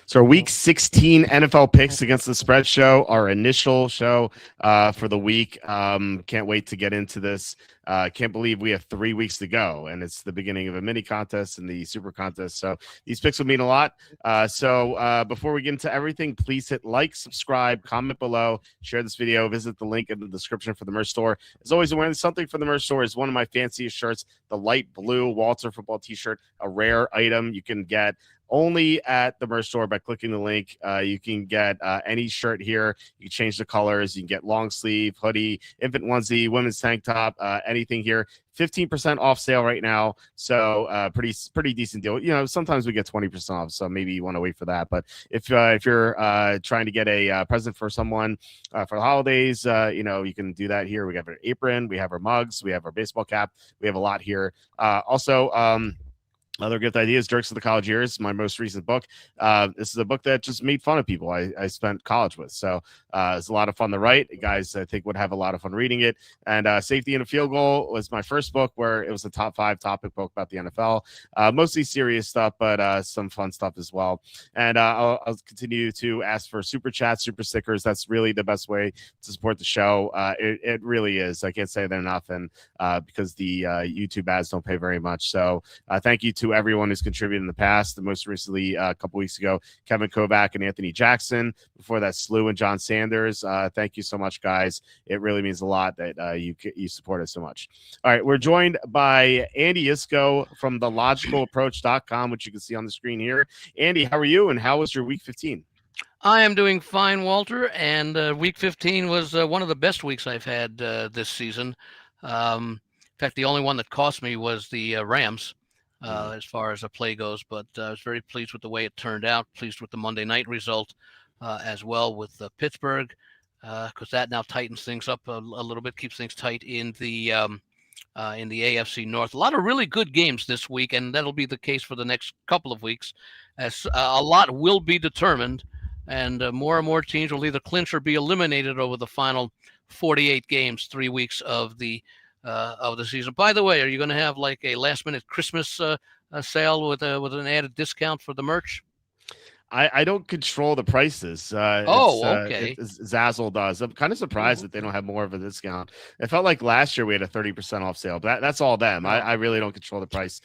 So our week 16 NFL picks against the spread show, our initial show for the week. Can't wait to get into this. Can't believe we have 3 weeks to go, and it's the beginning of a mini contest and the super contest. So these picks will mean a lot. So before we get into everything, please hit like, subscribe, comment below, share this video, visit the link in the description for the merch store. As always, I'm wearing something from the merch store. Is one of my fanciest shirts, the light blue Walter football t-shirt, a rare item you can get only at the merch store by clicking the link. You can get any shirt here. You can change the colors. You can get long sleeve, hoodie, infant onesie, women's tank top, anything here. 15% off sale right now. So pretty decent deal. You know, sometimes we get 20% off, so maybe you want to wait for that. But if you're trying to get a present for someone for the holidays, you can do that here. We have our apron, we have our mugs, we have our baseball cap. We have a lot here. Other gift ideas, Jerks of the College Years, my most recent book. This is a book that just made fun of people I spent college with. So it's a lot of fun to write. Guys, I think, would have a lot of fun reading it. And Safety and a Field Goal was my first book, where it was a top 5 topic book about the NFL. Mostly serious stuff, but some fun stuff as well. And I'll continue to ask for super chats, super stickers. That's really the best way to support the show. It really is. I can't say that enough. And because the YouTube ads don't pay very much. So thank you to everyone who's contributed in the past. Most recently, a couple weeks ago, Kevin Kovac and Anthony Jackson. Before that, Slew and John Sanders. Thank you so much, guys. It really means a lot that you support us so much. All right, we're joined by Andy Iskoe from thelogicalapproach.com, which you can see on the screen here. Andy, how are you, and how was your week 15? I am doing fine, Walter, and week 15 was one of the best weeks I've had this season. In fact, the only one that cost me was the Rams. As far as a play goes, but I was very pleased with the way it turned out, pleased with the Monday night result as well with Pittsburgh, because that now tightens things up a little bit, keeps things tight in the AFC North. A lot of really good games this week, and that'll be the case for the next couple of weeks, as a lot will be determined, and more and more teams will either clinch or be eliminated over the final 48 games, 3 weeks of the season. By the way, are you going to have like a last-minute Christmas sale with an added discount for the merch? I don't control the prices. Okay. Zazzle does. I'm kind of surprised that they don't have more of a discount. It felt like last year we had a 30% off sale, but that's all them. I really don't control the price.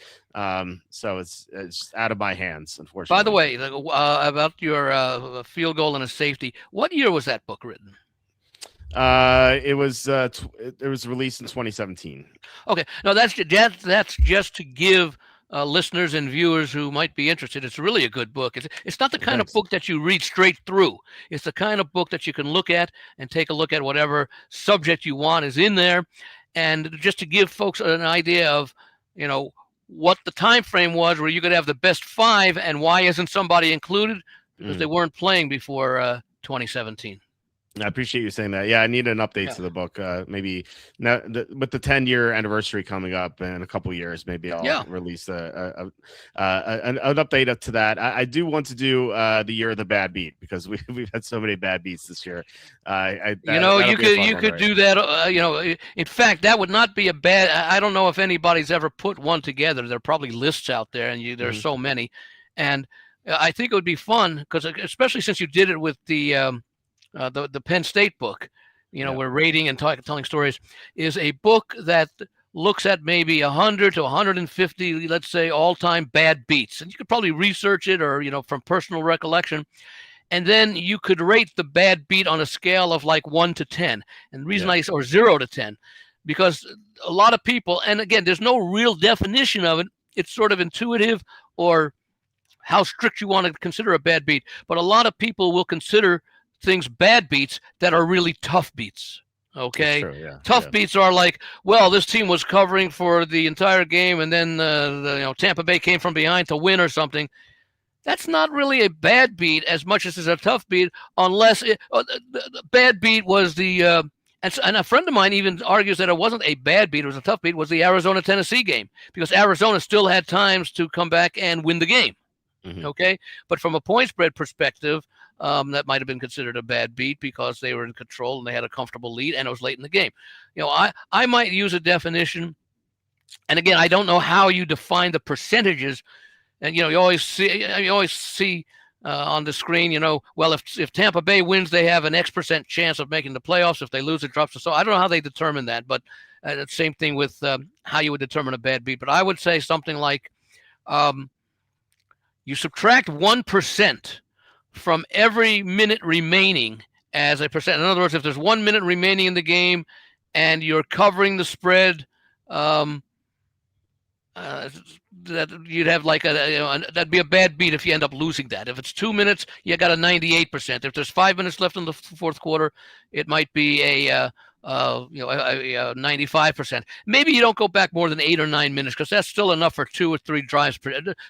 So it's out of my hands, unfortunately. By the way, about your field goal and a safety, what year was that book written? It was released in 2017. Okay, no, that's just to give listeners and viewers who might be interested. It's really a good book. It's not the kind of book that you read straight through. It's the kind of book that you can look at and take a look at whatever subject you want is in there, and just to give folks an idea of what the time frame was where you could have the best 5 and why isn't somebody included, because they weren't playing before 2017. I appreciate you saying that. Yeah, I need an update to the book. Maybe now with the 10-year anniversary coming up in a couple years, maybe I'll release an update up to that. I do want to do the year of the bad beat, because we've had so many bad beats this year. You could do that. In fact, that would not be a bad. I don't know if anybody's ever put one together. There are probably lists out there, and there's so many, and I think it would be fun, because especially since you did it with the Penn State book, where rating and telling stories is a book that looks at maybe 100 to 150, let's say, all-time bad beats. And you could probably research it or, from personal recollection. And then you could rate the bad beat on a scale of like 1 to 10. And the reason or 0 to 10, because a lot of people, and again, there's no real definition of it. It's sort of intuitive, or how strict you want to consider a bad beat. But a lot of people will consider things bad beats that are really tough beats. Okay, tough beats are like, well, this team was covering for the entire game, and then Tampa Bay came from behind to win or something. That's not really a bad beat as much as it's a tough beat, unless the bad beat was the and a friend of mine even argues that it wasn't a bad beat; it was a tough beat. Was the Arizona-Tennessee game, because Arizona still had times to come back and win the game. Mm-hmm. Okay, but from a point spread perspective, that might have been considered a bad beat, because they were in control and they had a comfortable lead, and it was late in the game. I might use a definition, and again, I don't know how you define the percentages, and you always see on the screen, well, if Tampa Bay wins, they have an X% chance of making the playoffs. If they lose, it drops. So I don't know how they determine that, but the same thing with how you would determine a bad beat. But I would say something like you subtract 1% from every minute remaining as a percent. In other words, if there's 1 minute remaining in the game and you're covering the spread, that you'd have like that'd be a bad beat if you end up losing that. If it's 2 minutes, you got a 98%. If there's 5 minutes left in the fourth quarter, it might be a 95%. Maybe you don't go back more than 8 or 9 minutes because that's still enough for 2 or 3 drives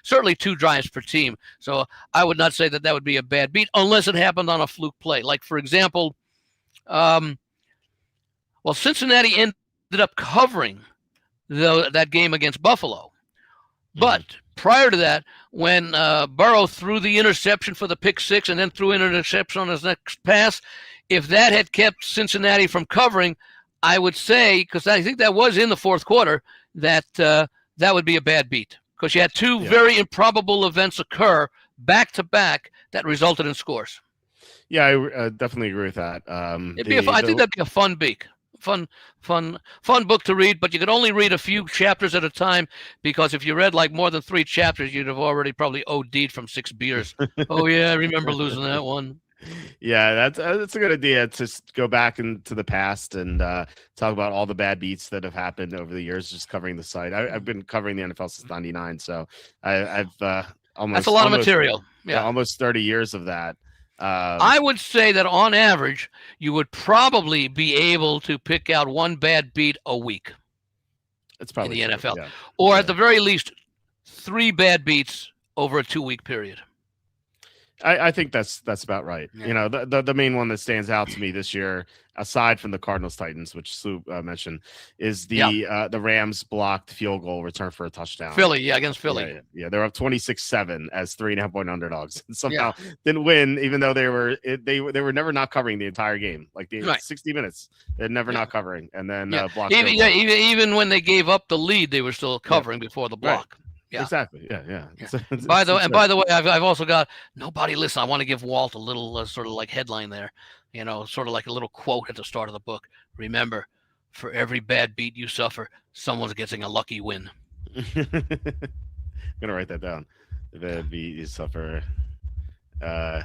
certainly 2 drives per team. So I would not say that would be a bad beat unless it happened on a fluke play. Like, for example, Cincinnati ended up covering that game against Buffalo. But prior to that, when Burrow threw the interception for the pick six and then threw an interception on his next pass, if that had kept Cincinnati from covering, I would say, because I think that was in the fourth quarter, that that would be a bad beat. Because you had 2 very improbable events occur back-to-back that resulted in scores. Yeah, I definitely agree with that. I think that'd be a fun beat. Fun book to read, but you could only read a few chapters at a time, because if you read like more than 3 chapters, you'd have already probably OD'd from 6 beers. Oh yeah, I remember losing that one. Yeah, that's a good idea. To go back into the past and talk about all the bad beats that have happened over the years, just covering the site. I've been covering the NFL since '99, so I've almost that's a lot of material. Yeah, almost 30 years of that. I would say that on average, you would probably be able to pick out 1 bad beat a week. It's probably in the NFL, yeah. Or at the very least, 3 bad beats over a 2-week period. I think that's about right. Yeah. The main one that stands out to me this year, aside from the Cardinals Titans, which Sue mentioned, is the Rams blocked field goal return for a touchdown. Against Philly. Yeah, they're up 26-7 as 3.5-point underdogs, and somehow didn't win, even though they were never not covering the entire game, like the 60 minutes. They're never not covering, and then blocked. Even when they gave up the lead, they were still covering before the block. Right. Yeah. Exactly. Yeah. By the way, I've also got nobody listen. I want to give Walt a little sort of like headline there, sort of like a little quote at the start of the book. Remember, for every bad beat you suffer, someone's getting a lucky win. I'm gonna write that down. The bad beat you suffer, a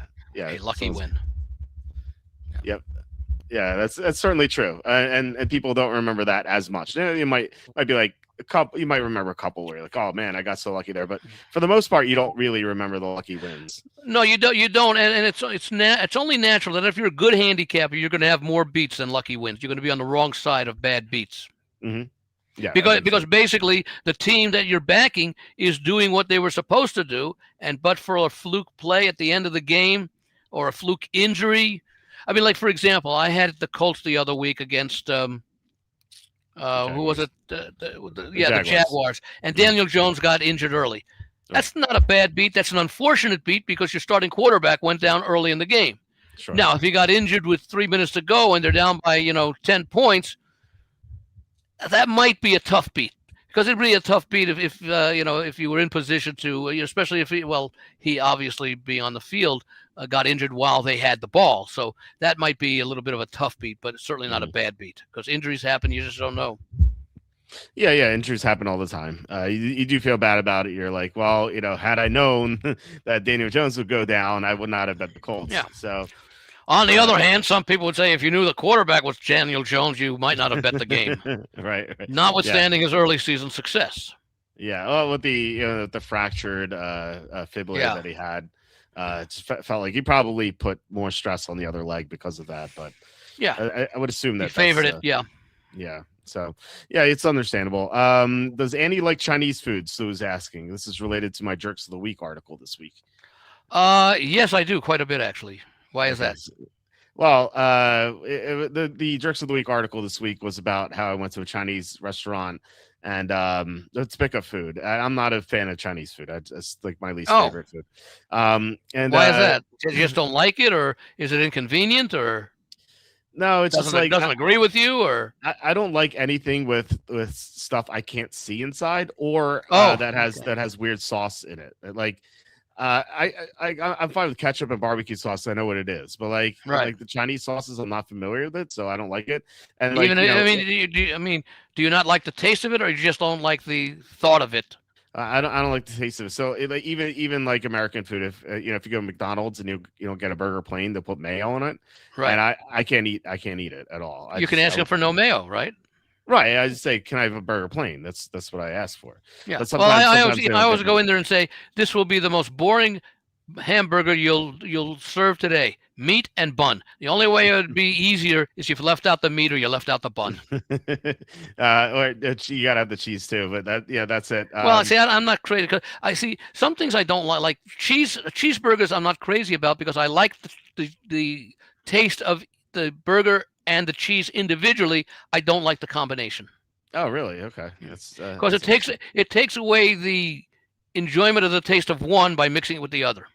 lucky win. Yep. Yeah, that's certainly true, and people don't remember that as much. You might be like. You might remember a couple where you're like, oh man, I got so lucky there, but for the most part, you don't really remember the lucky wins. No, you don't, and it's only natural that if you're a good handicapper, you're going to have more beats than lucky wins. You're going to be on the wrong side of bad beats. Mm-hmm. Yeah, because basically the team that you're backing is doing what they were supposed to do, but for a fluke play at the end of the game or a fluke injury, I mean, like for example, I had the Colts the other week against. Who was it? The Jaguars. And Daniel Jones got injured early. That's not a bad beat. That's an unfortunate beat because your starting quarterback went down early in the game. Sure. Now, if he got injured with 3 minutes to go and they're down by 10 points, that might be a tough beat. Because it'd be a tough beat if you were in position to, especially if he obviously being on the field got injured while they had the ball. So that might be a little bit of a tough beat, but it's certainly not a bad beat because injuries happen. You just don't know. Yeah, injuries happen all the time. You do feel bad about it. You're like, well, had I known that Daniel Jones would go down, I would not have bet the Colts. Yeah. So. On the other hand, some people would say if you knew the quarterback was Daniel Jones, you might not have bet the game. right. Notwithstanding his early season success. Yeah. Well, with the fractured fibula that he had, it just felt like he probably put more stress on the other leg because of that. But I would assume that he favored it. Yeah. So it's understandable. Does Andy like Chinese food? Sue is asking. This is related to my Jerks of the Week article this week. Yes, I do quite a bit actually. Why is that? Well, the Jerks of the Week article this week was about how I went to a Chinese restaurant and let's pick up food. I'm not a fan of Chinese food. It's like my least favorite food. And why is that? You just don't like it, or is it inconvenient, or no? It's just like doesn't agree with you, or I don't like anything with stuff I can't see inside, or that has weird sauce in it. Like I'm fine with ketchup and barbecue sauce. I know what it is, but Right. like the Chinese sauces, I'm not familiar with it, so I don't like it. And Even like I mean, do you not like the taste of it, or you just don't like the thought of it? I don't like the taste of it. So like, even like American food, if you go to McDonald's and you don't get a burger plain, they'll put mayo on it, and Right. I can't eat it at all. You can ask them for no mayo, right? Right. I just say, can I have a burger plain? That's what I asked for. Yeah. But Well, sometimes they I don't always get go me. in there and say, this will be the most boring hamburger you'll serve today. Meat and bun. The only way it would be easier is if you left out the meat or you left out the bun. Or you gotta have the cheese too. But that's it. Well, see, I'm not crazy. I see some things I don't like cheeseburgers. I'm not crazy about because I like the taste of the burger and the cheese individually. I don't like the combination. Oh, really? Okay. Because it takes away the enjoyment of the taste of one by mixing it with the other.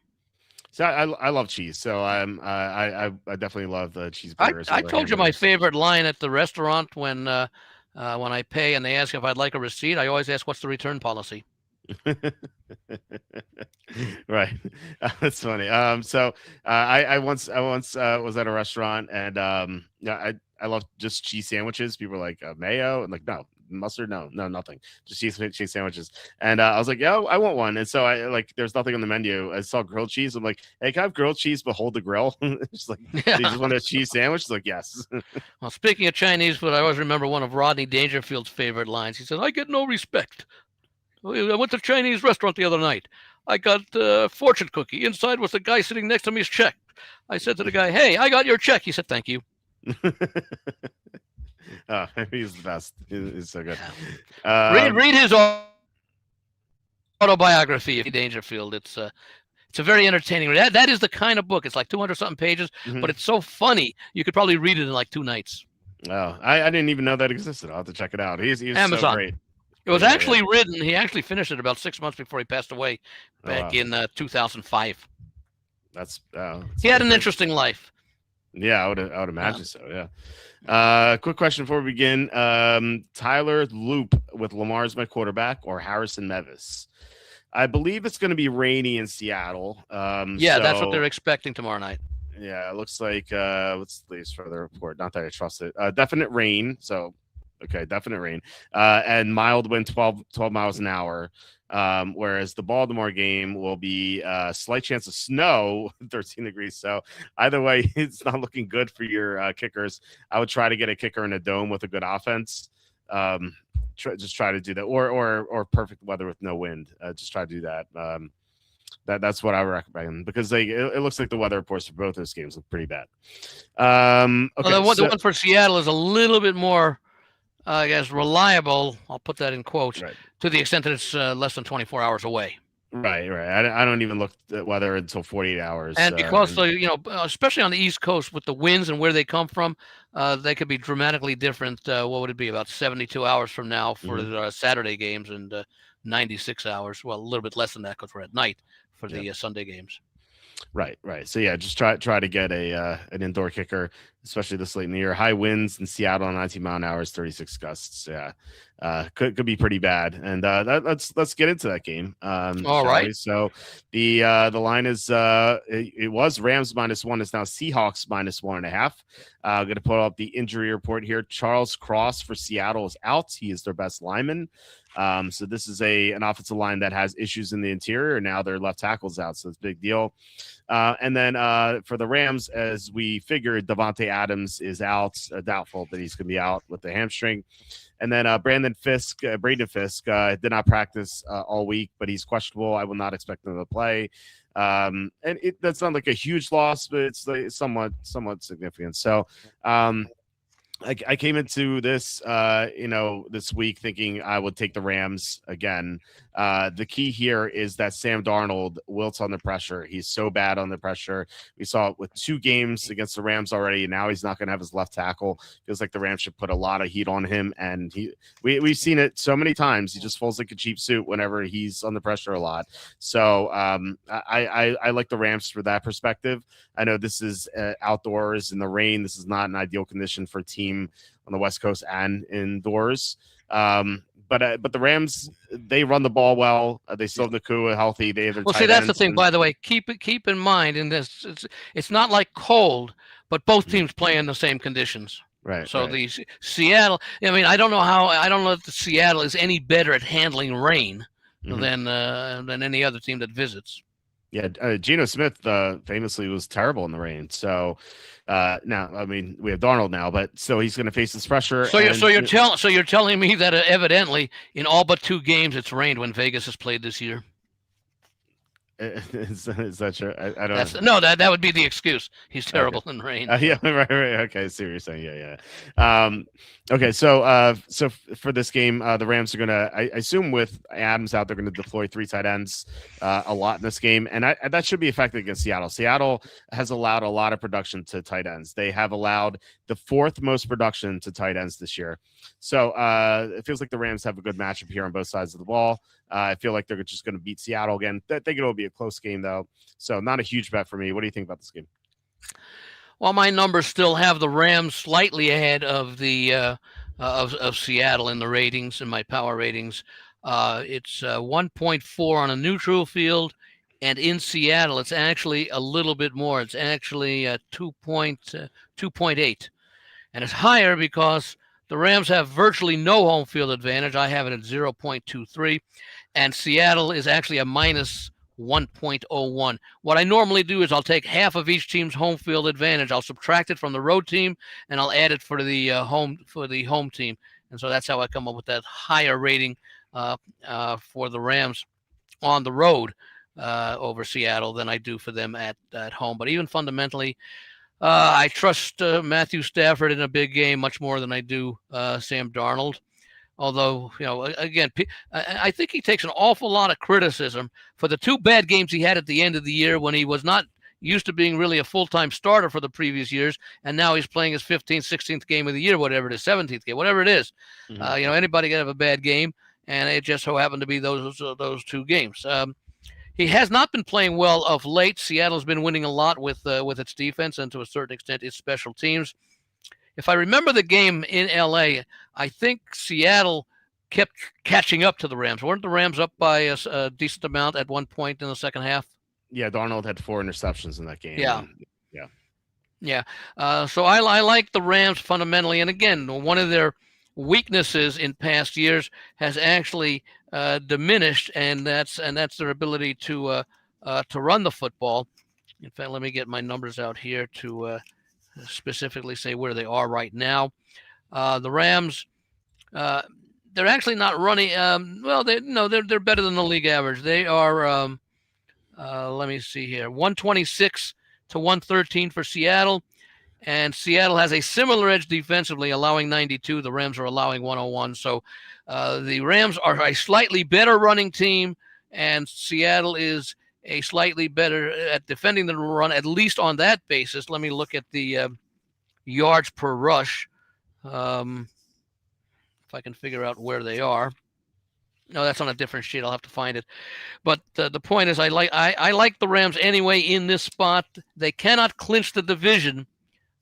So I love cheese. So I definitely love the cheeseburgers. I told you my favorite line at the restaurant when I pay and they ask if I'd like a receipt. I always ask, "What's the return policy?" Right. That's funny. So I once was at a restaurant and I love just cheese sandwiches. People are like mayo and like no mustard, no nothing, just cheese sandwiches. And I was like, yeah, I want one. And so I like there's nothing on the menu. I saw grilled cheese. I'm like, hey, can I have grilled cheese but hold the grill? It's like, Yeah. you just want a cheese sandwich? It's like, yes. Well, speaking of Chinese food, I always remember one of Rodney Dangerfield's favorite lines. He said, "I get no respect. I went to a Chinese restaurant the other night. I got a fortune cookie. Inside was the guy sitting next to me's check. I said to the guy, 'Hey, I got your check.' He said, 'Thank you.'" Oh, he's the best. He's so good. Read his autobiography, Dangerfield. It's a very entertaining. That is the kind of book. It's like 200 something pages, but it's so funny. You could probably read it in like 2 nights. Oh, I didn't even know that existed. I'll have to check it out. He's Amazon. So great. It was actually written. He actually finished it about 6 months before he passed away back in 2005. He had an interesting life. Yeah, I would imagine so. Yeah. Quick question before we begin. Tyler Loop with Lamar's my quarterback or Harrison Mevis? I believe it's going to be rainy in Seattle. That's what they're expecting tomorrow night. Yeah, it looks like what's the latest for the report? Not that I trust it. Definite rain. So okay, definite rain. And mild wind 12 miles an hour. Whereas the Baltimore game will be a slight chance of snow, 13 degrees. So either way, it's not looking good for your kickers. I would try to get a kicker in a dome with a good offense. Just try to do that, or perfect weather with no wind. Just try to do that. That's what I would recommend because it looks like the weather reports for both those games look pretty bad. Okay, well, the one for Seattle is a little bit more, I guess, reliable. I'll put that in quotes, right, to the extent that it's less than 24 hours away. Right. I don't even look at weather until 48 hours. And because especially on the East Coast with the winds and where they come from, they could be dramatically different. What would it be? About 72 hours from now for the Saturday games and 96 hours. Well, a little bit less than that because we're at night for the Sunday games. Right. So yeah, just try to get an indoor kicker, especially this late in the year. High winds in Seattle, 19 mile an hour, 36 gusts. Yeah, could be pretty bad. And let's get into that game. All right. So the line is it was Rams -1. It's now Seahawks -1.5. I'm going to pull up the injury report here. Charles Cross for Seattle is out. He is their best lineman. So this is an offensive line that has issues in the interior. Now their left tackle's out, so it's a big deal. And then for the Rams, as we figured, Devontae Adams is out, doubtful that he's going to be out with the hamstring. And then Braden Fisk did not practice all week, but he's questionable. I will not expect him to play. And that's not like a huge loss, but it's like somewhat significant. So I came into this, this week thinking I would take the Rams again. The key here is that Sam Darnold wilts on the pressure. He's so bad on the pressure. We saw it with 2 games against the Rams already, and now he's not going to have his left tackle. Feels like the Rams should put a lot of heat on him, and we've seen it so many times. He just falls like a cheap suit whenever he's on the pressure a lot. So I like the Rams for that perspective. I know this is outdoors in the rain. This is not an ideal condition for a team on the West Coast and indoors. but the Rams, they run the ball well. They still have Nakua healthy. They have their see, that's the thing. By the way, keep in mind in this, it's not like cold, but both teams play in the same conditions. Right. So the Seattle, I mean, I don't know if the Seattle is any better at handling rain than any other team that visits. Yeah, Geno Smith famously was terrible in the rain. So now, I mean, we have Darnold now, but still, he's going to face this pressure. So you're telling me that evidently in all but 2 games it's rained when Vegas has played this year. Is that true? I don't know. No, that would be the excuse. He's terrible in rain. Yeah, right. Okay, I see what you're saying. Yeah. Okay, so for this game, the Rams are gonna, I assume with Adams out, they're gonna deploy 3 tight ends a lot in this game, and that should be effective against Seattle. Seattle has allowed a lot of production to tight ends. They have allowed the 4th most production to tight ends this year. So it feels like the Rams have a good matchup here on both sides of the ball. I feel like they're just going to beat Seattle again. I think it'll be a close game, though. So not a huge bet for me. What do you think about this game? Well, my numbers still have the Rams slightly ahead of the of Seattle in the ratings, in my power ratings. It's 1.4 on a neutral field, and in Seattle, it's actually a little bit more. It's actually 2.8, and it's higher because the Rams have virtually no home field advantage. I have it at 0.23, and Seattle is actually a minus 1.01. What I normally do is I'll take half of each team's home field advantage. I'll subtract it from the road team, and I'll add it for the home team. And so that's how I come up with that higher rating for the Rams on the road over Seattle than I do for them at home. But even fundamentally, I trust Matthew Stafford in a big game much more than I do Sam Darnold. Although, again, I think he takes an awful lot of criticism for the 2 bad games he had at the end of the year when he was not used to being really a full-time starter for the previous years, and now he's playing his 15th, 16th game of the year, whatever it is, 17th game, whatever it is. Mm-hmm. Anybody can have a bad game, and it just so happened to be those 2 games. He has not been playing well of late. Seattle's been winning a lot with its defense and to a certain extent its special teams. If I remember the game in L.A., I think Seattle kept catching up to the Rams. Weren't the Rams up by a decent amount at one point in the second half? Yeah, Darnold had 4 interceptions in that game. Yeah. So I like the Rams fundamentally. And again, one of their weaknesses in past years has actually diminished, and that's their ability to run the football. In fact, let me get my numbers out here to specifically say where they are right now. The Rams, they're actually not running. They're better than the league average. They are. Let me see here. 126 to 113 for Seattle, and Seattle has a similar edge defensively, allowing 92. The Rams are allowing 101. So the Rams are a slightly better running team, and Seattle is a slightly better at defending the run, at least on that basis. Let me look at the yards per rush. If I can figure out where they are. No, that's on a different sheet. I'll have to find it. But the point is, I like the Rams anyway in this spot. They cannot clinch the division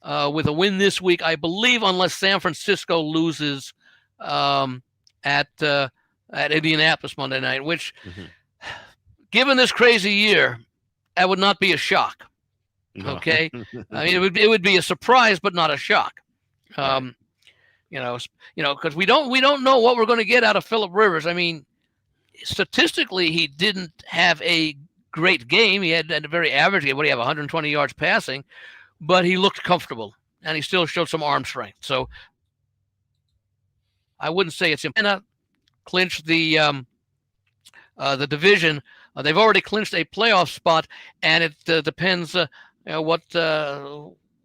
with a win this week, I believe, unless San Francisco loses at Indianapolis Monday night, which, given this crazy year, that would not be a shock. No. Okay, I mean it would be a surprise, but not a shock. Because we don't know what we're going to get out of Phillip Rivers. I mean, statistically, he didn't have a great game. He had a very average game. What do you have? 120 yards passing, but he looked comfortable, and he still showed some arm strength. So I wouldn't say it's important to clinch the division. They've already clinched a playoff spot, and it depends what.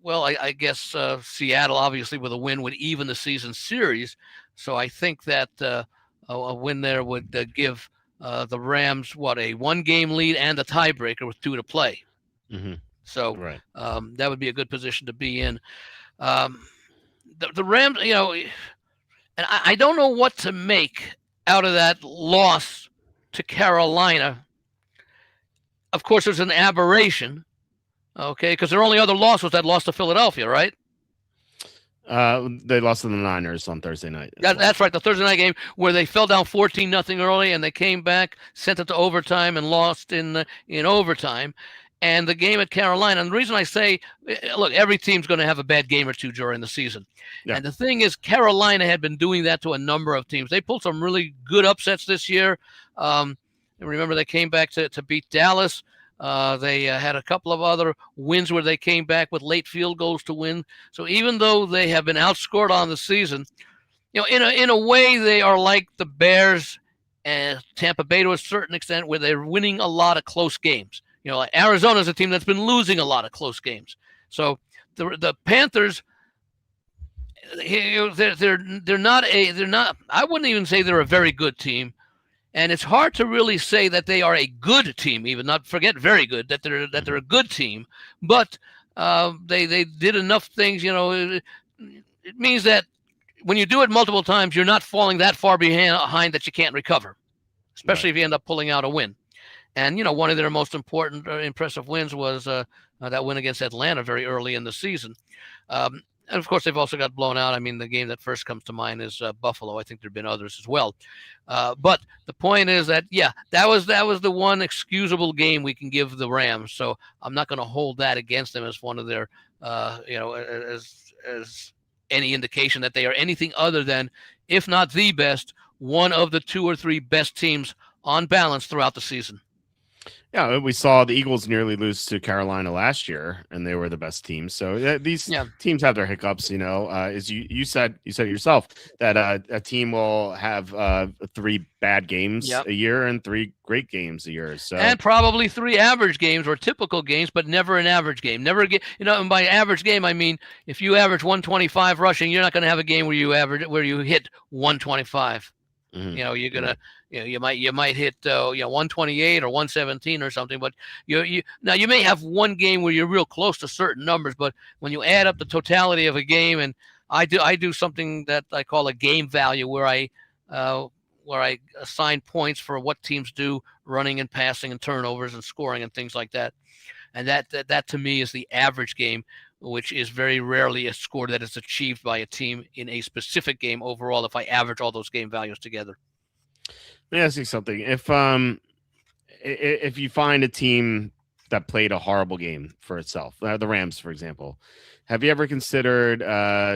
Well, I guess Seattle, obviously, with a win would even the season series. So I think that a win there would give the Rams, a 1-game lead and a tiebreaker with 2 to play. Mm-hmm. So that would be a good position to be in. The Rams, and I don't know what to make out of that loss to Carolina. Of course, it's an aberration. Okay, because their only other loss was that loss to Philadelphia, right? They lost to the Niners on Thursday night. That's right, the Thursday night game where they fell down 14-0 early, and they came back, sent it to overtime, and lost in overtime. And the game at Carolina. And the reason I say, look, every team's going to have a bad game or two during the season. Yeah. And the thing is, Carolina had been doing that to a number of teams. They pulled some really good upsets this year. Remember, they came back to beat Dallas. They had a couple of other wins where they came back with late field goals to win. So even though they have been outscored on the season, in a way, they are like the Bears and Tampa Bay to a certain extent, where they're winning a lot of close games. Like Arizona is a team that's been losing a lot of close games. So the Panthers, they're not. I wouldn't even say they're a very good team, and it's hard to really say that they are a good team. Even not forget very good, that they're a good team. But they did enough things. It means that when you do it multiple times, you're not falling that far behind that you can't recover, especially if you end up pulling out a win. And, one of their most important, impressive wins was that win against Atlanta very early in the season. And, of course, they've also got blown out. I mean, the game that first comes to mind is Buffalo. I think there have been others as well. But the point is that, that was the one excusable game we can give the Rams. So I'm not going to hold that against them as one of their, as any indication that they are anything other than, if not the best, one of the 2 or 3 best teams on balance throughout the season. Yeah, we saw the Eagles nearly lose to Carolina last year, and they were the best team. So these teams have their hiccups. As you said yourself, that a team will have 3 bad games a year and 3 great games a year. So and probably 3 average games or typical games, but never an average game. Never get and by average game I mean if you average 125 rushing, you're not going to have a game where you hit 125. Mm-hmm. You're gonna. You might hit 128 or 117 or something, but you may have one game where you're real close to certain numbers, but when you add up the totality of a game, and I do something that I call a game value, where I assign points for what teams do running and passing and turnovers and scoring and things like that, and that to me is the average game, which is very rarely a score that is achieved by a team in a specific game overall. If I average all those game values together. Let me ask you something. If you find a team that played a horrible game for itself, the Rams, for example, have you ever considered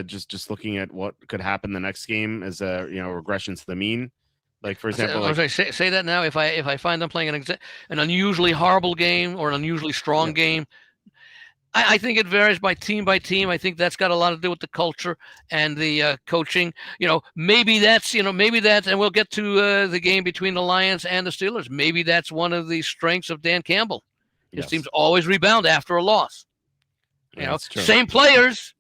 just looking at what could happen the next game as a regression to the mean? Like, for example, say that now. If I find them playing an unusually horrible game or an unusually strong game. I think it varies by team. I think that's got a lot to do with the culture and the coaching. Maybe that's, and we'll get to the game between the Lions and the Steelers. Maybe that's one of the strengths of Dan Campbell. His teams always rebound after a loss. Same players,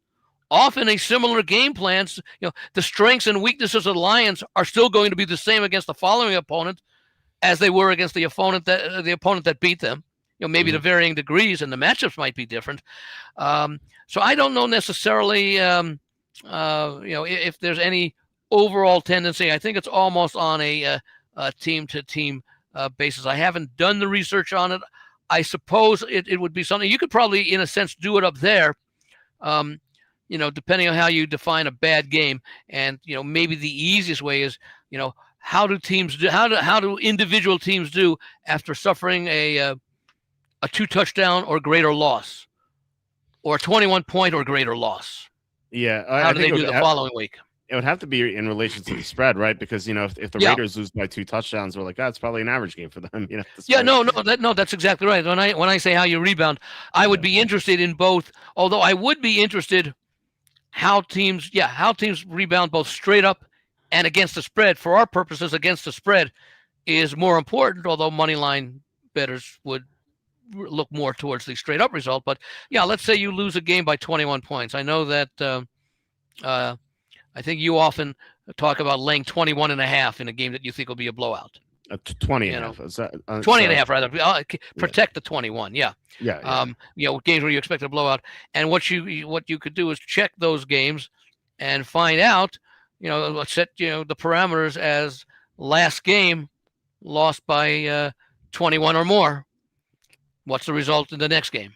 often a similar game plans. The strengths and weaknesses of the Lions are still going to be the same against the following opponent as they were against the opponent that beat them. Maybe to varying degrees, and the matchups might be different. So I don't know necessarily, if there's any overall tendency. I think it's almost on a team-to-team basis. I haven't done the research on it. I suppose it would be something you could probably, in a sense, do it up there. Depending on how you define a bad game, and maybe the easiest way is, how do individual teams do after suffering a 2-touchdown or greater loss, or a 21-point or greater loss? Yeah. How do they do the following week? It would have to be in relation to the spread, right? Because, if the Raiders lose by 2 touchdowns, we're like, it's probably an average game for them. That's exactly right. When I say how you rebound, I would be interested in both, although I would be interested how teams rebound both straight up and against the spread. For our purposes, against the spread is more important, although money line bettors would look more towards the straight up result. But let's say you lose a game by 21 points. I know that I think you often talk about laying 21.5 in a game that you think will be a blowout. 20 and a half. Is that, 20 and a half, rather. Protect the 21. Yeah. Games where you expect a blowout. And what you could do is check those games and find out, set the parameters as last game lost by 21 or more. What's the result in the next game?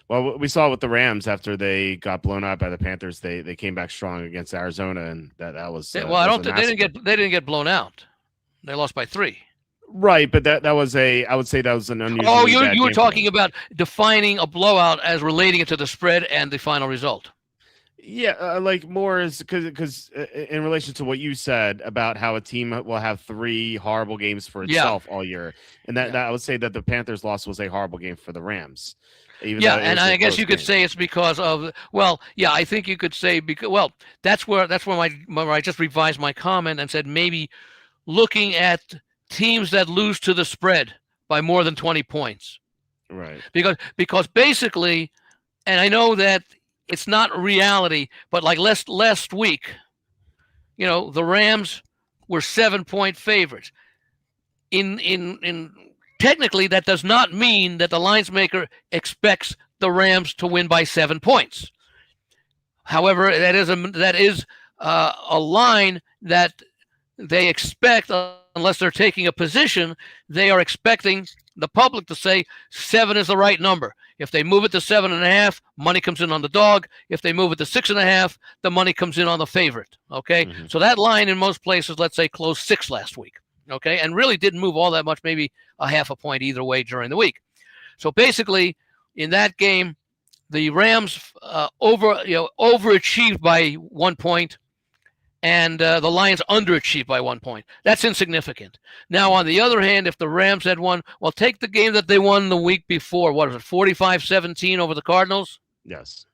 Well, we saw with the Rams after they got blown out by the Panthers, they came back strong against Arizona, and that was well, I don't think they didn't get blown out. They lost by 3. Right, but that was I would say that was an unusual. Oh, you were talking about defining a blowout as relating it to the spread and the final result. Yeah, like more is because in relation to what you said about how a team will have 3 horrible games for itself all year, and that I would say that the Panthers' loss was a horrible game for the Rams. And I guess you could say it's because of I think you could say because that's where I just revised my comment and said maybe looking at teams that lose to the spread by more than 20 points. Right. Because basically, and I know that it's not reality, but like last week, the Rams were 7-point favorites. In technically, that does not mean that the lines maker expects the Rams to win by 7 points. However, that is a line that they expect, unless they're taking a position, they are expecting the public to say 7 is the right number. If they move it to 7.5, money comes in on the dog. If they move it to 6.5, the money comes in on the favorite. Okay, so that line in most places, let's say, closed 6 last week. Okay, and really didn't move all that much, maybe a half a point either way during the week. So basically, in that game, the Rams overachieved by 1 point, and the Lions underachieved by 1 point. That's insignificant. Now, on the other hand, if the Rams had won, take the game that they won the week before. What was it, 45-17 over the Cardinals? Yes.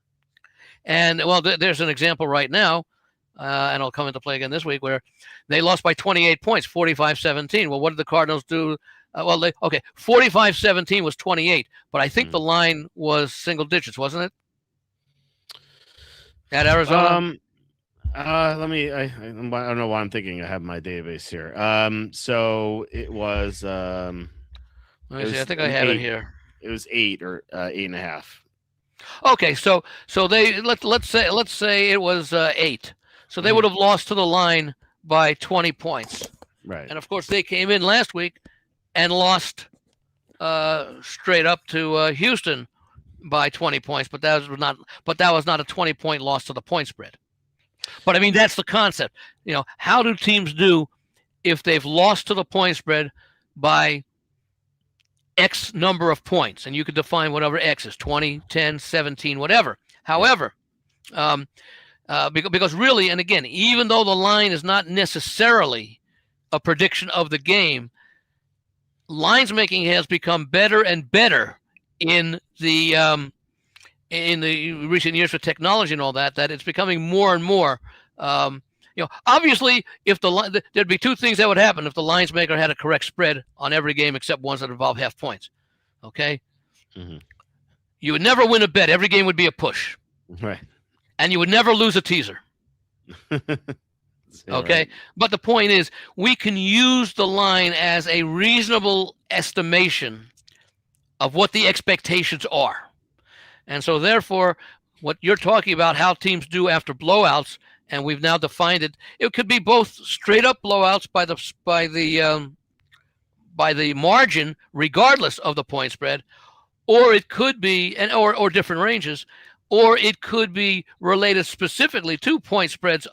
And, there's an example right now, and it'll come into play again this week, where they lost by 28 points, 45-17. Well, what did the Cardinals do? 45-17 was 28, but I think the line was single digits, wasn't it? At Arizona? I don't know why I'm thinking. I have my database here. So it was. Let me see. I think I have it here. It was 8 or 8.5. Okay, so they let's say it was 8. So they would have lost to the line by 20 points. Right. And of course they came in last week and lost straight up to Houston by 20 points, but that was not a 20-point loss to the point spread. But I mean, that's the concept. How do teams do if they've lost to the point spread by X number of points? And you could define whatever X is, 20, 10, 17, whatever. However, because really, and again, even though the line is not necessarily a prediction of the game, lines making has become better and better in the recent years with technology and all that it's becoming more and more. Obviously, if there'd be 2 things that would happen if the lines maker had a correct spread on every game except ones that involve half points. Okay, you would never win a bet. Every game would be a push, right? And you would never lose a teaser. Okay, right. But the point is, we can use the line as a reasonable estimation of what the expectations are. And so therefore, what you're talking about, how teams do after blowouts, and we've now defined it, it could be both straight up blowouts by the margin, regardless of the point spread, or it could be, or different ranges, or it could be related specifically to point spreads,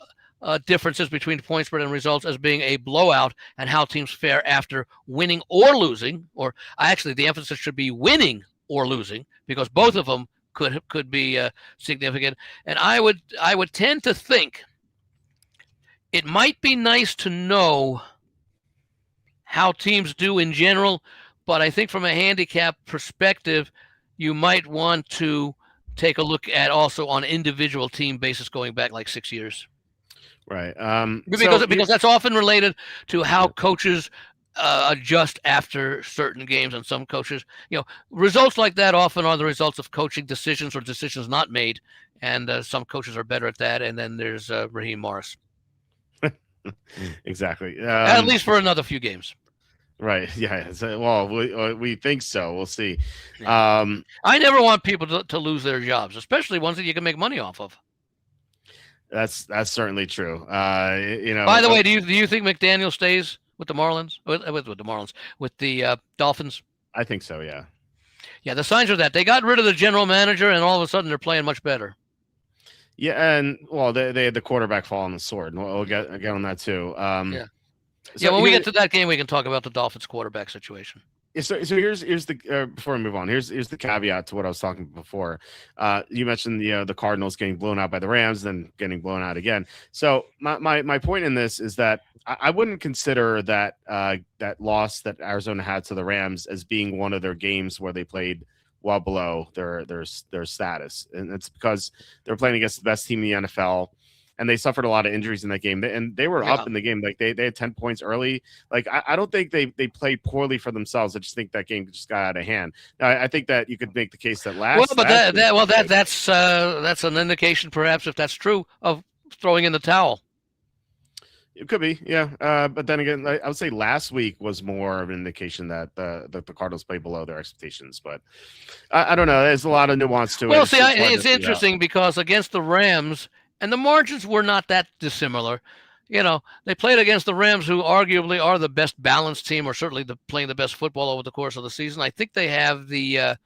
differences between point spread and results as being a blowout, and how teams fare after winning or losing, or actually the emphasis should be winning or losing, because both of them could be significant. And I would tend to think it might be nice to know how teams do in general, but I think from a handicap perspective, you might want to take a look at also on individual team basis going back like 6 years. Right. Because that's often related to how coaches adjust after certain games, and some coaches, results like that often are the results of coaching decisions or decisions not made, and some coaches are better at that. And then there's Raheem Morris. Exactly. At least for another few games. Right. Yeah. Well, we think so. We'll see. Yeah. I never want people to lose their jobs, especially ones that you can make money off of. That's certainly true. By the way, do you think McDaniel stays with the Marlins? With the Dolphins? I think so. Yeah. Yeah, the signs are that they got rid of the general manager, and all of a sudden they're playing much better. Yeah, and well, they had the quarterback fall on the sword, and we'll get on that too. Yeah. So when we get to that game, we can talk about the Dolphins quarterback situation. So here's the before we move on, here's the caveat to what I was talking before. You mentioned the Cardinals getting blown out by the Rams, then getting blown out again. So my point in this is that I wouldn't consider that that loss that Arizona had to the Rams as being one of their games where they played well below their status, and it's because they're playing against the best team in the NFL. And they suffered a lot of injuries in that game. And they were up in the game. Like they had 10 points early. Like I don't think they played poorly for themselves. I just think that game just got out of hand. Now, I think that you could make the case that that's an indication, perhaps, if that's true, of throwing in the towel. It could be, yeah. But then again, I would say last week was more of an indication that the Cardinals played below their expectations. But I don't know. There's a lot of nuance to it. Well, see, it's interesting because against the Rams, and the margins were not that dissimilar. They played against the Rams, who arguably are the best balanced team, or certainly playing the best football over the course of the season. I think they have the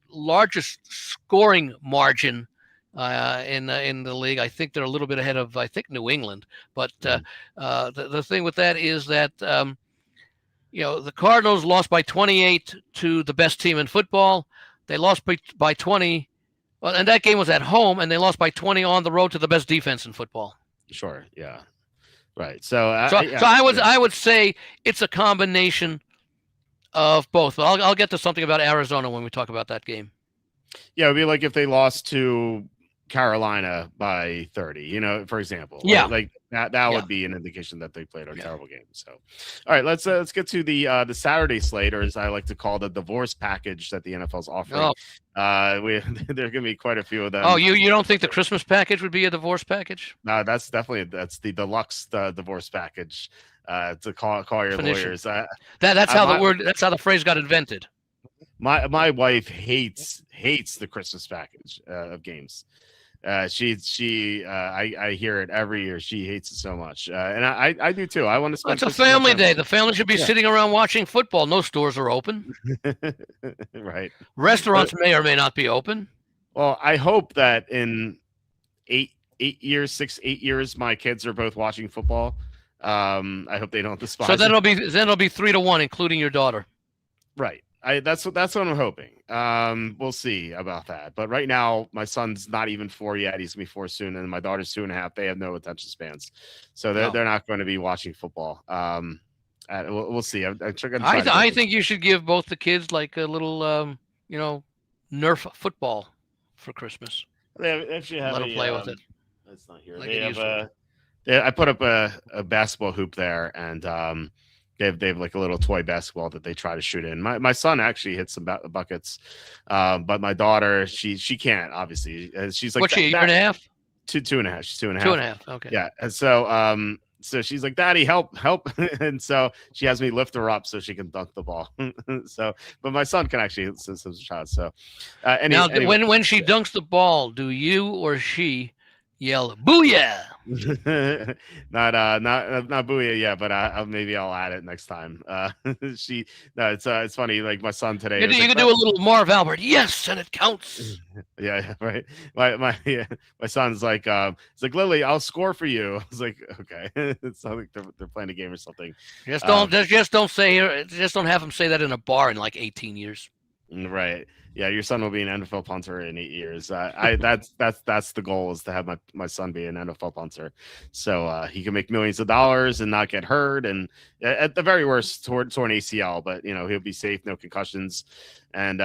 largest scoring margin in the league. I think they're a little bit ahead of New England. But the thing with that is that the Cardinals lost by 28 to the best team in football. They lost by 20. Well, and that game was at home, and they lost by 20 on the road to the best defense in football. Sure, yeah, right. So I would say it's a combination of both. I'll get to something about Arizona when we talk about that game. Yeah, it would be like if they lost to Carolina by 30, for example. Yeah, like that would be an indication that they played a terrible game. So, all right, let's get to the Saturday slate, or as I like to call the divorce package that the NFL's offering. There are going to be quite a few of them. Oh, you don't think the Christmas package would be a divorce package? No, that's the deluxe divorce package. To call your lawyers. That's how the phrase got invented. My wife hates the Christmas package of games. I hear it every year. She hates it so much, and I do too. I want to spend. It's a family day. The family should be sitting around watching football. No stores are open. Right. Restaurants may or may not be open. Well, I hope that in 8 years, my kids are both watching football. I hope they don't despise. So then it'll be 3-1, including your daughter. Right. That's what I'm hoping. We'll see about that. But right now, my son's not even 4 yet. He's gonna be 4 soon, and my daughter's 2.5. They have no attention spans, so they're not going to be watching football. We'll see. I think you should give both the kids like a little, Nerf football for Christmas. They should have let them play with it. It's not here. I put up a basketball hoop there, and they have like a little toy basketball that they try to shoot in. My son actually hits some buckets, but my daughter she can't, obviously. She's like, what's she, a year and a half? 2.5. She's 2.5. 2.5. Okay. Yeah, and so she's like, Daddy, help, and so she has me lift her up so she can dunk the ball. But my son can actually hit some shots. So anyway, when she dunks the ball, do you or she yell "Booyah"? not booyah, yeah, but maybe I'll add it next time. It's funny. Like my son today, you can do a little Marv Albert, yes, and it counts. Yeah, right. My son's like, it's like, Lily, I'll score for you. I was like, okay. It's not like they're playing a game or something. Just don't have him say that in a bar in like 18 years. Right. Yeah, your son will be an NFL punter in 8 years. That's the goal, is to have my son be an NFL punter, so he can make millions of dollars and not get hurt, and at the very worst, torn ACL, but he'll be safe, no concussions, and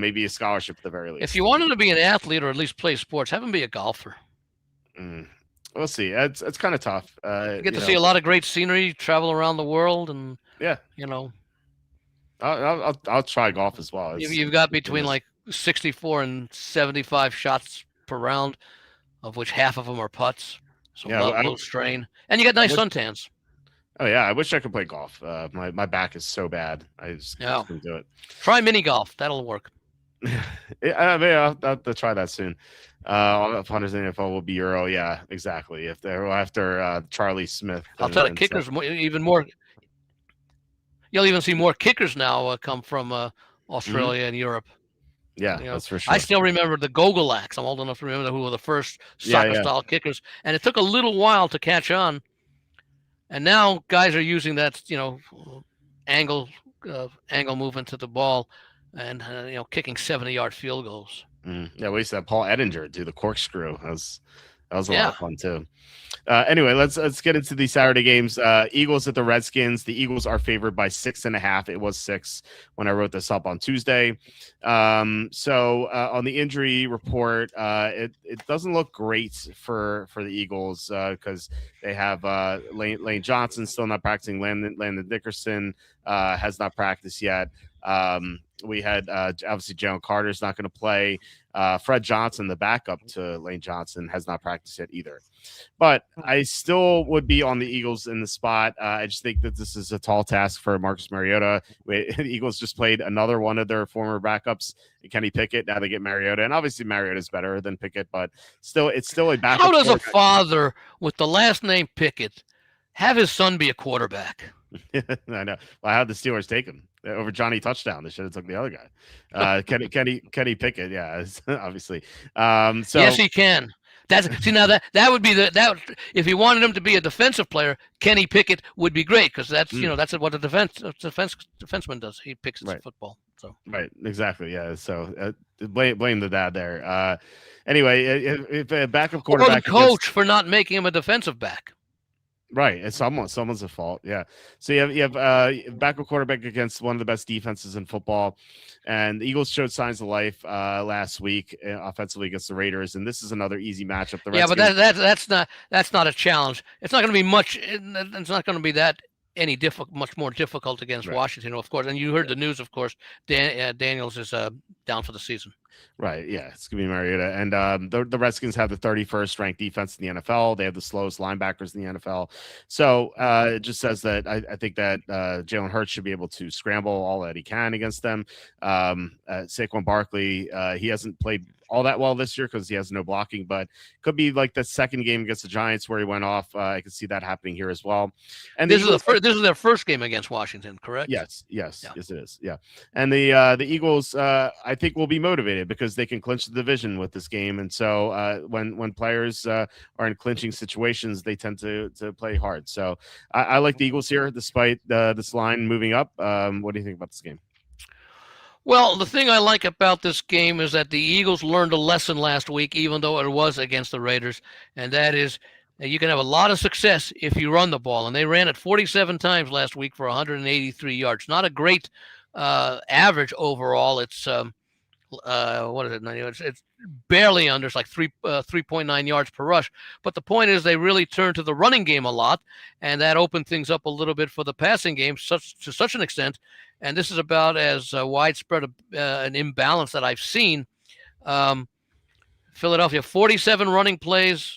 maybe a scholarship at the very least. If you want him to be an athlete or at least play sports, have him be a golfer. We'll see. It's kind of tough. You get to see a lot of great scenery, travel around the world, and I'll try golf as well. You've got between like 64 and 75 shots per round, of which half of them are putts. So low strain, and you got nice suntans. Oh yeah, I wish I could play golf. My back is so bad. I just couldn't do it. Try mini golf. That'll work. I'll have to try that soon. Punters in the NFL will be Euro. Yeah, exactly. If they're after Charlie Smith, I'll tell you, kickers even more. You'll even see more kickers now come from Australia and Europe. Yeah, that's for sure. I still remember the Gogolaks. I'm old enough to remember who were the first Yeah, soccer-style kickers, and it took a little while to catch on. And now guys are using that, angle angle movement to the ball, and kicking 70-yard field goals. Yeah, we used to have Paul Ettinger do the corkscrew. That was a lot Yeah. of fun too. Anyway, let's get into the Saturday games. Eagles at the Redskins. The Eagles are favored by 6.5. It was 6 when I wrote this up on Tuesday. So on the injury report, it doesn't look great for the Eagles because they have Lane Johnson still not practicing. Landon Dickerson has not practiced yet. We had obviously Jalen Carter's not going to play. Fred Johnson, the backup to Lane Johnson, has not practiced yet either. But I still would be on the Eagles in the spot. I just think that this is a tall task for Marcus Mariota. The Eagles just played another one of their former backups, Kenny Pickett. Now they get Mariota, and obviously Mariota is better than Pickett, but it's still a backup. How does a father with the last name Pickett have his son be a quarterback? I know. Well, how did the Steelers take him over Johnny Touchdown? They should have took the other guy, Kenny Pickett. Yeah, obviously. So yes, he can. Now that would be that if he wanted him to be a defensive player, Kenny Pickett would be great because that's that's what a defenseman does. He picks the football. So right, exactly, yeah. So blame the dad there. Anyway, if a backup quarterback or the coach for not making him a defensive back. Right, it's someone's at fault. Yeah. So you have backup quarterback against one of the best defenses in football, and the Eagles showed signs of life last week offensively against the Raiders, and this is another easy matchup. Yeah, but that's not a challenge. It's not going to be much. It's not going to be that much more difficult against Washington, of course. And you heard the news, of course. Daniels is down for the season. Right, yeah, it's gonna be Mariota, and the Redskins have the 31st ranked defense in the NFL. They have the slowest linebackers in the NFL, so it just says that I think that Jalen Hurts should be able to scramble all that he can against them. Saquon Barkley, he hasn't played all that well this year because he has no blocking, but could be like the second game against the Giants where he went off. I could see that happening here as well. And this is their first game against Washington, correct? Yes, it is. Yeah, and the Eagles, I think, will be motivated because they can clinch the division with this game, and so when players are in clinching situations, they tend to play hard. So I like the Eagles here, despite this line moving up. What do you think about this game? Well, the thing I like about this game is that the Eagles learned a lesson last week, even though it was against the Raiders, and that is you can have a lot of success if you run the ball. And they ran it 47 times last week for 183 yards. Not a great average overall. It's what is it? It's barely under. It's like 3.9 yards per rush. But the point is, they really turned to the running game a lot, and that opened things up a little bit for the passing game, to such an extent. And this is about as widespread an imbalance that I've seen. Philadelphia, 47 running plays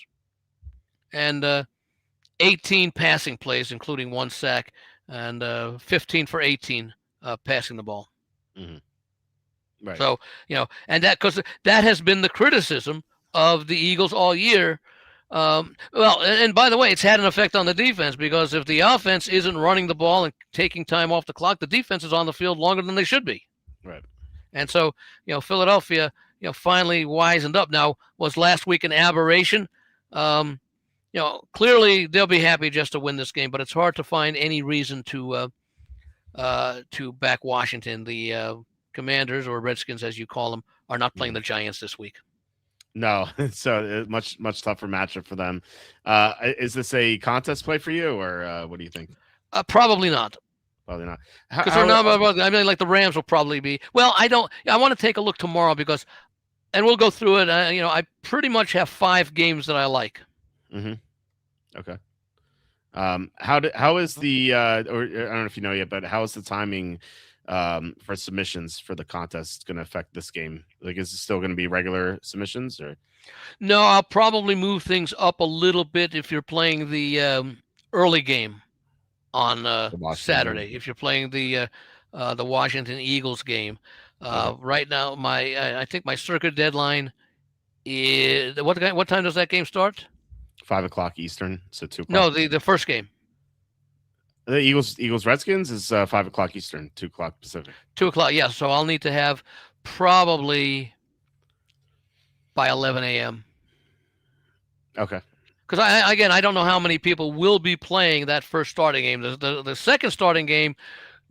and 18 passing plays, including one sack, and 15 for 18 passing the ball. Mm-hmm. Right. So, and because that has been the criticism of the Eagles all year. Well, and by the way, it's had an effect on the defense because if the offense isn't running the ball and taking time off the clock, the defense is on the field longer than they should be. Right. And so, Philadelphia, finally wisened up. Now, was last week an aberration? Clearly they'll be happy just to win this game, but it's hard to find any reason to back Washington. The Commanders, or Redskins as you call them, are not playing the Giants this week. No, so much tougher matchup for them. Is this a contest play for you, or what do you think? Probably not. Probably not. Because they're not. I mean, like the Rams will probably be. Well, I want to take a look tomorrow and we'll go through it. I pretty much have 5 games that I like. Mm-hmm. Okay. How is the or I don't know if you know yet, but how is the timing for submissions for the contest going to affect this game? Like, is it still going to be regular submissions, or? No, I'll probably move things up a little bit if you're playing the early game on Saturday. If you're playing the Washington Eagles game, right now I think my circuit deadline is what time does that game start? 5 o'clock Eastern, so 2 o'clock. No, the first game. The Eagles Redskins is 5 o'clock Eastern, 2 o'clock Pacific. 2 o'clock. Yeah. So I'll need to have probably by 11 a.m. Okay. Because I don't know how many people will be playing that first starting game. The second starting game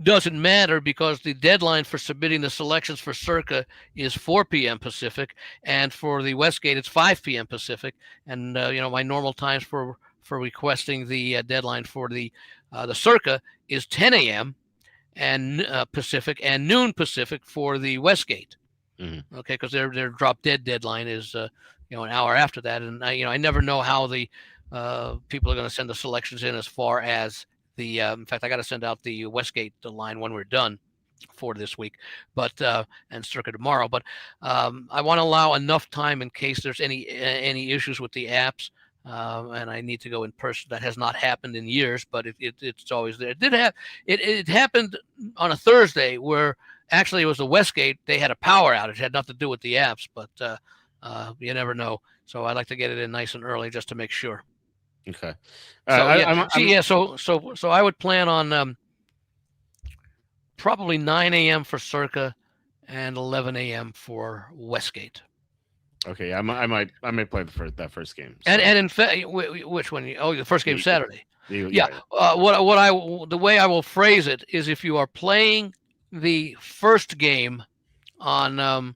doesn't matter because the deadline for submitting the selections for Circa is 4 p.m. Pacific, and for the Westgate it's 5 p.m. Pacific. And my normal times for requesting the deadline for the Circa is 10 a.m. and Pacific and noon Pacific for the Westgate. Mm-hmm. Okay, because their drop dead deadline is an hour after that, and I never know how the people are going to send the selections in as far as the. In fact, I got to send out the Westgate line when we're done for this week, but and Circa tomorrow. But I want to allow enough time in case there's any issues with the apps. And I need to go in person. That has not happened in years, but it's always there. It happened on a Thursday where actually it was the Westgate. They had a power outage. It had nothing to do with the apps, but you never know. So I like to get it in nice and early just to make sure. Okay. So I would plan on probably 9 a.m. for Circa and 11 a.m. for Westgate. Okay, I might play that first game. So. And in fact, which one? Oh, the first game Saturday. Yeah. The way I will phrase it is, if you are playing the first game on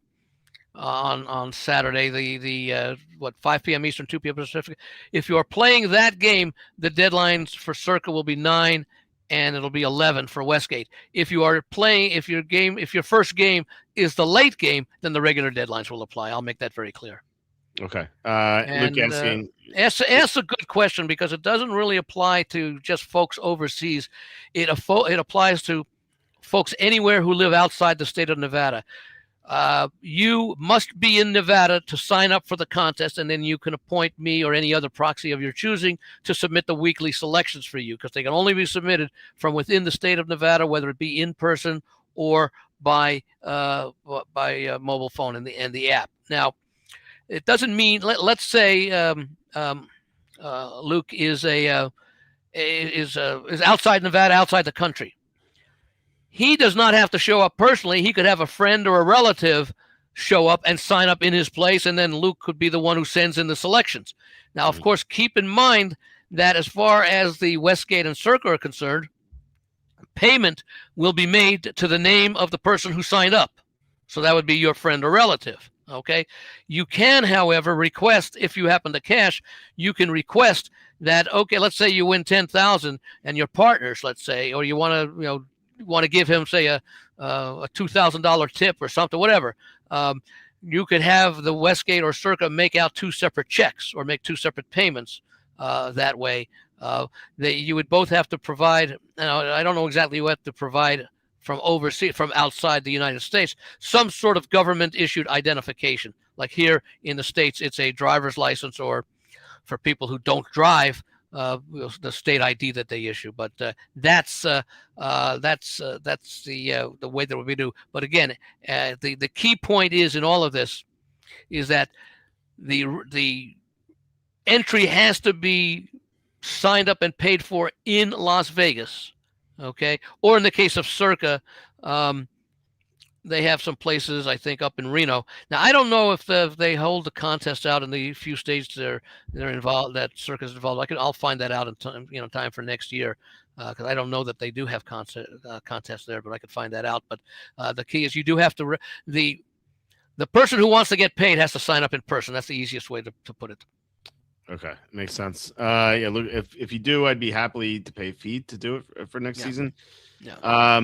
Saturday, the 5 p.m. Eastern, 2 p.m. Pacific. If you are playing that game, the deadlines for Circa will be 9, and it'll be 11 for Westgate. If you are playing, if your first game is the late game, then the regular deadlines will apply. I'll make that very clear. Okay. Luke asking. Ask a good question, because it doesn't really apply to just folks overseas. It applies to folks anywhere who live outside the state of Nevada. You must be in Nevada to sign up for the contest, and then you can appoint me or any other proxy of your choosing to submit the weekly selections for you, because they can only be submitted from within the state of Nevada, whether it be in person or by mobile phone and the app. Now, it doesn't mean let's say Luke is outside Nevada, outside the country. He does not have to show up personally. He could have a friend or a relative show up and sign up in his place, and then Luke could be the one who sends in the selections. Now, of course, keep in mind that as far as the Westgate and Circa are concerned, payment will be made to the name of the person who signed up. So that would be your friend or relative. Okay. You can, however, request, if you happen to cash, you can request that, okay, let's say you win 10,000 and your partners, let's say, or you want to give him, say, a $2,000 tip or something, whatever. You could have the Westgate or Circa make out 2 separate checks or make 2 separate payments that way. You would both have to provide, I don't know exactly what to provide from overseas, from outside the United States, some sort of government issued identification. Like here in the States, it's a driver's license, or for people who don't drive, the state ID that they issue. But that's the way that we do. But again, the key point is in all of this is that the entry has to be signed up and paid for in Las Vegas, okay? Or in the case of Circa, they have some places, I think, up in Reno. Now, I don't know if they hold the contest out in the few states they're involved, that Circa's involved. I'll find that out in time for next year, because I don't know that they do have contests there, but I could find that out. But the key is you do have to the person who wants to get paid has to sign up in person. That's the easiest way to put it. Okay, makes sense. Yeah, look, if you do, I'd be happy to pay a fee to do it for next season. Yeah.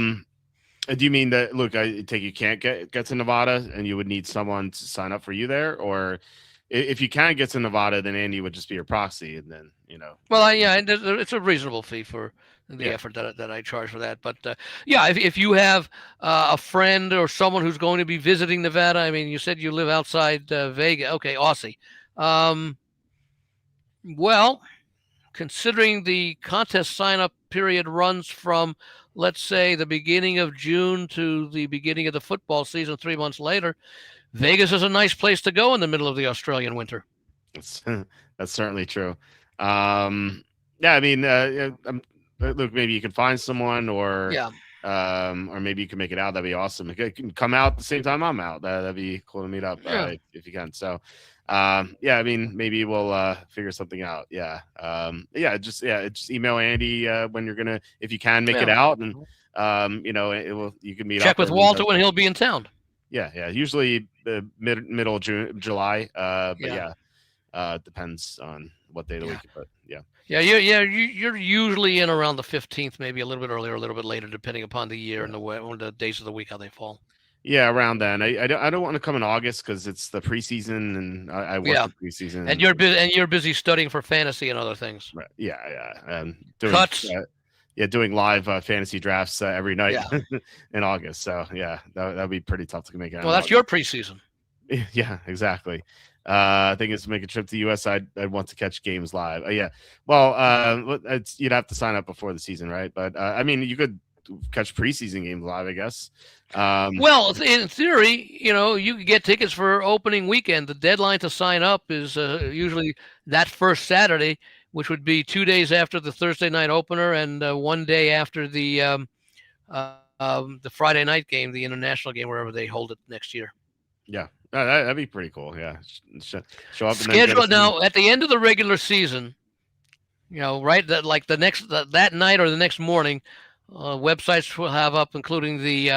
Do you mean that? Look, I take you can't get to Nevada, and you would need someone to sign up for you there, or if you can't get to Nevada, then Andy would just be your proxy, and then Well, it's a reasonable fee for the effort that I charge for that. But if you have a friend or someone who's going to be visiting Nevada, I mean, you said you live outside Vegas. Okay, Aussie. Well, considering the contest sign-up period runs from, let's say, the beginning of June to the beginning of the football season 3 months later, Vegas is a nice place to go in the middle of the Australian winter. That's certainly true. Yeah, I mean, Look, maybe you can find someone, or maybe you can make it out. That'd be awesome. It can come out at the same time I'm out. That'd be cool to meet up if you can. So, yeah, I mean, maybe we'll figure something out. Yeah, just email Andy when you're gonna, if you can make it out, and you can meet up. Check with Walter when he'll be in town. Yeah, usually middle of July. Depends on what day of the week, but you're usually in around the 15th, maybe a little bit earlier, a little bit later, depending upon the year and the days of the week how they fall. Yeah, around then. I don't want to come in August because it's the preseason, and I work the preseason. And you're busy studying for fantasy and other things. Right. Yeah, and doing cuts. Doing live fantasy drafts every night in August. So that'd be pretty tough to make it. Well, that's your preseason. Yeah, exactly. I think it's to make a trip to the U.S. I'd want to catch games live. Well, you'd have to sign up before the season, right? But I mean, you could catch preseason games live, I guess. Well, in theory, you could get tickets for opening weekend. The deadline to sign up is usually that first Saturday, which would be 2 days after the Thursday night opener and 1 day after the Friday night game, the international game, wherever they hold it next year. Yeah, that'd be pretty cool. Yeah, show up. Schedule now at the end of the regular season. Right, that night or the next morning, websites will have up, including the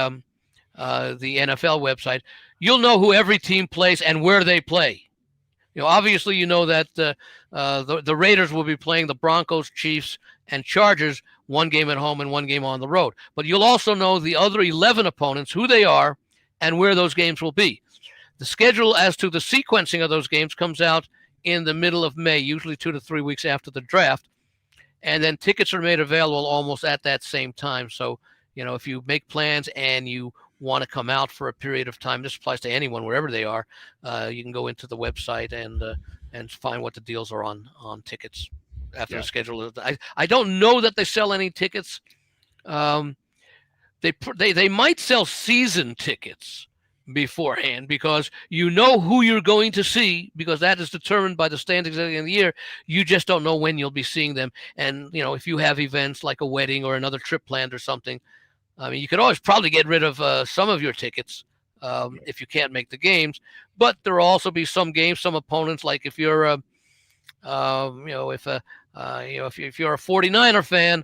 NFL website. You'll know who every team plays and where they play. Obviously, that the Raiders will be playing the Broncos, Chiefs, and Chargers, one game at home and one game on the road. But you'll also know the other 11 opponents, who they are, and where those games will be. The schedule as to the sequencing of those games comes out in the middle of May, usually 2 to 3 weeks after the draft. And then tickets are made available almost at that same time. So, if you make plans and you want to come out for a period of time, this applies to anyone, wherever they are, you can go into the website and find what the deals are on tickets after the schedule. I don't know that they sell any tickets. They might sell season tickets beforehand, because who you're going to see, because that is determined by the standings at the end of the year. You just don't know when you'll be seeing them. And if you have events like a wedding or another trip planned or something, I mean, you could always probably get rid of some of your tickets if you can't make the games. But there will also be some games, some opponents, like if you're if you're a 49er fan,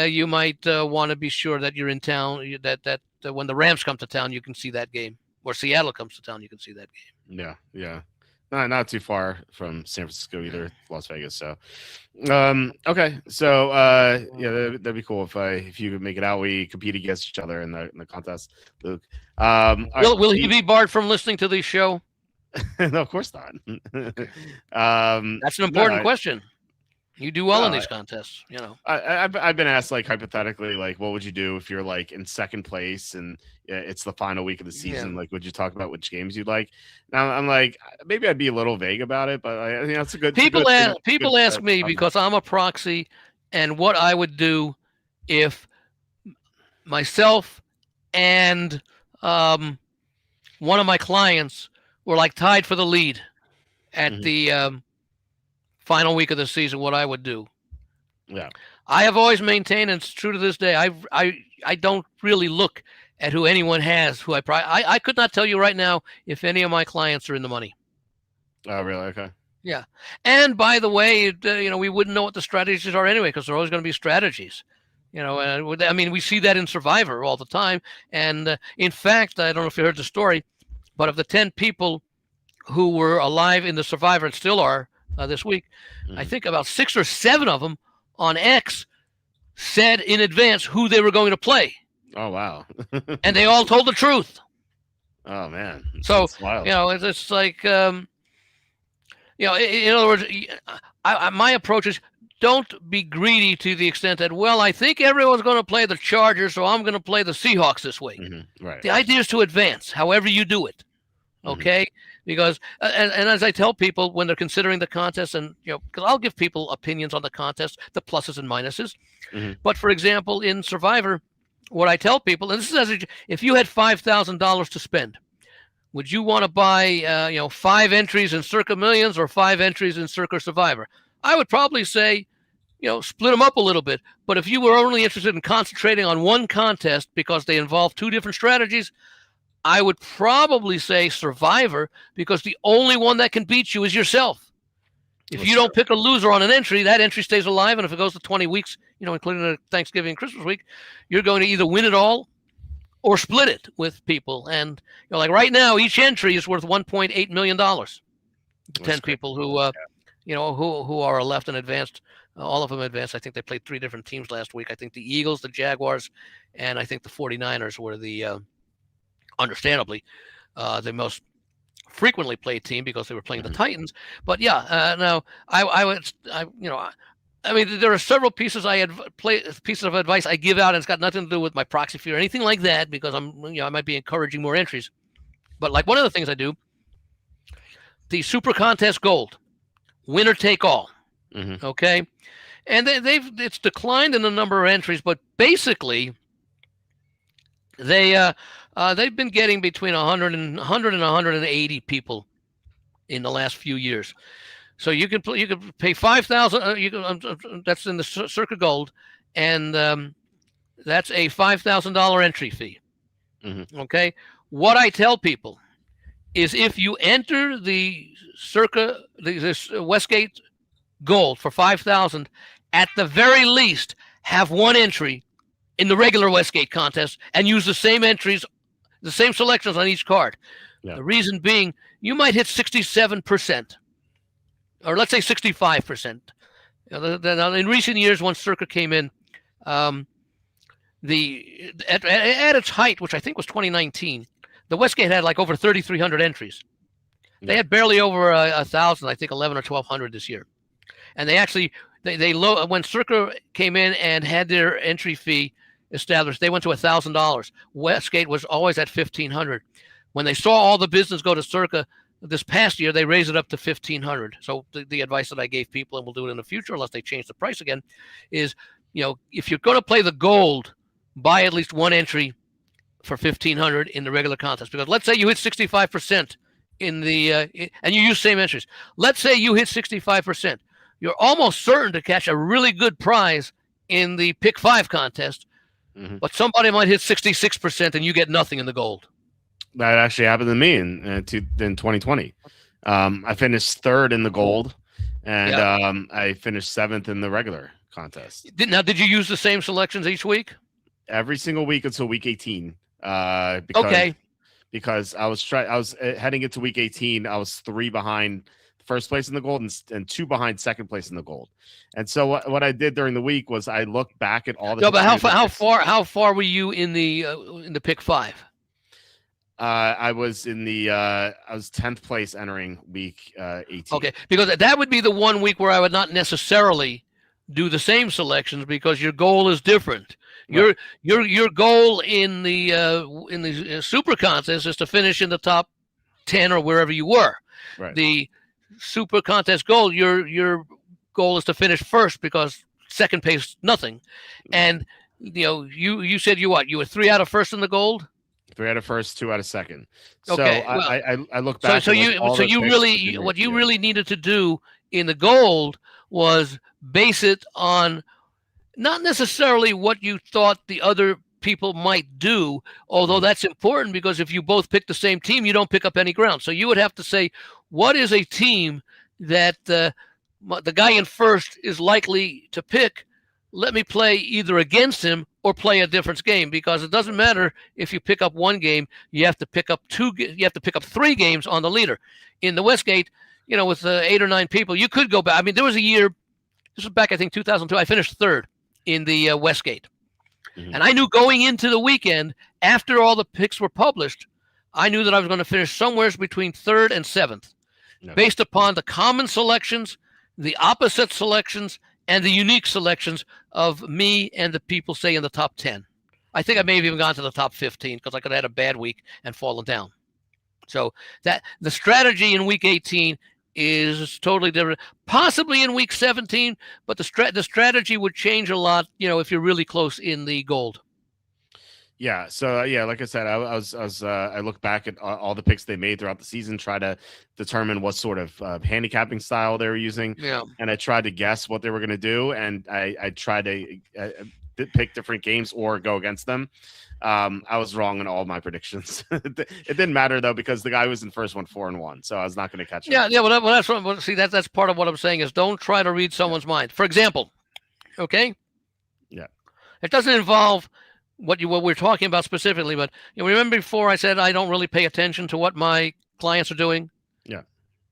you might want to be sure that you're in town, that when the Rams come to town, you can see that game. Or Seattle comes to town, you can see that game. Yeah. Not too far from San Francisco either, Las Vegas. So, okay. So, that'd be cool if you could make it out. We compete against each other in the contest, Luke. Will he be barred from listening to the show? No, of course not. That's an important question. You do well in these contests, I've been asked, like, hypothetically, like, what would you do if you're like in second place and it's the final week of the season? Like, would you talk about which games you'd like? Now I'm like, maybe I'd be a little vague about it, but I think that's a good. People ask me because I'm a proxy, and what I would do if myself and one of my clients were like tied for the lead at the final week of the season, what I would do. Yeah. I have always maintained, and it's true to this day, I don't really look at who anyone has, who I could not tell you right now if any of my clients are in the money. Oh, really? Okay. Yeah. And by the way, we wouldn't know what the strategies are anyway, because there are always going to be strategies. I mean, we see that in Survivor all the time. And in fact, I don't know if you heard the story, but of the 10 people who were alive in the Survivor and still are, this week, I think about 6 or 7 of them on X said in advance who they were going to play. Oh, wow. And they all told the truth. Oh, man. So, it's like, in other words, my approach is don't be greedy to the extent that, well, I think everyone's going to play the Chargers, so I'm going to play the Seahawks this week. Right. The idea is to advance, however you do it. Okay? Because, and as I tell people when they're considering the contest, and, because I'll give people opinions on the contest, the pluses and minuses. But for example, in Survivor, what I tell people, and this is if you had $5,000 to spend, would you want to buy, 5 entries in Circa Millions or 5 entries in Circa Survivor? I would probably say split them up a little bit. But if you were only interested in concentrating on one contest because they involve two different strategies, I would probably say Survivor, because the only one that can beat you is yourself. If you don't pick a loser on an entry, that entry stays alive. And if it goes to 20 weeks, including the Thanksgiving and Christmas week, you're going to either win it all or split it with people. And like right now, each entry is worth $1.8 million. 10 people who, who are left and advanced. All of them advanced. I think they played 3 different teams last week. I think the Eagles, the Jaguars, and I think the 49ers were the, understandably, the most frequently played team because they were playing the Titans. But now I mean, there are several pieces pieces of advice I give out, and it's got nothing to do with my proxy fee or anything like that, because I might be encouraging more entries. But like one of the things I do, the Super Contest Gold, winner take all. Okay, and it's declined in the number of entries, but basically they've been getting between 100 and 180 people in the last few years. So you can pay $5,000. That's in the Circa Gold, and that's a $5,000 entry fee. Okay, what I tell people is if you enter the Circa, this Westgate Gold for $5,000, at the very least have one entry in the regular Westgate contest and use the same entries, the same selections on each card. Yeah. The reason being, you might hit 67%, or let's say 65%. In recent years, once Circa came in, at its height, which I think was 2019, the Westgate had like over 3,300 entries. Yeah. They had barely over 1,000, I think 11 or 1,200 this year. And they actually, when Circa came in and had their entry fee established, they went to $1,000. Westgate was always at $1,500. When they saw all the business go to Circa this past year, they raised it up to $1,500. So the advice that I gave people, and we'll do it in the future unless they change the price again, is, if you're going to play the Gold, buy at least one entry for $1,500 in the regular contest. Because let's say you hit 65% in the and you use same entries. Let's say you hit 65%. You're almost certain to catch a really good prize in the Pick 5 contest, but somebody might hit 66% and you get nothing in the Gold. That actually happened to me in 2020. I finished 3rd in the Gold, and I finished 7th in the regular contest. Did you use the same selections each week? Every single week until week 18. Because I was heading into week 18. I was 3 behind first place in the Gold and 2 behind second place in the Gold. And so what I did during the week was I looked back at all the. No, but how far were you in the Pick 5? I was in the I was 10th place entering week 18. Okay, because that would be the one week where I would not necessarily do the same selections because your goal is different. Right. Your goal in the Super Contest is to finish in the top 10 or wherever you were. Right. The Super Contest Gold, your goal is to finish first because second pays nothing. And you said you were 3 out of first in the Gold? 3 out of first, 2 out of second. Okay, so I look back. So you really needed to do in the Gold was base it on not necessarily what you thought the other people might do, although that's important because if you both pick the same team, you don't pick up any ground. So you would have to say, what is a team that the guy in first is likely to pick? Let me play either against him or play a different game, because it doesn't matter if you pick up one game, you have to pick up 3 games on the leader. In the Westgate, with 8 or 9 people, you could go back. I mean, there was a year, this was back, I think 2002, I finished 3rd in the Westgate. And I knew going into the weekend, after all the picks were published, I knew that I was going to finish somewhere between 3rd and 7th, based upon the common selections, the opposite selections, and the unique selections of me and the people, say, in the top 10. I think I may have even gone to the top 15 because I could have had a bad week and fallen down. So that the strategy in week 18 is totally different. Possibly in week 17, but the strategy would change a lot, if you're really close in the Gold. Yeah. So yeah, like I said, I look back at all the picks they made throughout the season, try to determine what sort of handicapping style they were using, Yeah. and I tried to guess what they were going to do, and I tried to pick different games or go against them. I was wrong in all my predictions. It didn't matter though because the guy was in first one 4-1, so I was not going to catch him. Yeah. Well, that's what. See, that's part of what I'm saying is don't try to read someone's mind. For example, okay. Yeah. It doesn't involve what we're talking about specifically, but remember before I said I don't really pay attention to what my clients are doing. Yeah.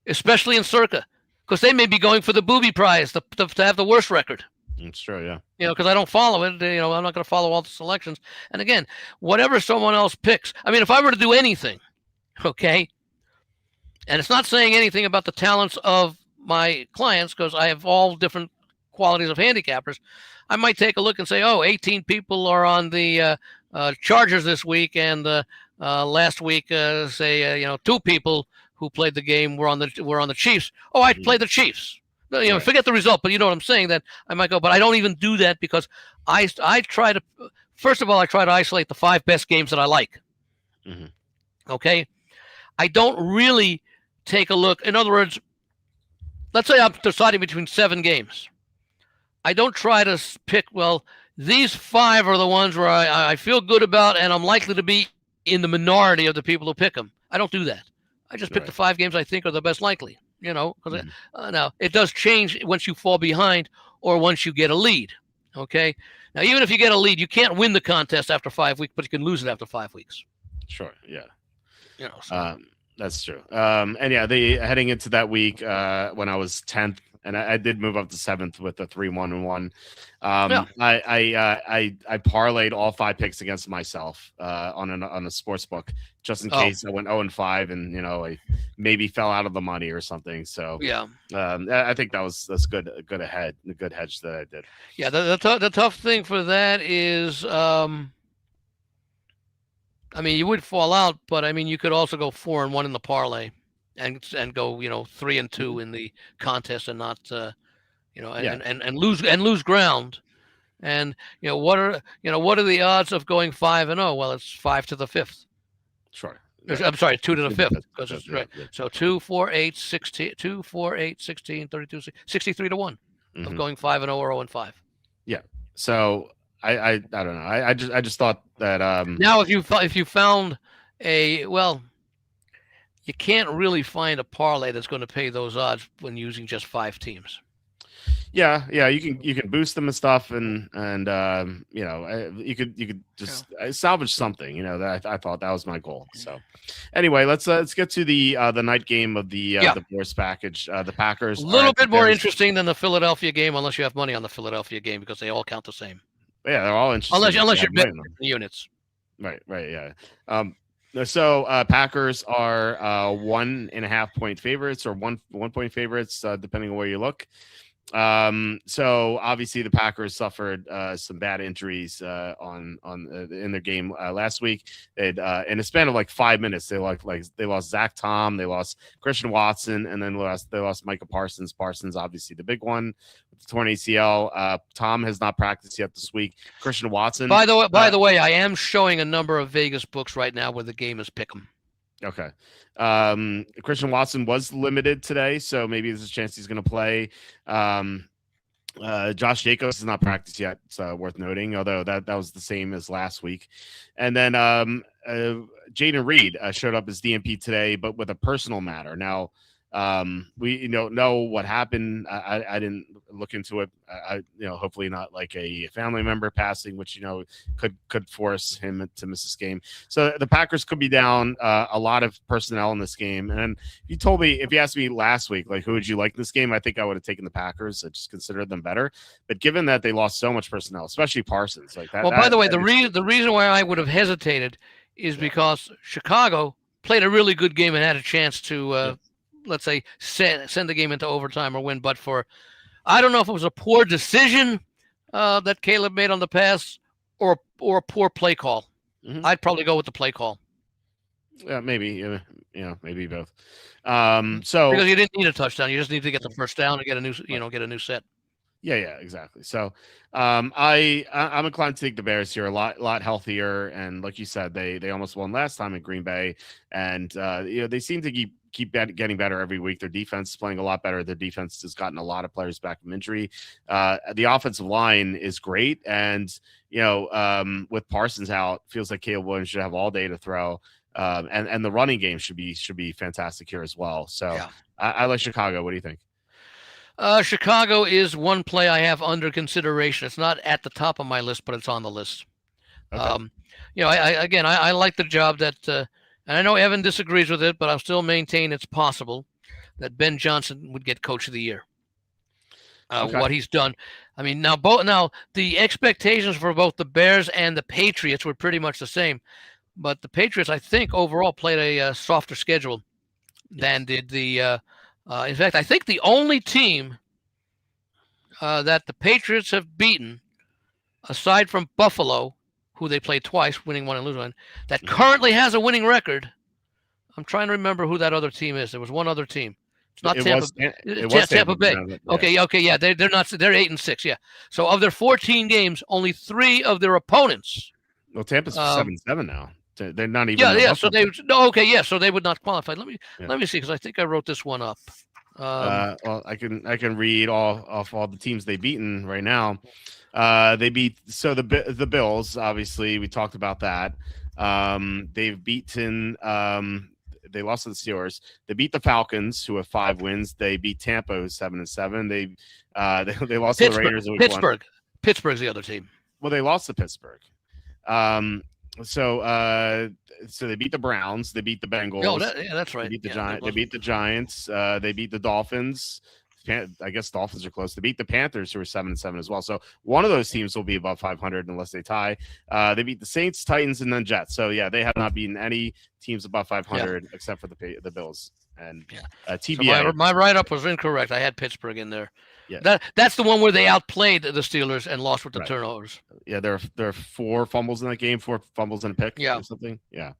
Especially in Circa, because they may be going for the booby prize to have the worst record. It's true, yeah. Because I don't follow it. I'm not going to follow all the selections. And again, whatever someone else picks. I mean, if I were to do anything, okay, and it's not saying anything about the talents of my clients because I have all different qualities of handicappers. I might take a look and say, 18 people are on the Chargers this week, and last week, say 2 people who played the game were on the Chiefs. Oh, I'd play the Chiefs. Right. Forget the result, but you know what I'm saying. That I might go, but I don't even do that because I try to. First of all, I try to isolate the 5 best games that I like. Mm-hmm. Okay, I don't really take a look. In other words, let's say I'm deciding between 7 games. I don't try to pick, well, these 5 are the ones where I feel good about and I'm likely to be in the minority of the people who pick them. I don't do that. I just pick the 5 games I think are the best likely, because now it does change once you fall behind or once you get a lead. Okay. Now, even if you get a lead, you can't win the contest after 5 weeks, but you can lose it after 5 weeks. Sure. Yeah. So. That's true. And yeah, heading into that week when I was 10th, and I did move up to 7th with the 3-1-1. I parlayed all 5 picks against myself on a sports book just in case I went 0-5 and I maybe fell out of the money or something. So yeah, I think that's good. A good hedge that I did. Yeah, the tough thing for that is. I mean, you would fall out, but I mean, you could also go 4-1 in the parlay, and go 3-2 in the contest, and not and lose ground. And what are the odds of going 5-0? Well, it's 5 to the 5th. Sure. I'm sorry, 2 to the 5th because it's right. So 2, 4, 8, 16, 2, 4, 8, 16, 32, 63 to 1 of going 5-0 or 0-5. Yeah. So. I don't know. I just thought that now if you found you can't really find a parlay that's going to pay those odds when using just 5 teams. Yeah, you can boost them and stuff, and you could just salvage something. That I thought that was my goal. So anyway, let's get to the night game of the Bears package. The Packers a little bit more interesting than the Philadelphia game, unless you have money on the Philadelphia game because they all count the same. Yeah, they're all interesting. Unless you're betting the units. Right, yeah. So Packers are 1.5 point favorites or 1 point favorites, depending on where you look. So obviously the Packers suffered some bad injuries in their game last week. In a span of like 5 minutes, they lost Zach Tom, they lost Christian Watson, and then they lost Micah Parsons. Parsons, obviously the big one with the torn ACL. Tom has not practiced yet this week. Christian Watson. By the way, I am showing a number of Vegas books right now where the game is pick'em. Okay. Christian Watson was limited today, so maybe there's a chance he's going to play. Josh Jacobs has not practiced yet. It's worth noting, although that was the same as last week. And then Jaden Reed showed up as DNP today, but with a personal matter. Now, we know what happened. I didn't look into it. Hopefully not like a family member passing, which could force him to miss this game. So the Packers could be down a lot of personnel in this game. And if you asked me last week, like who would you like in this game, I think I would have taken the Packers. I just considered them better. But given that they lost so much personnel, especially Parsons, like that. Well, by the way, the reason why I would have hesitated is because Chicago played a really good game and had a chance to. Let's say send the game into overtime or win, but I don't know if it was a poor decision that Caleb made on the pass or a poor play call. Mm-hmm. I'd probably go with the play call. Yeah, maybe maybe both. So because you didn't need a touchdown, you just need to get the first down and get a new set. Yeah, exactly. So, I'm inclined to take the Bears here. A lot healthier, and like you said, they almost won last time in Green Bay, and they seem to getting better every week. Their defense is playing a lot better. Their defense has gotten a lot of players back from injury. The offensive line is great, and with Parsons out, feels like Caleb Williams should have all day to throw. And the running game should be fantastic here as well. So yeah. I like Chicago. What do you think? Chicago is one play I have under consideration. It's not at the top of my list, but it's on the list. Okay. I like the job that, and I know Evan disagrees with it, but I'll still maintain it's possible that Ben Johnson would get Coach of the Year. Okay. What he's done. I mean, now the expectations for both the Bears and the Patriots were pretty much the same, but the Patriots, I think, overall played a softer schedule than did the. In fact, I think the only team that the Patriots have beaten, aside from Buffalo, who they played twice, winning one and losing one, that currently has a winning record. I'm trying to remember who that other team is. There was one other team. It's not Tampa. It was Tampa Bay. Yeah. Okay, yeah. They're not. They're 8-6. Yeah. So of their 14 games, only 3 of their opponents. Well, Tampa's 7-7 now. They're not even. Yeah. So they. No. Okay. Yeah. So they would not qualify. Let me see, because I think I wrote this one up. Well, I can read off all the teams they've beaten right now. They beat the Bills. Obviously, we talked about that. They've beaten. They lost to the Steelers. They beat the Falcons, who have 5 wins. They beat Tampa, who's 7-7. They lost to the Raiders. Pittsburgh's the other team. Well, they lost to Pittsburgh. So they beat the Browns. They beat the Bengals. Oh, that's right. They beat the Giants. They beat the Giants. They beat the Dolphins. I guess Dolphins are close. They beat the Panthers, who are 7-7 as well. So one of those teams will be above 500 unless they tie. They beat the Saints, Titans, and then Jets. So yeah, they have not beaten any teams above 500 except for the Bills. And TBA. So my write-up was incorrect. I had Pittsburgh in there. Yeah. That's the one where they outplayed the Steelers and lost with the turnovers. Yeah, there are 4 fumbles in that game, 4 fumbles and a pick or something. Yeah.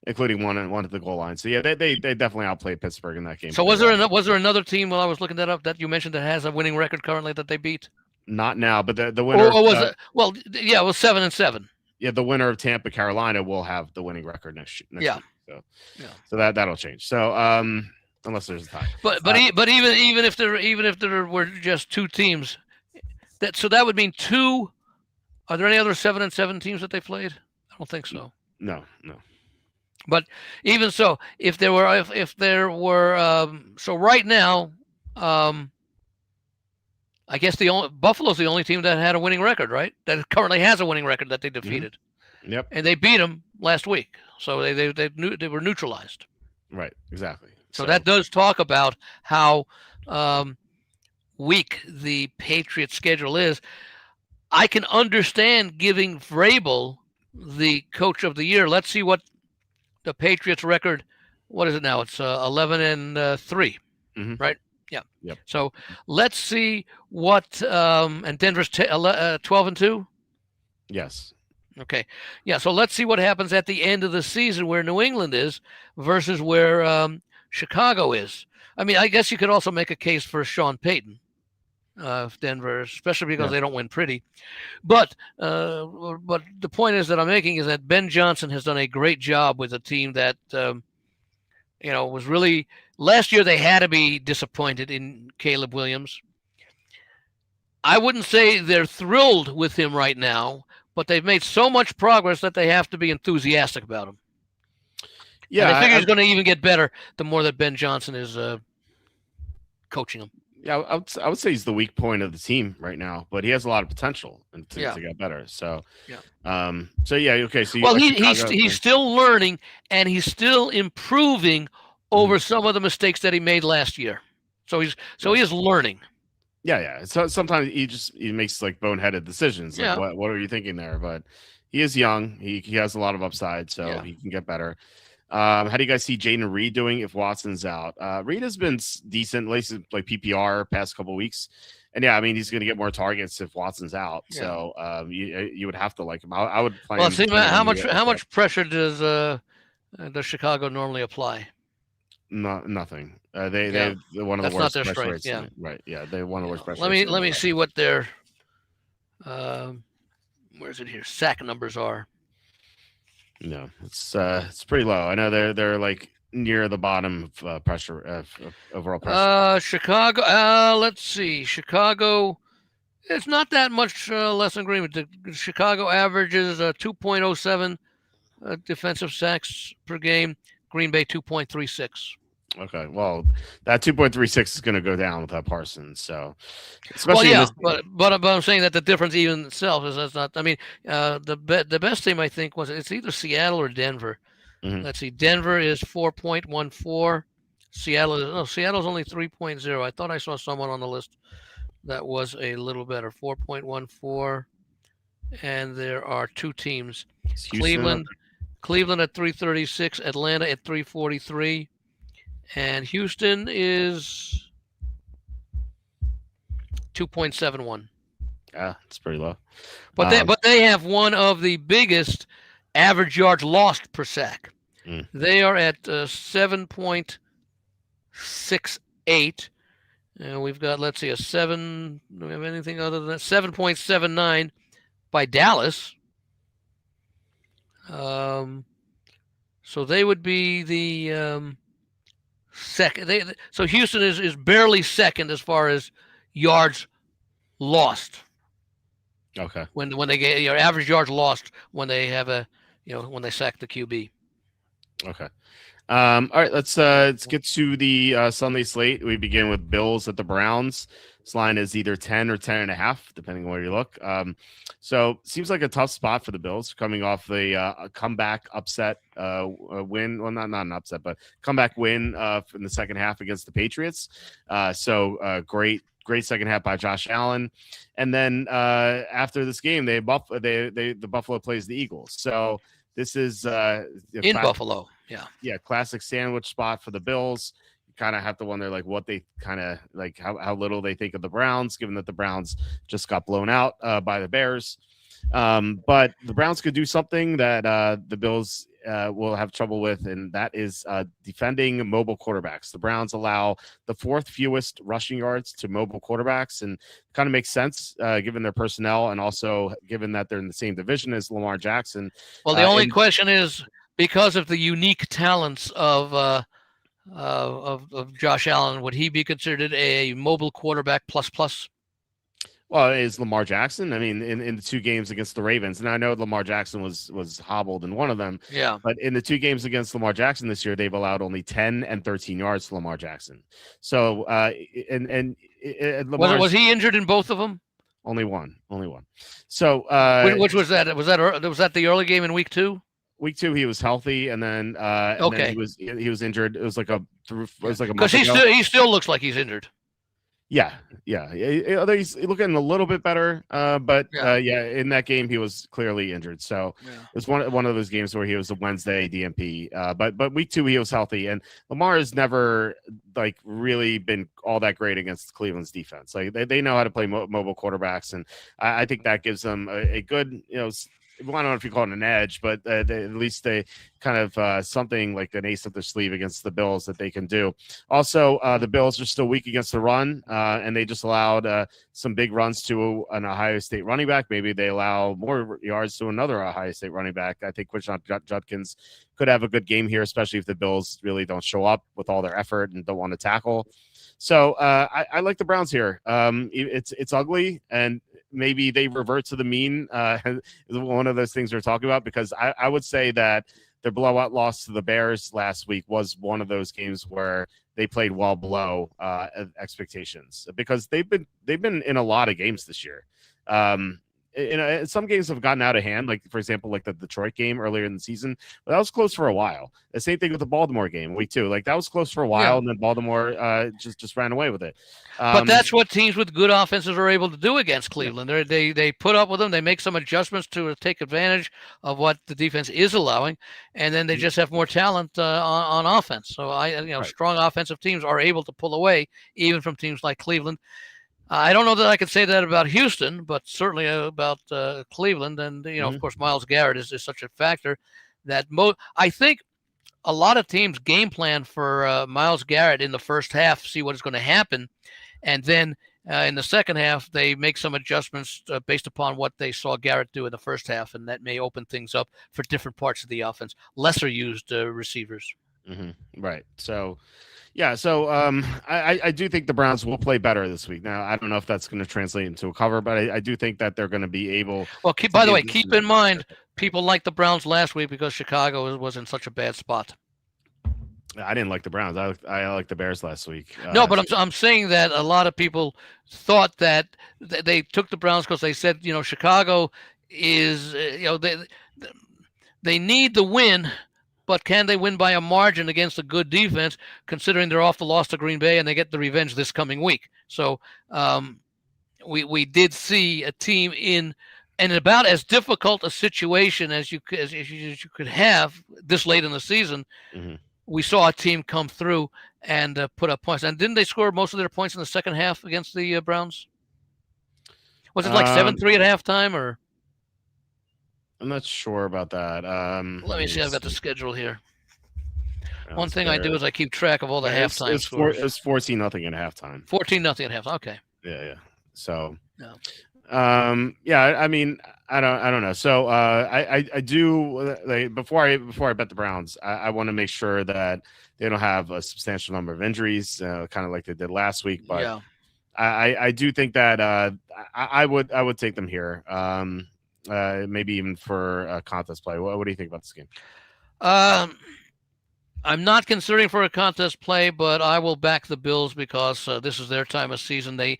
Including one at the goal line. So yeah, they definitely outplayed Pittsburgh in that game. So was there another team while I was looking that up that you mentioned that has a winning record currently that they beat? Not now, but the winner. Or was it? Well, yeah, it was 7-7. Yeah, the winner of Tampa, Carolina will have the winning record next week. So that'll change. So unless there's a tie. But even if there were just 2 teams, that would mean 2. Are there any other 7-7 teams that they played? I don't think so. No. But even so, if there were, so right now, I guess Buffalo's the only team that had a winning record, right? That currently has a winning record that they defeated. Mm-hmm. Yep. And they beat them last week, so they were neutralized. Right. Exactly. So that does talk about how weak the Patriots' schedule is. I can understand giving Vrabel the Coach of the Year. Let's see what the Patriots record. What is it now? It's 11-3, right? Yeah. Yep. So let's see what. And Denver's 12-2. Yes. Okay. Yeah. So let's see what happens at the end of the season, where New England is versus where Chicago is. I mean, I guess you could also make a case for Sean Payton. Denver, especially because they don't win pretty, but the point is that I'm making is that Ben Johnson has done a great job with a team that was really, last year they had to be disappointed in Caleb Williams. I wouldn't say they're thrilled with him right now, but they've made so much progress that they have to be enthusiastic about him. Yeah, and I think he's going to even get better the more that Ben Johnson is coaching him. Yeah, I would say he's the weak point of the team right now, but he has a lot of potential to get better. So, okay. So he's still learning and he's still improving over some of the mistakes that he made last year. So he is learning. Yeah. So sometimes he makes like boneheaded decisions. Like what are you thinking there? But he is young. He has a lot of upside, so he can get better. How do you guys see Jaden Reed doing if Watson's out? Reed has been decent, at least like PPR past couple of weeks. And I mean, he's going to get more targets if Watson's out. Yeah. So you would have to like him. I would play him. Well, see, how much pressure does Chicago normally apply? Nothing. They're one of the worst pressure rates. Yeah. Right. Yeah, they're one of the worst pressure Let rates. me see what their where's it here? Sack numbers are. No, it's pretty low. I know they're like near the bottom of pressure of overall pressure. Chicago. Let's see. Chicago. It's not that much less than Green Bay. The Chicago averages 2.07 defensive sacks per game. Green Bay 2.36. Okay, well, that 2.36 is going to go down without Parsons. So, especially but I'm saying that the difference even itself is that's not. I mean, the best team I think was it's either Seattle or Denver. Mm-hmm. Let's see, Denver is 4.14. Seattle's only 3.0. I thought I saw someone on the list that was a little better, 4.14. And there are two teams: Cleveland at 336, Atlanta at 343. And Houston is 2.71. Yeah, it's pretty low. But they have one of the biggest average yards lost per sack. They are at 7.68. And we've got, let's see, a 7. Do we have anything other than that? 7.79 by Dallas. So they would be the second. So Houston is barely second as far as yards lost. Okay. When they get your average yards lost when they have when they sack the QB. Okay. All right, let's get to the Sunday slate. We begin with Bills at the Browns. This line is either 10 or 10.5, depending on where you look. So seems like a tough spot for the Bills coming off the comeback upset win. Well, not an upset, but comeback win in the second half against the Patriots. Great second half by Josh Allen. And then after this game, the Buffalo plays the Eagles. So this is in Buffalo. Yeah, classic sandwich spot for the Bills. You kind of have to wonder what they kind of how little they think of the Browns, given that the Browns just got blown out by the Bears. But the Browns could do something that the Bills will have trouble with, and that is defending mobile quarterbacks. The Browns allow the fourth fewest rushing yards to mobile quarterbacks, and kind of makes sense given their personnel and also given that they're in the same division as Lamar Jackson. Well, the only question is, because of the unique talents of Josh Allen, would he be considered a mobile quarterback plus? Well, is Lamar Jackson? I mean, in the two games against the Ravens, and I know Lamar Jackson was hobbled in one of them. Yeah. But in the two games against Lamar Jackson this year, they've allowed only 10 and 13 yards to Lamar Jackson. So, was he injured in both of them? Only one. So, which was that? Was that the early game in week 2? Week 2, he was healthy, and then then he was injured. It was like a because he still looks like he's injured. Yeah. He's looking a little bit better, but in that game he was clearly injured. So it was one of those games where he was a Wednesday DNP. But week 2 he was healthy, and Lamar has never really been all that great against Cleveland's defense. They know how to play mobile quarterbacks, and I think that gives them a good I don't know if you call it an edge, but at least they kind of something like an ace up their sleeve against the Bills that they can do. Also, the Bills are still weak against the run, and they just allowed some big runs to an Ohio State running back. Maybe they allow more yards to another Ohio State running back. I think Quinshon Judkins could have a good game here, especially if the Bills really don't show up with all their effort and don't want to tackle. So I like the Browns here. It's ugly, and maybe they revert to the mean. One of those things we're talking about, because I would say that their blowout loss to the Bears last week was one of those games where they played well below expectations, because they've been in a lot of games this year. Some games have gotten out of hand, like for example, like the Detroit game earlier in the season, but that was close for a while. The same thing with the Baltimore game, week 2, that was close for a while, and then Baltimore just ran away with it. But that's what teams with good offenses are able to do against Cleveland. They put up with them, they make some adjustments to take advantage of what the defense is allowing, and then they just have more talent on offense. So strong offensive teams are able to pull away even from teams like Cleveland. I don't know that I could say that about Houston, but certainly about Cleveland. And, of course, Myles Garrett is such a factor that I think a lot of teams game plan for Myles Garrett in the first half, see what is going to happen, and then in the second half they make some adjustments based upon what they saw Garrett do in the first half, and that may open things up for different parts of the offense, lesser used receivers. Right. So. Yeah, so I do think the Browns will play better this week. Now, I don't know if that's going to translate into a cover, but I do think that they're going to be able. Well, by the way, keep in mind, people liked the Browns last week because Chicago was in such a bad spot. I didn't like the Browns. I liked the Bears last week. No, but I'm saying that a lot of people thought that they took the Browns because they said, Chicago is, they need the win. But can they win by a margin against a good defense, considering they're off the loss to Green Bay and they get the revenge this coming week? So we did see a team in about as difficult a situation as you could have this late in the season. We saw a team come through and put up points. And didn't they score most of their points in the second half against the Browns? Was it like 7-3 at halftime, or? I'm not sure about that. Let me see. I've got the schedule here. One thing I do is I keep track of all the halftime scores. It was 14-0 at halftime. 14-0 at halftime. Okay. Yeah. So. No. Yeah. I mean, I don't know. So I do before I bet the Browns, I want to make sure that they don't have a substantial number of injuries, kind of like they did last week. But yeah. I do think that I would take them here. Maybe even for a contest play. What do you think about this game? I'm not considering for a contest play, but I will back the Bills because this is their time of season. They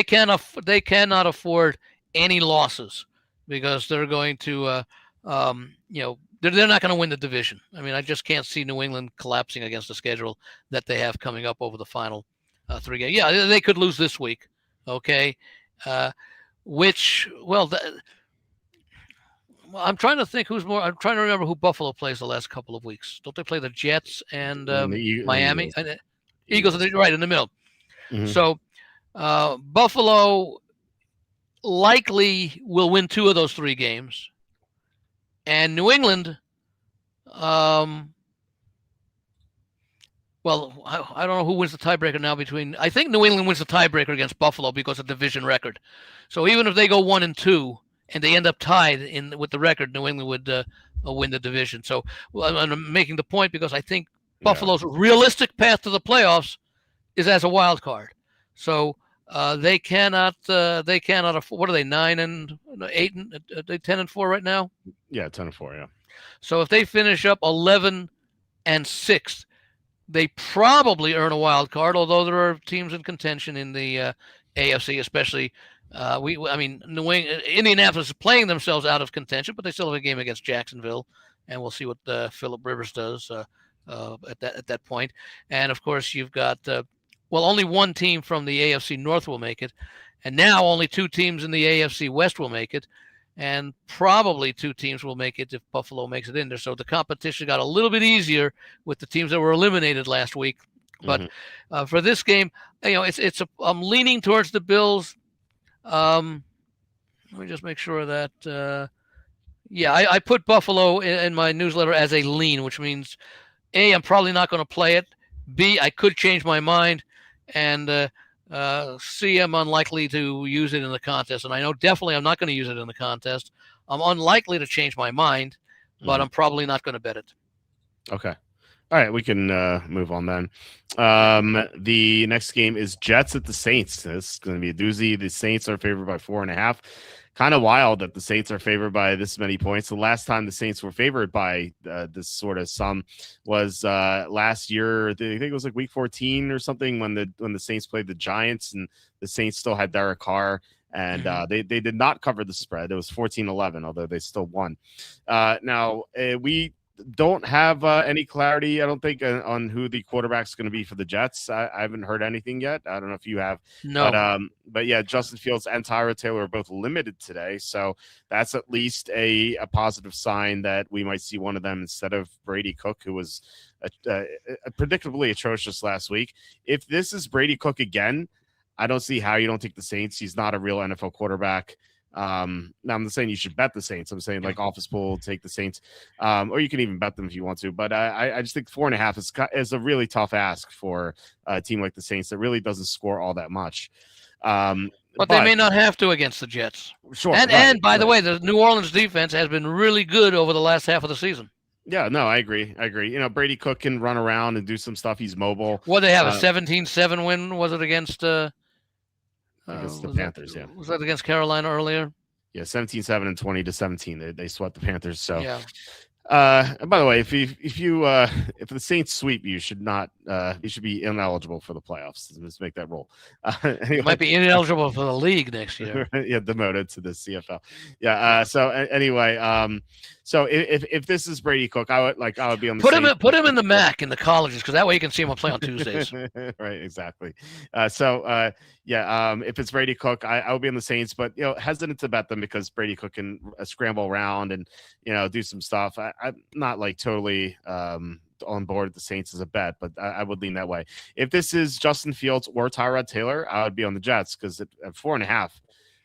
cannot afford any losses because they're going to, they're not going to win the division. I mean, I just can't see New England collapsing against the schedule that they have coming up over the final 3 games. Yeah, they could lose this week. Okay, I'm trying to think who's more. I'm trying to remember who Buffalo plays the last couple of weeks. Don't they play the Jets and Miami? Eagles are right in the middle. So Buffalo likely will win 2 of those 3 games, and New England. Well, I don't know who wins the tiebreaker now between. I think New England wins the tiebreaker against Buffalo because of division record. So even if they go 1-2. And they end up tied with the record, New England would win the division. So I'm making the point because I think Buffalo's realistic path to the playoffs is as a wild card. So they cannot afford. What are they, 9-8? Are they 10-4 right now? Yeah, 10-4. Yeah. So if they finish up 11-6, they probably earn a wild card. Although there are teams in contention in the AFC, especially. Indianapolis is playing themselves out of contention, but they still have a game against Jacksonville, and we'll see what Phillip Rivers does at that point. And of course, you've got only one team from the AFC North will make it, and now only 2 teams in the AFC West will make it, and probably 2 teams will make it if Buffalo makes it in there. So the competition got a little bit easier with the teams that were eliminated last week. But for this game, I'm leaning towards the Bills. Let me just make sure that I put Buffalo in my newsletter as a lean, which means A, I'm probably not going to play it. B, I could change my mind, and C, I'm unlikely to use it in the contest. And I know definitely I'm not going to use it in the contest. I'm unlikely to change my mind, but I'm probably not going to bet it. Okay. All right, we can move on then. The next game is Jets at the Saints. This is going to be a doozy. The Saints are favored by 4.5. Kind of wild that the Saints are favored by this many points. The last time the Saints were favored by this sort of sum was last year. I think it was like week 14 or something when the Saints played the Giants, and the Saints still had Derek Carr. And they did not cover the spread. It was 14-11, although they still won. Now, we don't have any clarity, I don't think, on who the quarterback's going to be for the Jets. I haven't heard anything yet. I don't know if you have. No. But yeah, Justin Fields and Tyrod Taylor are both limited today. So that's at least a positive sign that we might see one of them instead of Brady Cook, who was predictably atrocious last week. If this is Brady Cook again, I don't see how you don't take the Saints. He's not a real NFL quarterback. Now I'm not saying you should bet the Saints. I'm saying like office pool, take the Saints, or you can even bet them if you want to. But I just think 4.5 is a really tough ask for a team like the Saints that really doesn't score all that much. But they may not have to against the Jets. Sure. And by the way, the New Orleans defense has been really good over the last half of the season. Yeah, no, I agree. Brady Cook can run around and do some stuff. He's mobile. What they have, a 17-7 win? Was it against the Panthers? Was that against Carolina earlier? Yeah, 17-7 and 20-17. They swept the Panthers. So yeah. By the way, if the Saints sweep, you should be ineligible for the playoffs. Let's make that rule. Anyway. You might be ineligible for the league next year. Yeah, demoted to the CFL. Yeah. So anyway, so if this is Brady Cook, I would be on the put him in the MAC in the colleges, because that way you can see him play on Tuesdays. Right. Exactly. If it's Brady Cook, I would be on the Saints, but hesitant to bet them because Brady Cook can scramble around and do some stuff. I'm not like totally on board with the Saints as a bet, but I would lean that way. If this is Justin Fields or Tyrod Taylor, I would be on the Jets because at 4.5,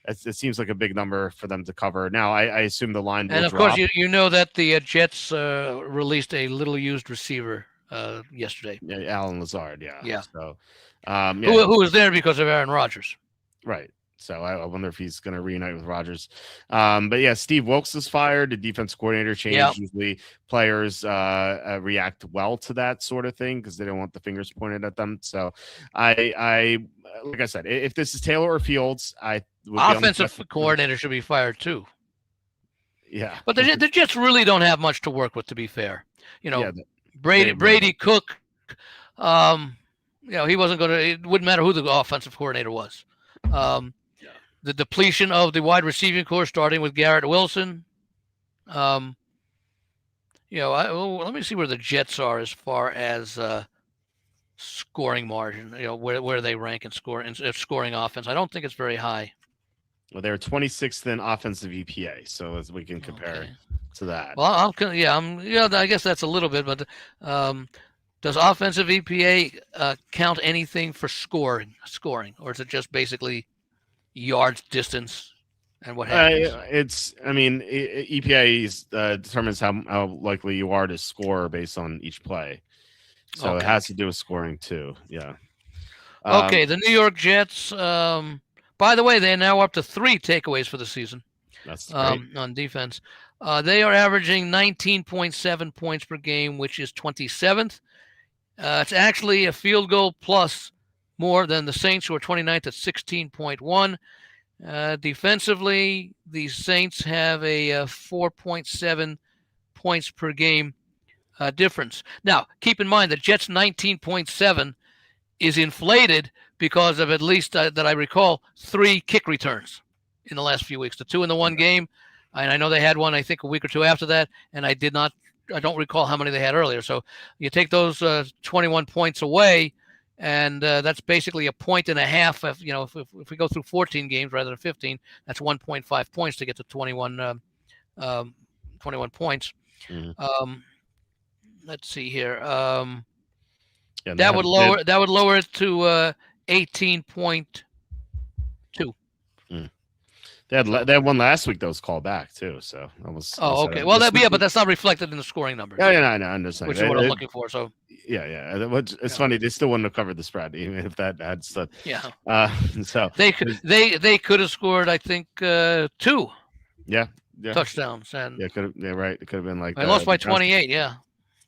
it seems like a big number for them to cover. Now, I assume the line will and of drop. course, you know that the Jets released a little used receiver yesterday. Yeah, Alan Lazard. Yeah. So, who was there because of Aaron Rodgers? Right. So I wonder if he's going to reunite with Rodgers. But yeah, Steve Wilkes is fired. The defense coordinator change. Yep. Usually players react well to that sort of thing because they don't want the fingers pointed at them. So I like I said, if this is Taylor or Fields, offensive coordinator should be fired too. Yeah. But the Jets really don't have much to work with, to be fair. Brady Cook, he wasn't going to. It wouldn't matter who the offensive coordinator was. The depletion of the wide receiving corps, starting with Garrett Wilson. Let me see where the Jets are as far as scoring margin. Where they rank in scoring offense. I don't think it's very high. Well, they're 26th in offensive EPA, so as we can compare to that. Well, I guess that's a little bit, but does offensive EPA count anything for scoring, or is it just basically yards, distance, and what happens? EPA determines how likely you are to score based on each play, so it has to do with scoring too. Yeah. Okay, the New York Jets. By the way, they're now up to 3 takeaways for the season. That's great. On defense. They are averaging 19.7 points per game, which is 27th. It's actually a field goal plus more than the Saints, who are 29th at 16.1. Defensively, the Saints have a 4.7 points per game difference. Now, keep in mind the Jets' 19.7 is inflated because of, at least that I recall, 3 kick returns in the last few weeks. The 2 in the one game, and I know they had one, I think, a week or 2 after that, and I don't recall how many they had earlier. So you take those 21 points away, and that's basically a point and a half. If we go through 14 games rather than 15, that's 1.5 points to get to 21 points. Mm-hmm. Let's see here. That would lower it to 18.2. They had one last week that was called back too, so almost. Oh, okay. Well, but that's not reflected in the scoring numbers. Yeah, I understand. Which is what I'm looking for. So. Yeah. It's funny they still wouldn't have covered the spread even if that had stuff. Yeah. So they could have scored, I think, 2. Yeah. Touchdowns and. Yeah, right. It could have been like. I lost by 28. Yeah.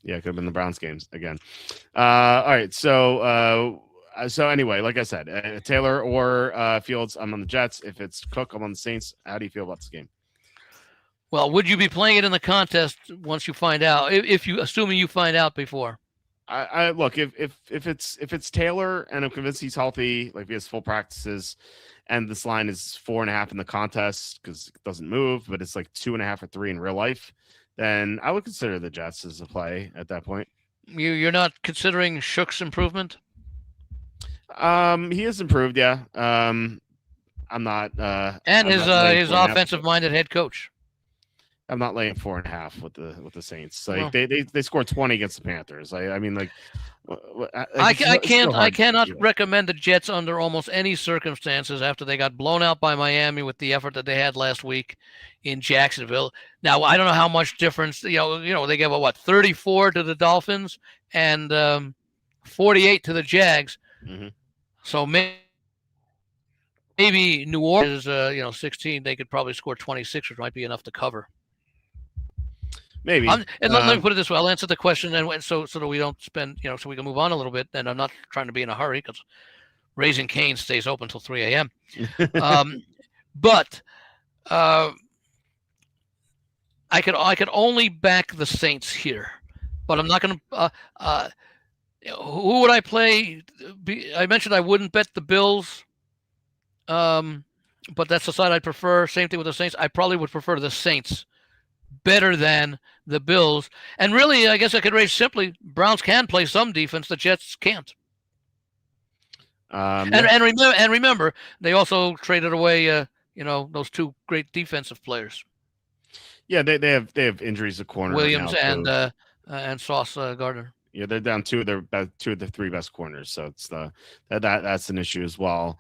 Yeah, it could have been the Browns games again. All right, so anyway, like I said, Taylor or Fields, I'm on the Jets. If it's Cook, I'm on the Saints. How do you feel about this game? Well, would you be playing it in the contest once you find out? Assuming you find out before. I look, if it's Taylor and I'm convinced he's healthy, like he has full practices, and this line is 4.5 in the contest because it doesn't move, but it's like 2.5 or 3 in real life, then I would consider the Jets as a play at that point. You're not considering Shook's improvement? He has improved, yeah. I'm not. And his offensive-minded head coach. I'm not laying 4.5 with the Saints. Like they scored 20 against the Panthers. I mean, like I cannot recommend the Jets under almost any circumstances after they got blown out by Miami with the effort that they had last week in Jacksonville. Now I don't know how much difference they gave what 34 to the Dolphins and 48 to the Jags. Mm-hmm. So maybe New Orleans is 16. They could probably score 26, which might be enough to cover. Maybe. And let me put it this way. I'll answer the question, and so that we don't spend, so we can move on a little bit. And I'm not trying to be in a hurry because Raising Cane stays open until 3 a.m. But I could only back the Saints here, but I'm not going to. Who would I play? I mentioned I wouldn't bet the Bills, but that's the side I'd prefer. Same thing with the Saints. I probably would prefer the Saints better than the Bills. And really, I guess I could raise simply, Browns can play some defense, the Jets can't. And remember, they also traded away, those two great defensive players. Yeah, they have injuries at corner. Williams right now, and Sauce Gardner. Yeah, they're down two of the three best corners, so it's that's an issue as well.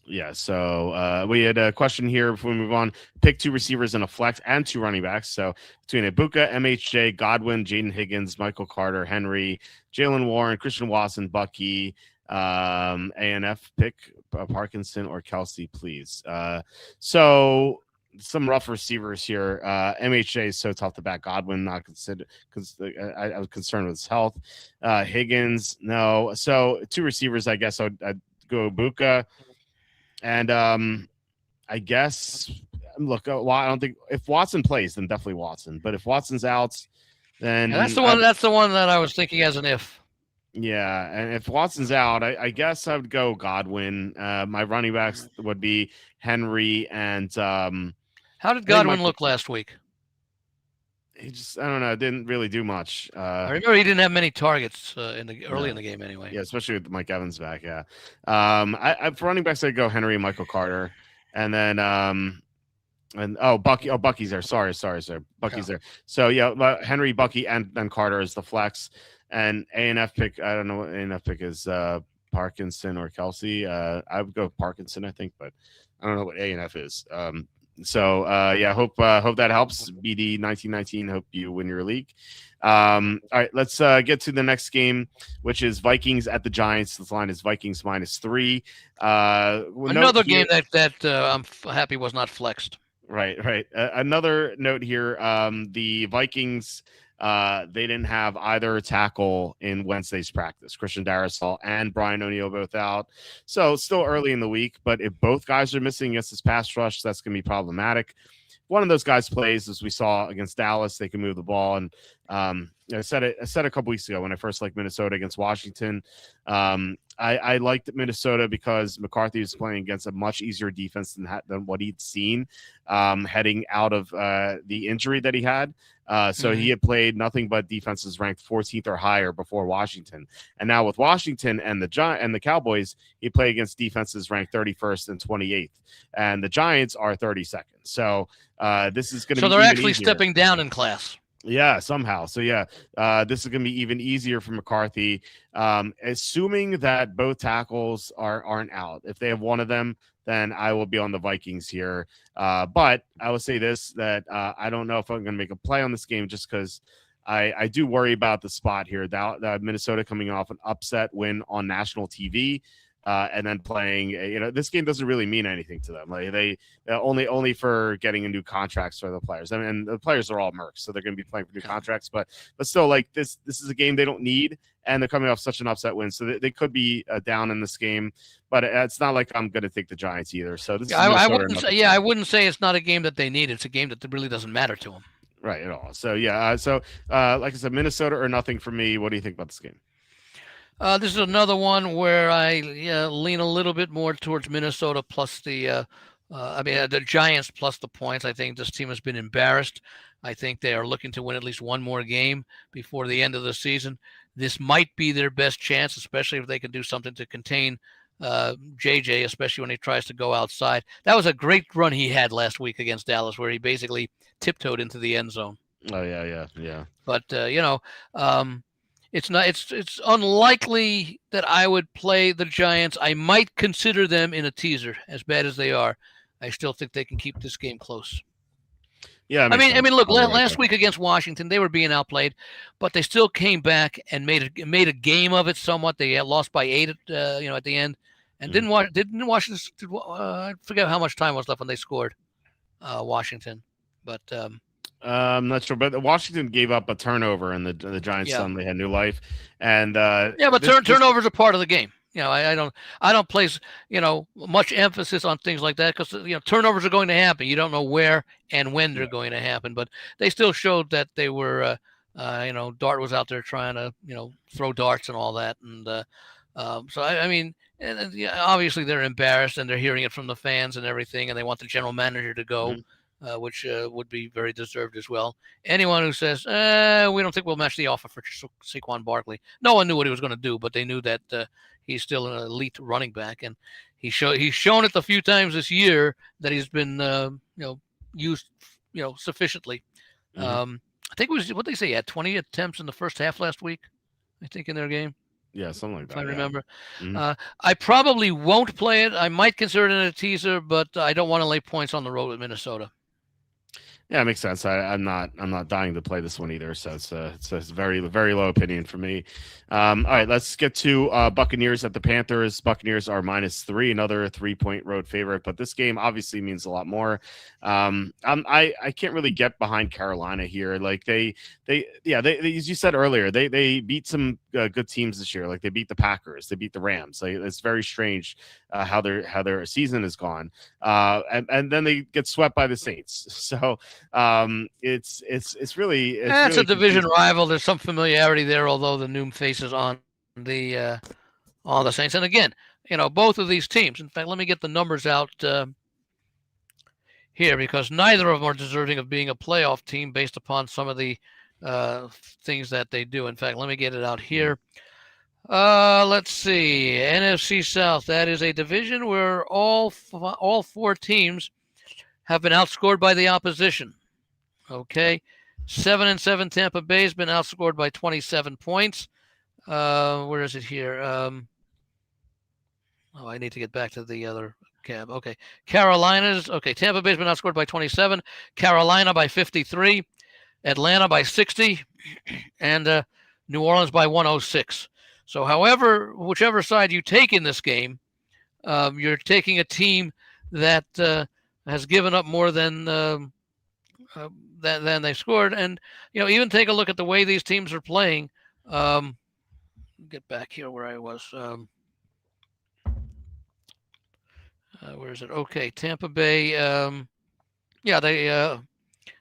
Yeah, so we had a question here before we move on. Pick 2 receivers in a flex and 2 running backs. So between Ibuka, MHJ, Godwin, Jaden Higgins, Michael Carter, Henry, Jalen Warren, Christian Watson, Bucky, ANF pick Parkinson or Kelsey, please. So some rough receivers here. MHJ is so tough to back. Godwin not considered because I was concerned with his health. Higgins, no. So 2 receivers, I guess I'd go Ibuka. And I guess look, I don't think if Watson plays, then definitely Watson. But if Watson's out, then that's the one. That's the one that I was thinking as an if. Yeah, and if Watson's out, I guess I would go Godwin. My running backs would be Henry and. How did Godwin look last week? He just, I don't know, didn't really do much. I remember he didn't have many targets early in the game anyway. Yeah, especially with Mike Evans back. Yeah. For running backs, I'd go Henry and Michael Carter, and then Bucky's there. Sorry, Bucky's there. So yeah, Henry, Bucky, and then Carter is the flex, and ANF pick. I don't know what ANF pick is. Parkinson or Kelsey. I would go Parkinson, I think, but I don't know what ANF is. So hope that helps. BD 1919. Hope you win your league. All right, let's get to the next game, which is Vikings at the Giants. The line is Vikings -3. Another game that I'm happy was not flexed. Right. Another note here. The Vikings. They didn't have either tackle in Wednesday's practice. Christian Darrisaw and Brian O'Neill both out. So still early in the week, but if both guys are missing against this pass rush, that's going to be problematic. One of those guys plays, as we saw against Dallas, they can move the ball. And I said a couple weeks ago when I first liked Minnesota against Washington. I liked Minnesota because McCarthy was playing against a much easier defense than what he'd seen heading out of the injury that he had. He had played nothing but defenses ranked 14th or higher before Washington. And now with Washington and the Cowboys, he played against defenses ranked 31st and 28th. And the Giants are 32nd. So this is going to be. So they're actually easier. Stepping down in class. Yeah, somehow. So this is going to be even easier for McCarthy, assuming that both tackles aren't out. If they have one of them, then I will be on the Vikings here. But I will say this, that I don't know if I'm going to make a play on this game just because I do worry about the spot here. That Minnesota coming off an upset win on national TV. And then playing, this game doesn't really mean anything to them. Like they only for getting a new contracts for the players. I mean, the players are all mercs, so they're going to be playing for new contracts. But still, like this is a game they don't need, and they're coming off such an upset win, so they could be down in this game. But it's not like I'm going to take the Giants either. So this I wouldn't say it's not a game that they need. It's a game that really doesn't matter to them. Right at all. So like I said, Minnesota or nothing for me. What do you think about this game? This is another one where I lean a little bit more towards Minnesota plus the Giants plus the points. I think this team has been embarrassed. I think they are looking to win at least one more game before the end of the season. This might be their best chance, especially if they can do something to contain JJ, especially when he tries to go outside. That was a great run he had last week against Dallas, where he basically tiptoed into the end zone. Oh yeah. But it's not. It's unlikely that I would play the Giants. I might consider them in a teaser, as bad as they are. I still think they can keep this game close. Yeah, I mean, look, last week against Washington, they were being outplayed, but they still came back and made a game of it. Somewhat, they lost by 8, at the end, and didn't Washington? I forget how much time was left when they scored, Washington, but. I'm not sure, but Washington gave up a turnover, and the Giants suddenly had new life. And but turnovers are part of the game. I don't place much emphasis on things like that, because turnovers are going to happen. You don't know where and when they're going to happen, but they still showed that they were Dart was out there trying to throw darts and all that, and so I mean, and obviously they're embarrassed, and they're hearing it from the fans and everything, and they want the general manager to go. Which would be very deserved as well. Anyone who says, we don't think we'll match the offer for Saquon Barkley. No one knew what he was going to do, but they knew that he's still an elite running back. And he's shown it a few times this year that he's been used sufficiently. I think it was, what they say, he had 20 attempts in the first half last week, I think, in their game. Yeah, something like that. If I remember. I probably won't play it. I might consider it a teaser, but I don't want to lay points on the road with Minnesota. Yeah, it makes sense. I'm not dying to play this one either. So it's a very, very low opinion for me. All right, let's get to Buccaneers at the Panthers. Buccaneers are -3, another 3-point road favorite, but this game obviously means a lot more. I can't really get behind Carolina here. Like they as you said earlier, they beat some good teams this year. Like they beat the Packers, they beat the Rams. Like it's very strange how their season has gone. And then they get swept by the Saints. So it's really it's a division rival. There's some familiarity there, although the new faces on the Saints. And again, both of these teams. In fact, let me get the numbers out here, because neither of them are deserving of being a playoff team based upon some of the things that they do. In fact, let me get it out here. Let's see. NFC South. That is a division where all 4 teams have been outscored by the opposition. Okay. 7-7 Tampa Bay has been outscored by 27 points. Where is it here? I need to get back to the other cab. Okay. Tampa Bay's been outscored by 27. Carolina by 53. Atlanta by 60. And New Orleans by 106. So whichever side you take in this game, you're taking a team that has given up more than they scored. And even take a look at the way these teams are playing. Get back here where I was. Where is it? Okay, Tampa Bay.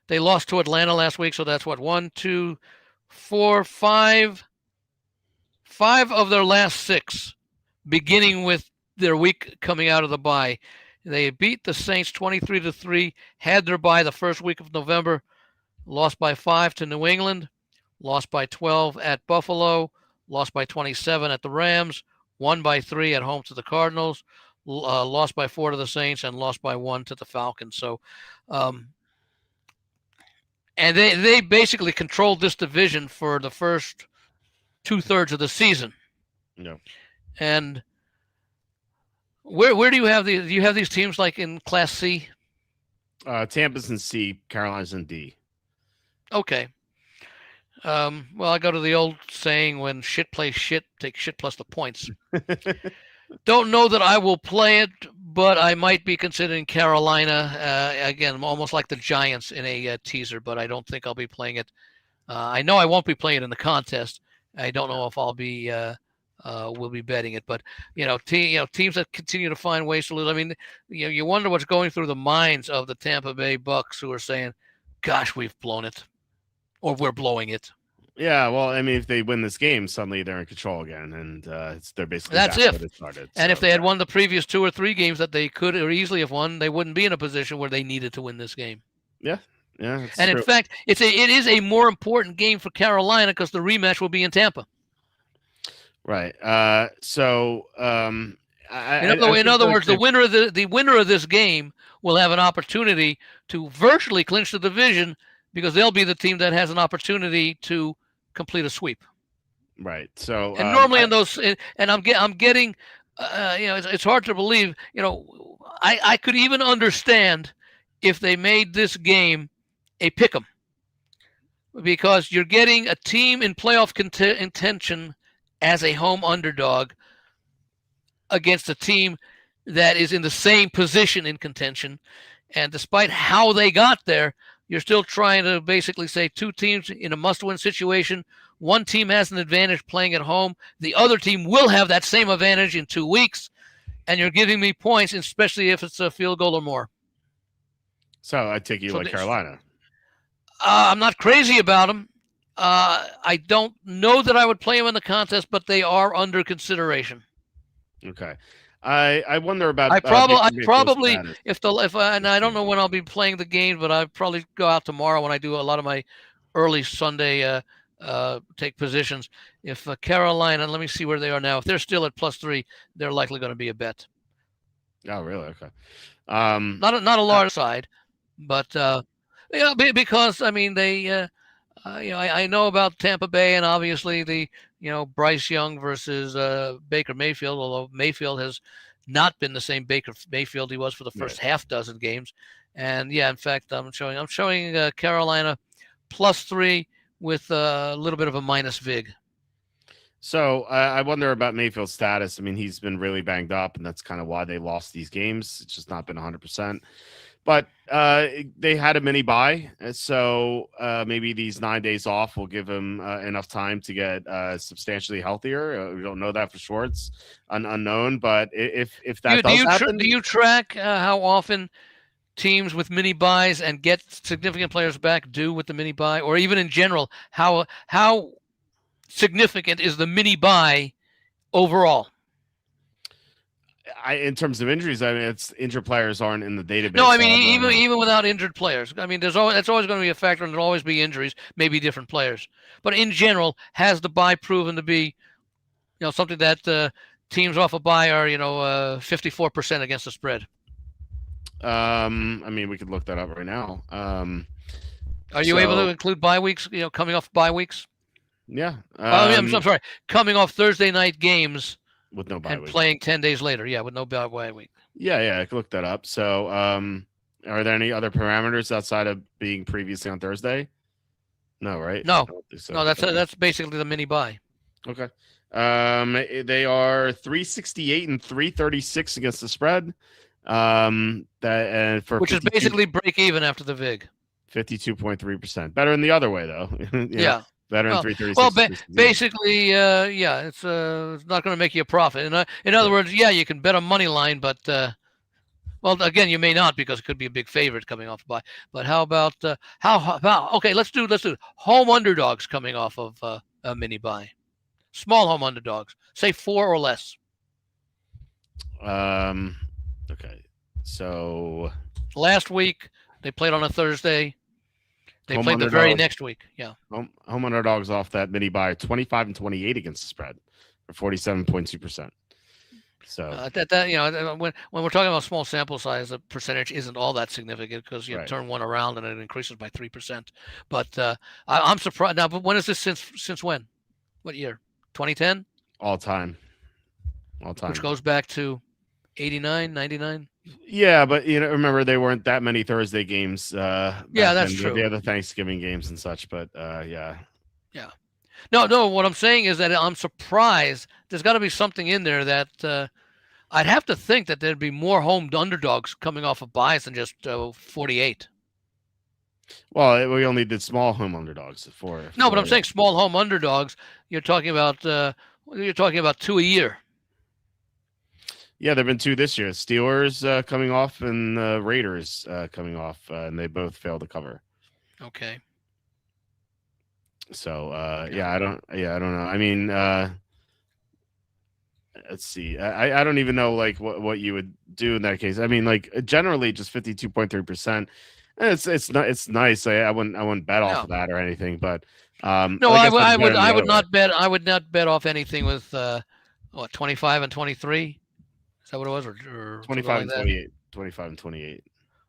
They lost to Atlanta last week, so that's what, 1, 2, 4, 5. 5 of their last 6, beginning with their week coming out of the bye. They beat the Saints 23-3, had their bye the first week of November, lost by 5 to New England, lost by 12 at Buffalo, lost by 27 at the Rams, won by 3 at home to the Cardinals, lost by 4 to the Saints, and lost by 1 to the Falcons. So, and they basically controlled this division for the first 2/3 of the season. No. And where do you have these? Do you have these teams like in Class C? Tampa's in C, Carolina's in D. Okay. Well, I go to the old saying, when shit plays shit, take shit plus the points. Don't know that I will play it, but I might be considering Carolina, again, almost like the Giants in a teaser, but I don't think I'll be playing it. I know I won't be playing it in the contest. I don't know if I'll be will be betting it, but teams that continue to find ways to lose. I mean, you wonder what's going through the minds of the Tampa Bay Bucks, who are saying, "Gosh, we've blown it," or "We're blowing it." Yeah, well, I mean, if they win this game, suddenly they're in control again, and they're basically that's if. Started, and if they had won the previous 2 or 3 games that they could or easily have won, they wouldn't be in a position where they needed to win this game. Yeah. And true. In fact, it is a more important game for Carolina because the rematch will be in Tampa. Right. So In other words, the winner of this game will have an opportunity to virtually clinch the division because they'll be the team that has an opportunity to complete a sweep. Right. So and normally in those, and I'm getting, it's hard to believe. I could even understand if they made this game a pick'em, because you're getting a team in playoff contention as a home underdog against a team that is in the same position in contention. And despite how they got there, you're still trying to basically say two teams in a must-win situation. One team has an advantage playing at home. The other team will have that same advantage in 2 weeks. And you're giving me points, especially if it's a field goal or more. So I take you like Carolina. I'm not crazy about them. I don't know that I would play them in the contest, but they are under consideration. Okay. I wonder about. I probably and I don't know when I'll be playing the game, but I'll probably go out tomorrow when I do a lot of my early Sunday take positions. If Carolina, let me see where they are now. If they're still at +3, they're likely going to be a bet. Oh, really? Okay. Not a large side, but because I mean they. I know about Tampa Bay and obviously the Bryce Young versus Baker Mayfield, although Mayfield has not been the same Baker Mayfield he was for the first half dozen games. And in fact, I'm showing Carolina +3 with a little bit of a minus vig. So I wonder about Mayfield's status. I mean, he's been really banged up, and that's kind of why they lost these games. It's just not been 100%. But they had a mini bye, so maybe these 9 days off will give him enough time to get substantially healthier. We don't know that for sure; it's unknown. But if that does happen, do you track how often teams with mini buys and get significant players back do with the mini buy, or even in general, how significant is the mini buy overall? In terms of injuries, I mean, it's injured players aren't in the database. No, I mean even without injured players, I mean that's always going to be a factor, and there'll always be injuries, maybe different players. But in general, has the bye proven to be, something that teams off a bye are 54% against the spread? I mean, we could look that up right now. Are you able to include bye weeks? Coming off bye weeks. Yeah. I'm sorry. Coming off Thursday night games. With no bye and week. Playing 10 days later, with no bye week. Yeah, I can look that up. So, are there any other parameters outside of being previously on Thursday? No, right? No, no, that's basically the mini bye. Okay. They are 368 and 336 against the spread. Which is basically break even after the vig. 52.3%. Better than the other way though. Yeah. Better than 336. Well, basically, it's not going to make you a profit. In other words, you can bet a money line, but again, you may not because it could be a big favorite coming off bye. But how about okay? Let's do home underdogs coming off of a mini bye. Small home underdogs, say 4 or less. Okay. So last week they played on a Thursday. They played the very next week. Yeah. Home underdogs off that mini bye 25 and 28 against the spread for 47.2%. So when we're talking about small sample size, the percentage isn't all that significant because you turn one around and it increases by 3%. But I'm surprised now. But when is this since when? What year? 2010? All time. Which goes back to 89, 99. Yeah, but remember they weren't that many Thursday games. That's true. The other Thanksgiving games and such, but yeah. No. What I'm saying is that I'm surprised. There's got to be something in there that I'd have to think that there'd be more home underdogs coming off of buys than just 48. Well, we only did small home underdogs for. No, but I'm saying small home underdogs. You're talking about 2 a year. Yeah, there've been 2 this year. Steelers coming off and Raiders coming off, and they both failed to cover. Okay. So I don't know. I mean, let's see. I don't even know like what you would do in that case. I mean, like generally just 52.3%. It's nice. I wouldn't bet off of that or anything, but no, I would not bet. I would not bet off anything with 25 and 23. Is that what it was, or 25 like and 28. 25 and 28.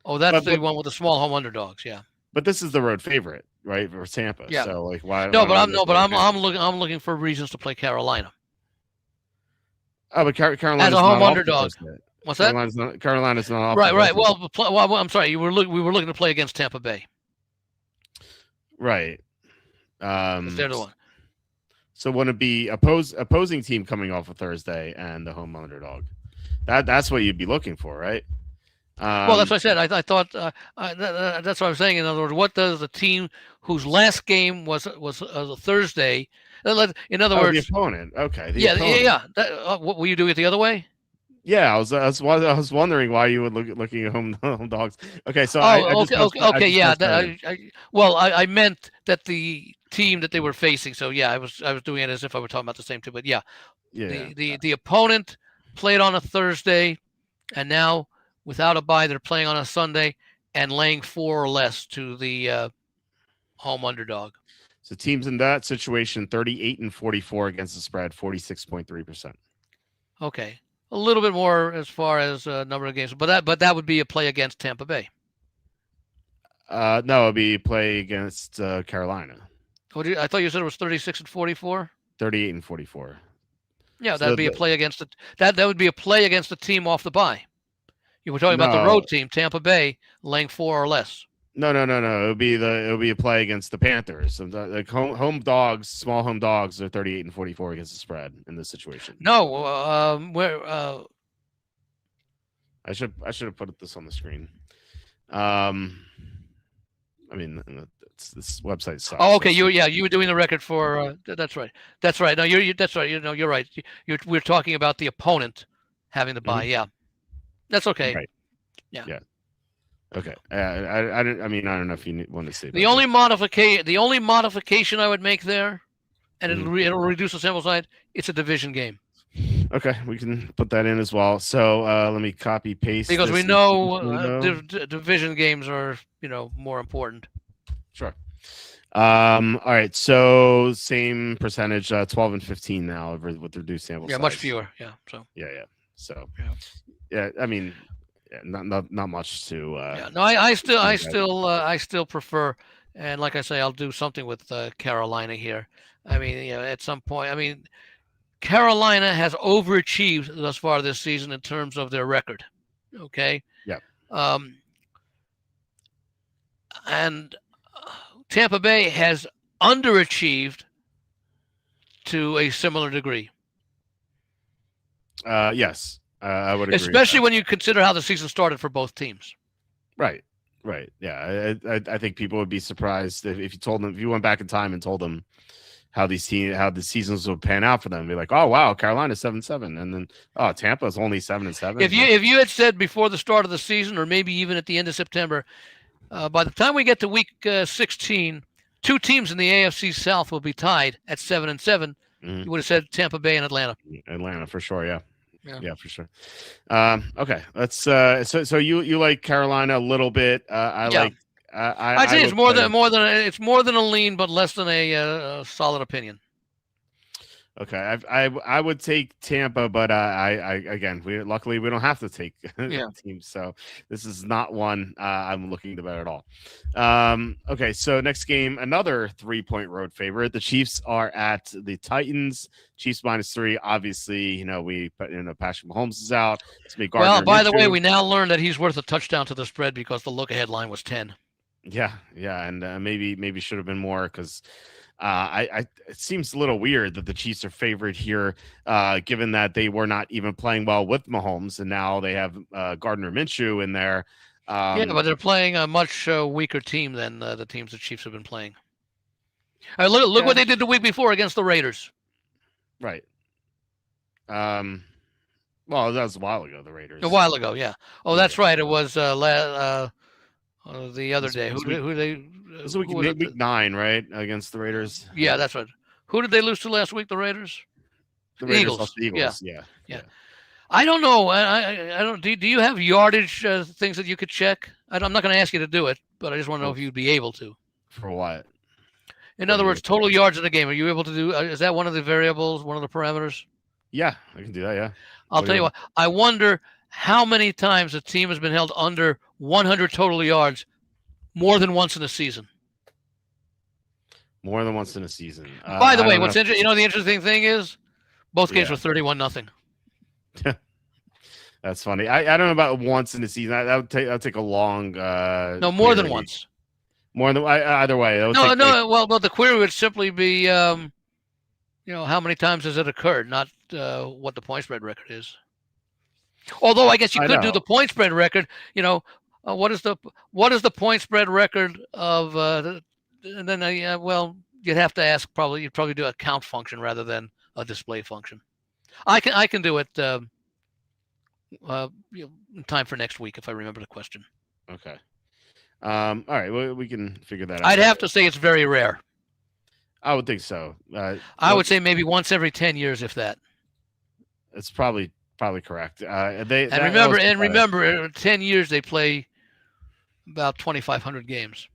Oh, that's the one with the small home underdogs. Yeah. But this is the road favorite, right, for Tampa. Yeah. So like, why? No, why but I'm looking for reasons to play Carolina. Oh, but Carolina's as a home not underdog. What's that? Carolina's not off. Right. Well, I'm sorry. We were looking to play against Tampa Bay. Right. They're the one. So wouldn't it be opposing team coming off a Thursday and the home underdog? That's what you'd be looking for, right? Well, that's what I said. I thought that's what I'm saying. In other words, what does the team whose last game was a Thursday? In other words, the opponent. Okay. Yeah. What will you do it the other way? Yeah, I was wondering why you would looking at home dogs. Okay, so I meant that the team that they were facing. So yeah, I was doing it as if I were talking about the same team. But yeah, the opponent played on a Thursday, and now without a bye, they're playing on a Sunday and laying 4 or less to the home underdog. So teams in that situation, 38 and 44 against the spread, 46.3%. Okay. A little bit more as far as number of games, but that would be a play against Tampa Bay. No, it'd be play against Carolina. I thought you said it was 36 and 44. 38 and 44. Yeah, that'd be a play against that would be a play against the team off the bye. You were talking about the road team, Tampa Bay, laying 4 or less. No. It would be a play against the Panthers. Like home dogs, small home dogs are 38 and 44 against the spread in this situation. No, I should have put this on the screen. I mean, this website sucks. Oh, okay. You were doing the record for. That's right. That's right. No, that's right. You're right. We're talking about the opponent having the bye. Mm-hmm. Yeah, that's okay. Right. Yeah. Okay. I don't know if you want to say the only modification I would make there, and it'll reduce the sample size. It's a division game. Okay, we can put that in as well. So let me copy paste because we know division games are more important. Sure. All right. So same percentage, 12 and 15 now with reduced sample size. Yeah, much fewer. Yeah. So. Yeah. So. Yeah. I mean. Not much to. No, I still prefer, and like I say, I'll do something with Carolina here. I mean, at some point, Carolina has overachieved thus far this season in terms of their record. Okay. Yeah. And Tampa Bay has underachieved to a similar degree. Yes. I would agree. Especially when you consider how the season started for both teams. Right. Yeah. I think people would be surprised if you went back in time and told them how the seasons would pan out for them. Be like, oh wow, Carolina's 7-7, and then Tampa's only 7-7. If you had said before the start of the season, or maybe even at the end of September, by the time we get to week 16, 2 teams in the AFC South will be tied at 7-7. Mm-hmm. You would have said Tampa Bay and Atlanta. Atlanta for sure. Yeah. Yeah, for sure. Okay, let's. So you like Carolina a little bit. I'd say it's more than a lean, but less than a solid opinion. Okay, I would take Tampa, but luckily we don't have to take teams, so this is not one I'm looking to bet at all. Okay, so next game, another 3-point road favorite. The Chiefs are at the Titans. Chiefs -3. Obviously, we put in Patrick Mahomes is out. Well, by the way, we now learned that he's worth a touchdown to the spread because the look-ahead line was 10. Yeah, and maybe should have been more because. It seems a little weird that the Chiefs are favored here, given that they were not even playing well with Mahomes, and now they have Gardner Minshew in there. But they're playing a much weaker team than the teams the Chiefs have been playing. Look what they did the week before against the Raiders. Right. Well, that was a while ago. The Raiders. A while ago, yeah. Oh, that's right. It was the other day. Who they? It was week 9, right, against the Raiders. Yeah, that's right. Who did they lose to last week? The Raiders. The Eagles. Yeah. I don't know. I don't. Do you have yardage things that you could check? I'm not going to ask you to do it, but I just want to know if you'd be able to. For what? In other words, total yards in a game. Are you able to do? Is that one of the variables? One of the parameters? Yeah, I can do that. Yeah. I'll tell you what. I wonder how many times a team has been held under 100 total yards more than once in a season. More than once in a season. By the way, what's interesting? You know, the interesting thing is, both games were 31-0. That's funny. I don't know about once in a season. That would take a long. No, more than once. More than either way. No. Well, the query would simply be, how many times has it occurred, not what the point spread record is. Although I guess you could do the point spread record. What is the point spread record of? And then you'd have to ask. You'd probably do a count function rather than a display function. I can do it. In time for next week if I remember the question. Okay. All right. Well, we can figure that out. I'd have to say it's very rare. I would think so. I would say maybe once every 10 years, if that. It's probably correct. Remember, 10 years they play about 2,500 games.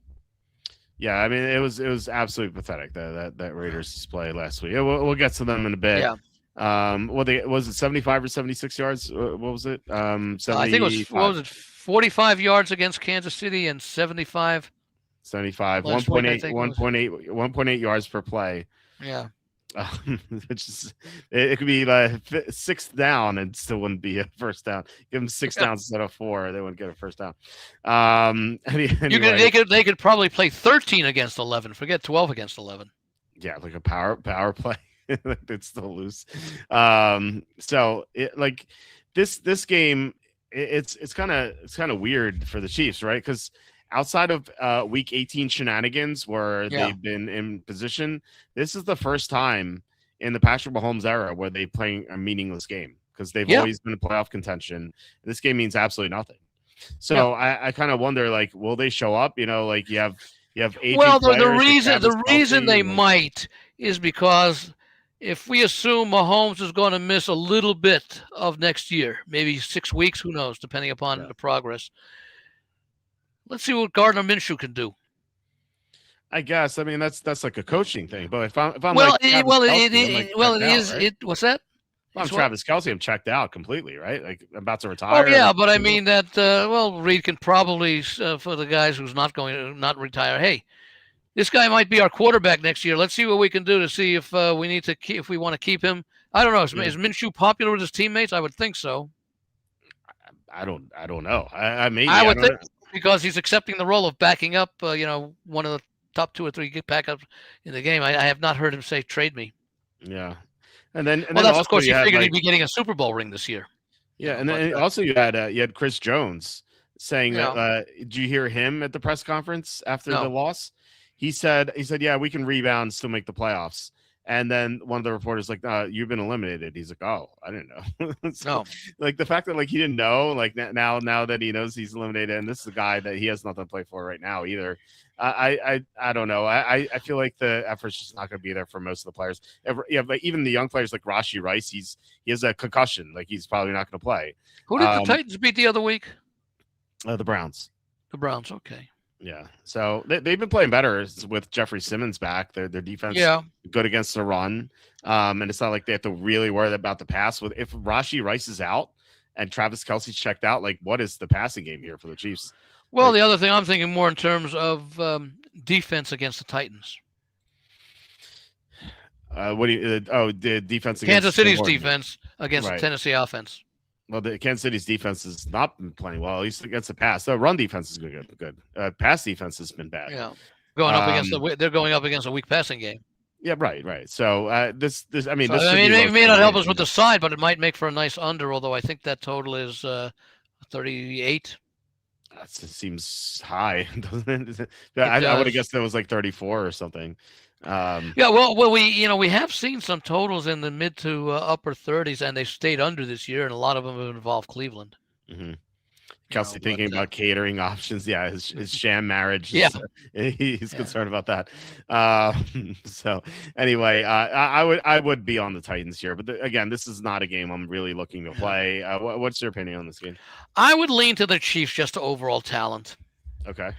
Yeah, I mean it was absolutely pathetic that Raiders display last week. We'll get to them in a bit. Yeah. Was it 75 or 76 yards? What was it? I think it was 45 yards against Kansas City and 75. 75. 1.8 yards per play. Yeah. It could be sixth down and still wouldn't be a first down. Give them 6 downs instead of 4, they wouldn't get a first down. Anyway. They could probably play 13 against 11. Forget 12 against 11. Yeah, like a power play. It's still loose. So this game, it's kind of weird for the Chiefs, right? Because outside of week 18 shenanigans where they've been in position, this is the first time in the Patrick Mahomes era where they playing a meaningless game because they've always been in playoff contention. This game means absolutely nothing. So I kind of wonder, will they show up? You have the reason they might is because if we assume Mahomes is going to miss a little bit of next year, maybe 6 weeks, who knows, depending upon the progress. Let's see what Gardner Minshew can do. I guess. I mean, that's like a coaching thing. But if I'm what's that? I'm Travis Kelce. I'm checked out completely, right? Like I'm about to retire. Oh yeah, but I mean that. Reed can probably for the guys who's not going to not retire. Hey, this guy might be our quarterback next year. Let's see what we can do to see if we want to keep him. I don't know. Is Minshew popular with his teammates? I would think so. I don't know. I would think because he's accepting the role of backing up. One of the top 2 or 3 backups in the game. I have not heard him say trade me. Yeah, and then that's of course you figured he'd be getting a Super Bowl ring this year. Yeah, and then also you had Chris Jones saying that. Did you hear him at the press conference after the loss? He said, yeah, we can rebound and still make the playoffs. And then one of the reporters like, you've been eliminated. He's like, oh, I didn't know. So, the fact that he didn't know, now that he knows he's eliminated, and this is a guy that he has nothing to play for right now either. I don't know. I feel like the effort's just not going to be there for most of the players. But even the young players like Rashee Rice, he has a concussion. He's probably not going to play. Who did the Titans beat the other week? The Browns. The Browns. Okay. Yeah, so they've been playing better with Jeffrey Simmons back. Their defense good against the run, and it's not like they have to really worry about the pass. If Rashee Rice is out and Travis Kelce's checked out, what is the passing game here for the Chiefs? Well, the other thing I'm thinking more in terms of defense against the Titans. The defense against Kansas City's defense against the Tennessee offense. Well, the Kansas City's defense has not been playing well, at least against the pass. The run defense is good. Pass defense has been bad. Yeah, they're going up against a weak passing game. Yeah, right. So this it may not help us with the side, but it might make for a nice under. Although I think that total is 38. That seems high, doesn't it? I would have guessed that was 34 or something. We have seen some totals in the mid to upper 30s, and they stayed under this year, and a lot of them have involved Cleveland. Mm-hmm. Kelce thinking about catering options. Yeah, his sham marriage. He's concerned about that. So anyway, I would be on the Titans here, but again, this is not a game I'm really looking to play. What's your opinion on this game? I would lean to the Chiefs just to overall talent. Okay.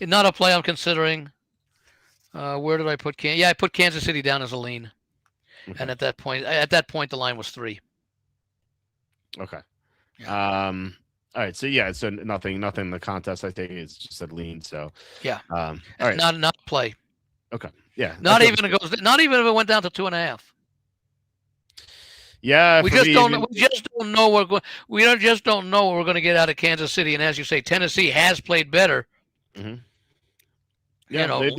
Not a play I'm considering. Where did I put I put Kansas City down as a lean, and at that point the line was 3. Okay. Yeah. All right. So yeah. So nothing in the contest. I think it's just a lean. So Yeah. all right. Not play. Okay. Yeah. Not even if it goes. Not even if it went down to 2.5. Yeah. We just don't. We just don't know what just don't know what we're going to get out of Kansas City. And as you say, Tennessee has played better. Mm-hmm. Yeah.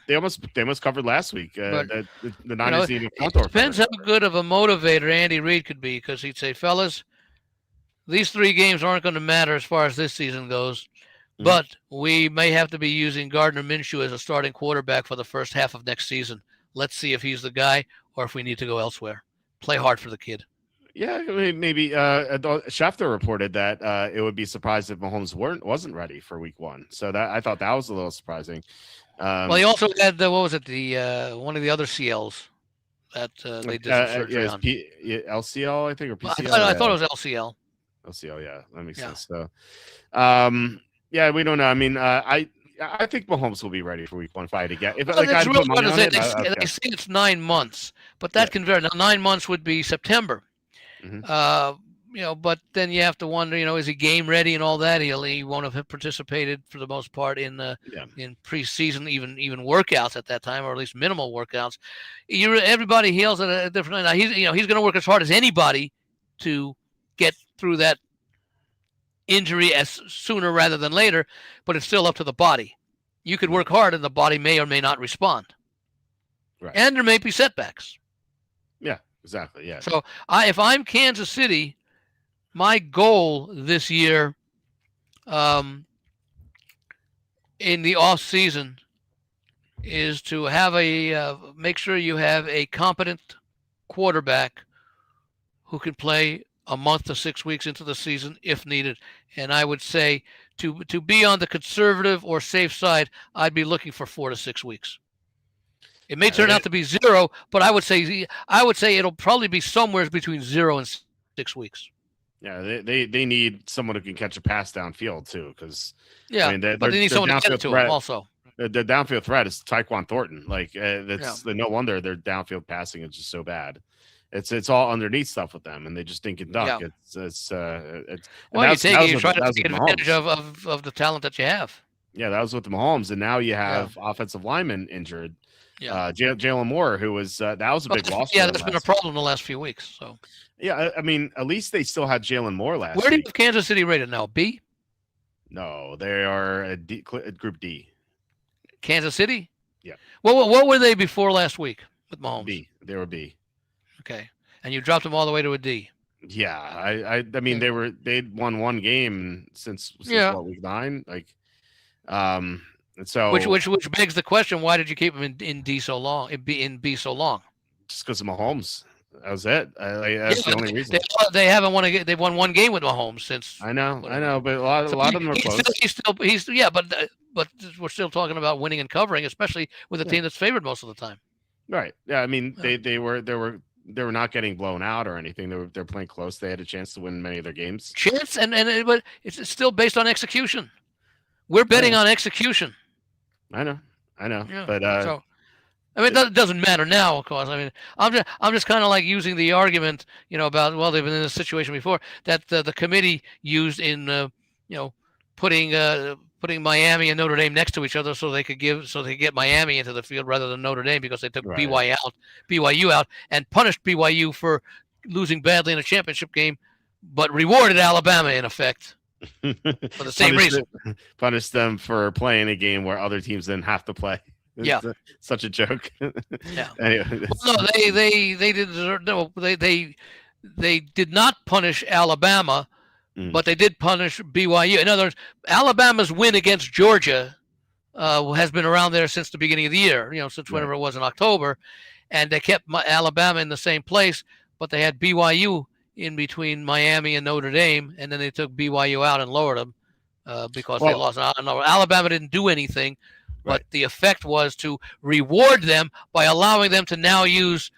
They almost covered last week. The Niners need a front door. It depends how good of a motivator Andy Reid could be, because he'd say, fellas, these 3 games aren't going to matter as far as this season goes. Mm-hmm. But we may have to be using Gardner Minshew as a starting quarterback for the first half of next season. Let's see if he's the guy or if we need to go elsewhere. Play hard for the kid. Yeah, maybe Schefter reported that it would be surprised if Mahomes wasn't ready for Week 1. So that I thought that was a little surprising. Well, he also had what was it? The one of the other CLs that they did some surgery on. LCL, I think, or PCL. I thought it was LCL. LCL, yeah, that makes sense. So, yeah, we don't know. I mean, I think Mahomes will be ready for Week 1 if I had to get. If they say it's 9 months, but that can vary. Now, 9 months would be September. Mm-hmm. But then you have to wonder, is he game ready and all that? He won't have participated for the most part in preseason, even workouts at that time, or at least minimal workouts. Everybody heals at a different. Now he's going to work as hard as anybody to get through that injury as sooner rather than later, but it's still up to the body. You could work hard and the body may or may not respond. Right. And there may be setbacks. Yeah, exactly. Yeah. So if I'm Kansas City, my goal this year in the off season is to have make sure you have a competent quarterback who can play a month to 6 weeks into the season if needed. And I would say to be on the conservative or safe side, I'd be looking for 4 to 6 weeks. It may turn out to be 0, but I would say it'll probably be somewhere between 0 and 6 weeks. Yeah, they need someone who can catch a pass downfield too, because but they need someone to get it to him also. The downfield threat is Tyquan Thornton. Like no wonder their downfield passing is just so bad. It's all underneath stuff with them, and they just dink and duck. Yeah. You try to take advantage of the talent that you have. Yeah, that was with the Mahomes, and now you have offensive linemen injured. Yeah, Jalen Moore, who was that was a big loss. Yeah, that's been a problem the last few weeks. So yeah, I mean, at least they still had Jalen Moore last. Where do you have Kansas City rated now? B? No, they are a Group D. Kansas City? Yeah. What were they before last week with Mahomes? B. They were B. Okay, and you dropped them all the way to a D. Yeah, I mean they'd won 1 game since Week 9, like, and so which begs the question: why did you keep them in D so long? In B so long? Just because of Mahomes. That was it. That's the only reason. They haven't won they've won 1 game with Mahomes since. I know, but a lot of them are close. But we're still talking about winning and covering, especially with a team that's favored most of the time. Right. Yeah. I mean, they were not getting blown out or anything. They're playing close. They had a chance to win many of their games. But it's still based on execution. We're betting on execution. I know. Yeah. But it doesn't matter now, of course. I mean, I'm just kind of like using the argument, about they've been in this situation before that the committee used in putting Miami and Notre Dame next to each other so they could get Miami into the field rather than Notre Dame, because they took BYU out and punished BYU for losing badly in a championship game, but rewarded Alabama in effect for the same reason. Punished them for playing a game where other teams didn't have to play. Yeah, such a joke. Yeah. Anyway, they did not punish Alabama, but they did punish BYU. In other words, Alabama's win against Georgia has been around there since the beginning of the year. Since whenever it was in October, and they kept Alabama in the same place, but they had BYU in between Miami and Notre Dame, and then they took BYU out and lowered them because they lost. Alabama didn't do anything. But the effect was to reward them by allowing them to now use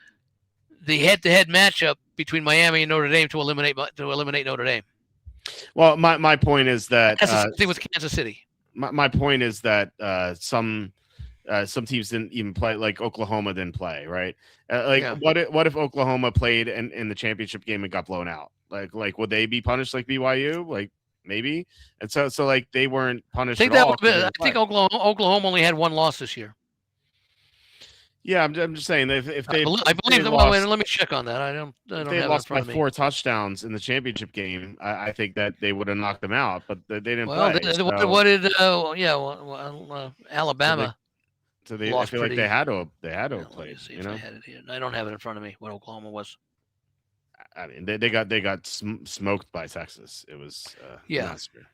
the head-to-head matchup between Miami and Notre Dame to eliminate Notre Dame. Well, my point is that that's the same thing with Kansas City. My point is that some Some teams didn't even play, like Oklahoma didn't play, right? What if Oklahoma played in the championship game and got blown out? Like would they be punished like BYU? Like maybe. And so like they weren't punished at all. I think Oklahoma only had one loss this year. Yeah, I'm just saying that if they, I believe that. Well, let me check on that. I don't have it in front of me. 4 touchdowns in the championship game, I think that they would have knocked them out, but they didn't play. What did Alabama? I feel like they had to play. If I had it here. I don't have it in front of me. What Oklahoma was. I mean, they got smoked by Texas. It was massacre.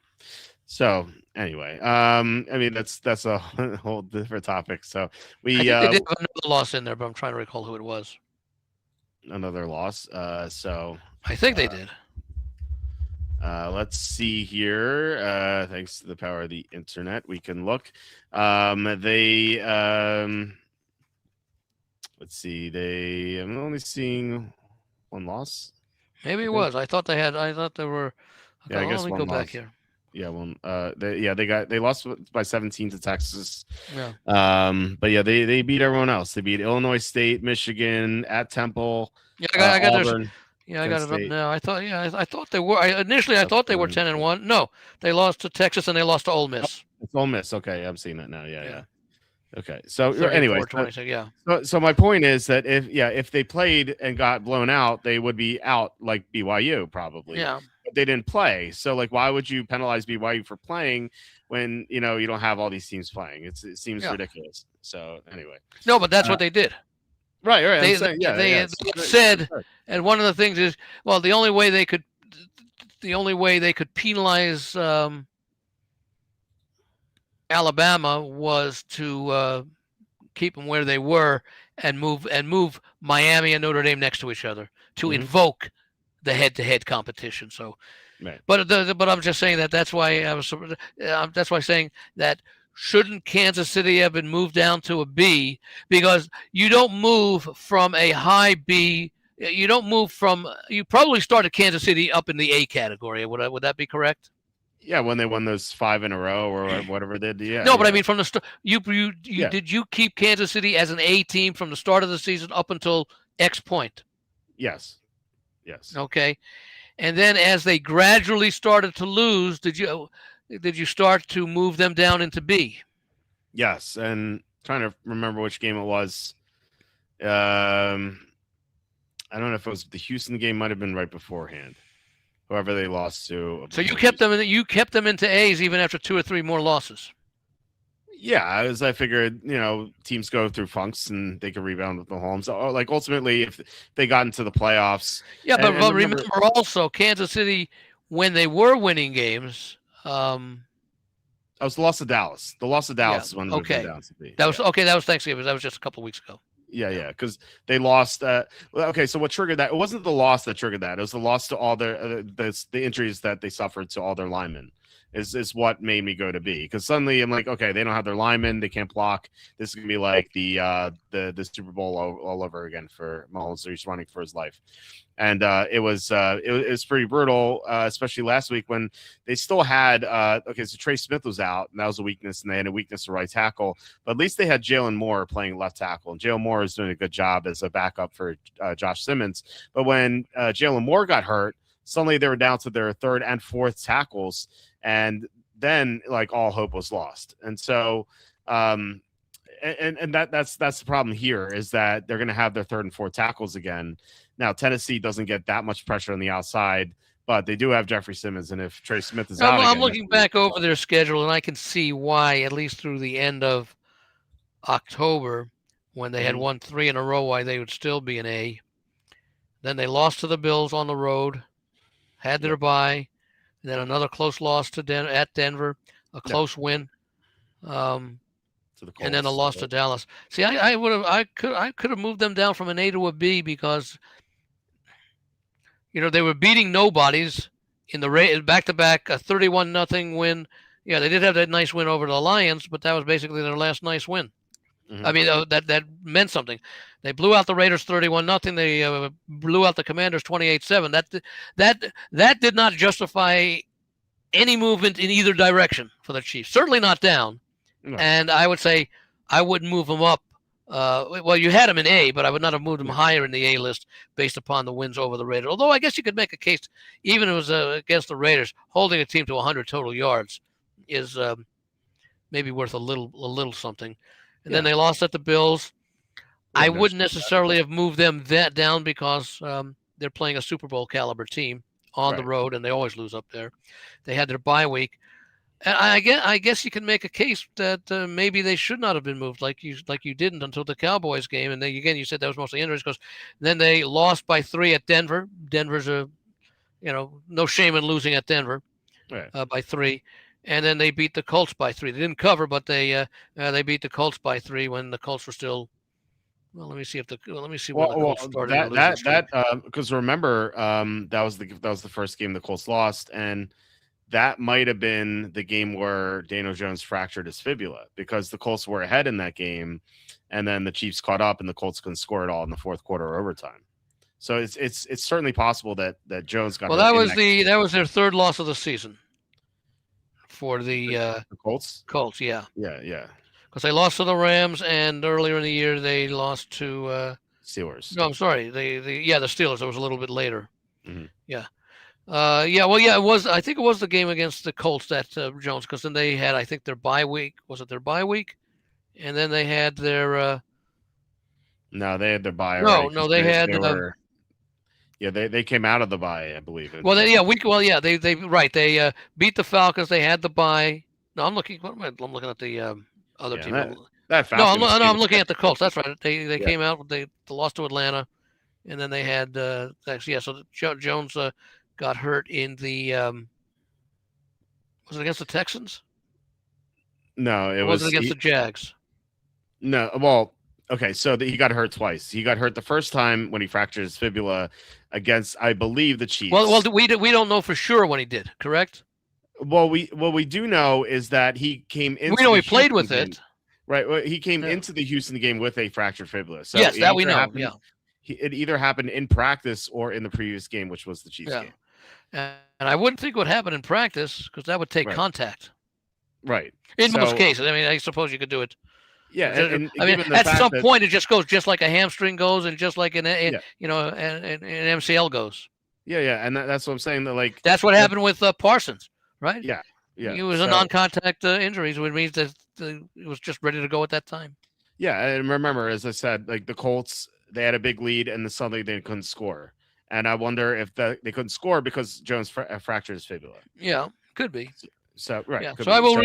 So anyway, I mean that's a whole different topic. So I think they did have another loss in there, but I'm trying to recall who it was. Another loss. So I think they did. Let's see here. Thanks to the power of the internet, we can look. Let's see. I'm only seeing one loss. Maybe it was. I thought they were. Yeah, I guess let me go back here. Yeah, they lost by 17 to Texas. Yeah. But yeah, they beat everyone else. They beat Illinois State, Michigan, at Temple. Yeah, I got Auburn. I got it up now. I thought they were. Initially, I thought they were 10-1. No, they lost to Texas and they lost to Ole Miss. It's Ole Miss. Okay, I'm seeing that now. Yeah. Okay. So anyway, so my point is that if they played and got blown out, they would be out like BYU probably. Yeah. But they didn't play. So like, why would you penalize BYU for playing when you don't have all these teams playing? It seems ridiculous. So anyway. No, but that's what they did. Right. They said, and one of the things is, well, the only way they could penalize Alabama was to keep them where they were and move Miami and Notre Dame next to each other to invoke the head-to-head competition. So, right. But I'm just saying that's why saying that. Shouldn't Kansas City have been moved down to a B? Because you don't move from a high B. You probably started Kansas City up in the A category. Would that be correct? Yeah, when they won those 5 in a row or whatever they did. Yeah. No, but I mean from the start, did you keep Kansas City as an A team from the start of the season up until X point? Yes. Okay, and then as they gradually started to lose, did you start to move them down into B? Yes, and trying to remember which game it was. I don't know if it was the Houston game. Might have been right beforehand. Whoever they lost to. So you kept them into A's even after 2 or 3 more losses. Yeah, as I figured, teams go through funks and they can rebound with Mahomes. Like ultimately, if they got into the playoffs. Yeah, but remember also Kansas City when they were winning games. That was the loss of Dallas. The loss of Dallas is when they went down to B. That was Thanksgiving. That was just a couple of weeks ago. Yeah, because they lost. Okay, so what triggered that? It wasn't the loss that triggered that. It was the loss to all their the injuries that they suffered to all their linemen. Is what made me go to B, because suddenly I'm like, okay, they don't have their linemen, they can't block. This is gonna be like the Super Bowl all over again for Mahomes. So he's running for his life, and it was pretty brutal, especially last week when they still had so Trey Smith was out, and that was a weakness, and they had a weakness to right tackle, but at least they had Jalen Moore playing left tackle, and Jalen Moore is doing a good job as a backup for Josh Simmons. But when Jalen Moore got hurt, suddenly they were down to their 3rd and 4th tackles. And then like all hope was lost. And so and that's the problem here, is that they're going to have their 3rd and 4th tackles again. Now, Tennessee doesn't get that much pressure on the outside, but they do have Jeffrey Simmons. And if Trey Smith is out, I'm looking back over their schedule, and I can see why, at least through the end of October, when they had won 3 in a row, why they would still be an A. Then they lost to the Bills on the road, had their bye. Then another close loss to at Denver, a close win, and then a loss to Dallas. See, I could have moved them down from an A to a B, because they were beating nobodies in the back-to-back, a 31-0 win. Yeah, they did have that nice win over the Lions, but that was basically their last nice win. I mean, that meant something. They blew out the Raiders 31-0. They blew out the Commanders 28-7. That did not justify any movement in either direction for the Chiefs. Certainly not down. No. And I would say I wouldn't move him up. Well, you had him in A, but I would not have moved him higher in the A list based upon the wins over the Raiders. Although I guess you could make a case, even if it was against the Raiders, holding a team to 100 total yards is maybe worth a little something. And then they lost at the Bills. I wouldn't necessarily have moved them that down because they're playing a Super Bowl caliber team on the road, and they always lose up there. They had their bye week. And I guess you can make a case that maybe they should not have been moved like you didn't until the Cowboys game. And then again, you said that was mostly injuries because then they lost by 3 at Denver. Denver's no shame in losing at Denver by 3. And then they beat the Colts by 3. They didn't cover, but they beat the Colts by 3 when the Colts were still. Well, let me see when the Colts started. Because remember, that was the first game the Colts lost, and that might have been the game where Daniel Jones fractured his fibula because the Colts were ahead in that game, and then the Chiefs caught up, and the Colts couldn't score it all in the fourth quarter or overtime. So it's certainly possible that Jones got. Well, that was their third loss of the season for the Colts. Colts, yeah. Because they lost to the Rams, and earlier in the year they lost to Steelers. No, I'm sorry, the Steelers. It was a little bit later. Mm-hmm. Yeah. It was. I think it was the game against the Colts that Jones, because then they had, I think, their bye week. Was it their bye week? And then they had their. No, they had their bye. No, they had. They came out of the bye, I believe. They beat the Falcons. They had the bye. No, I'm looking. I'm looking at the other team. I'm looking at the Colts. That's right. They came out. They lost to Atlanta, and then they had. So Jones got hurt in the. Was it against the Texans? No, it was against the Jags. No, well, okay, so he got hurt twice. He got hurt the first time when he fractured his fibula against, I believe, the Chiefs. Well, we don't know for sure when he did. Correct. Well, we do know is that he came in. We know he played with it. Right. Well, he came into the Houston game with a fractured fibula. So yes, that we know. It either happened in practice or in the previous game, which was the Chiefs game. And I wouldn't think it would happen in practice because that would take contact. Right. In most cases. I mean, I suppose you could do it. Yeah. And at some point, it just goes just like a hamstring goes and just like an MCL goes. Yeah. And that's what I'm saying. That that's what happened with Parsons, right? Yeah. It was a non-contact injury, which means that it was just ready to go at that time. Yeah. And remember, as I said, like the Colts, they had a big lead and then suddenly they couldn't score. And I wonder if they couldn't score because Jones fractured his fibula. Yeah, could be. So right. Yeah. So I will.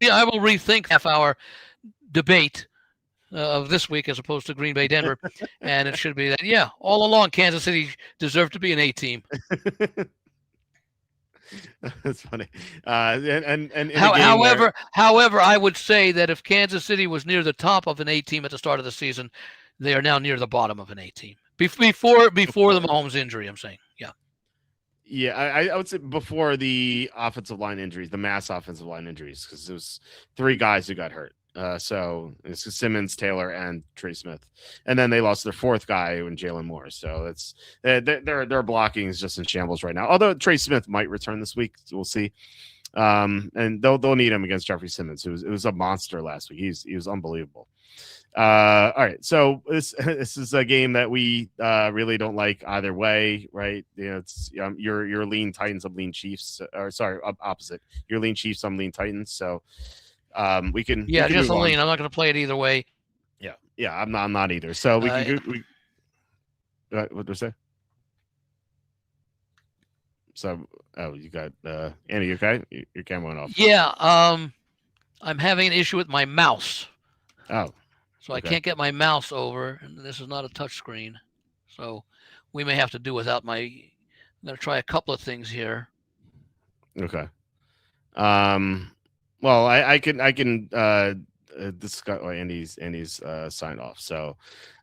I will rethink half-hour debate of this week as opposed to Green Bay Denver, and it should be that. Yeah, all along Kansas City deserved to be an A team. That's funny. However, I would say that if Kansas City was near the top of an A team at the start of the season, they are now near the bottom of an A team. Before the Mahomes injury, I'm saying, yeah. Yeah, I would say before the offensive line injuries, the mass offensive line injuries, because it was 3 guys who got hurt. So it's Simmons, Taylor, and Trey Smith, and then they lost their 4th guy in Jalen Moore. So it's their blocking is just in shambles right now. Although Trey Smith might return this week, we'll see. And they'll need him against Jeffrey Simmons. It was a monster last week. He was unbelievable. All right, so this is a game that we really don't like either way, right? It's you're lean Titans, I'm lean Chiefs, or sorry, opposite. You're lean Chiefs, I'm lean Titans. So we can just a lean. I'm not going to play it either way. Yeah, I'm not either. So we can what did I say? So you got Andy, you okay? Your camera went off. Yeah, I'm having an issue with my mouse. Oh. So I can't get my mouse over, and this is not a touch screen. So we may have to do without I'm going to try a couple of things here. Okay. Well, I can discuss Andy's signed off. So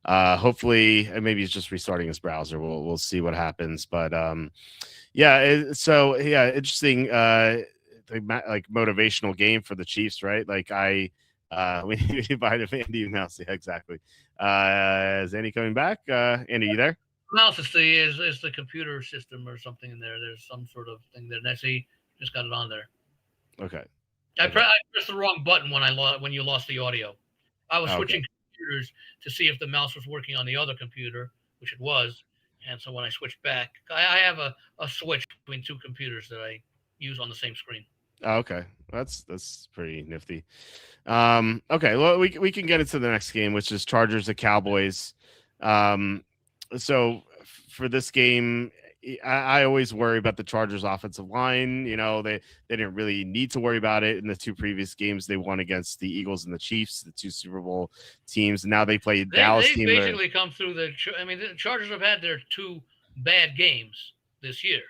hopefully maybe he's just restarting his browser. We'll see what happens. But interesting like motivational game for the Chiefs, right? Like we invited Andy Mouse. Yeah, exactly. Is Andy coming back? Andy, you there? Mouse is the computer system or something in there. There's some sort of thing there. Next, he just got it on there. Okay. I pressed the wrong button when you lost the audio. I was Oh, okay. switching computers to see if the mouse was working on the other computer, which it was. And so when I switched back, I have a switch between two computers that I use on the same screen. Oh, okay. That's pretty nifty. Okay, well, we can get into the next game, which is Chargers at Cowboys. Um, so for this game, I always worry about the Chargers offensive line. You know, they didn't really need to worry about it in the two previous games they won against the Eagles and the Chiefs, the two Super Bowl teams. And now they play Dallas They team. basically come through the. I mean, the Chargers have had their two bad games this year,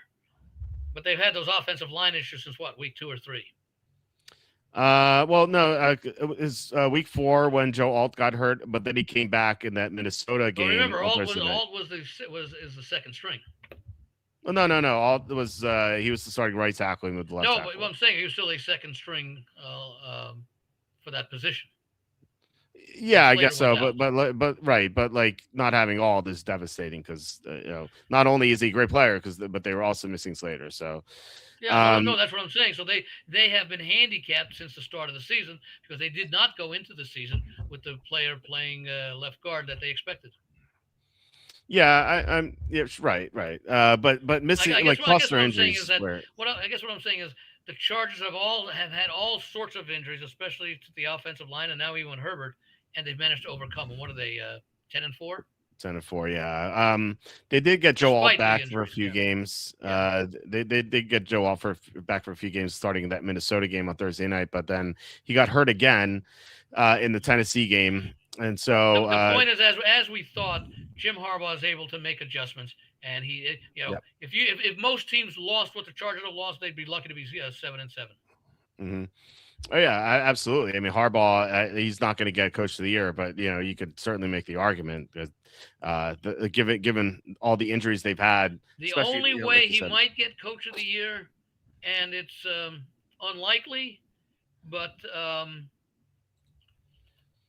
but they've had those offensive line issues since what, week 2 or 3. Well, no, it was week 4 when Joe Alt got hurt, but then he came back in that Minnesota game. But remember, on Alt Thursday night. is the second string. Well, no. Alt was he was the starting right tackling with the left. No, tackle. but what I'm saying, he was still a second string for that position. Yeah, I guess so, but right, but like not having Alt is devastating because you know, not only is he a great player but they were also missing Slater. So yeah, no, that's what I'm saying. So they have been handicapped since the start of the season because they did not go into the season with the player playing left guard that they expected. Yeah, I'm yeah, right. But missing cluster injuries. I guess what I'm saying is the Chargers have had all sorts of injuries, especially to the offensive line, and now even Herbert, and they've managed to overcome them. What are they? 10-4. 10-4, yeah. They did get Joe Alt back for a few games. Yeah. They did get Joe Alt back for a few games, starting that Minnesota game on Thursday night, but then he got hurt again in the Tennessee game, and so the point is, as we thought, Jim Harbaugh is able to make adjustments, and he, Yep. if most teams lost what the Chargers have lost, they'd be lucky to be 7-7. Mm-hmm. Oh yeah, absolutely. I mean, Harbaugh, he's not going to get Coach of the Year, but you know, you could certainly make the argument that given all the injuries they've had, the only way like he might get Coach of the Year, and it's unlikely, but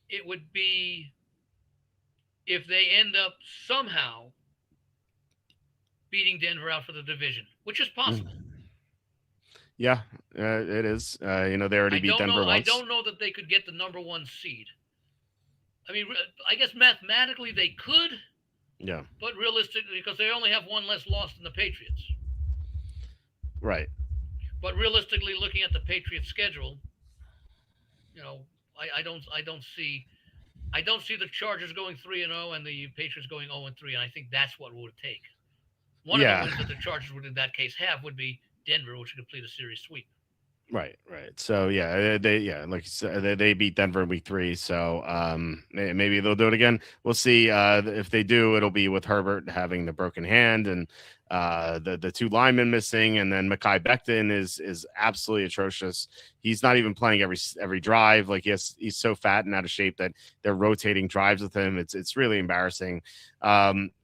it would be if they end up somehow beating Denver out for the division, which is possible. Yeah, it is. You know, they already beat Denver once. I don't know that they could get the number 1 seed. I mean, I guess mathematically they could. Yeah. But realistically, because they only have one less loss than the Patriots. Right. But realistically, looking at the Patriots' schedule, you know, I don't see the Chargers going 3-0 and the Patriots going 0-3, and I think that's what it would take. One of the wins that the Chargers would in that case have would be Denver, which would complete a series sweep. Right. So yeah, like you said, they beat Denver in week 3. So maybe they'll do it again. We'll see. If they do, it'll be with Herbert having the broken hand and the 2 linemen missing, and then Mekhi Becton is absolutely atrocious. He's not even playing every drive. Like he's so fat and out of shape that they're rotating drives with him. It's really embarrassing.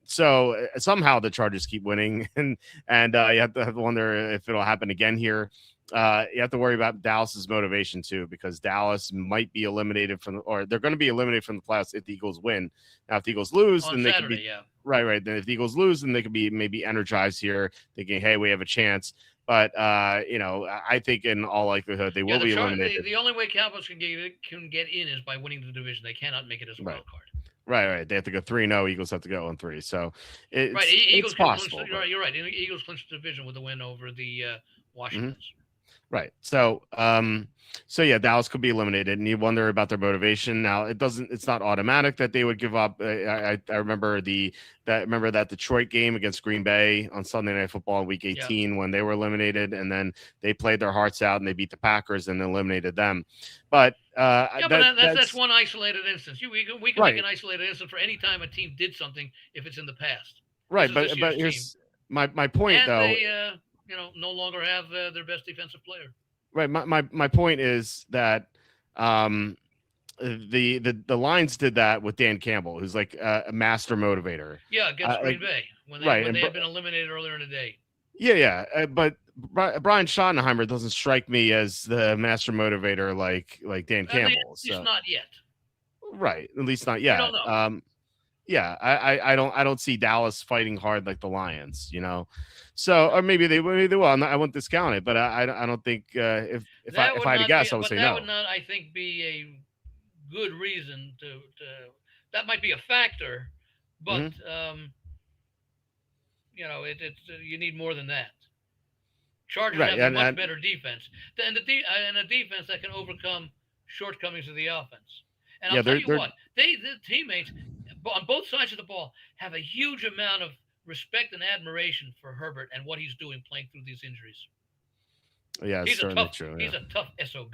So somehow the Chargers keep winning, and you have to wonder if it'll happen again here. You have to worry about Dallas's motivation too, because Dallas might be eliminated or they're going to be eliminated from the playoffs if the Eagles win. Now, if the Eagles lose, then they could be right. Then if the Eagles lose, then they could be maybe energized here, thinking, "Hey, we have a chance." But you know, I think in all likelihood they will be eliminated. The only way Cowboys can get in is by winning the division. They cannot make it as a wild card. Right. They have to go 3-0. Eagles have to go 1-3. So it's possible. You're right. Eagles clinched the division with a win over the Washingtons. Mm-hmm. Right. So yeah, Dallas could be eliminated, and you wonder about their motivation. Now, it's not automatic that they would give up. I remember that Detroit game against Green Bay on Sunday Night Football in Week 18 when they were eliminated, and then they played their hearts out and they beat the Packers and eliminated them. But that's one isolated instance. We can make an isolated instance for any time a team did something if it's in the past. Right. But here's my point, and though. They, no longer have their best defensive player. Right. My point is that the Lions did that with Dan Campbell, who's like a master motivator. Yeah, against Green Bay when they had been eliminated earlier in the day. Yeah. But Brian Schottenheimer doesn't strike me as the master motivator like Dan Campbell. At least not yet. Right. At least not yet. I don't know. Yeah, I don't see Dallas fighting hard like the Lions, you know. So, or maybe they will. I won't discount it, but I don't think if if I had to guess, I would say that no. would not, I think, be a good reason to that might be a factor, but it's you need more than that. Chargers Right, have a much better defense, and a defense that can overcome shortcomings of the offense. And I'll tell you what, the teammates on both sides of the ball have a huge amount of respect and admiration for Herbert and what he's doing playing through these injuries. Yeah, he's certainly true. He's a tough SOB.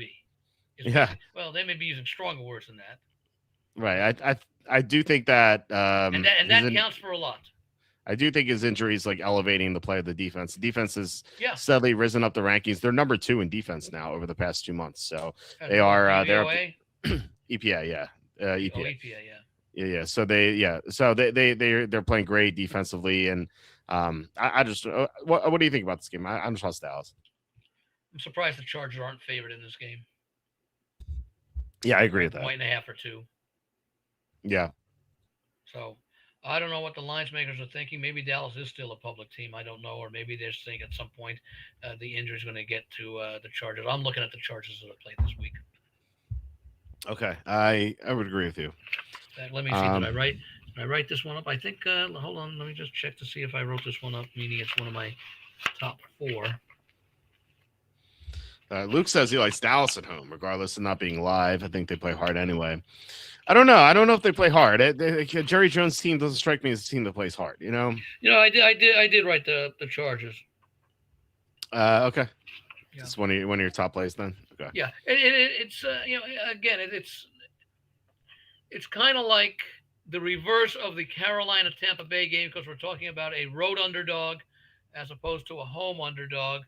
Yeah. Well, they may be using stronger words than that. Right. I do think that and that counts for a lot. I do think his injury is like elevating the play of the defense. The defense has steadily risen up the rankings. They're number 2 in defense now over the past 2 months. So they are they're EPA, yeah. EPA. EPA, yeah. So they're playing great defensively, and I just what do you think about this game? I trust Dallas. I'm surprised the Chargers aren't favored in this game. Yeah, I agree with that. 1.5 or 2. Yeah. So I don't know what the lines makers are thinking. Maybe Dallas is still a public team. I don't know, or maybe they're saying at some point the injury is going to get to the Chargers. I'm looking at the Chargers that are played this week. Okay, I would agree with you. Let me see. Did I write this one up? I think. Hold on. Let me just check to see if I wrote this one up. Meaning it's one of my top 4. Luke says he likes Dallas at home, regardless of not being live. I think they play hard anyway. I don't know. I don't know if they play hard. Jerry Jones' team doesn't strike me as a team that plays hard. You know. I did write the Chargers. Okay. Yeah. It's one of your top plays then. Okay. Yeah. It's again it's kind of like the reverse of the Carolina Tampa Bay game, because we're talking about a road underdog as opposed to a home underdog,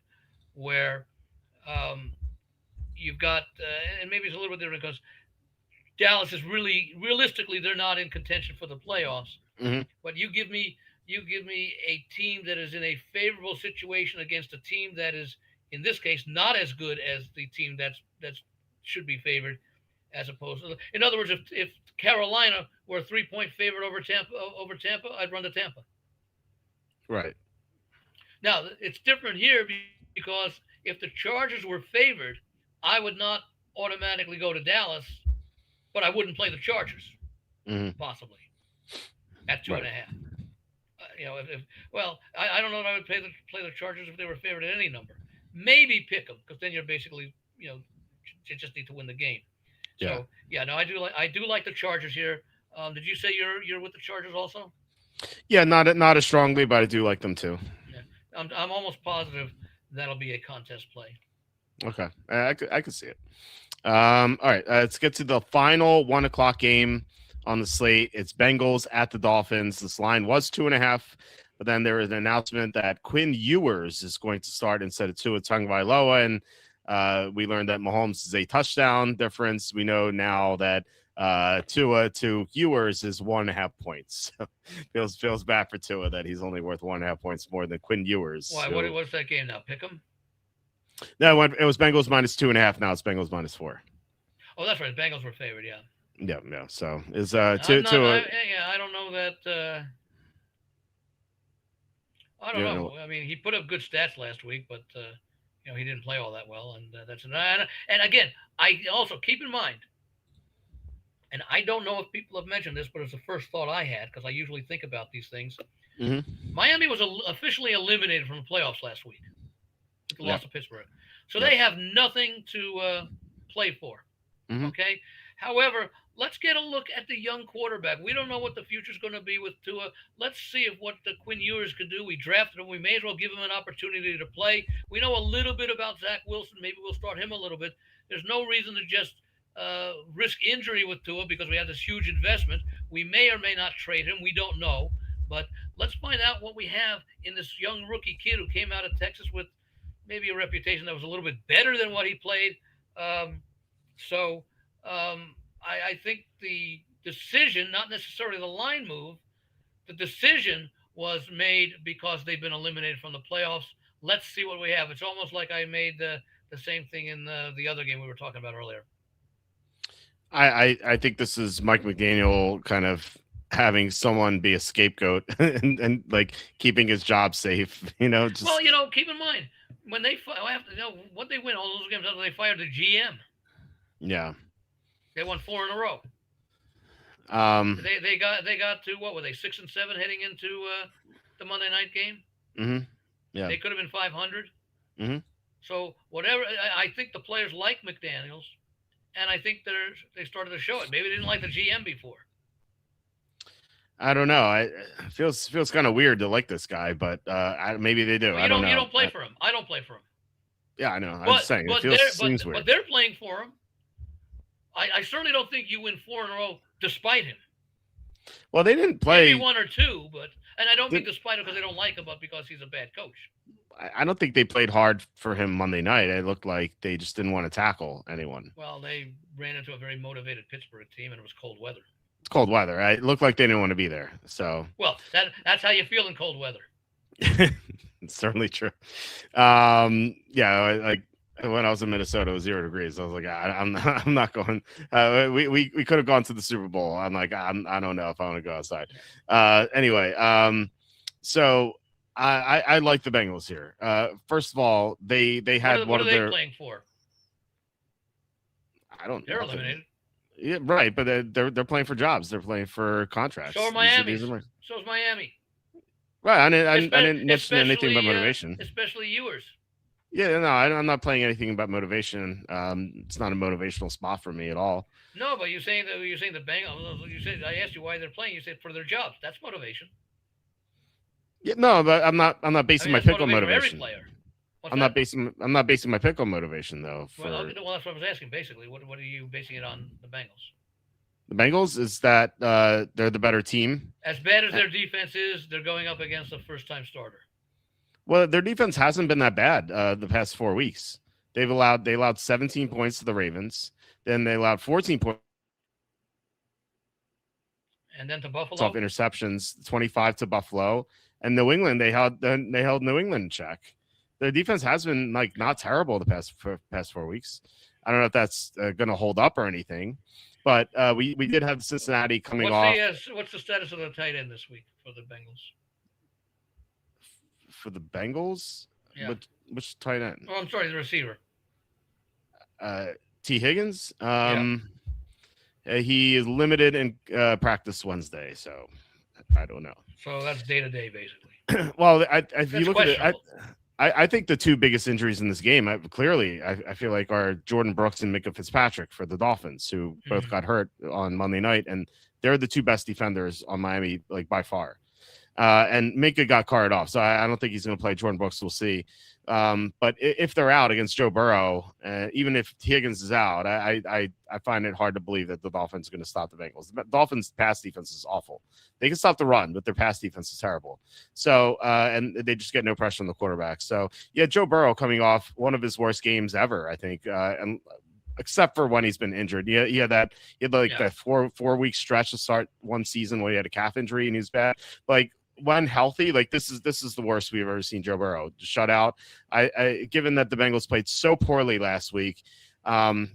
where you've got and maybe it's a little bit different because Dallas is realistically they're not in contention for the playoffs. Mm-hmm. But you give me a team that is in a favorable situation against a team that is, in this case, not as good as the team that should be favored, as opposed to, in other words, if Carolina were a 3-point favorite over Tampa, I'd run to Tampa. Right. Now it's different here because if the Chargers were favored, I would not automatically go to Dallas, but I wouldn't play the Chargers, possibly at 2.5. I don't know if I would play the Chargers if they were favored at any number. Maybe pick them, because then you're basically you just need to win the game. So no, I do like the Chargers here. Did you say you're with the Chargers also? Yeah, not as strongly, but I do like them too. Yeah, I'm almost positive that'll be a contest play. Okay, I could see it. All right, let's get to the final 1:00 game on the slate. It's Bengals at the Dolphins. This line was 2.5, but then there was an announcement that Quinn Ewers is going to start instead of Tua Tagovailoa, and we learned that Mahomes is a touchdown difference. We know now that Tua to Ewers is 1.5 points. So feels bad for Tua that he's only worth 1.5 points more than Quinn Ewers. Why? What's that game now? Pick 'em? No, it was Bengals minus 2.5. Now it's Bengals minus 4. Oh, that's right. Bengals were favored. Yeah. Yeah. So is I don't know that. I don't know. I mean, he put up good stats last week, but he didn't play all that well, and that's and again, I also keep in mind, and I don't know if people have mentioned this, but it's the first thought I had because I usually think about these things. Mm-hmm. Miami was officially eliminated from the playoffs last week. The loss of Pittsburgh. So they have nothing to play for. Mm-hmm. Okay. However, let's get a look at the young quarterback. We don't know what the future is going to be with Tua. Let's see if what the Quinn Ewers could do. We drafted him. We may as well give him an opportunity to play. We know a little bit about Zach Wilson. Maybe we'll start him a little bit. There's no reason to just risk injury with Tua because we have this huge investment. We may or may not trade him. We don't know. But let's find out what we have in this young rookie kid who came out of Texas with maybe a reputation that was a little bit better than what he played. I think the decision, not necessarily the line move, the decision was made because they've been eliminated from the playoffs. Let's see what we have. It's almost like I made the same thing in the other game we were talking about earlier. I think this is Mike McDaniel kind of having someone be a scapegoat and like keeping his job safe, Well, keep in mind, when they what they win all those games after they fired the GM. Yeah. They won 4 in a row. They got to what were they 6 and 7 heading into the Monday night game. Mm-hmm. Yeah. They could have been 500. Mm-hmm. So whatever, I think the players like McDaniels, and I think they started to show it. Maybe they didn't like the GM before. I don't know. It feels kind of weird to like this guy, but maybe they do. Well, I don't know. You don't play for him. I don't play for him. Yeah, I know. I'm just saying. Seems weird. But they're playing for him. I certainly don't think you win 4 in a row despite him. Well, they didn't play. Maybe 1 or 2, and I don't mean despite him because they don't like him, but because he's a bad coach. I don't think they played hard for him Monday night. It looked like they just didn't want to tackle anyone. Well, they ran into a very motivated Pittsburgh team, and it was cold weather. It's cold weather. Right? It looked like they didn't want to be there. So. Well, that's how you feel in cold weather. It's certainly true. Yeah, like when I was in Minnesota, it was 0 degrees. I was like, I'm not going. We could have gone to the Super Bowl. I'm like, I don't know if I want to go outside. Anyway, so I like the Bengals here. First of all, they had what are they playing for? I don't. They're eliminated. Yeah, right, but they're playing for jobs. They're playing for contracts. So are Miami. So is Miami. Right, I didn't mention anything about motivation. Especially yours. Yeah, no, I'm not playing anything about motivation. It's not a motivational spot for me at all. No, but you're saying the Bengals. You said I asked you why they're playing. You said for their jobs. That's motivation. Yeah, no, but I'm not basing my pick on motivation. For every player. I'm not basing my pick on motivation though. Well, that's what I was asking. Basically, what are you basing it on? The Bengals. The Bengals is that they're the better team. As bad as their defense is, they're going up against a first-time starter. Well, their defense hasn't been that bad the past 4 weeks. They allowed 17 points to the Ravens. Then they allowed 14 points. And then to Buffalo. Off interceptions, 25 to Buffalo. And New England, they held New England in check. Their defense has been like not terrible the past 4 weeks. I don't know if that's going to hold up or anything, but we did have Cincinnati coming off. What's the status of the tight end this week for the Bengals? For the Bengals? Yeah. Which tight end? Oh, I'm sorry, the receiver. T. Higgins. He is limited in practice Wednesday, so I don't know. So that's day to day, basically. Well, if you look at it, I think the two biggest injuries in this game, I feel like are Jordan Brooks and Minka Fitzpatrick for the Dolphins, who both got hurt on Monday night, and they're the two best defenders on Miami, like by far. And Minka got carted off, so I don't think he's going to play. Jordan Brooks, we'll see. But if they're out against Joe Burrow, even if Higgins is out, I find it hard to believe that the Dolphins are going to stop the Bengals. The Dolphins' pass defense is awful. They can stop the run, but their pass defense is terrible. So, and they just get no pressure on the quarterback. So, yeah, Joe Burrow coming off one of his worst games ever, I think, and except for when he's been injured. He had that 4-week stretch to start one season where he had a calf injury and he was bad. Like, when healthy, like this is the worst we've ever seen Joe Burrow shut out. Given that the Bengals played so poorly last week, I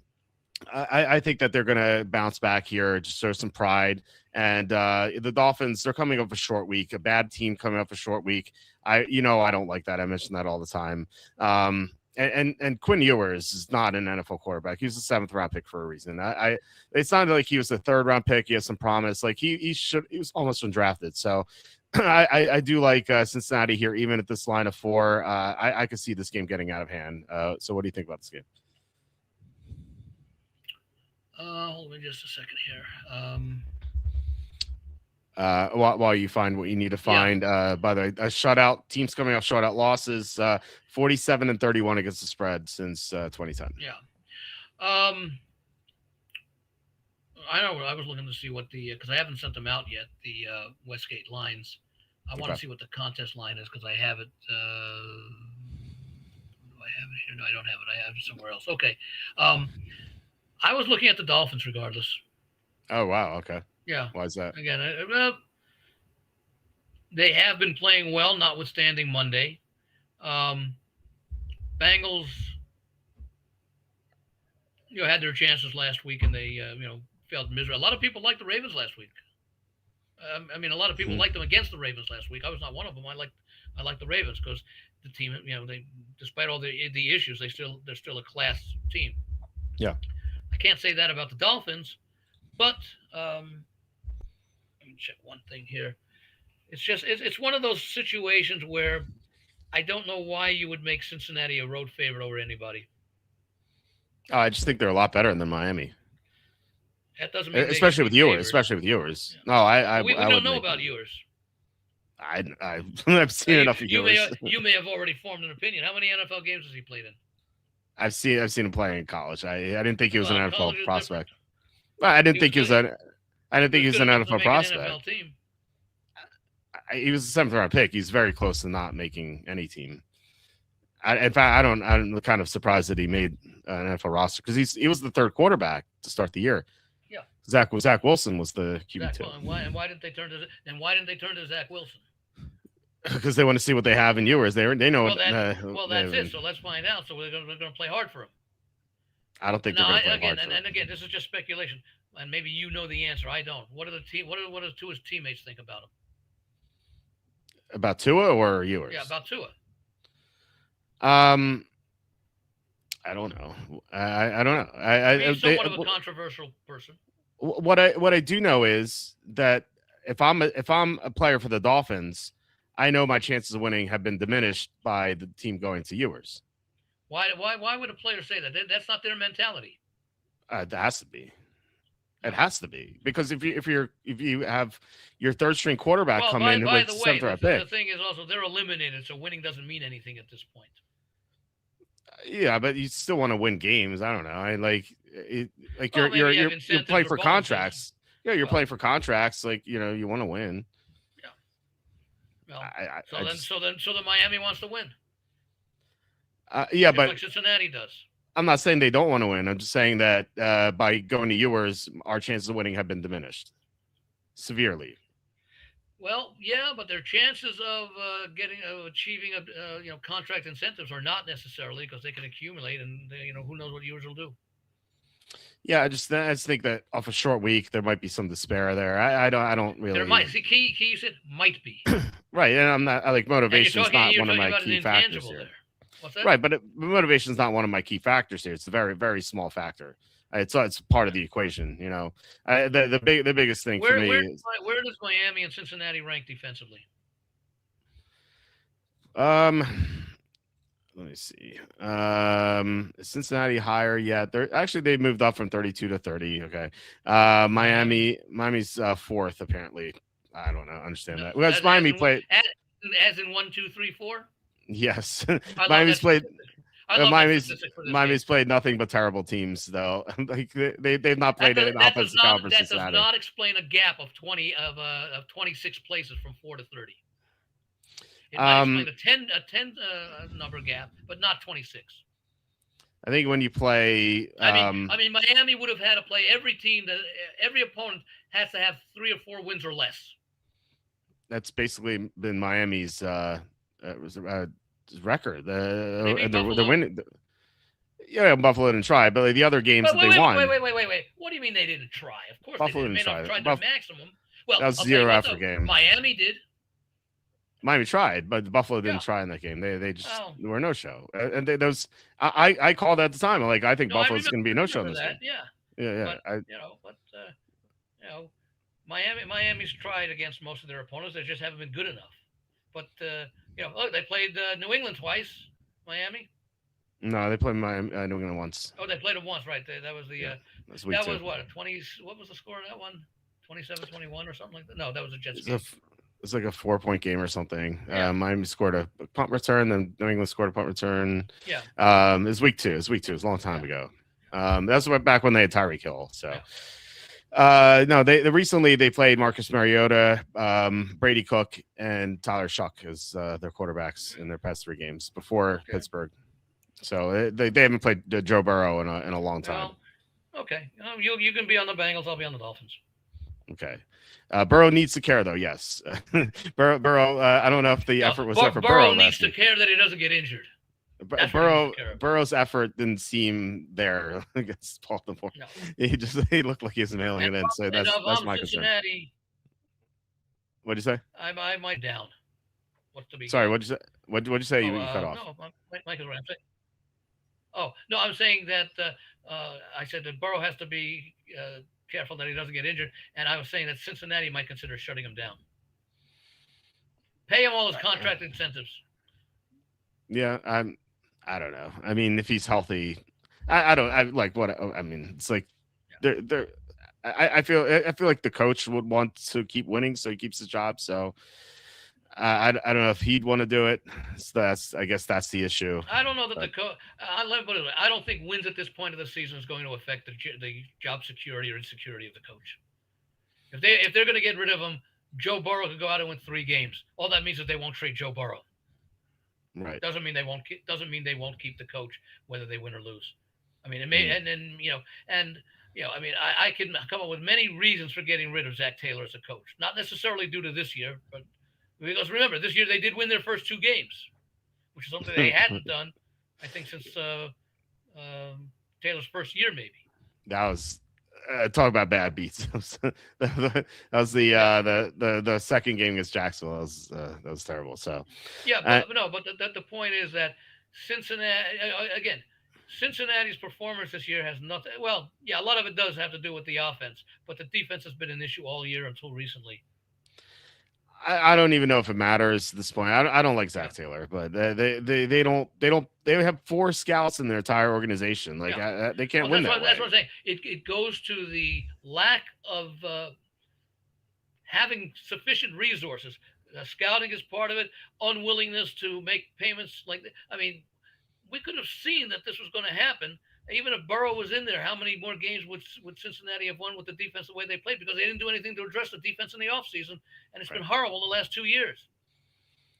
think that they're going to bounce back here, just show some pride. And the Dolphins, they're coming off a short week, a bad team coming off a short week. I don't like that. I mention that all the time. And Quinn Ewers is not an NFL quarterback. He was a 7th round pick for a reason. It's not like he was a 3rd round pick. He has some promise. Like he was almost undrafted. So I do like Cincinnati here, even at this line of 4. I could see this game getting out of hand. So what do you think about this game? Hold me just a second here. While you find what you need to find, by the way, a shutout teams coming off shutout losses, 47-31 against the spread since 2010. Yeah. I know. I was looking to see what because I haven't sent them out yet. The Westgate lines. I want to see what the contest line is because I have it. Do I have it here? No, I don't have it. I have it somewhere else. Okay. I was looking at the Dolphins regardless. Oh wow. Okay. Yeah. Why is that? Again, they have been playing well, notwithstanding Monday. Bengals, had their chances last week, and they, failed miserably. A lot of people liked the Ravens last week. A lot of people liked them against the Ravens last week. I was not one of them. I liked the Ravens because the team. Despite all the issues, they're still a class team. Yeah. I can't say that about the Dolphins, but let me check one thing here. It's one of those situations where I don't know why you would make Cincinnati a road favorite over anybody. Oh, I just think they're a lot better than Miami. That doesn't mean especially with yours. Especially with yours. Yeah. No, we don't know about yours. I've seen enough of yours. You may have already formed an opinion. How many NFL games has he played in? I've seen him play in college. I didn't think he was an NFL prospect. I didn't think he was an NFL prospect. He was a 7th round pick. He's very close to not making any team. In fact, I'm kind of surprised that he made an NFL roster because he was the 3rd quarterback to start the year. Yeah. Zach Wilson was the QB2. And why didn't they turn to Zach Wilson? Because they want to see what they have in yours. They know. Well, that's it. So let's find out. So we're going to play hard for him. I don't think they're going to play hard for him. And again, this is just speculation, and maybe you know the answer. I don't. What do Tua's teammates think about him? About Tua or yours? Yeah, about Tua. I don't know. I don't know. He's somewhat of a controversial person. What I do know is that if I'm a player for the Dolphins, I know my chances of winning have been diminished by the team going to yours. Why would a player say that? That's not their mentality. It has to be. It has to be because if you have your 3rd string quarterback come in with 7th round pick. The thing is also they're eliminated, so winning doesn't mean anything at this point. Yeah, but you still want to win games. I don't know. You're playing for contracts. Yeah, you're playing for contracts. You want to win. Yeah. Well, so then Miami wants to win. Yeah, but like Cincinnati does. I'm not saying they don't want to win. I'm just saying that by going to yours, our chances of winning have been diminished severely. Well, yeah, but their chances of achieving contract incentives are not necessarily because they can accumulate, and who knows what yours will do. Yeah, I just think that off a short week there might be some despair there. I don't really. There might. See, key said might be. Right, and I'm not motivation is not one of my key factors here. What's that? Right, but motivation is not one of my key factors here. It's a very, very small factor. It's part of the equation. The biggest thing for me is where does Miami and Cincinnati rank defensively? Let me see. Cincinnati higher. Yeah, they moved up from 32 to 30. Okay. Miami's 4th apparently. I don't know. Understand that. Well, Miami played as in 1, 2, 3, 4. Yes, Miami's played. Miami's played nothing but terrible teams, though. They've not played an offensive conference. That does not explain a gap of 26 places from 4 to 30. It might explain a 10 number gap, but not 26. I think when you play, I mean, Miami would have had to play every opponent has to have 3 or 4 wins or less. That's basically been Miami's record. The win. Yeah, Buffalo didn't try, but the other games that they won. Wait. What do you mean they didn't try? Of course, Buffalo they didn't try. Tried their maximum. Well, that was 0 effort game. Miami did. Miami tried, but Buffalo didn't try in that game. They just were no show. And I called at the time. I think Buffalo's going to be a no show in this game. Yeah. But Miami's tried against most of their opponents. They just haven't been good enough. But look, they played New England twice. Miami. No, they played New England once. Oh, they played them once, right? That was the. That was what 20. What was the score of that one? 27-21 or something like that. No, that was a Jets game. It's like a 4-point game or something. Yeah. Miami scored a punt return, then New England scored a punt return. Yeah. It was week 2. It was a long time ago. That's back when they had Tyreek Hill. So. Yeah. No, they recently played Marcus Mariota, Brady Cook, and Tyler Shuck as their quarterbacks in their past 3 games before Pittsburgh. So they haven't played Joe Burrow in a long time. Well, okay, you can be on the Bengals. I'll be on the Dolphins. Okay. Burrow needs to care, though. Yes, Burrow. I don't know if the effort was there for Burrow. Burrow needs to care that he doesn't get injured. Burrow's effort didn't seem there against Baltimore. No. He looked like he was mailing it in. So that's my concern. Cincinnati, What'd you say? I might down. what's to be. Sorry, what'd you say? What'd you say? You cut off. No, Mike is right. I'm saying. Oh no, I'm saying that I said that Burrow has to be careful that he doesn't get injured, and I was saying that Cincinnati might consider shutting him down. Pay him all his contract incentives. Yeah, I don't know. I mean, if he's healthy, I don't. I like what I mean. It's like they're. I feel like the coach would want to keep winning, so he keeps his job. So I don't know if he'd want to do it. So I guess that's the issue. I don't know that the coach. Let me put it away. I don't think wins at this point of the season is going to affect the job security or insecurity of the coach. If they're going to get rid of him, Joe Burrow could go out and win 3 games. All that means is they won't trade Joe Burrow. Right. Doesn't mean they won't keep the coach whether they win or lose. I mean, it may, and then I mean, I can come up with many reasons for getting rid of Zach Taylor as a coach. Not necessarily due to this year, but because remember, this year they did win their first 2 games, which is something they hadn't done, I think, since Taylor's first year, maybe. That was talk about bad beats. That was the second game against Jacksonville. That was terrible. So yeah, but the point is that Cincinnati's performance this year has nothing. Well, yeah, a lot of it does have to do with the offense, but the defense has been an issue all year until recently. I don't even know if it matters at this point. I don't like Zach Taylor, but they have 4 scouts in their entire organization. Like they can't win that way. That's what I'm saying. It goes to the lack of having sufficient resources. Scouting is part of it. Unwillingness to make payments like that. I mean, we could have seen that this was going to happen. Even if Burrow was in there, how many more games would Cincinnati have won with the defense the way they played? Because they didn't do anything to address the defense in the offseason, and it's been horrible the last 2 years.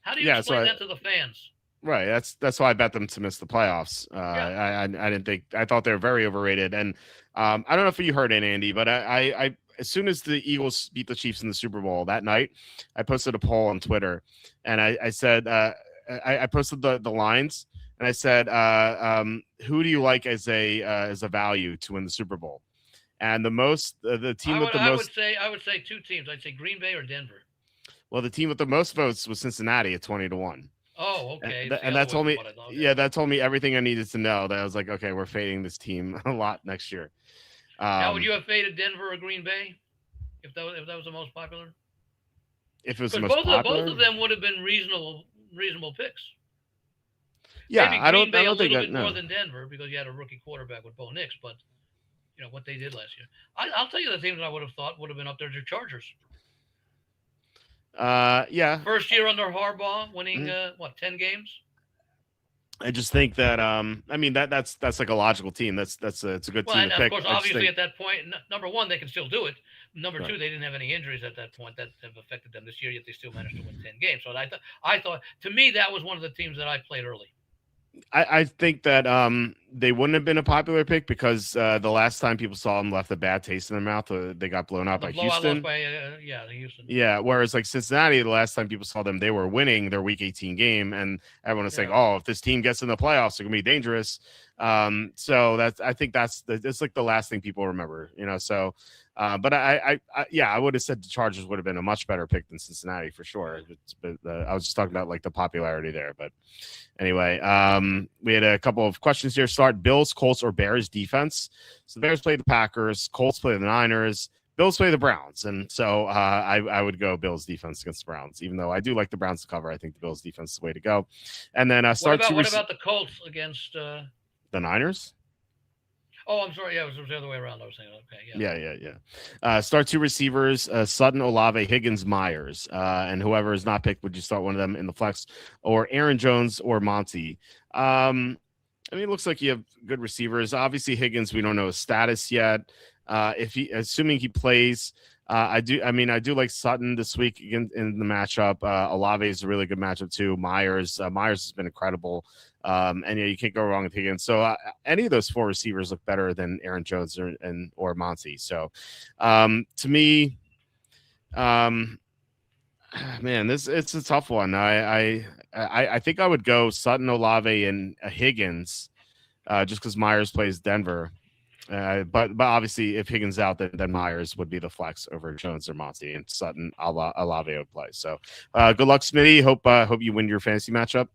How do you explain that to the fans? Right. That's why I bet them to miss the playoffs. I didn't think. I thought they were very overrated. And I don't know if you heard it, Andy, but I as soon as the Eagles beat the Chiefs in the Super Bowl that night, I posted a poll on Twitter, and I said I posted the lines. And I said, who do you like as a value to win the Super Bowl? And the team with the most. I would say 2 teams. I'd say Green Bay or Denver. Well, the team with the most votes was Cincinnati at 20-1. Oh, okay. And that told me, that told me everything I needed to know. That I was like, okay, we're fading this team a lot next year. Now, would you have faded Denver or Green Bay if that was the most popular? If it was the most popular, both of them would have been reasonable picks. Yeah, maybe I don't think a little bit more than Denver because you had a rookie quarterback with Bo Nix, but what they did last year. I'll tell you the teams I would have thought would have been up there: the Chargers. Yeah. First year under Harbaugh, winning 10 games. I just think that I mean that's like a logical team. It's a good team to pick. Of course, obviously at that point, number 1, they can still do it. Number 2, they didn't have any injuries at that point that have affected them this year, yet they still managed to win 10 games. So I thought, to me, that was one of the teams that I played early. I think that they wouldn't have been a popular pick because the last time people saw them left a bad taste in their mouth. They got blown out by Houston. Houston. Yeah, whereas like Cincinnati, the last time people saw them, they were winning their Week 18 game, and everyone was saying, "Oh, if this team gets in the playoffs, they're gonna be dangerous." So I think that's like the last thing people remember, So, but I would have said the Chargers would have been a much better pick than Cincinnati for sure. But I was just talking about like the popularity there. But anyway, we had a couple of questions here. Start Bills, Colts, or Bears defense. So the Bears play the Packers, Colts play the Niners, Bills play the Browns, and so I would go Bills defense against the Browns. Even though I do like the Browns to cover, I think the Bills defense is the way to go. And then what about the Colts against the Niners? Oh, I'm sorry. Yeah, it was the other way around. I was saying, okay, yeah. Start 2 receivers: Sutton, Olave, Higgins, Myers, and whoever is not picked, would you start one of them in the flex, or Aaron Jones or Monty? I mean, it looks like you have good receivers. Obviously, Higgins, we don't know his status yet. Assuming he plays, I do like Sutton this week in the matchup. Olave is a really good matchup too. Myers has been incredible. And you can't go wrong with Higgins. So any of those 4 receivers look better than Aaron Jones or Monty. So to me, man, it's a tough one. I think I would go Sutton, Olave, and Higgins just because Myers plays Denver. But obviously, if Higgins out, then Myers would be the flex over Jones or Monty, and Sutton Alave would play. So good luck, Smitty. Hope you win your fantasy matchup.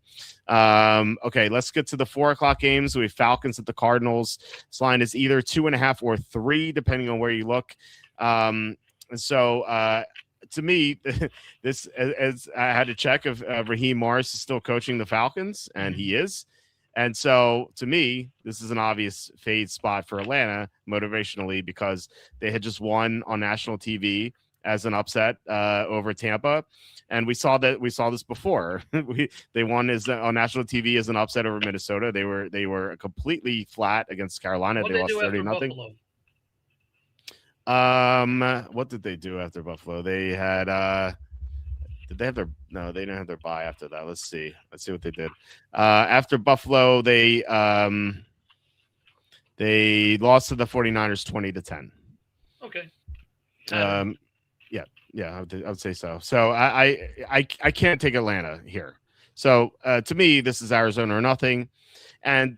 Okay, let's get to the 4:00 games. We have Falcons at the Cardinals. This line is either 2.5 or 3, depending on where you look. To me, this as I had to check if Raheem Morris is still coaching the Falcons, and he is. And so, to me, this is an obvious fade spot for Atlanta motivationally because they had just won on national TV as an upset over Tampa, and we saw this before. They won on national TV as an upset over Minnesota. They were completely flat against Carolina. They lost 30-0. What did they do after Buffalo? They had did they have their no, they didn't have their bye after that. Let's see what they did. After Buffalo, they lost to the 49ers 20-10. Okay. Yeah, I would say so. So I can't take Atlanta here. So to me, this is Arizona or nothing. And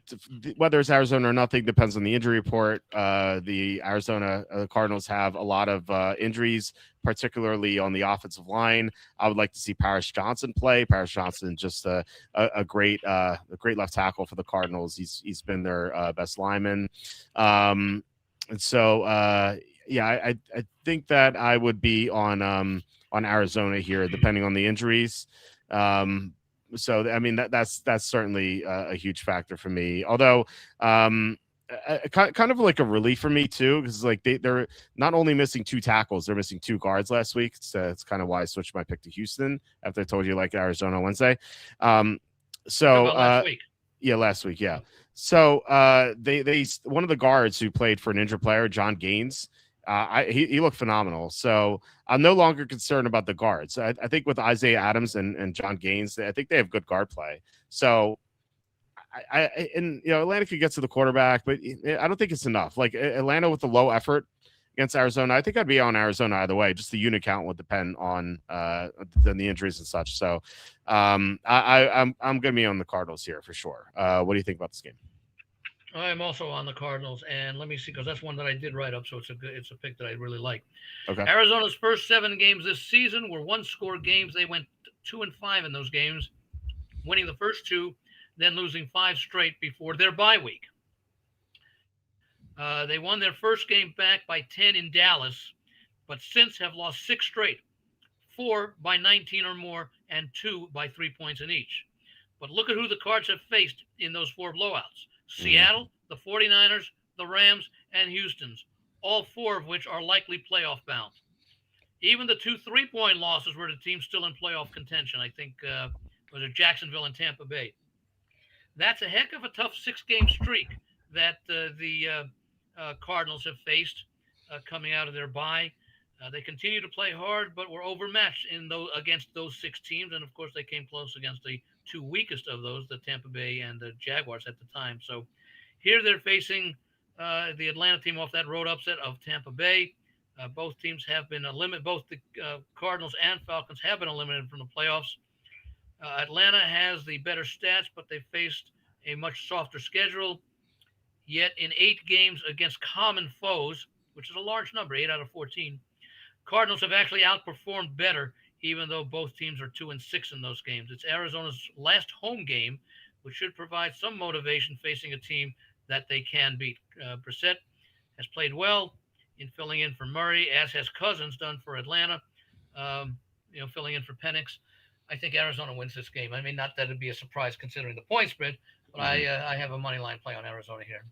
whether it's Arizona or nothing depends on the injury report. The Arizona Cardinals have a lot of injuries, particularly on the offensive line. I would like to see Paris Johnson play. Paris Johnson, just a great left tackle for the Cardinals. He's been their best lineman. And so, I think that I would be on Arizona here, depending on the injuries. So I mean that's certainly a huge factor for me. Although kind of like a relief for me too, because like they're not only missing 2 tackles, they're missing 2 guards last week. So it's kind of why I switched my pick to Houston after I told you like Arizona Wednesday. Last week. Yeah, last week. Yeah. So they one of the guards who played for an injured player, John Gaines. He looked phenomenal. So I'm no longer concerned about the guards. I think with Isaiah Adams and John Gaines, I think they have good guard play. So Atlanta could get to the quarterback, but I don't think it's enough. Like Atlanta with the low effort against Arizona, I think I'd be on Arizona either way. Just the unit count would depend on the injuries and such. So I'm going to be on the Cardinals here for sure. What do you think about this game? I'm also on the Cardinals, and let me see, because that's one that I did write up, so it's a pick that I really like. Okay. Arizona's first 7 games this season were 1-score games. They went 2-5 in those games, winning the first 2, then losing 5 straight before their bye week. They won their first game back by 10 in Dallas, but since have lost 6 straight, 4 by 19 or more, and 2 by 3 points in each. But look at who the Cards have faced in those 4 blowouts. Seattle, the 49ers, the Rams, and Houston's, all 4 of which are likely playoff bound. Even the 2 3-point losses were to teams still in playoff contention. I think was it Jacksonville and Tampa Bay. That's a heck of a tough 6-game streak that the Cardinals have faced coming out of their bye. They continue to play hard, but were overmatched against those 6 teams. And, of course, they came close against the 2 weakest of those, the Tampa Bay and the Jaguars at the time. So here they're facing the Atlanta team off that road upset of Tampa Bay. Both teams have been eliminated. Both the Cardinals and Falcons have been eliminated from the playoffs. Atlanta has the better stats, but they faced a much softer schedule. Yet in 8 games against common foes, which is a large number, 8 out of 14, Cardinals have actually outperformed better, even though both teams are 2-6 in those games. It's Arizona's last home game, which should provide some motivation facing a team that they can beat. Brissett has played well in filling in for Murray, as has Cousins done for Atlanta, filling in for Penix. I think Arizona wins this game. I mean, not that it'd be a surprise considering the point spread, but I have a money line play on Arizona here.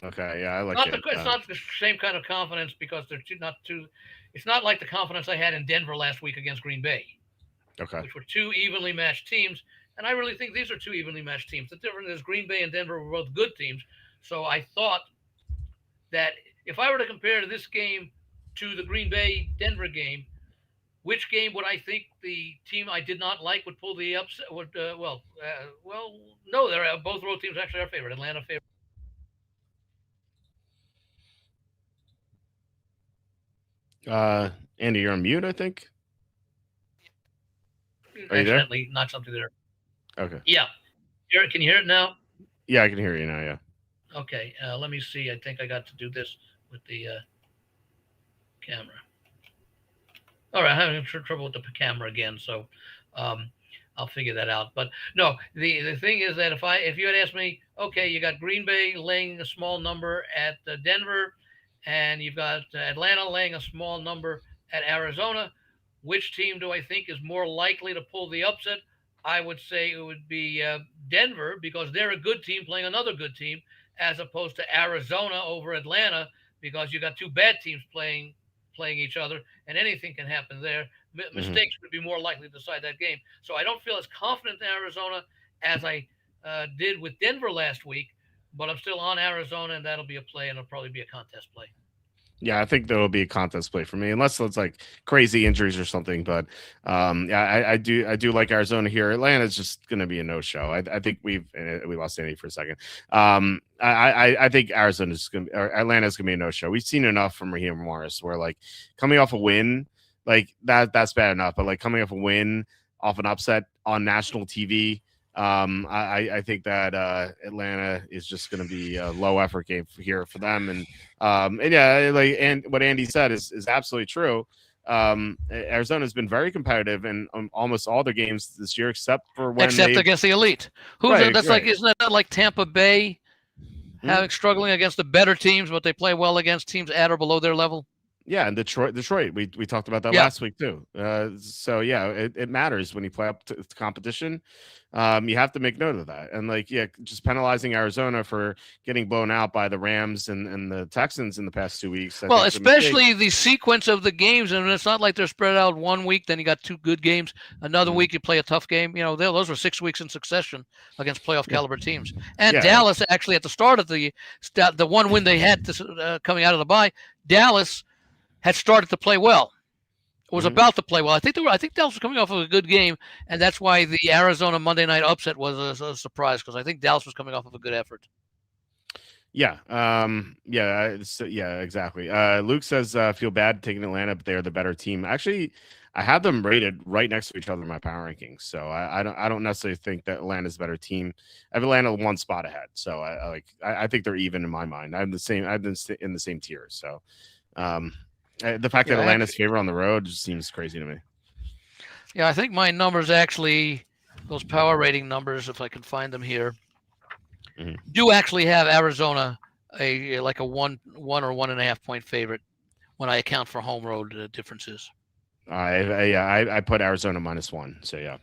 Okay, yeah, I like it. It's not the same kind of confidence because they're not too. It's not like the confidence I had in Denver last week against Green Bay, which were 2 evenly matched teams, and I really think these are 2 evenly matched teams. The difference is Green Bay and Denver were both good teams, so I thought that if I were to compare this game to the Green Bay-Denver game, which game would I think the team I did not like would pull the upset? No, they're both road teams actually are favored. Atlanta favored. Andy, you're on mute, I think. Are you there? Not something there. Okay. Yeah. Can you hear it now? Yeah, I can hear you now. Yeah. Okay, let me see. I think I got to do this with the camera. All right, I'm having trouble with the camera again, so um, I'll figure that out. But no, the thing is that if you had asked me, okay, you got Green Bay laying a small number at Denver, and you've got Atlanta laying a small number at Arizona, which team do I think is more likely to pull the upset? I would say it would be Denver because they're a good team playing another good team, as opposed to Arizona over Atlanta because you got two bad teams playing each other, and anything can happen there. Mistakes would be more likely to decide that game. So I don't feel as confident in Arizona as I did with Denver last week, but I'm still on Arizona, and that'll be a play, and it'll probably be a contest play. Yeah, I think there will be a contest play for me, unless it's like crazy injuries or something. But yeah, I do like Arizona here. Atlanta's just going to be a no show. I think we lost Andy for a second. I think Arizona's going to, or Atlanta's going to be a no show. We've seen enough from Raheem Morris where like coming off a win like that's bad enough, but like coming off a win off an upset on national TV. I think that Atlanta is just going to be a low effort game here for them, and yeah, like and what Andy said is absolutely true. Arizona's been very competitive in almost all their games this year, except for when against the elite. That's right. Like isn't that like Tampa Bay having struggling against the better teams, but they play well against teams at or below their level? Yeah, and Detroit, we talked about that last week too. So yeah, it matters when you play up to competition. You have to make note of that, and like just penalizing Arizona for getting blown out by the Rams and the Texans in the past 2 weeks. Well, especially the sequence of the games, and it's not like they're spread out 1 week, then you got 2 good games, another week you play a tough game. You know, those were 6 weeks in succession against playoff caliber teams. And Dallas actually at the start of the one win they had coming out of the bye, Dallas had started to play well. It was about to play well. I think Dallas was coming off of a good game, and that's why the Arizona Monday night upset was a surprise because I think Dallas was coming off of a good effort. Yeah. Yeah, exactly. Luke says feel bad taking Atlanta, but they're the better team. Actually, I have them rated right next to each other in my power rankings. So I don't necessarily think that Atlanta's a better team. I have Atlanta 1 spot ahead. So I think they're even in my mind. I've been in the same tier. So the fact that Atlanta's favor on the road just seems crazy to me. Yeah, I think my numbers actually, those power rating numbers, if I can find them here, do actually have Arizona a 1 or 1.5 point favorite when I account for home road differences. I put Arizona -1. So yeah.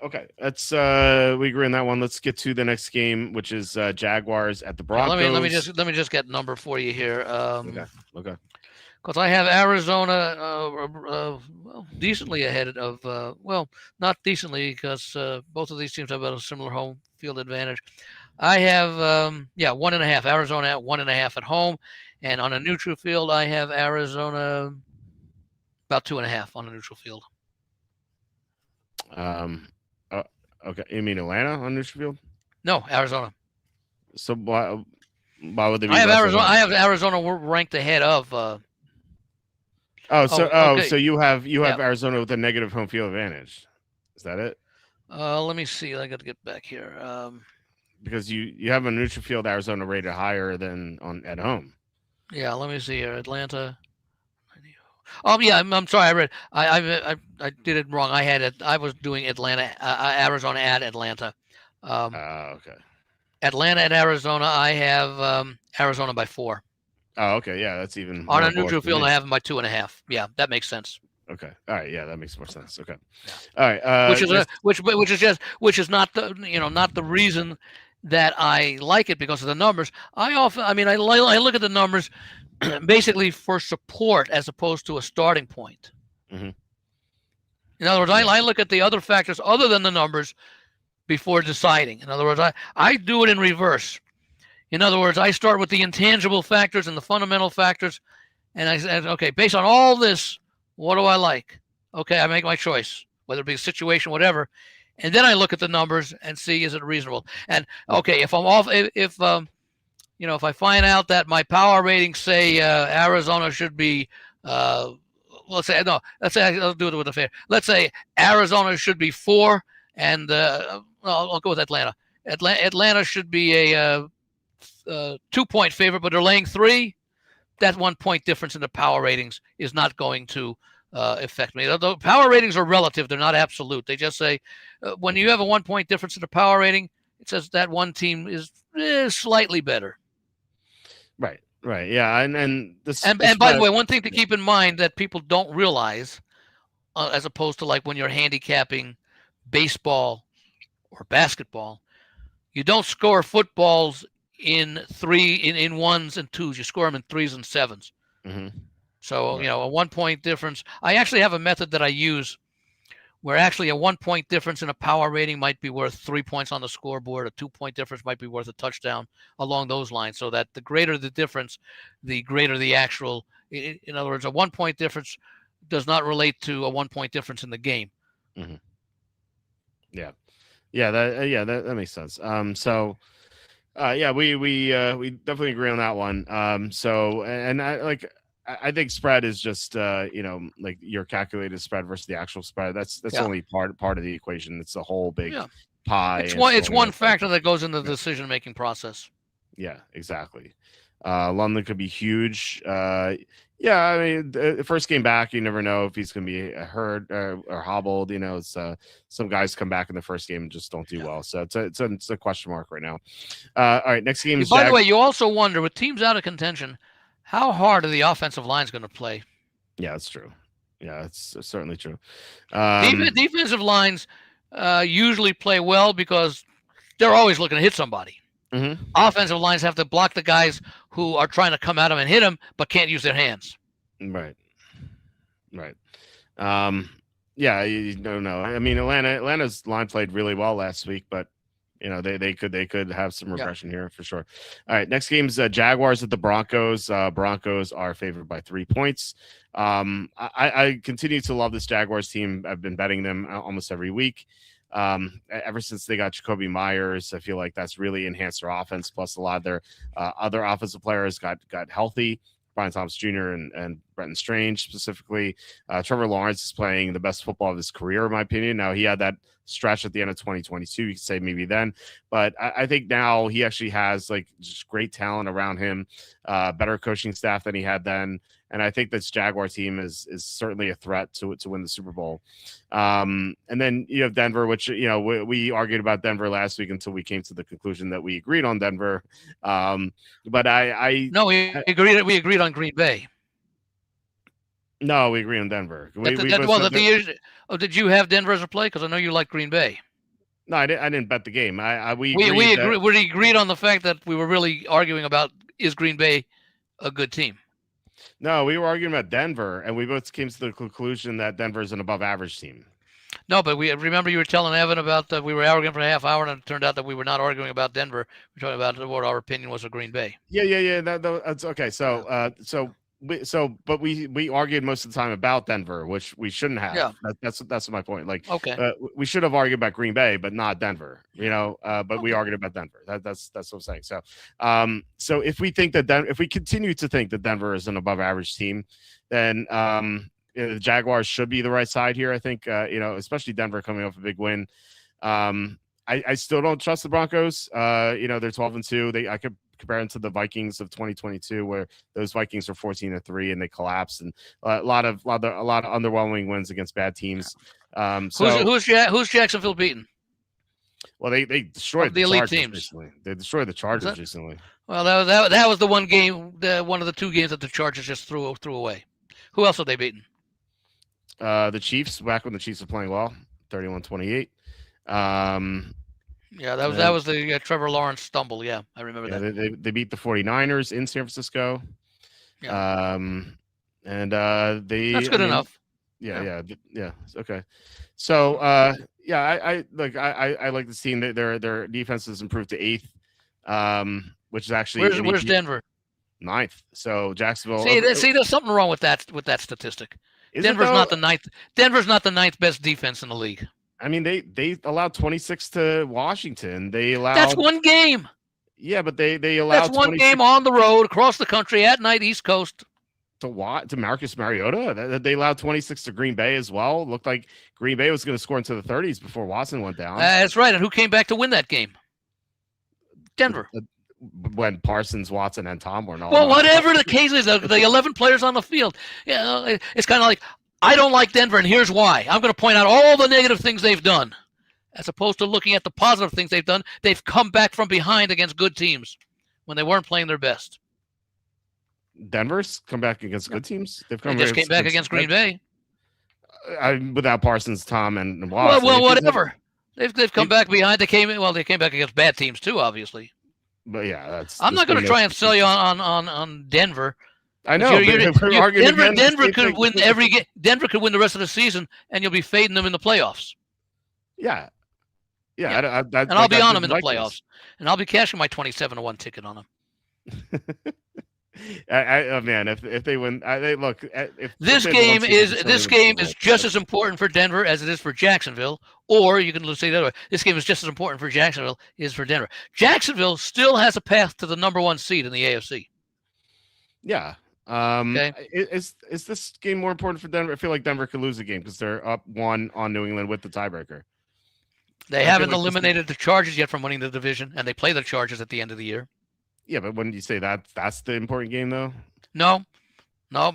Okay, let's we agree on that one. Let's get to the next game, which is Jaguars at the Broncos. Let me just get number for you here. Okay. Because I have Arizona decently ahead of, not decently because both of these teams have a similar home field advantage. I have, 1.5. Arizona at 1.5 at home. And on a neutral field, I have Arizona about 2.5 on a neutral field. Okay. You mean Atlanta on neutral field? No, Arizona. So why would they be? I have Arizona ranked ahead of. So you have Arizona with a negative home field advantage. Is that it? Let me see. I got to get back here. Because you have a neutral field Arizona rated higher than at home. Yeah, let me see here. Atlanta. Oh yeah, I'm sorry. I read. I did it wrong. I was doing Atlanta, Arizona at Atlanta. Okay. Atlanta at Arizona. I have Arizona by 4. Oh, okay. Yeah, that's even on a neutral field. I have them by 2.5. Yeah, that makes sense. Okay. All right. Yeah, that makes more sense. Okay. Yeah. All right. Which is not the reason that I like it because of the numbers. I look at the numbers basically for support as opposed to a starting point. In other words, I look at the other factors other than the numbers before deciding. In other words, I do it in reverse. In other words, I start with the intangible factors and the fundamental factors, and I said, okay, based on all this, what do I like? Okay, I make my choice, whether it be a situation, whatever, and then I look at the numbers and see is it reasonable. And okay, if I'm off, if I find out that my power ratings say Arizona should be, let's say I'll do it with a fair. Let's say Arizona should be 4, and I'll go with Atlanta. Atlanta should be a 2-point favorite, but they're laying 3. That 1 point difference in the power ratings is not going to affect me. The power ratings are relative; they're not absolute. They just say when you have a 1 point difference in the power rating, it says that one team is slightly better. Right. Yeah. And by the way, one thing to keep in mind that people don't realize, as opposed to like when you're handicapping baseball or basketball, you don't score footballs in ones and twos. You score them in 3s and 7s. Mm-hmm. So, a 1 point difference. I actually have a method that I use where actually a 1 point difference in a power rating might be worth 3 points on the scoreboard. A 2 point difference might be worth a touchdown, along those lines, so that the greater the difference, the greater the actual. In other words, a 1 point difference does not relate to a 1 point difference in the game. Mm-hmm. That makes sense. We definitely agree on that one. I think spread is just like your calculated spread versus the actual spread. That's only part of the equation. It's a whole big pie. It's one factor that goes into the decision making process. Yeah, exactly. London could be huge. I mean, the first game back, you never know if he's going to be hurt or hobbled. It's some guys come back in the first game and just don't do well. So it's a question mark right now. All right, next game. By the way, you also wonder with teams out of contention, how hard are the offensive lines going to play? Yeah, that's true. Yeah, it's certainly true. Defensive lines usually play well because they're always looking to hit somebody. Mm-hmm. Offensive lines have to block the guys who are trying to come at them and hit them, but can't use their hands. Right. You don't know. I mean, Atlanta's line played really well last week, but they could have some regression here for sure. All right, next game's Jaguars at the Broncos. Broncos are favored by 3 points. I continue to love this Jaguars team. I've been betting them almost every week. Ever since they got Jacoby Myers, I feel like that's really enhanced their offense. Plus, a lot of their other offensive players got healthy. Brian Thomas Jr. and Brenton Strange specifically. Trevor Lawrence is playing the best football of his career, in my opinion. Now, he had that stretch at the end of 2022. You could say maybe then, but I think now he actually has like just great talent around him, better coaching staff than he had then. And I think this Jaguar team is certainly a threat to win the Super Bowl. And then you have Denver, which, we argued about Denver last week until we came to the conclusion that we agreed on Denver. But we agreed on Green Bay. No, we agree on Denver. Did you have Denver as a play? Because I know you like Green Bay. No, I didn't bet the game. We agreed on the fact that we were really arguing about, is Green Bay a good team? No, we were arguing about Denver, and we both came to the conclusion that Denver is an above-average team. No, but remember you were telling Evan about we were arguing for a half hour, and it turned out that we were not arguing about Denver. We were talking about what our opinion was of Green Bay. Yeah. That's okay. But we argued most of the time about Denver, which we shouldn't have. Yeah. That's my point. Like, okay, we should have argued about Green Bay, but not Denver. But we argued about Denver. That's what I'm saying. So if we think that if we continue to think that Denver is an above-average team, then the Jaguars should be the right side here. I think especially Denver coming off a big win. I still don't trust the Broncos. They're 12-2. I could compare them to the Vikings of 2022, where those Vikings were 14-3 and they collapsed, and a lot of underwhelming wins against bad teams. Who's Jacksonville beaten? Well, they destroyed the elite Chargers teams recently. They destroyed the Chargers recently. Well, that was the one game, one of the 2 games that the Chargers just threw away. Who else have they beaten? The Chiefs, back when the Chiefs were playing well, 31-28. Yeah, that was the Trevor Lawrence stumble. Yeah, I remember that. They beat the 49ers in San Francisco. Yeah. That's good enough. Yeah. Okay. So, I like this team. Their defense has improved to 8th, which is actually where's Denver? 9th. So Jacksonville. See, there's something wrong with that statistic. Denver's not the 9th. Denver's not the 9th best defense in the league. I mean, they allowed 26 to Washington. That's one game. Yeah, but they allowed. That's one game on the road across the country at night, East Coast. To Marcus Mariota. They allowed 26 to Green Bay as well. It looked like Green Bay was going to score into the 30s before Watson went down. That's right. And who came back to win that game? Denver. when Parsons, Watson, and Tom were not. Well, whatever the case is, the 11 players on the field, it's kind of like, I don't like Denver, and here's why. I'm going to point out all the negative things they've done, as opposed to looking at the positive things they've done. They've come back from behind against good teams when they weren't playing their best. Denver's come back against good teams. They just came back against Green Bay. Without Parsons, Tom, and Watson. Well, whatever. They've come back behind. They came back against bad teams too, obviously. But yeah, I'm not going to try and sell you on Denver. I know. Denver could win every game. Denver could win the rest of the season, and you'll be fading them in the playoffs. Yeah. And I'll be on them in the playoffs, and I'll be cashing my 27-1 ticket on them. Man, if they win, look. This game is just as important for Denver as it is for Jacksonville. Or you can say the other way: this game is just as important for Jacksonville as for Denver. Jacksonville still has a path to the #1 seed in the AFC. Yeah. Okay. Is this game more important for Denver? I feel like Denver could lose a game because they're up 1 on New England with the tiebreaker. They haven't eliminated the Chargers yet from winning the division, and they play the Chargers at the end of the year. Yeah, but wouldn't you say that's the important game though? No,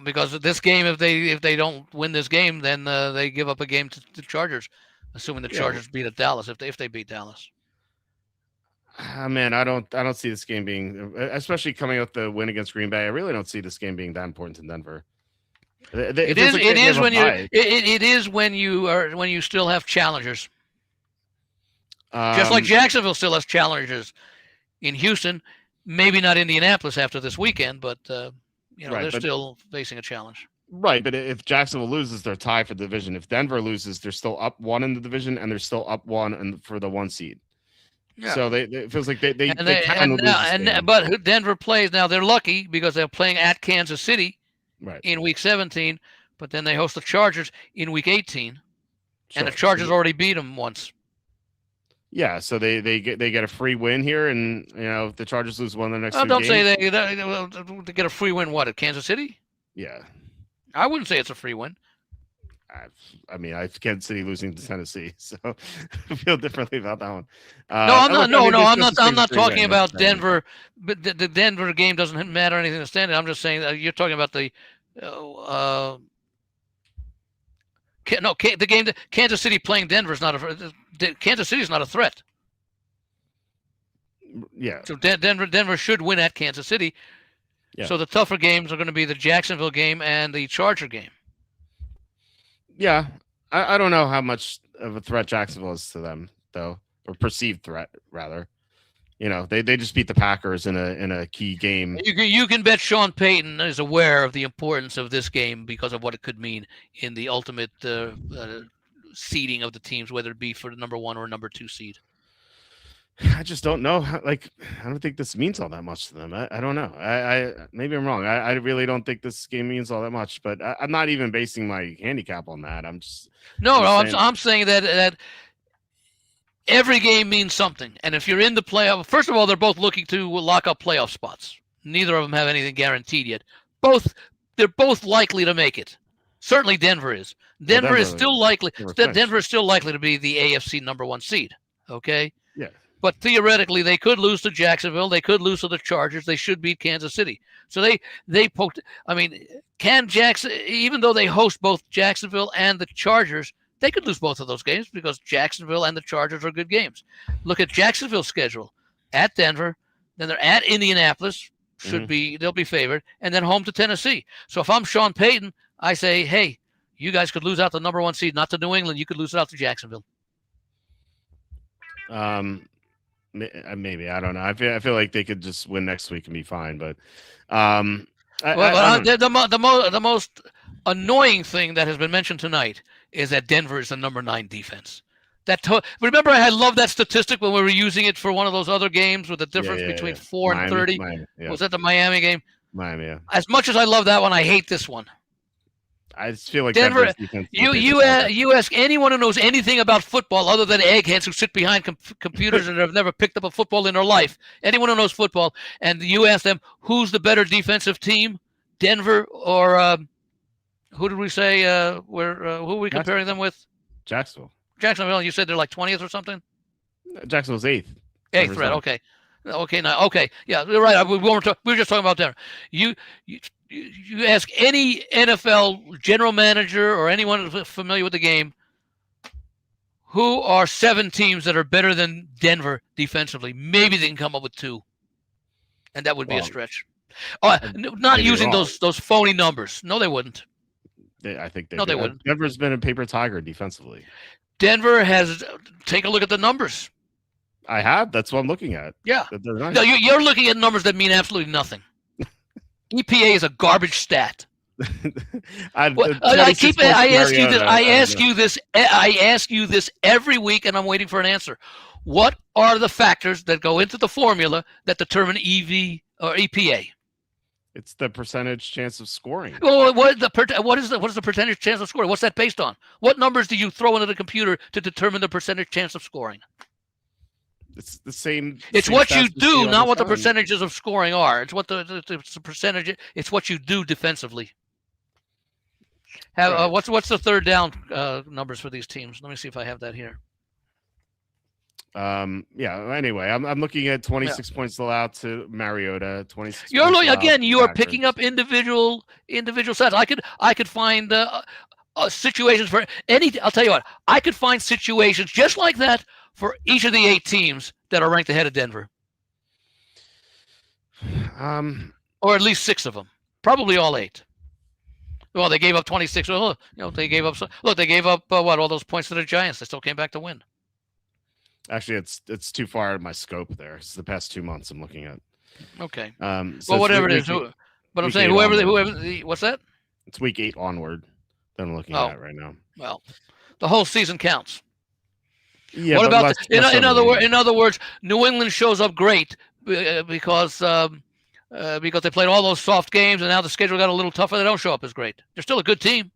because this game, if they don't win this game, then they give up a game to the Chargers, assuming the Chargers beat Dallas. If they beat Dallas. Man, I don't see this game being, especially coming out the win against Green Bay. I really don't see this game being that important to Denver. It is when you still have challengers. Just like Jacksonville still has challengers in Houston, maybe not Indianapolis after this weekend, but they're still facing a challenge. Right, but if Jacksonville loses, they're tied for the division. If Denver loses, they're still up 1 in the division, and they're still up 1 for the 1 seed. Yeah. So it feels like they kind of lose. But Denver plays now. They're lucky because they're playing at Kansas City in Week 17, but then they host the Chargers in Week 18, and the Chargers already beat them once. Yeah, so they get a free win here, and if the Chargers lose one of the next. Don't games, say they get a free win. What, at Kansas City? Yeah, I wouldn't say it's a free win. I mean, Kansas City losing to Tennessee, so I feel differently about that one. I'm not talking about Denver. But the Denver game doesn't matter anything to stand. I'm just saying that you're talking about the the game. Kansas City playing Denver is not Kansas City is not a threat. Yeah. So Denver should win at Kansas City. Yeah. So the tougher games are going to be the Jacksonville game and the Charger game. Yeah, I don't know how much of a threat Jacksonville is to them, though, or perceived threat rather. They just beat the Packers in a key game. You can bet Sean Payton is aware of the importance of this game because of what it could mean in the ultimate seeding of the teams, whether it be for the #1 or #2 seed. I just don't know. I don't think this means all that much to them. I don't know. I maybe I'm wrong. I really don't think this game means all that much. But I'm not even basing my handicap on that. I'm saying that every game means something. And if you're in the playoff, first of all, they're both looking to lock up playoff spots. Neither of them have anything guaranteed yet. They're both likely to make it. Certainly, Denver is. Denver is still likely. Denver is still likely to be the AFC #1 seed. Okay. Yeah. But theoretically, they could lose to Jacksonville. They could lose to the Chargers. They should beat Kansas City. So they poked. I mean, even though they host both Jacksonville and the Chargers, they could lose both of those games because Jacksonville and the Chargers are good games. Look at Jacksonville's schedule: at Denver, then they're at Indianapolis. They'll be favored, and then home to Tennessee. So if I'm Sean Payton, I say, hey, you guys could lose out the #1 seed, not to New England. You could lose it out to Jacksonville. Maybe I don't know. I feel like they could just win next week and be fine. But the most annoying thing that has been mentioned tonight is that Denver is the #9 defense. Remember, I love that statistic when we were using it for one of those other games with the difference between 4 and 30. Was that the Miami game? Miami. Yeah. As much as I love that one, I hate this one. I just feel like Denver. You ask anyone who knows anything about football other than eggheads who sit behind computers and have never picked up a football in their life. Anyone who knows football, and you ask them who's the better defensive team, Denver or who did we say? Who are we comparing them with? Jacksonville. Jacksonville. You said they're like 20th or something. Jacksonville's 8th. 8th, right? Okay. Okay, now, okay, yeah, you're right. We were just talking about Denver. You ask any NFL general manager or anyone familiar with the game, who are 7 teams that are better than Denver defensively? Maybe they can come up with 2, and that would be a stretch. Not using those phony numbers. No, they wouldn't. I think they wouldn't. Denver's been a paper tiger defensively. Denver has. Take a look at the numbers. I have. That's what I'm looking at. Yeah. Nice. No, you're looking at numbers that mean absolutely nothing. EPA is a garbage stat. I ask you this every week, and I'm waiting for an answer. What are the factors that go into the formula that determine EV or EPA? It's the percentage chance of scoring. Well, what is the percentage chance of scoring? What's that based on? What numbers do you throw into the computer to determine the percentage chance of scoring? It's the same. It's what you do, not what the percentages of scoring are. It's what the percentage. It's what you do defensively. What's the third down numbers for these teams? Let me see if I have that here. Yeah. Anyway, I'm looking at 26 points allowed to Mariota. 26. You're looking again. You are picking up individual stats. I could find situations for any. I'll tell you what. I could find situations just like that for each of the 8 teams that are ranked ahead of Denver. Or at least 6 of them. Probably all 8. Well, they gave up 26. Well, they gave up. Look, they gave up all those points to the Giants. They still came back to win. Actually, it's too far out of my scope there. It's the past 2 months I'm looking at. Okay. So well, whatever it is. But I'm saying whoever what's that? It's week 8 onward that I'm looking at right now. Well, the whole season counts. Yeah. What about in other words, New England shows up great because they played all those soft games and now the schedule got a little tougher. They don't show up as great. They're still a good team.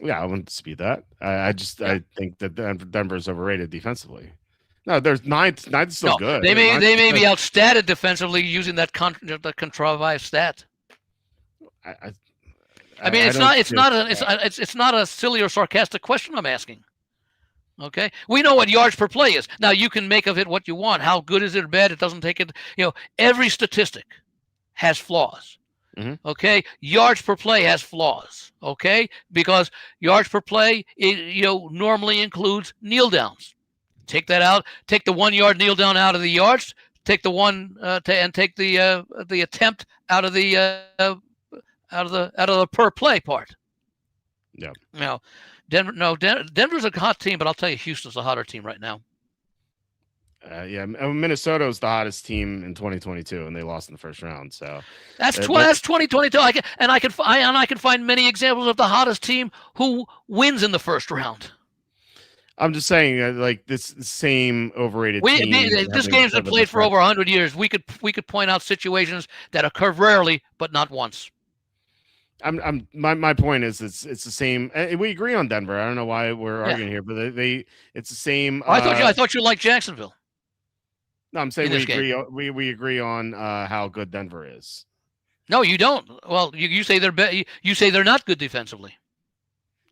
Yeah, I wouldn't dispute that. I think that Denver is overrated defensively. No, there's ninth is still good. They may be outstatted defensively using that the contrived stat. I mean, it's not a silly or sarcastic question I'm asking. Okay, we know what yards per play is. Now you can make of it what you want. How good is it or bad? It doesn't take it. Every statistic has flaws. Mm-hmm. Okay, yards per play has flaws. Okay, because yards per play normally includes kneel downs. Take that out. Take the 1 yard kneel down out of the yards. Take the one and take the attempt out of the per play part. Yeah. Denver's a hot team, but I'll tell you, Houston's a hotter team right now. Minnesota's the hottest team in 2022, and they lost in the first round. So that's 2022. I can find many examples of the hottest team who wins in the first round. I'm just saying, this same overrated team. This game's been played for over 100 years. We could point out situations that occur rarely, but not once. My point is it's the same. We agree on Denver. I don't know why we're arguing here, but it's the same. I thought you liked Jacksonville. No, I'm saying we agree on how good Denver is. No, you don't. Well, you say you say they're not good defensively,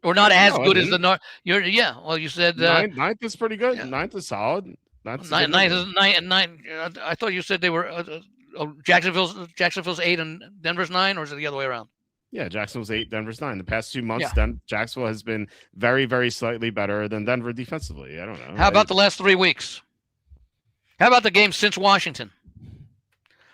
or not as good as the North. Well, you said ninth is pretty good. Yeah. Ninth is solid. Ninth is nine. I thought you said they were Jacksonville's 8 and Denver's 9, or is it the other way around? Yeah, Jacksonville's 8, Denver's 9. The past 2 months, Jacksonville has been very, very slightly better than Denver defensively. I don't know. How about the last 3 weeks? How about the game since Washington?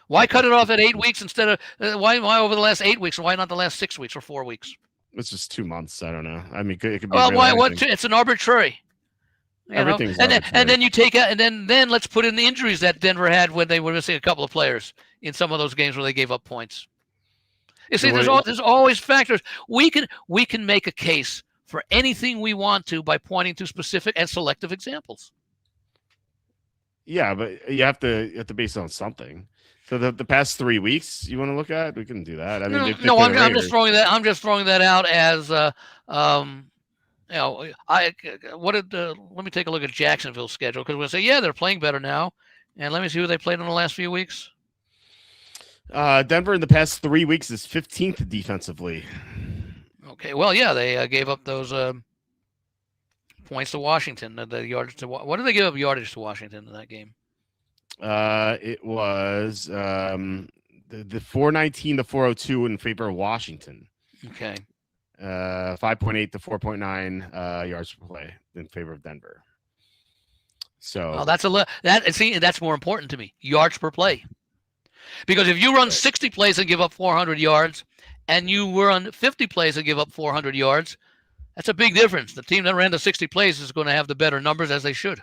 Why cut it off at 8 weeks instead of why over the last 8 weeks, and why not the last 6 weeks or 4 weeks? It's just 2 months. I don't know. I mean, it could be. Well, why? What? It's an arbitrary. Everything's and then you take out, and then let's put in the injuries that Denver had when they were missing a couple of players in some of those games where they gave up points. You see, there's always factors. We can make a case for anything we want to by pointing to specific and selective examples. Yeah, but you have to base it on something. So the past 3 weeks you want to look at, we can do that. I mean, I'm just throwing that out as let me take a look at Jacksonville's schedule, because we'll say they're playing better now, and let me see who they played in the last few weeks. Denver in the past 3 weeks is 15th defensively. Okay, well, they gave up those points to Washington. The yardage to what did they give up yardage to Washington in that game? It was the 419 to 402 in favor of Washington. Okay. 5.8 to 4.9 yards per play in favor of Denver. So that's more important to me. Yards per play. Because if you run 60 plays and give up 400 yards, and you run 50 plays and give up 400 yards, that's a big difference. The team that ran the 60 plays is going to have the better numbers, as they should.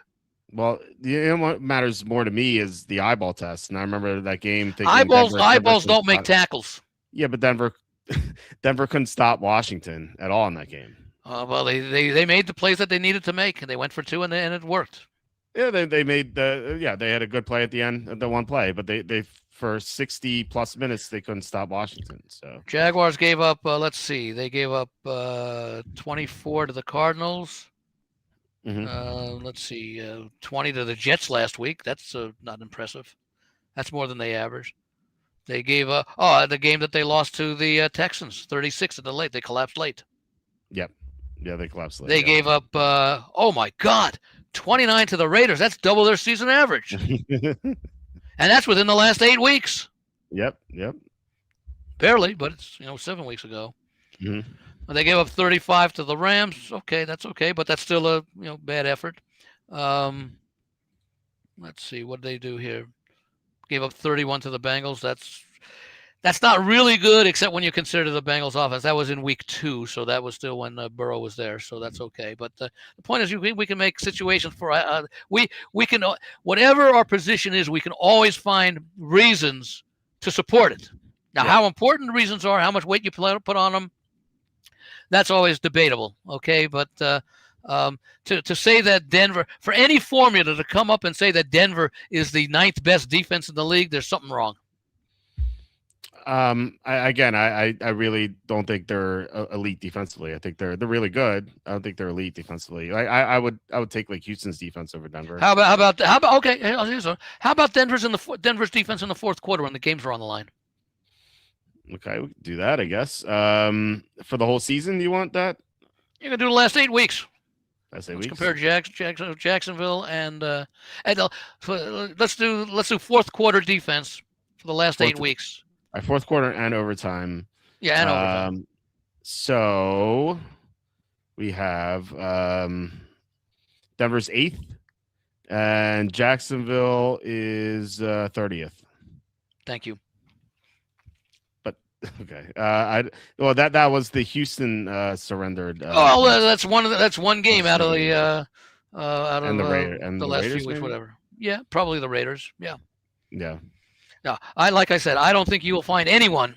Well, what matters more to me is the eyeball test. And I remember that game thinking eyeballs don't make tackles. Yeah, but Denver couldn't stop Washington at all in that game. Well, they made the plays that they needed to make, and they went for two, and it worked. Yeah, they made they had a good play at the end of the one play, but they for 60 plus minutes they couldn't stop Washington. So Jaguars gave up. Let's see, they gave up 24 to the Cardinals. Mm-hmm. Let's see, 20 to the Jets last week. That's not impressive. That's more than they averaged. They gave up the game that they lost to the Texans, 36 at the late. They collapsed late. Yep. Yeah, they collapsed late. They gave up, oh my God, 29 to the Raiders. That's double their season average. And that's within the last 8 weeks. Yep. Barely, but it's 7 weeks ago. Mm-hmm. They gave up 35 to the Rams. Okay, that's okay, but that's still a bad effort. Let's see, what did they do here? Gave up 31 to the Bengals. That's not really good, except when you consider the Bengals offense. That was in week 2, so that was still when Burrow was there, so that's okay. But the point is, we can make situations for we can, whatever our position is, we can always find reasons to support it. Now, how important the reasons are, how much weight you put on them, that's always debatable. Okay, but to say that Denver, for any formula to come up and say that Denver is the 9th best defense in the league, there's something wrong. I really don't think they're elite defensively. I think they're really good. I don't think they're elite defensively. I would take like Houston's defense over Denver. How about okay? How about Denver's defense in the fourth quarter when the games were on the line? Okay, we can do that, I guess. For the whole season, you want that? You can do the last 8 weeks. Last 8 Let's weeks. compare Jacksonville and let's do fourth quarter defense for the last 8 weeks. Fourth quarter and overtime. Yeah, and overtime. So we have Denver's 8th, and Jacksonville is 30th. Thank you. But okay, that was the Houston surrendered. That's one game out of the last Raiders, few weeks, whatever. Yeah, probably the Raiders. Yeah. Yeah. Now, like I said, I don't think you will find anyone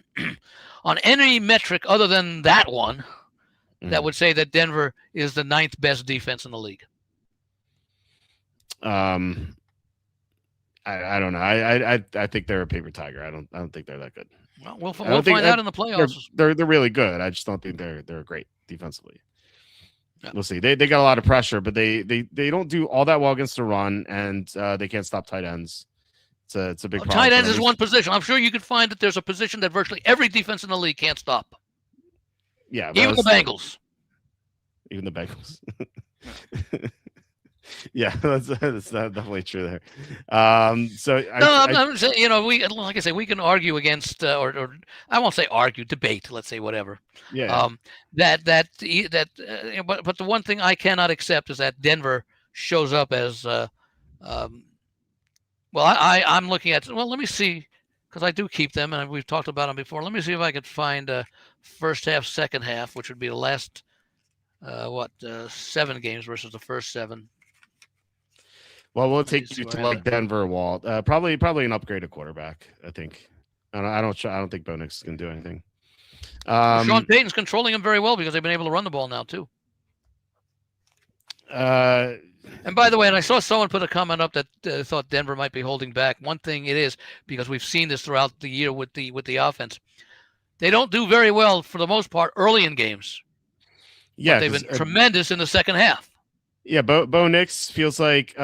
on any metric other than that one that would say that Denver is the 9th best defense in the league. I don't know. I think they're a paper tiger. I don't think they're that good. Well, we'll find out in the playoffs. They're really good. I just don't think they're great defensively. Yeah. We'll see. They got a lot of pressure, but they don't do all that well against the run, and they can't stop tight ends. It's a big problem. Tight ends is one position. I'm sure you could find that there's a position that virtually every defense in the league can't stop. Yeah, even the Bengals. Even the Bengals. Yeah, that's definitely true there. I'm saying, like I say, we can argue against, or I won't say argue, debate. Let's say whatever. Yeah. But the one thing I cannot accept is that Denver shows up as. I'm looking at. Well, let me see, because I do keep them, and we've talked about them before. Let me see if I could find first half, second half, which would be the last 7 games versus the first 7. Well, we'll take you to like Denver, Walt. Probably an upgraded quarterback. I think. I don't think Bo Nix can do anything. Sean Payton's controlling him very well because they've been able to run the ball now too. And by the way, and I saw someone put a comment up that thought Denver might be holding back. One thing it is, because we've seen this throughout the year with the offense, they don't do very well for the most part early in games. Yeah, they've been tremendous in the second half. Yeah, Bo Nix feels like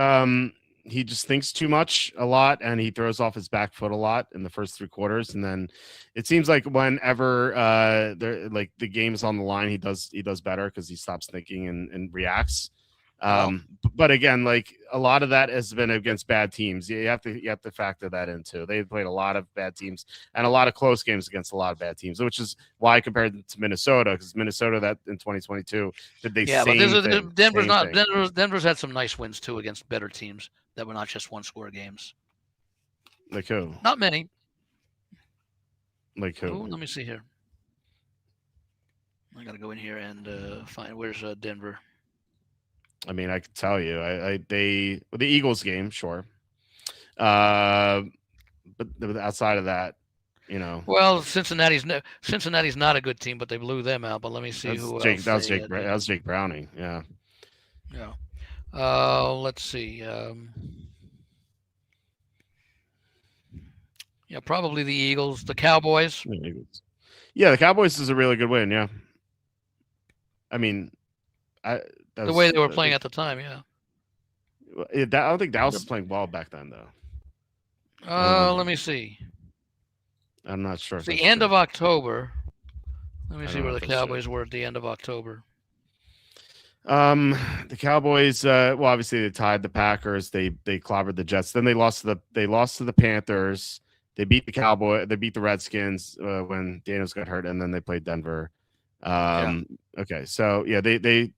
he just thinks too much a lot, and he throws off his back foot a lot in the first 3 quarters, and then it seems like whenever the game is on the line, he does better because he stops thinking and reacts. But again, like a lot of that has been against bad teams. You have to factor that in too. They've played a lot of bad teams and a lot of close games against a lot of bad teams, which is why I compared them to Minnesota, because Minnesota that in 2022 did the same thing. Denver's had some nice wins too against better teams that were not just one-score games. Like who? Not many. Like who? Ooh, let me see here. I got to go in here and find where's Denver. I mean, I could tell you, the Eagles game, sure, but outside of that, you know. Well, Cincinnati's not a good team, but they blew them out. But let me see who else. That was Jake Browning. Yeah. Yeah. Let's see. Yeah, probably the Eagles, the Cowboys. Yeah, the Cowboys is a really good win. Yeah. I mean, the way they were playing at the time, yeah. I don't think Dallas was playing well back then, though. Let me see. I'm not sure. It's the end of October. Let me see where the Cowboys were at the end of October. The Cowboys. Well, obviously they tied the Packers. They clobbered the Jets. Then they lost to the Panthers. They beat the Redskins when Daniels got hurt, and then they played Denver. Okay, so yeah, they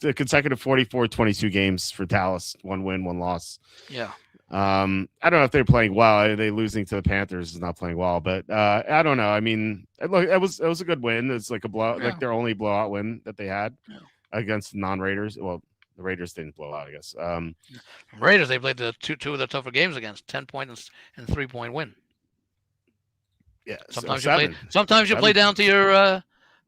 the consecutive 44-22 games for Dallas, 1 win, 1 loss. Yeah. I don't know if they're playing well. They losing to the Panthers is not playing well, but I don't know. I mean, it was a good win. It's like a blowout, like their only blowout win that they had against non-Raiders. Well, the Raiders didn't blow out, I guess. Raiders, they played the two of the tougher games against, 10-point and 3-point win. Yeah, sometimes you play down to your.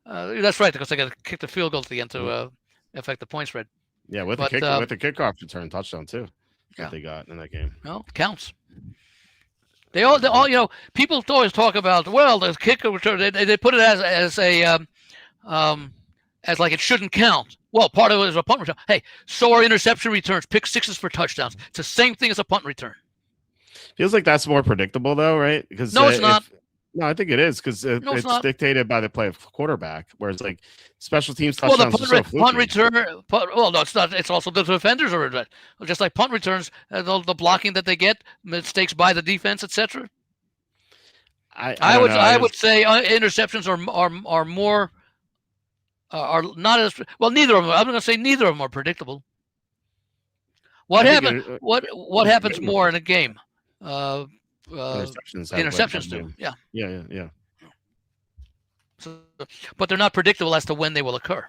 That's right, because they got to kick the field goal at the end to affect the point spread. Yeah, with the kickoff return touchdown too. That they got in that game. Well, counts. They all, you know, people always talk about, well, the kicker return. They put it as like it shouldn't count. Well, part of it is a punt return. Hey, so are interception returns, pick sixes for touchdowns. It's the same thing as a punt return. Feels like that's more predictable, though, right? Because no, it's not. No, I think it is because it's dictated by the play of quarterback, whereas like special teams touchdowns punt return. Well, no, it's not. It's also the defenders are just like punt returns, the blocking that they get, mistakes by the defense, etc. I would say interceptions are more are not as well. Neither of them. I'm going to say neither of them are predictable. What happens more in a game? Interceptions do. Yeah. So, but they're not predictable as to when they will occur.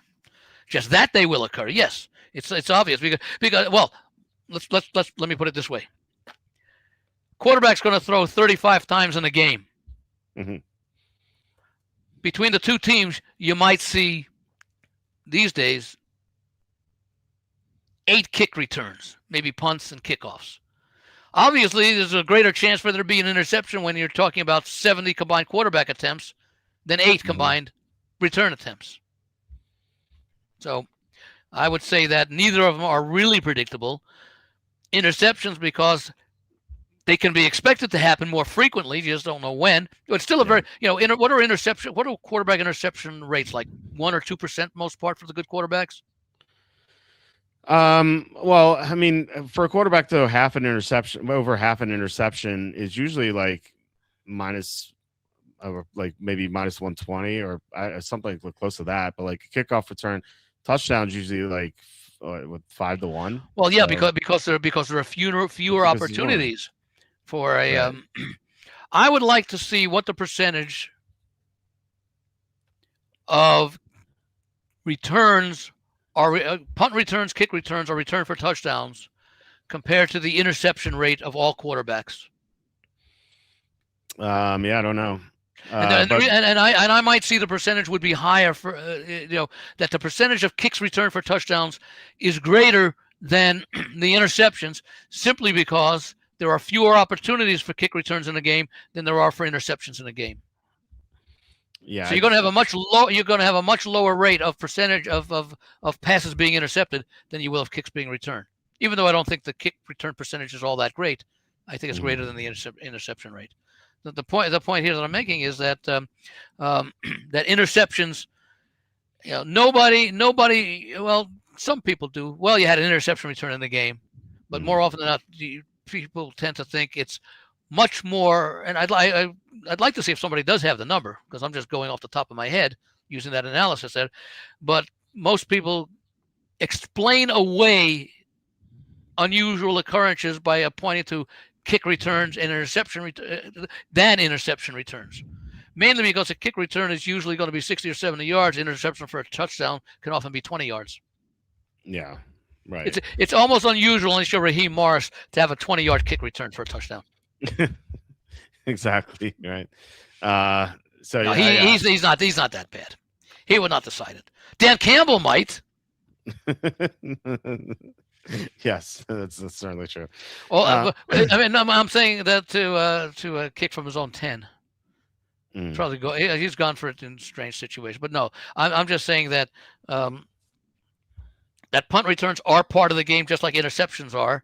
Just that they will occur. Yes, it's obvious because well, let me put it this way. Quarterback's going to throw 35 times in a game. Mm-hmm. Between the two teams, you might see these days 8 kick returns, maybe punts and kickoffs. Obviously, there's a greater chance for there to be an interception when you're talking about 70 combined quarterback attempts than 8 combined return attempts. So I would say that neither of them are really predictable. Interceptions, because they can be expected to happen more frequently. You just don't know when. It's still a very, what are quarterback interception rates, like 1 or 2% most part for the good quarterbacks? Well, I mean, for a quarterback to over half an interception is usually like maybe minus 120 or something close to that. But like a kickoff return touchdown is usually like 5-1. Well, yeah, so, because there are fewer opportunities for a. Right. I would like to see what the percentage of returns are punt returns, kick returns, or return for touchdowns compared to the interception rate of all quarterbacks. Yeah, I don't know. And I might see the percentage would be higher for that the percentage of kicks returned for touchdowns is greater than the interceptions, simply because there are fewer opportunities for kick returns in a game than there are for interceptions in a game. Yeah. So you're going to have a much lower rate of percentage of passes being intercepted than you will of kicks being returned. Even though I don't think the kick return percentage is all that great, I think it's greater than the interception rate. The point here that I'm making is that that interceptions, nobody. Well, some people do. Well, you had an interception return in the game, but more often than not, people tend to think it's much more. And I'd like to see if somebody does have the number, because I'm just going off the top of my head using that analysis there. But most people explain away unusual occurrences by pointing to kick returns and interception returns. Mainly because a kick return is usually going to be 60 or 70 yards. Interception for a touchdown can often be 20 yards. Yeah, right. It's almost unusual, unless you're Raheem Morris, to have a 20-yard kick return for a touchdown. Exactly, right. So no, he's not that bad. He would not decide it. Dan Campbell might. Yes, that's certainly true. Well, I mean, I'm saying that to a kick from his own 10. Probably go. He's gone for it in strange situations, but no, I'm just saying that that punt returns are part of the game, just like interceptions are.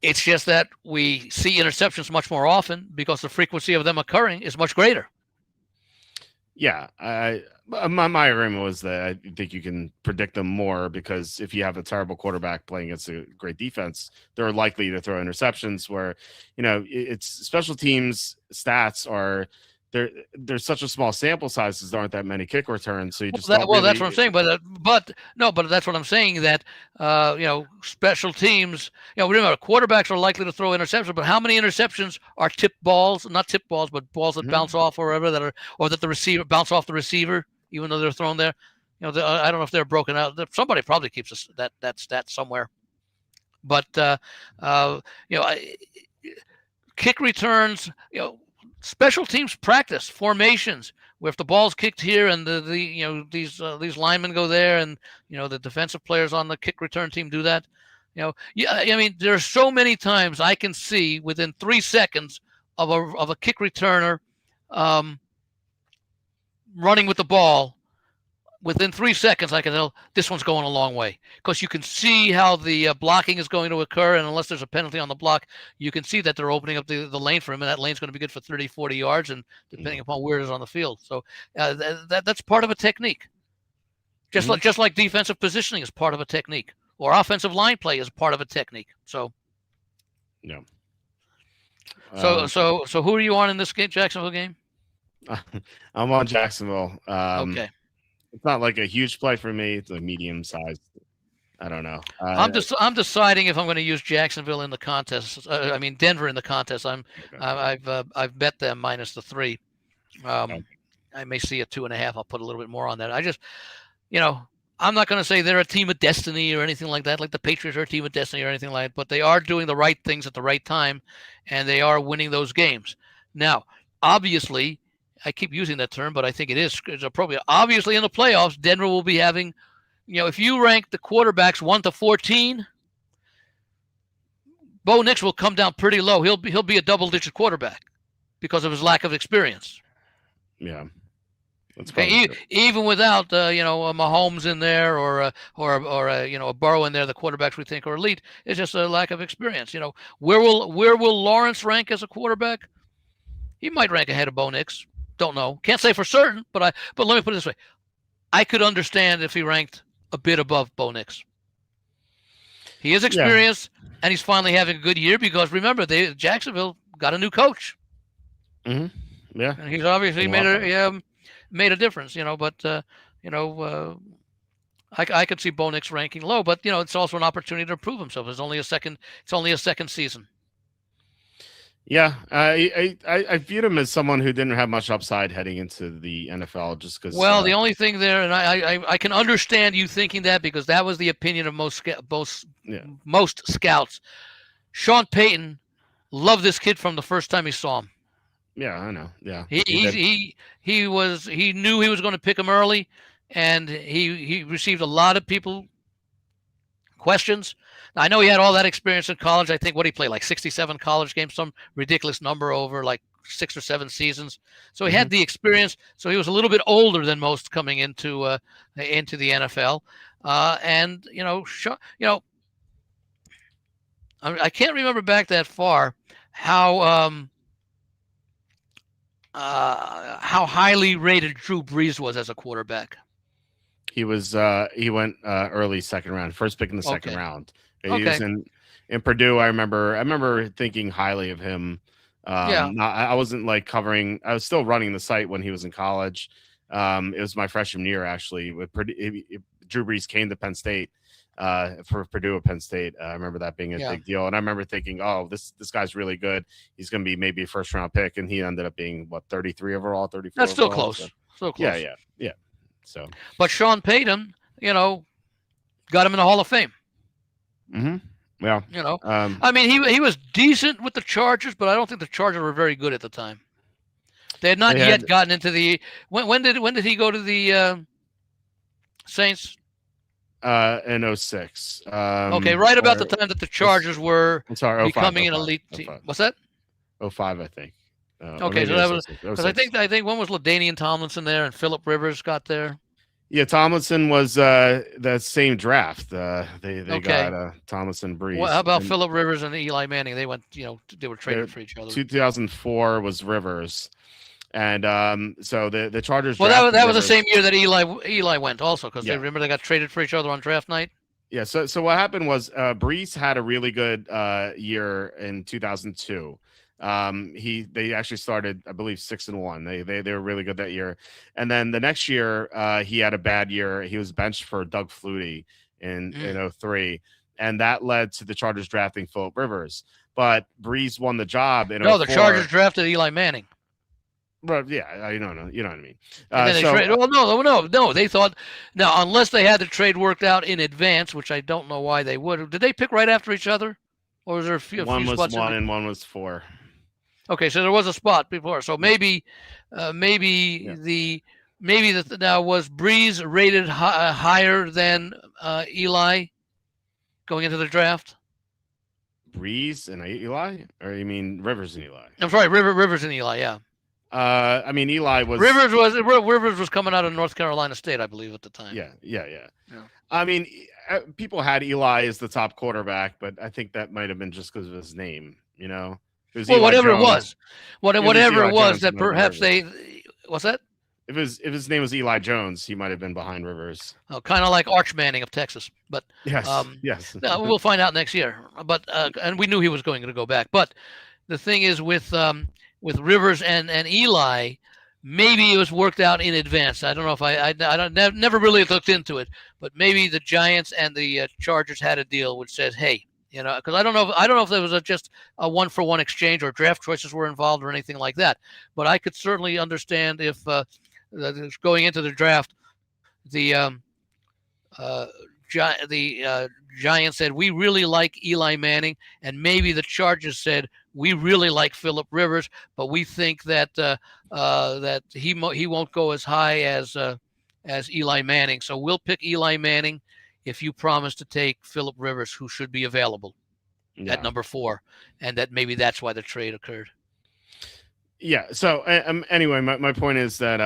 It's just that we see interceptions much more often because the frequency of them occurring is much greater. Yeah, my agreement was that I think you can predict them more, because if you have a terrible quarterback playing against a great defense, they're likely to throw interceptions. Where, it's special teams stats are. There's such a small sample size, there aren't that many kick returns, so you just that's what I'm saying. But that's what I'm saying, that special teams. Remember, quarterbacks are likely to throw interceptions, but how many interceptions are tipped balls? Not tipped balls, but balls that bounce off or whatever, or that the receiver bounce off the receiver, even though they're thrown there. I don't know if they're broken out. Somebody probably keeps that stat somewhere. But kick returns. Special teams practice formations, where if the ball's kicked here and these linemen go there, and the defensive players on the kick return team do that. I mean, there are so many times I can see within 3 seconds of a kick returner running with the ball. Within 3 seconds, I can tell this one's going a long way, because you can see how the blocking is going to occur. And unless there's a penalty on the block, you can see that they're opening up the lane for him, and that lane's going to be good for 30, 40 yards, and depending upon where it is on the field. So that's part of a technique. Just like defensive positioning is part of a technique, or offensive line play is part of a technique. So, yeah. So who are you on in this Jacksonville game? I'm on Jacksonville. Okay. It's not like a huge play for me. It's a medium sized. I don't know. I'm deciding if I'm going to use Jacksonville in the contest. Denver in the contest. I've bet them minus the 3. I may see a 2.5. I'll put a little bit more on that. I just, I'm not going to say they're a team of destiny or anything like that, like the Patriots are a team of destiny or anything like that. But they are doing the right things at the right time, and they are winning those games. Now, obviously, I keep using that term, but I think it's appropriate. Obviously, in the playoffs, Denver will be having, if you rank the quarterbacks 1 to 14, Bo Nix will come down pretty low. He'll be a double-digit quarterback because of his lack of experience. Yeah, that's even without a Mahomes in there or a Burrow in there, the quarterbacks we think are elite. It's just a lack of experience. Where will Lawrence rank as a quarterback? He might rank ahead of Bo Nix. Don't know. Can't say for certain, but let me put it this way. I could understand if he ranked a bit above Bo Nix. He is experienced, and he's finally having a good year, because remember, Jacksonville got a new coach. Mm-hmm. Yeah. And he's obviously made a difference, but I could see Bo Nix ranking low, but it's also an opportunity to prove himself. It's only a second season. Yeah, I viewed him as someone who didn't have much upside heading into the NFL, just because. Well, the only thing there, and I can understand you thinking that, because that was the opinion of most scouts. Sean Payton loved this kid from the first time he saw him. Yeah, I know. Yeah, he knew he was going to pick him early, and he received a lot of questions. I know he had all that experience in college. I think he played like 67 college games, some ridiculous number over like 6 or 7 seasons. So he had the experience. So he was a little bit older than most coming into the NFL. And I can't remember back that far how highly rated Drew Brees was as a quarterback. He went early second round, first pick in the second round. He was in Purdue. I remember thinking highly of him. I wasn't like covering. I was still running the site when he was in college. It was my freshman year actually. With Purdue, Drew Brees came to Penn State for Purdue at Penn State. I remember that being a big deal, and I remember thinking, oh, this guy's really good. He's going to be maybe a first round pick, and he ended up being 33 overall, 34. That's still overall, close. So. Still close. Yeah. So, but Sean Payton, got him in the Hall of Fame. Mm-hmm. Yeah. I mean, he was decent with the Chargers, but I don't think the Chargers were very good at the time. They had not yet gotten into the. When did he go to the Saints? In 06. Okay, right about the time that the Chargers were becoming an elite team. 05. What's that? 05, I think. Okay, so that was because I think when was LaDainian Tomlinson there and Phillip Rivers got there? Yeah, Tomlinson was the same draft. They got Tomlinson, Brees. Well, how about Phillip Rivers and Eli Manning? They went, they were traded for each other. 2004 was Rivers, and so the Chargers. Well, that was the same year that Eli went also, because they remember they got traded for each other on draft night. Yeah. So what happened was Brees had a really good year in 2002. They actually started, I believe, 6-1. They were really good that year, and then the next year he had a bad year. He was benched for Doug Flutie in 03, and that led to the Chargers drafting Phillip Rivers. But Brees won the job in 04. The Chargers drafted Eli Manning. But yeah, you know what I mean. And then they traded. Well, no. They thought now, unless they had the trade worked out in advance, which I don't know why they would. Did they pick right after each other, or was there a few? One was spots 1 and one was 4. Okay, so there was a spot before. So maybe now was Brees rated higher than Eli going into the draft? Brees and Eli, or you mean Rivers and Eli? I'm sorry, Rivers and Eli. Yeah. I mean, Eli was Rivers was coming out of North Carolina State, I believe, at the time. Yeah. I mean, people had Eli as the top quarterback, but I think that might have been just because of his name, whatever it was that perhaps what's that? If his name was Eli Jones, he might have been behind Rivers. Oh, kind of like Arch Manning of Texas, but yes. We'll find out next year. But and we knew he was going to go back. But the thing is, with Rivers and Eli, maybe it was worked out in advance. I don't know if I never really looked into it, but maybe the Giants and the Chargers had a deal which says, hey. Because I don't know if there was just a 1-for-1 exchange or draft choices were involved or anything like that. But I could certainly understand if going into the draft, the Giants said we really like Eli Manning, and maybe the Chargers said we really like Phillip Rivers, but we think that that he won't go as high as Eli Manning. So we'll pick Eli Manning if you promise to take Phillip Rivers, who should be available at number 4, and that maybe that's why the trade occurred. Yeah. So anyway, my point is that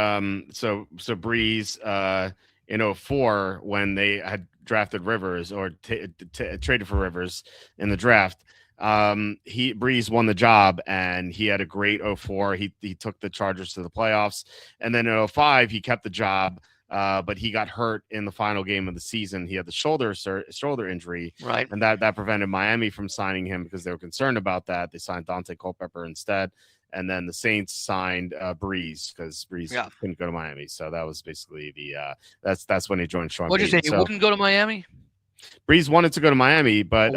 so Brees in 04, when they had drafted Rivers or traded for Rivers in the draft, Brees won the job, and he had a great 04. He took the Chargers to the playoffs, and then in 05 he kept the job. But he got hurt in the final game of the season. He had the shoulder injury, right? And that prevented Miami from signing him because they were concerned about that. They signed Dante Culpepper instead, and then the Saints signed Brees because Brees couldn't go to Miami. So that was basically that's when he joined Sean. What did you say? He wouldn't go to Miami? Brees wanted to go to Miami, but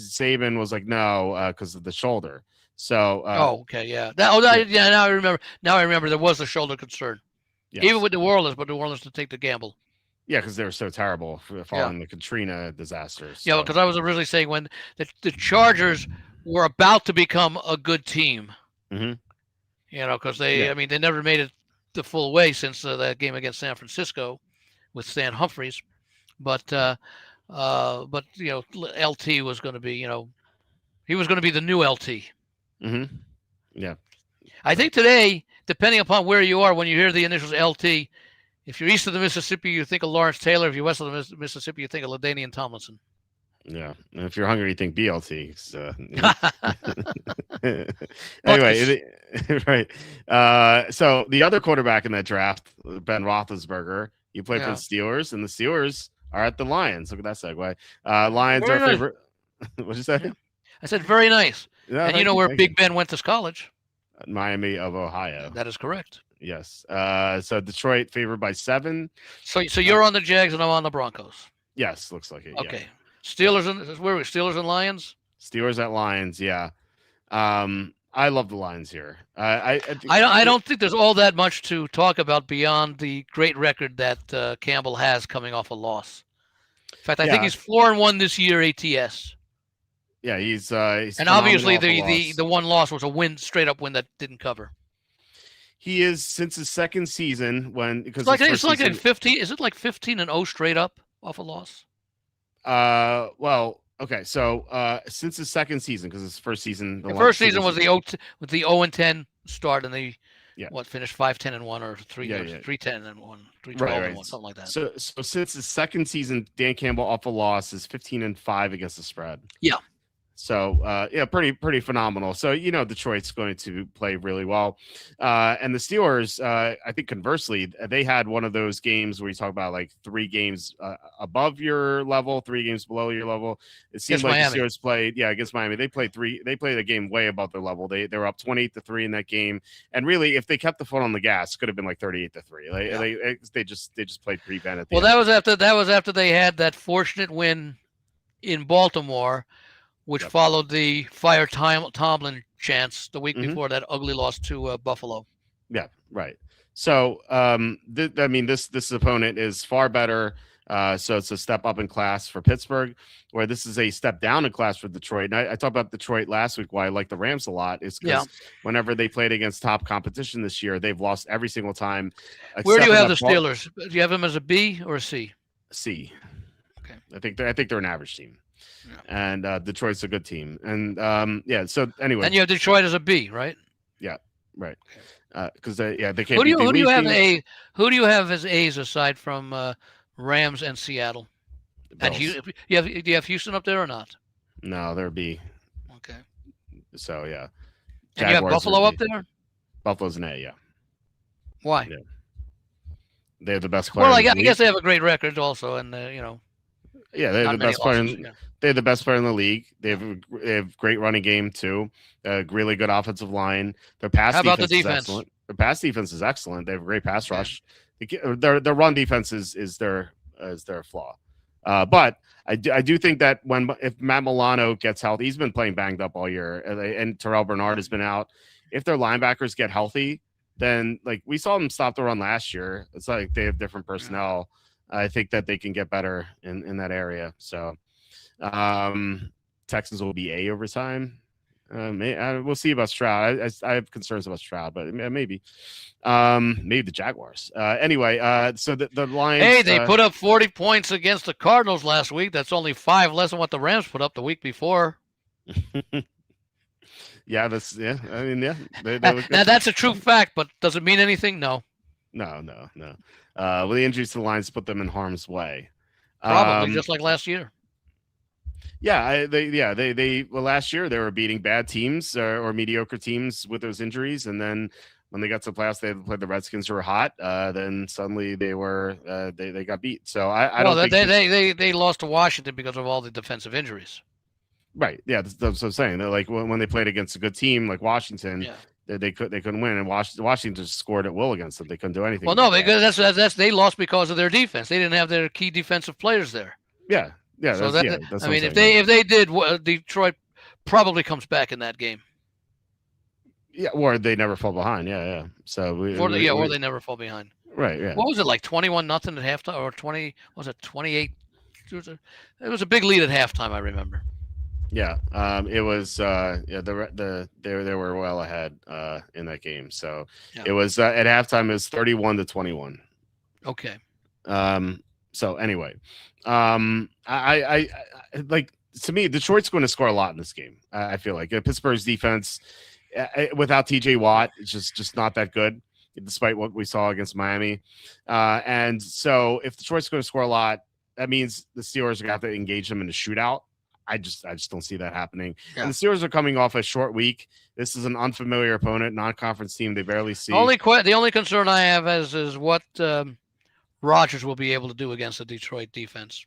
Saban was like no because of the shoulder. So okay, yeah. Now I remember. Now I remember there was a shoulder concern. Yes. Even with New Orleans, but New Orleans to take the gamble. Yeah, because they were so terrible following the Katrina disasters. So. Yeah, because I was originally saying when the Chargers were about to become a good team. Mm-hmm. Because they never made it the full way since that game against San Francisco with Stan Humphries, but LT was going to be he was going to be the new LT. Mm-hmm. Yeah. I think today, depending upon where you are, when you hear the initials LT, if you're east of the Mississippi, you think of Lawrence Taylor. If you're west of the Mississippi, you think of LaDainian Tomlinson. Yeah. And if you're hungry, you think BLT. Anyway, right. So the other quarterback in that draft, Ben Roethlisberger, he played for the Steelers, and the Steelers are at the Lions. Look at that segue. Lions are favorite. What'd you say? Yeah. I said very nice. Yeah, and you know where Big Ben went to college? Miami of Ohio. That is correct. Yes. So Detroit favored by 7. So you're on the Jags and I'm on the Broncos. Yes, looks like it. Okay. Yeah. Steelers and where are we? Steelers and Lions? Steelers at Lions, yeah. I love the Lions here. I don't think there's all that much to talk about beyond the great record that Campbell has coming off a loss. In fact, I think he's 4-1 this year ATS. Yeah, he's and obviously the one loss was a win, straight up win that didn't cover. He is since his second season because it's like 15. Is it like 15-0 straight up off a loss? Well, okay, so since his second season, because his first season, the first season was the 0-10 start, and they finished 5-10-1 or 3-10-1, 3-12-1, something like that. So since his second season, Dan Campbell off a loss is 15-5 against the spread. Yeah. So pretty phenomenal. So Detroit's going to play really well, and the Steelers. I think conversely, they had one of those games where you talk about like 3 games above your level, 3 games below your level. It seems like Miami. The Steelers played against Miami. They played a game way above their level. They were up 28-3 in that game, and really, if they kept the foot on the gas, it could have been like 38-3. They just played pretty bad at the end. That was after they had that fortunate win in Baltimore, which followed the fire Tomlin chance the week before that ugly loss to Buffalo. Yeah, right. So, this opponent is far better. So it's a step up in class for Pittsburgh, where this is a step down in class for Detroit. And I talked about Detroit last week. Why I like the Rams a lot is because whenever they played against top competition this year, they've lost every single time. Where do you have the Steelers? Do you have them as a B or a C? C. Okay. I think they're an average team. Yeah. And Detroit's a good team. And so anyway. And you have Detroit as a B, right? Yeah, right. Because they can't. Who do you have as A's aside from Rams and Seattle? And do you have Houston up there or not? No, they're B. Okay. So yeah. And you have Buffalo up there? Buffalo's an A, yeah. Why? Yeah. They have the best player. Well, I guess they have a great record also, and Yeah, they have the best player. They have the best player in the league. They have great running game too. Really good offensive line. Their pass. How about the defense? Is excellent. Their pass defense is excellent. They have a great pass rush. Their run defense is their flaw. But I do think that if Matt Milano gets healthy, he's been playing banged up all year, and Terrell Bernard has been out. If their linebackers get healthy, then like we saw them stop the run last year. It's like they have different personnel. I think that they can get better in that area. So Texans will be A over time. We'll see about Stroud. I have concerns about Stroud, but maybe the Jaguars. Anyway, so the Lions. Hey, they put up 40 points against the Cardinals last week. That's only 5 less than what the Rams put up the week before. Yeah, I mean, yeah. Now that's a true fact, but does it mean anything? No. No. Well, the injuries to the Lions put them in harm's way. Probably just like last year. Yeah, last year they were beating bad teams or mediocre teams with those injuries, and then when they got to the playoffs, they played the Redskins who were hot. Then suddenly they got beat. So I don't think they lost to Washington because of all the defensive injuries. Right. Yeah, that's what I'm saying. They're like when they played against a good team like Washington, they couldn't win, and Washington just scored at will against them. They couldn't do anything. Well, no, because that's they lost because of their defense. They didn't have their key defensive players there. Yeah. So that's I mean, if they did, Detroit probably comes back in that game. Yeah, or they never fall behind. Yeah. So or they never fall behind. Right. Yeah. What was it like 21-0 at halftime, or 28? It was a big lead at halftime. I remember. Yeah. It was. They were well ahead in that game. So it was at halftime. It was 31-21. Okay. So anyway, I like, to me, Detroit's going to score a lot in this game. I feel like Pittsburgh's defense without TJ Watt is just not that good, despite what we saw against Miami. And so if Detroit's going to score a lot, that means the Steelers are going to have to engage them in a shootout. I just don't see that happening. Yeah. And the Steelers are coming off a short week. This is an unfamiliar opponent, non-conference team they barely see. The only concern I have is what Rodgers will be able to do against the Detroit defense.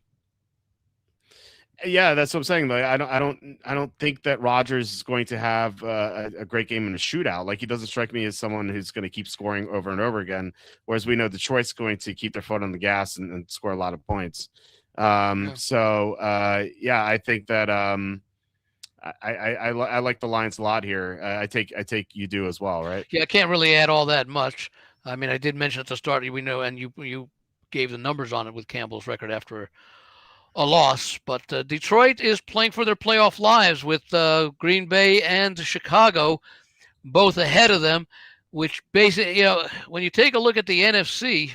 Yeah, that's what I'm saying. Like, I don't think that Rodgers is going to have a great game in a shootout. Like, he doesn't strike me as someone who's going to keep scoring over and over again. Whereas we know Detroit's going to keep their foot on the gas and score a lot of points. So I think that I like the Lions a lot here. I take you do as well, right? Yeah, I can't really add all that much. I mean, I did mention at the start, we know, and you gave the numbers on it with Campbell's record after a loss, but Detroit is playing for their playoff lives with Green Bay and Chicago both ahead of them, which basically, when you take a look at the NFC,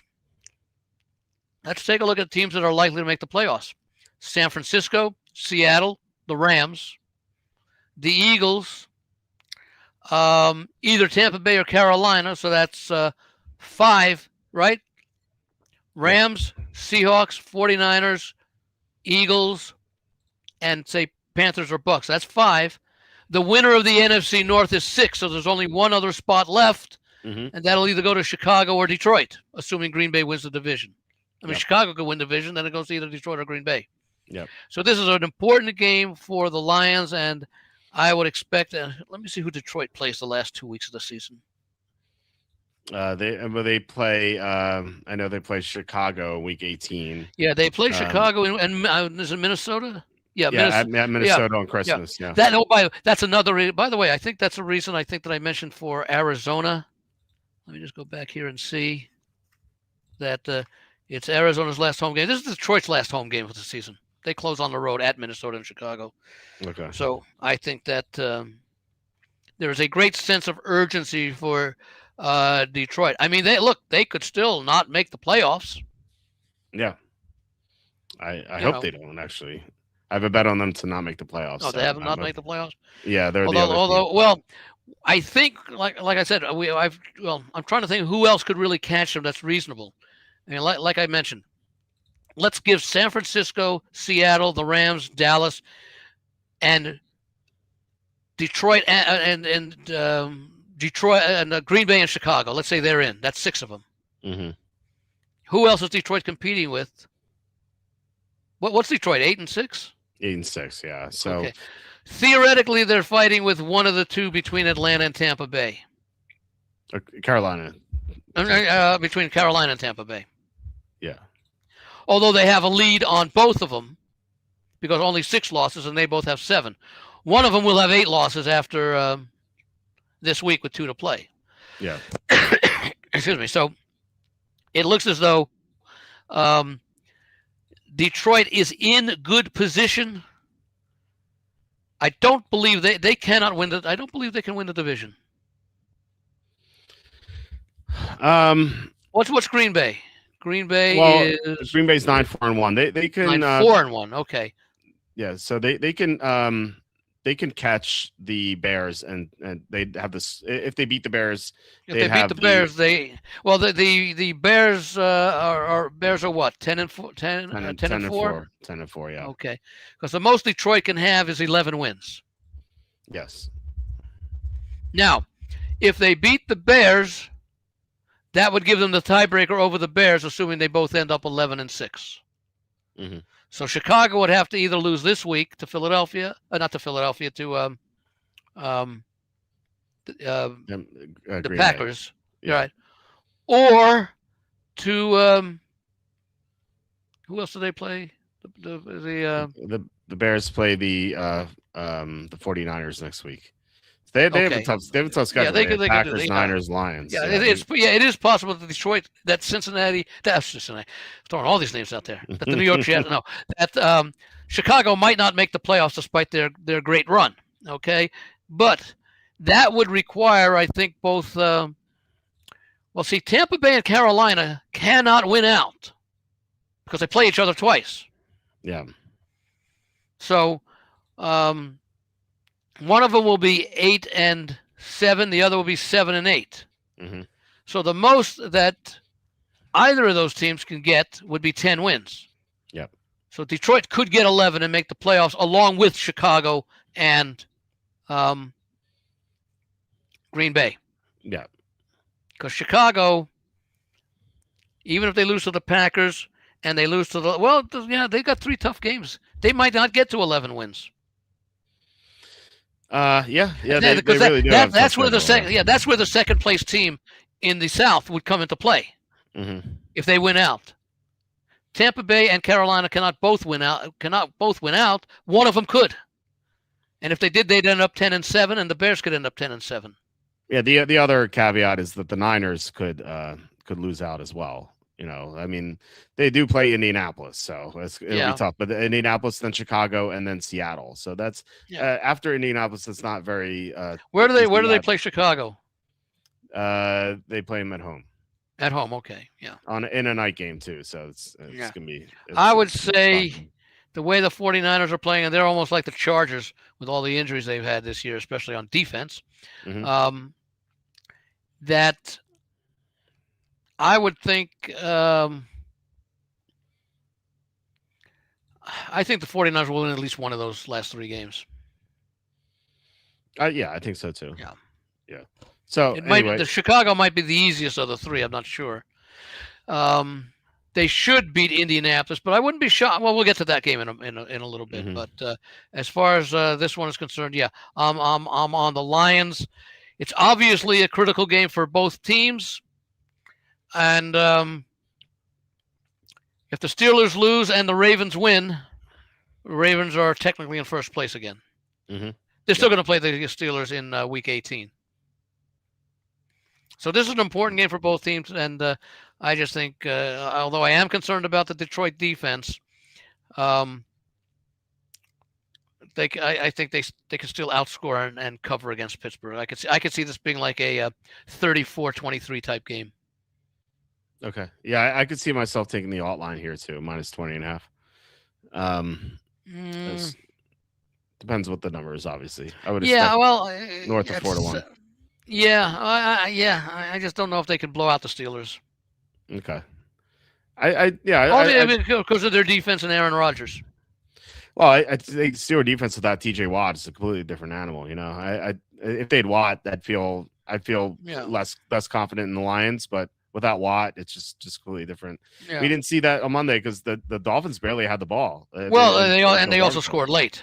let's take a look at teams that are likely to make the playoffs. San Francisco, Seattle, the Rams, the Eagles, either Tampa Bay or Carolina, so that's 5, right? Rams, Seahawks, 49ers, Eagles, and say Panthers or Bucks. That's 5. The winner of the NFC North is 6, so there's only one other spot left, and that'll either go to Chicago or Detroit, assuming Green Bay wins the division. I mean, Chicago could win division, then it goes to either Detroit or Green Bay. Yep. So this is an important game for the Lions, and I would expect. Let me see who Detroit plays the last 2 weeks of the season. They play. I know they play Chicago week 18. Yeah, they play Chicago and is it Minnesota? Yeah, at Minnesota on Christmas. Yeah. That's another. By the way, I think that's a reason. I think that I mentioned for Arizona. Let me just go back here and see that it's Arizona's last home game. This is Detroit's last home game of the season. They close on the road at Minnesota and Chicago. Okay. So I think that there is a great sense of urgency for Detroit. I mean, they could still not make the playoffs. Yeah. I hope they don't, actually. I have a bet on them to not make the playoffs. Oh, they have not made the playoffs? Yeah, they're I think, like I said, I'm trying to think who else could really catch them that's reasonable. I mean, like I mentioned, let's give San Francisco, Seattle, the Rams, Dallas, and Detroit and Detroit and Green Bay and Chicago. Let's say they're in. That's 6 of them. Mm-hmm. Who else is Detroit competing with? What's Detroit? 8 and 6. 8 and 6. Yeah. So okay. Theoretically, they're fighting with one of the two between Atlanta and Tampa Bay. Carolina. Between Carolina and Tampa Bay. Yeah. Although they have a lead on both of them, because only 6 losses and they both have 7. One of them will have 8 losses after this week with 2 to play. Yeah. Excuse me. So it looks as though Detroit is in good position. I don't believe they cannot win I don't believe they can win the division. What's Green Bay? Green Bay is Green Bay's 9-4-1. They can 9-4-1. Okay. Yeah, so they can catch the Bears and they'd have this if they beat the Bears. If they beat the Bears, the Bears are what 10-4, 10-4, 10-4. Yeah. Okay, because the most Detroit can have is 11 wins. Yes. Now, if they beat the Bears, that would give them the tiebreaker over the Bears, assuming they both end up 11 and 6. Mm-hmm. So Chicago would have to either lose this week to Philadelphia, not to Philadelphia, to the Packers, yeah. Right? Or to who else do they play? The Bears play the 49ers next week. They have a tough schedule. Yeah, they could Packers, Niners, Lions. Yeah, it is possible that Detroit, that Cincinnati, throwing all these names out there. That the New York Jets, that Chicago might not make the playoffs despite their great run. Okay, but that would require, I think, both. Tampa Bay and Carolina cannot win out because they play each other twice. Yeah. So, one of them will be 8 and 7. The other will be 7 and 8. Mm-hmm. So the most that either of those teams can get would be 10 wins. Yep. So Detroit could get 11 and make the playoffs along with Chicago and Green Bay. Yeah. Because Chicago, even if they lose to the Packers and they lose to they've got 3 tough games. They might not get to 11 wins. They really do. That's where the second place team in the South would come into play if they win out. Tampa Bay and Carolina cannot both win out. One of them could, and if they did, they'd end up 10-7, and the Bears could end up 10-7. Yeah, the other caveat is that the Niners could lose out as well. I mean, they do play Indianapolis, so it'll be tough. But Indianapolis, then Chicago, and then Seattle. So that's after Indianapolis. It's not very. Where do they play Chicago? They play them at home. At home, okay, yeah. In a night game too, so it's gonna be. I would say the way the 49ers are playing, and they're almost like the Chargers with all the injuries they've had this year, especially on defense. That I would think. I think the 49ers will win at least one of those last 3 games. I think so too. Yeah. So the Chicago might be the easiest of the 3. I'm not sure. They should beat Indianapolis, but I wouldn't be shocked. Well, we'll get to that game in a little bit. But as far as this one is concerned, I'm on the Lions. It's obviously a critical game for both teams, and if the Steelers lose and the Ravens win, the Ravens are technically in first place again. They're still going to play the Steelers in Week 18. So this is an important game for both teams, and I just think, although I am concerned about the Detroit defense, I think they can still outscore and cover against Pittsburgh. I could see this being like a 34-23 type game. Okay, yeah, I could see myself taking the alt line here too, minus 20.5. Depends what the number is, obviously. I would expect north of 4-1. I just don't know if they can blow out the Steelers. Okay. Because of their defense and Aaron Rodgers. Well, I think Steelers defense without TJ Watt is a completely different animal. If they'd Watt, I'd feel less confident in the Lions, but without Watt, it's just completely different. Yeah. We didn't see that on Monday because the Dolphins barely had the ball. They also scored late.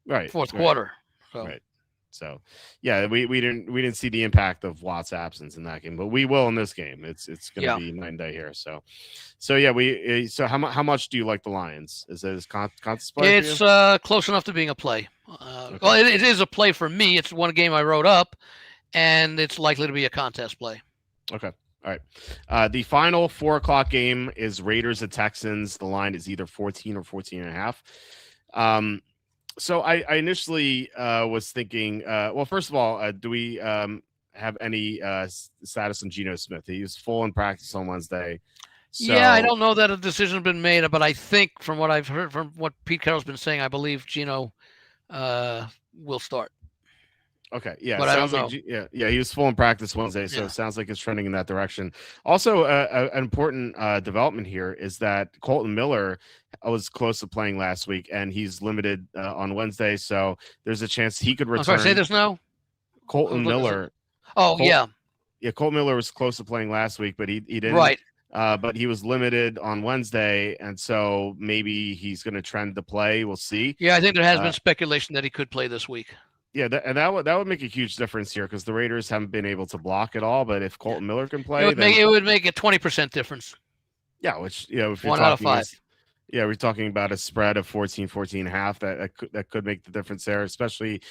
Right. Fourth quarter. So. Right. So, we didn't see the impact of Watt's absence in that game, but we will in this game. It's going to be night and day here. So how much do you like the Lions? Is it a contest play? It's close enough to being a play. Okay. Well, it is a play for me. It's one game I wrote up, and it's likely to be a contest play. Okay. All right. The final 4:00 game is Raiders at Texans. The line is either 14 or 14.5. So I initially was thinking, first of all, do we have any status on Geno Smith? He was full in practice on Wednesday. So... Yeah, I don't know that a decision has been made, but I think from what I've heard, from what Pete Carroll's been saying, I believe Geno will start. Okay, yeah, but sounds like he was full in practice Wednesday, so it sounds like it's trending in that direction. Also, an important development here is that Colton Miller was close to playing last week, and he's limited on Wednesday, so there's a chance he could return. I'm sorry, say this now. Colton Miller. Colton Miller was close to playing last week, but he didn't. Right. But he was limited on Wednesday, and so maybe he's going to trend to play. We'll see. Yeah, I think there has been speculation that he could play this week. Yeah, that would make a huge difference here because the Raiders haven't been able to block at all. But if Colton Miller can play, it would make a 20% difference. Yeah, which if you're 1 out of 5. We're talking about a spread of 14.5. That could make the difference there, especially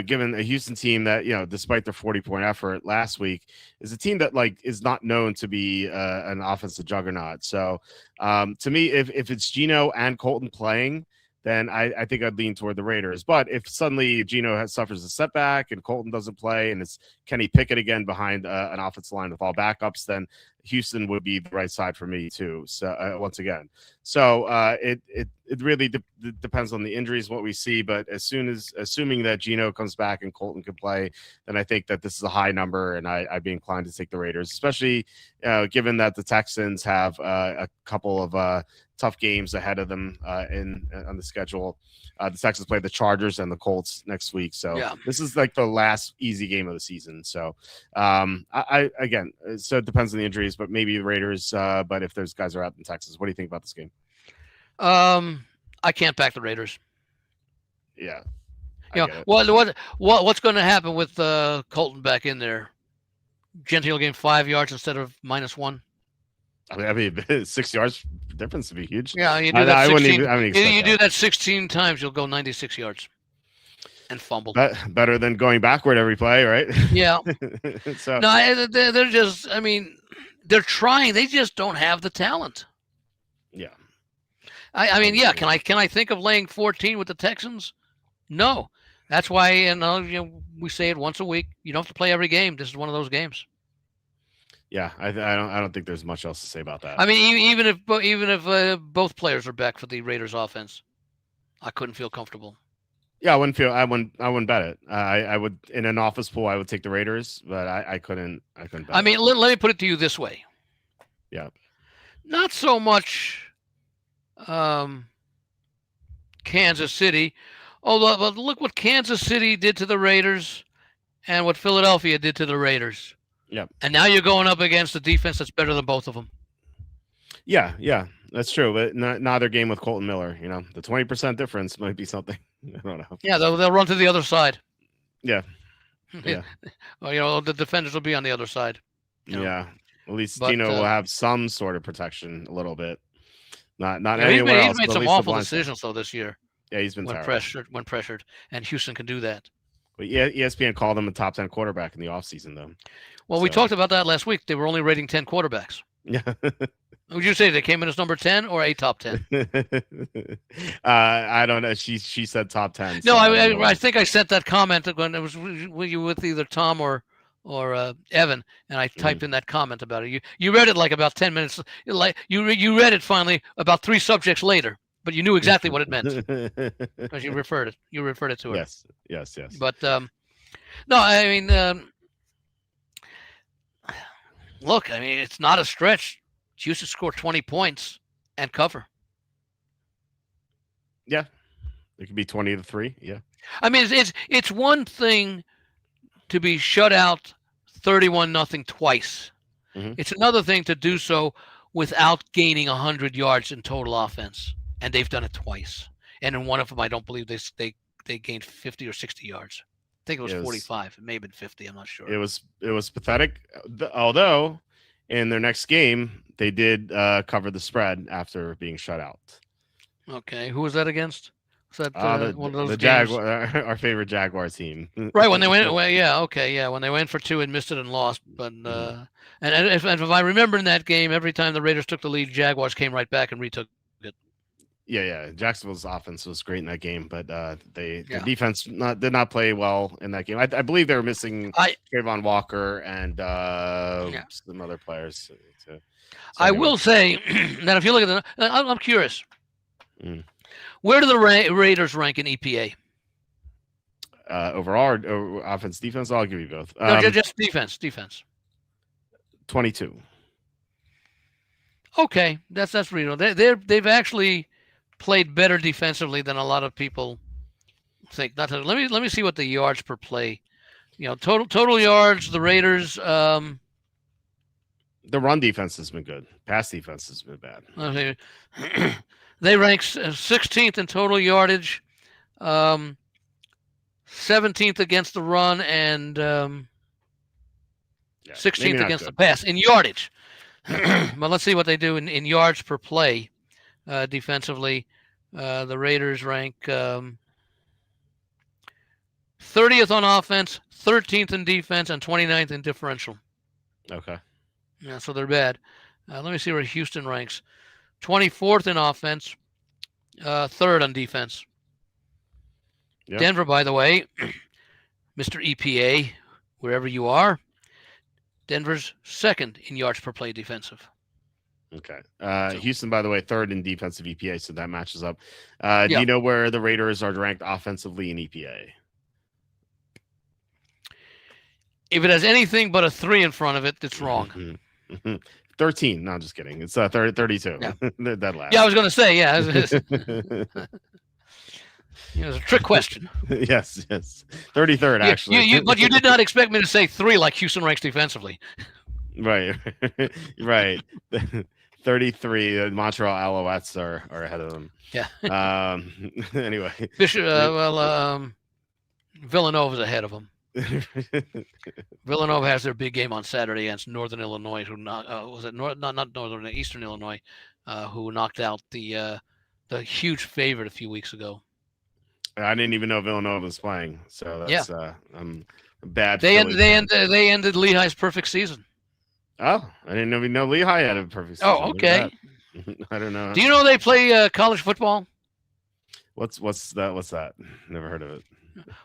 given a Houston team that despite their 40-point effort last week, is a team that is not known to be an offensive juggernaut. So to me, if it's Geno and Colton playing, then I think I'd lean toward the Raiders. But if suddenly Geno suffers a setback and Colton doesn't play and it's Kenny Pickett again behind an offensive line with all backups, then Houston would be the right side for me too. So once again, so it really depends on the injuries, what we see. But assuming that Geno comes back and Colton can play, then I think that this is a high number, and I'd be inclined to take the Raiders, especially given that the Texans have a couple of tough games ahead of them on the schedule. The Texans play the Chargers and the Colts next week, so this is like the last easy game of the season. So, so it depends on the injuries, but maybe the Raiders. But if those guys are out in Texas, what do you think about this game? I can't back the Raiders. Yeah. What's going to happen with Colton back in there? Gentile gain 5 yards instead of -1. I mean 6 yards difference would be huge. Yeah, you do that. You do that 16 times, you'll go 96 yards and fumble. Better than going backward every play, right? Yeah. So no, they're just. I mean, they're trying. They just don't have the talent. Yeah. I mean, yeah. Can I think of laying 14 with the Texans? No. That's why, we say it once a week. You don't have to play every game. This is one of those games. Yeah, I don't think there's much else to say about that. I mean, even if both players are back for the Raiders offense, I couldn't feel comfortable. Yeah, I wouldn't bet it. I would, in an office pool, I would take the Raiders, but I couldn't bet. I mean, let me put it to you this way. Yeah. Not so much Kansas City. Although, but look what Kansas City did to the Raiders and what Philadelphia did to the Raiders. Yeah. And now you're going up against a defense that's better than both of them. Yeah, that's true. But neither game with Colton Miller, the 20% difference might be something. I don't know. Yeah, they'll run to the other side. Yeah. Yeah. Well, the defenders will be on the other side. Yeah. At least Geno will have some sort of protection a little bit. Not anywhere else. He's made some awful decisions though this year. Yeah, he's been when pressured, and Houston can do that. But yeah, ESPN called him a top 10 quarterback in the offseason, though. Well, we talked about that last week. They were only rating 10 quarterbacks. Yeah. Would you say they came in as number 10 or a top 10? I don't know. She said top 10. No, so I think I sent that comment when it was with either Tom or Evan, and I typed in that comment about it. You read it like about 10 minutes. Like you read it finally about 3 subjects later, but you knew exactly what it meant because you referred it to her. Yes. But no, I mean. Look, I mean, it's not a stretch. Houston score 20 points and cover. Yeah, it could be 20-3. Yeah, I mean, it's one thing to be shut out 31-0 twice. Mm-hmm. It's another thing to do so without gaining 100 yards in total offense, and they've done it twice. And in one of them, I don't believe they gained 50 or 60 yards. I think it was 45. It may have been 50. I'm not sure. It was pathetic. Although in their next game, they did cover the spread after being shut out. Okay. Who was that against? Was that one of those the games? Our favorite Jaguar team. Right. When they went, well, yeah. Okay. Yeah. When they went for 2 and missed it and lost. But, and if I remember in that game, every time the Raiders took the lead, Jaguars came right back and retook it. Yeah. Jacksonville's offense was great in that game, but the defense did not play well in that game. I believe they were missing Trayvon Walker and some other players. I will say that if you look at I'm curious. Where do the Raiders rank in EPA? Overall, or offense, defense? I'll give you both. No, just defense. 22. Okay, that's reasonable. They've actually played better defensively than a lot of people think. Let me see what the yards per play. Total yards. The Raiders. The run defense has been good. Pass defense has been bad. Okay. They rank 16th in total yardage, 17th against the run, and 16th against the pass in yardage. But let's see what they do in yards per play defensively. The Raiders rank 30th on offense, 13th in defense, and 29th in differential. Okay. Yeah, so they're bad. Let me see where Houston ranks. 24th in offense, 3rd on defense. Yep. Denver, by the way, Mr. EPA, wherever you are, Denver's second in yards per play defensive. Okay. Houston, by the way, third in defensive EPA, so that matches up. Yeah. Do you know where the Raiders are ranked offensively in EPA? If it has anything but a 3 in front of it, it's wrong. 13. No, I'm just kidding. It's 32. Yeah. They're dead last. Yeah, I was going to say, yeah. It was a trick question. yes. 33rd, actually. But you did not expect me to say 3 like Houston ranks defensively. Right. 33. The Montreal Alouettes are ahead of them. Yeah. Anyway. Villanova's ahead of them. Villanova has their big game on Saturday against Northern Illinois, who Eastern Illinois, who knocked out the huge favorite a few weeks ago. I didn't even know Villanova was playing, so that's bad. They ended Lehigh's perfect season. Oh, I didn't even know Lehigh had a perfect season. Oh, okay. I don't know. Do you know they play college football? What's that? What's that? Never heard of it.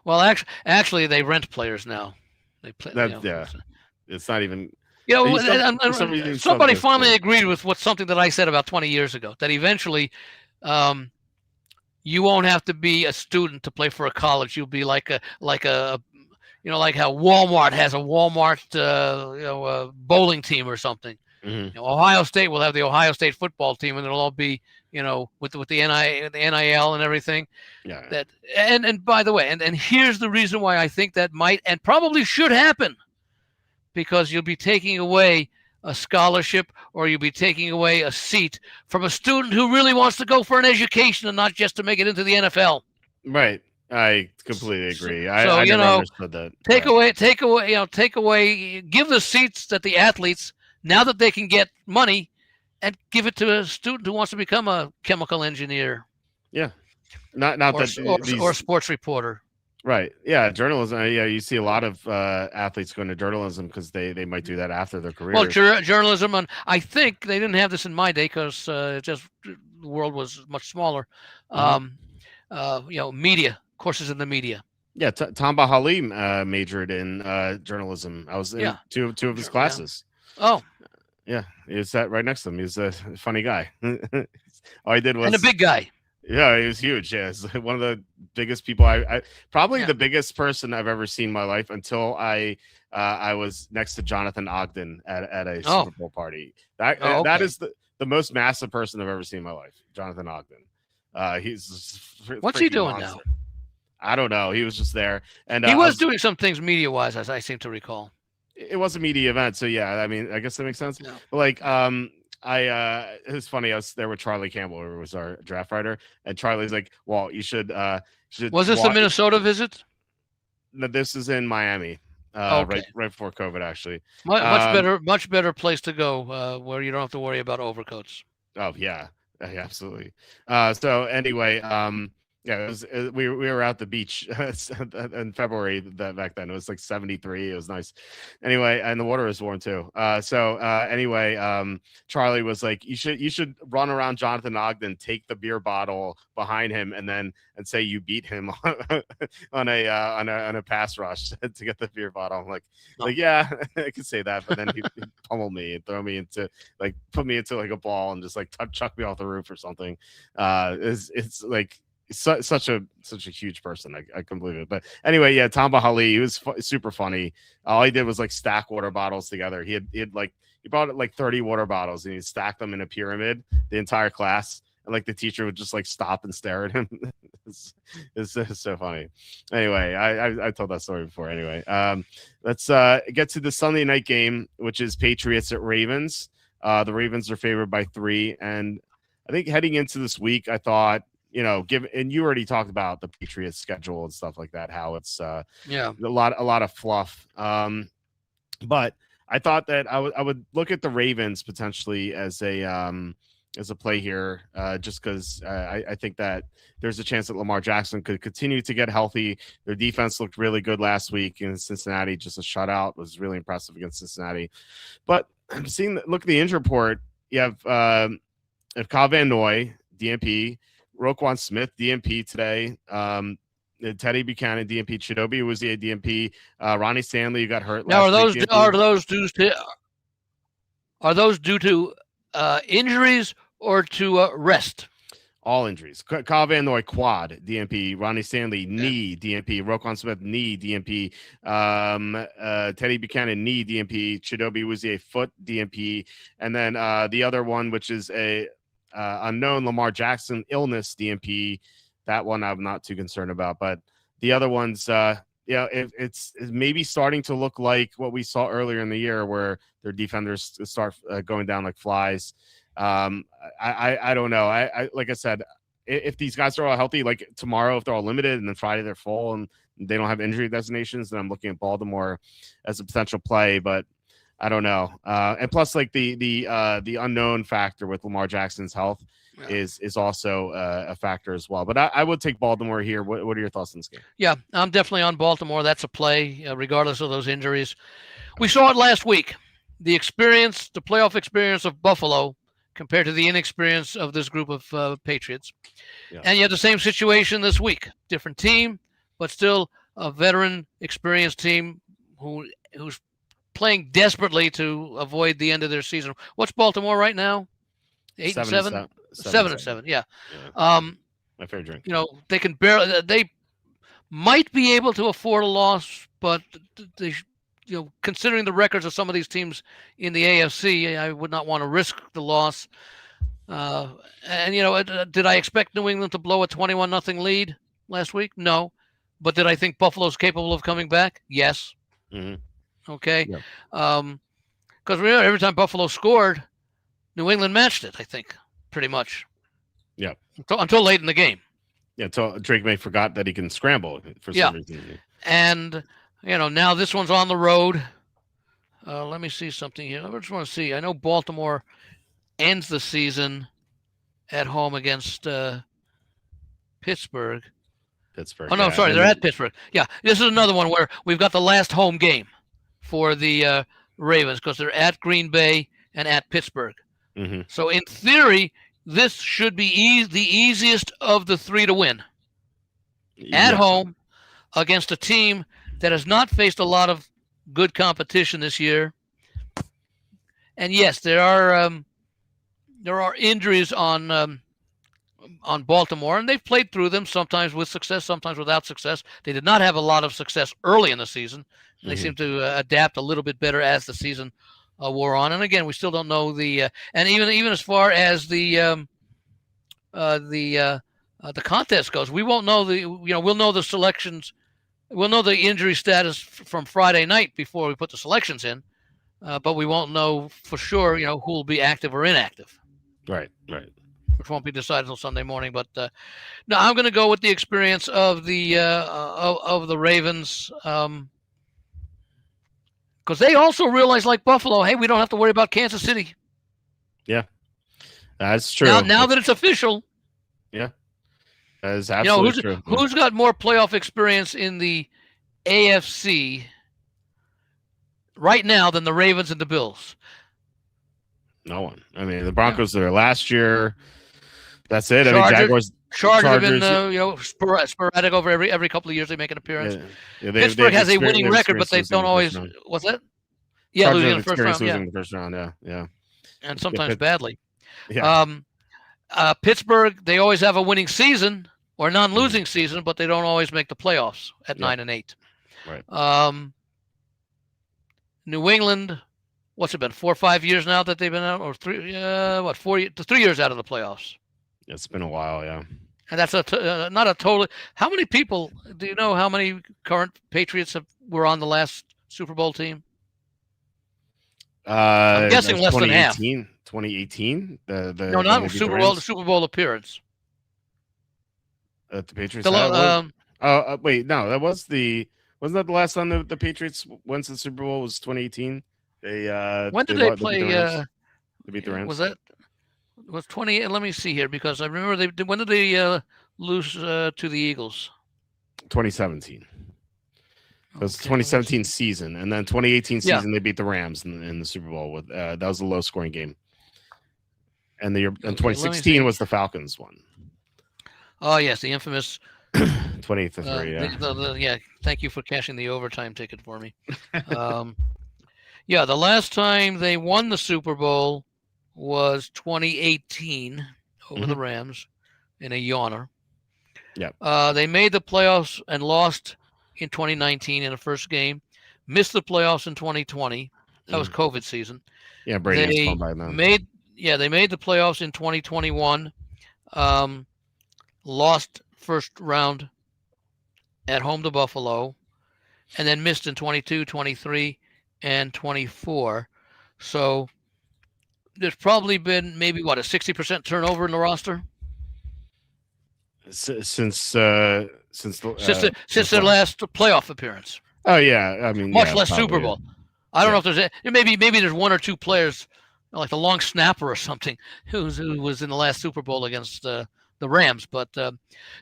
Well, actually, they rent players now. They play. It's not even. Somebody finally agreed with something that I said about 20 years ago. That eventually, you won't have to be a student to play for a college. You'll be like how Walmart has a Walmart bowling team or something. Mm-hmm. Ohio State will have the Ohio State football team, and it'll all be with the NIL and everything. Yeah. That and by the way, and here's the reason why I think that might and probably should happen, because you'll be taking away a scholarship or you'll be taking away a seat from a student who really wants to go for an education and not just to make it into the NFL. Right. I completely agree. So, I never understood that. Take away, give the seats that the athletes, now that they can get money, and give it to a student who wants to become a chemical engineer. Yeah. Or a sports reporter. Right. Yeah. Journalism. Yeah. You see a lot of athletes going to journalism because they might do that after their career. Well, journalism, and I think they didn't have this in my day because the world was much smaller. Media, courses in the media. Yeah. Tamba Halim majored in journalism. I was in two of his classes. Yeah. Oh. Yeah. He was sat right next to him. He was a funny guy. All I did was. And a big guy. Yeah, he was huge. Yeah, he's one of the biggest people. I probably the biggest person I've ever seen in my life until I was next to Jonathan Ogden at a Super Bowl party. That is the most massive person I've ever seen in my life. Jonathan Ogden. What's he doing now? I don't know. He was just there, and he was doing some things media wise, as I seem to recall. It was a media event, so yeah. I mean, I guess that makes sense. Yeah. But it was funny. I was there with Charlie Campbell, who was our draft writer, and Charlie's like, "Well, you should." Was this a Minnesota visit? No, this is in Miami. Okay. Right before COVID, actually. Much better place to go, where you don't have to worry about overcoats. Oh yeah, absolutely. So anyway, we were at the beach in February back then. It was like 73. It was nice. Anyway, and the water was warm too. Charlie was like, you should run around Jonathan Ogden, take the beer bottle behind him, and say you beat him on a pass rush to get the beer bottle. I'm like yeah, I could say that, but then he pummeled me and put me into like a ball and just like chuck me off the roof or something. It's like. Such a huge person. I couldn't believe it. But anyway, yeah, Tamba Hali, he was super funny. All he did was like stack water bottles together. He brought like 30 water bottles and he stacked them in a pyramid, the entire class. And like the teacher would just like stop and stare at him. it's so funny. Anyway, I told that story before. Anyway, let's get to the Sunday night game, which is Patriots at Ravens. The Ravens are favored by 3. And I think heading into this week, I thought, and you already talked about the Patriots schedule and stuff like that, how it's a lot of fluff. But I thought that I would look at the Ravens potentially as a play here, just because I think that there's a chance that Lamar Jackson could continue to get healthy. Their defense looked really good last week in Cincinnati. Just a shutout was really impressive against Cincinnati. But I'm look at the injury report. You have Kyle Van Noy, DNP. Roquan Smith, DNP today. Teddy Buchanan, DNP. Chidobe was the DNP. Ronnie Stanley, who got hurt now, last week. Are those due to injuries or to rest? All injuries. Kyle Van Noy, quad, DNP. Ronnie Stanley, knee, DNP. Roquan Smith, knee, DNP. Teddy Buchanan, knee, DNP. Chidobe Awuzie, foot, DNP. And then the other one, which is a unknown, Lamar Jackson, illness, DNP. That one I'm not too concerned about. But the other ones, it's maybe starting to look like what we saw earlier in the year where their defenders start going down like flies. I don't know. I like I said, if these guys are all healthy, like tomorrow, if they're all limited and then Friday they're full and they don't have injury designations, then I'm looking at Baltimore as a potential play, but I don't know. And plus like the unknown factor with Lamar Jackson's health is also a factor as well. But I would take Baltimore here. What are your thoughts on this game? Yeah, I'm definitely on Baltimore. That's a play, regardless of those injuries. We saw it last week. The playoff experience of Buffalo compared to the inexperience of this group of Patriots. Yeah. And you have the same situation this week. Different team, but still a veteran, experienced team who's playing desperately to avoid the end of their season. What's Baltimore right now? 8-7? 7-7, yeah. My fair drink. They can they might be able to afford a loss, but they considering the records of some of these teams in the AFC, I would not want to risk the loss. Did I expect New England to blow a 21-0 lead last week? No. But did I think Buffalo's capable of coming back? Yes. Mm-hmm. Okay. Because remember, every time Buffalo scored, New England matched it, I think, pretty much. Yeah. Until late in the game. Yeah, until Drake May forgot that he can scramble for some reason. And now this one's on the road. Let me see something here. I just want to see. I know Baltimore ends the season at home against Pittsburgh. Oh, no, sorry. They're at Pittsburgh. Yeah, this is another one where we've got the last home game for the Ravens because they're at Green Bay and at Pittsburgh. Mm-hmm. So, in theory, this should be the easiest of the three to win. At home against a team that has not faced a lot of good competition this year. And yes, there are injuries on Baltimore, and they've played through them, sometimes with success, sometimes without success. They did not have a lot of success early in the season. They seem to adapt a little bit better as the season wore on. And again, we still don't know and even as far as the contest goes, we won't know we'll know the selections. We'll know the injury status from Friday night before we put the selections in, but we won't know for sure, who will be active or inactive. Right. Which won't be decided until Sunday morning. But no, I'm going to go with the experience of the Ravens, because they also realize, like Buffalo, hey, we don't have to worry about Kansas City. Yeah, that's true. Now that it's official. Yeah. That is absolutely true. Who's got more playoff experience in the AFC right now than the Ravens and the Bills? No one. I mean, the Broncos were there last year. That's it. Chargers have been sporadic over every couple of years. They make an appearance. Pittsburgh has a winning record, but they don't always. What's that? Yeah, losing in the first round. Losing in the first round. Yeah. And sometimes badly. Yeah. Pittsburgh, they always have a winning season or non-losing season, but they don't always make the playoffs at 9-8. Right. New England, what's it been, 4 or 5 years now that they've been out, or 3 years out of the playoffs? It's been a while, yeah. And that's not a total. How many people do you know? How many current Patriots were on the last Super Bowl team? I'm guessing less than half. 2018. No, not Super Bowl. The Super Bowl appearance. The Patriots. Wait, no, wasn't that the last time the Patriots went to the Super Bowl? Was 2018? When did they play? They beat the Rams. Was 20? Let me see here, because I remember when did they lose to the Eagles? 2017. It was 2017 season, and then 2018 season they beat the Rams in the Super Bowl. With that was a low scoring game. And 2016 was the Falcons one. Oh yes, the infamous 28 to 3, yeah. Yeah, thank you for cashing the overtime ticket for me. Yeah, the last time they won the Super Bowl was 2018 over the Rams in a yawner. Yeah. They made the playoffs and lost in 2019 in the first game. Missed the playoffs in 2020. That was COVID season. Yeah, Brady gets by then. They made the playoffs in 2021. Lost first round at home to Buffalo, and then missed in 22, 23, and 24. So there's probably been maybe a 60% turnover in the roster since their last playoff appearance. Oh yeah, I mean much less Super Bowl. I don't know if there's maybe there's one or two players like the long snapper or something who was in the last Super Bowl against the Rams, but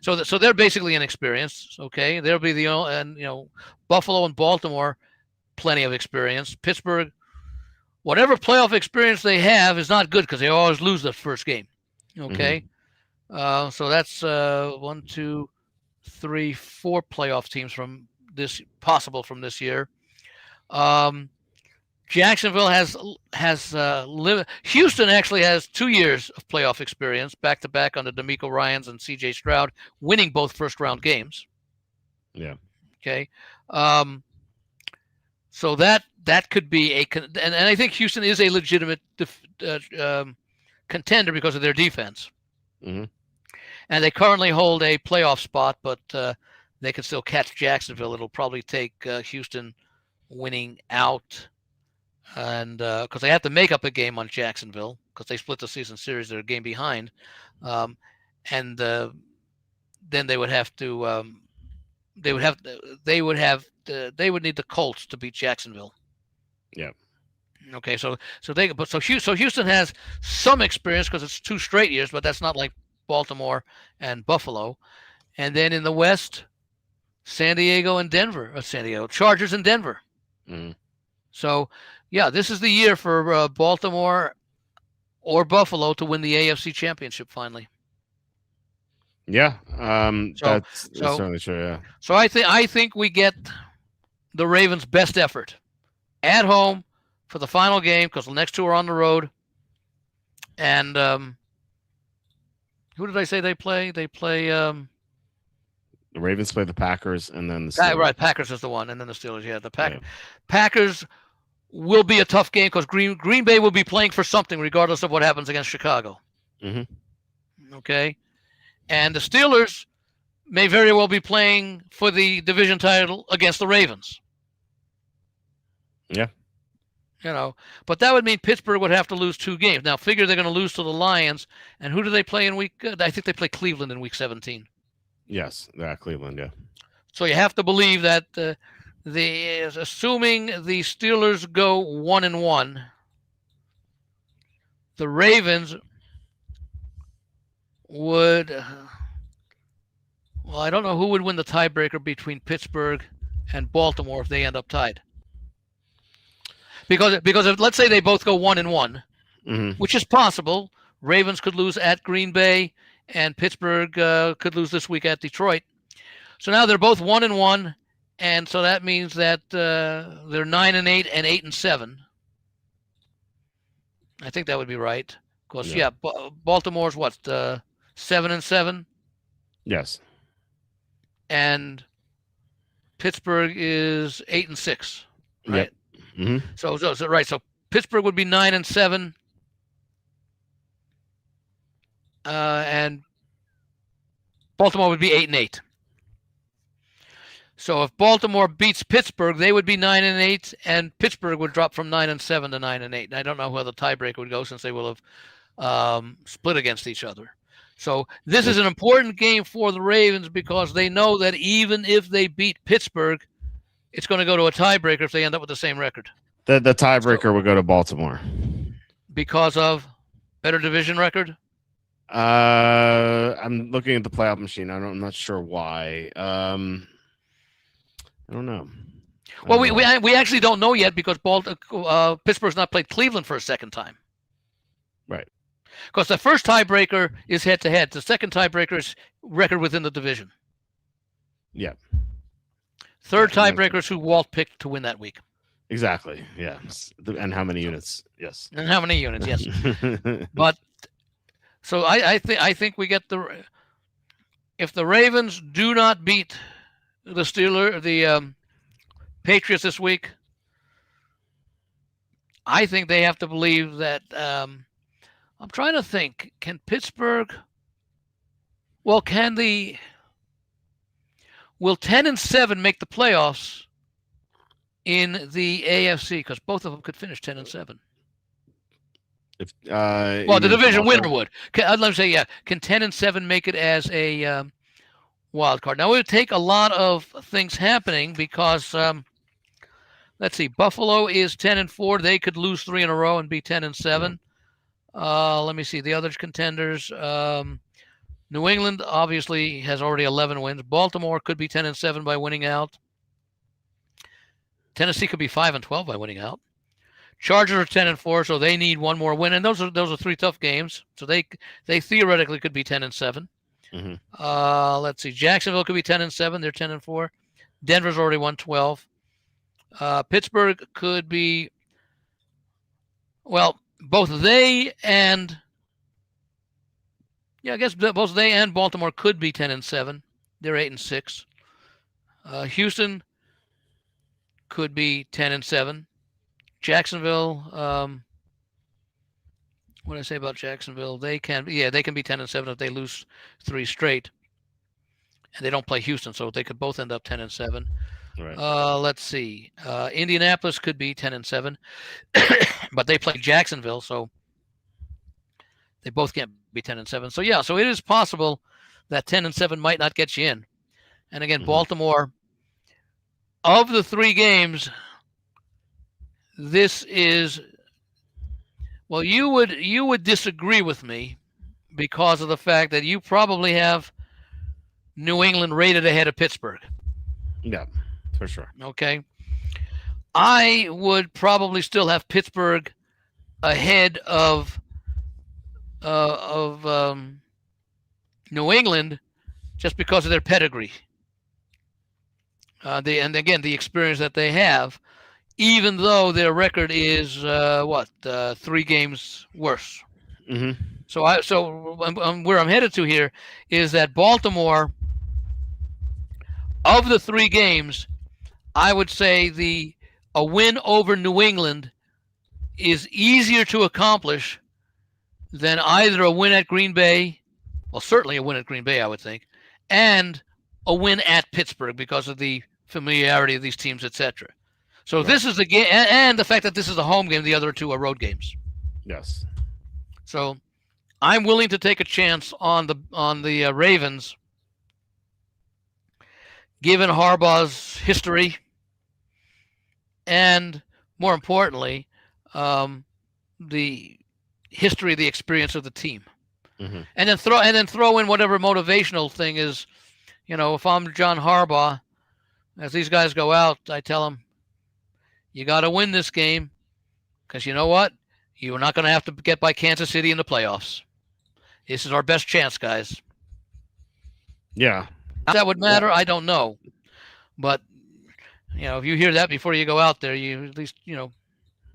so they're basically inexperienced. Okay, they'll be Buffalo and Baltimore, plenty of experience. Pittsburgh, whatever playoff experience they have is not good because they always lose the first game. Okay, so that's 1, 2, 3, 4 playoff teams from this year. Jacksonville has Houston actually has 2 years of playoff experience back to back under DeMeco Ryans and C.J. Stroud, winning both first round games. Yeah. Okay. So that could be and I think Houston is a legitimate contender because of their defense. Mm-hmm. And they currently hold a playoff spot, but they can still catch Jacksonville. It'll probably take Houston winning out. And because they have to make up a game on Jacksonville because they split the season series, they're a game behind, and then they would have to they would need the Colts to beat Jacksonville. Yeah. Okay, so Houston has some experience because it's 2 straight years, but that's not like Baltimore and Buffalo. And then in the West, Chargers and Denver. Mm-hmm. So, yeah, this is the year for Baltimore or Buffalo to win the AFC Championship finally. Yeah, that's certainly true. Yeah. So I think we get the Ravens' best effort at home for the final game because the next 2 are on the road. And who did I say they play? They play. The Ravens play the Packers and then the Steelers. Right, Packers is the one, and then the Steelers. Yeah, Packers will be a tough game because Green Bay will be playing for something regardless of what happens against Chicago. Mm-hmm. Okay, and the Steelers may very well be playing for the division title against the Ravens. Yeah. But that would mean Pittsburgh would have to lose 2 games. Now, figure they're going to lose to the Lions, and who do they play in week? I think they play Cleveland in week 17. Yes, Cleveland. Yeah. So you have to believe that assuming the Steelers go 1-1, the Ravens would. Well, I don't know who would win the tiebreaker between Pittsburgh and Baltimore if they end up tied. Because if, let's say they both go 1-1, which is possible, Ravens could lose at Green Bay, and Pittsburgh could lose this week at Detroit. So now they're both 1-1, and so that means that they're 9-8 and 8-7. I think that would be right. Of course, Baltimore's 7-7. Yes. And Pittsburgh is 8-6. Right. Yep. Mm-hmm. So right. So Pittsburgh would be 9-7. And Baltimore would be 8-8. So if Baltimore beats Pittsburgh, they would be 9-8, and Pittsburgh would drop from 9-7 to 9-8. And I don't know where the tiebreaker would go since they will have split against each other. So this is an important game for the Ravens because they know that even if they beat Pittsburgh, it's going to go to a tiebreaker if they end up with the same record. The tiebreaker would go to Baltimore because of better division record. I'm looking at the playoff machine. I'm not sure why. I don't know. Well, we actually don't know yet because Pittsburgh's not played Cleveland for a second time. Right. Because the first tiebreaker is head-to-head. The second tiebreaker is record within the division. Yeah. Third tiebreaker is who Walt picked to win that week. Exactly. Yeah. And how many units? Yes. And how many units? Yes. But so I think we get if the Ravens do not beat the Patriots this week, I think they have to believe that. I'm trying to think. Can Pittsburgh? Well, will 10-7 make the playoffs in the AFC? Because both of them could finish 10-7. If the division winner would. Let me say, yeah. Can 10-7 make it as a wild card? Now it would take a lot of things happening because let's see, Buffalo is 10-4. They could lose 3 in a row and be 10-7. Let me see the other contenders. New England obviously has already 11 wins. Baltimore could be 10-7 by winning out. Tennessee could be 5-12 by winning out. Chargers are 10-4, so they need one more win, and those are 3 tough games. So they theoretically could be 10-7. Mm-hmm. Let's see, Jacksonville could be 10-7. They're 10-4. Denver's already won 12. Pittsburgh could be, well, both they and I guess both they and Baltimore could be 10-7. They're 8-6. Houston could be 10-7. Jacksonville, what did I say about Jacksonville? They can be 10-7 if they lose 3 straight, and they don't play Houston, so they could both end up 10-7. Right. Let's see. Indianapolis could be 10-7, but they play Jacksonville, so they both can't be 10-7. So yeah, so it is possible that 10-7 might not get you in. And again, Baltimore, of the 3 games, this is, well, you would disagree with me because of the fact that you probably have New England rated ahead of Pittsburgh. Yeah, for sure. Okay. I would probably still have Pittsburgh ahead of New England just because of their pedigree. And again, the experience that they have, even though their record is 3 games worse. Mm-hmm. So where I'm headed to here is that Baltimore, of the 3 games, I would say a win over New England is easier to accomplish than either a win at Green Bay, well, certainly a win at Green Bay, I would think, and a win at Pittsburgh because of the familiarity of these teams, etc. So right. This is the game, and the fact that this is a home game, the other 2 are road games. Yes. So I'm willing to take a chance on the Ravens, given Harbaugh's history, and more importantly, the history, the experience of the team, and then throw in whatever motivational thing is. If I'm John Harbaugh, as these guys go out, I tell them, you got to win this game, because you know what? You're not going to have to get by Kansas City in the playoffs. This is our best chance, guys. Yeah. If that would matter, I don't know. But, if you hear that before you go out there, you at least,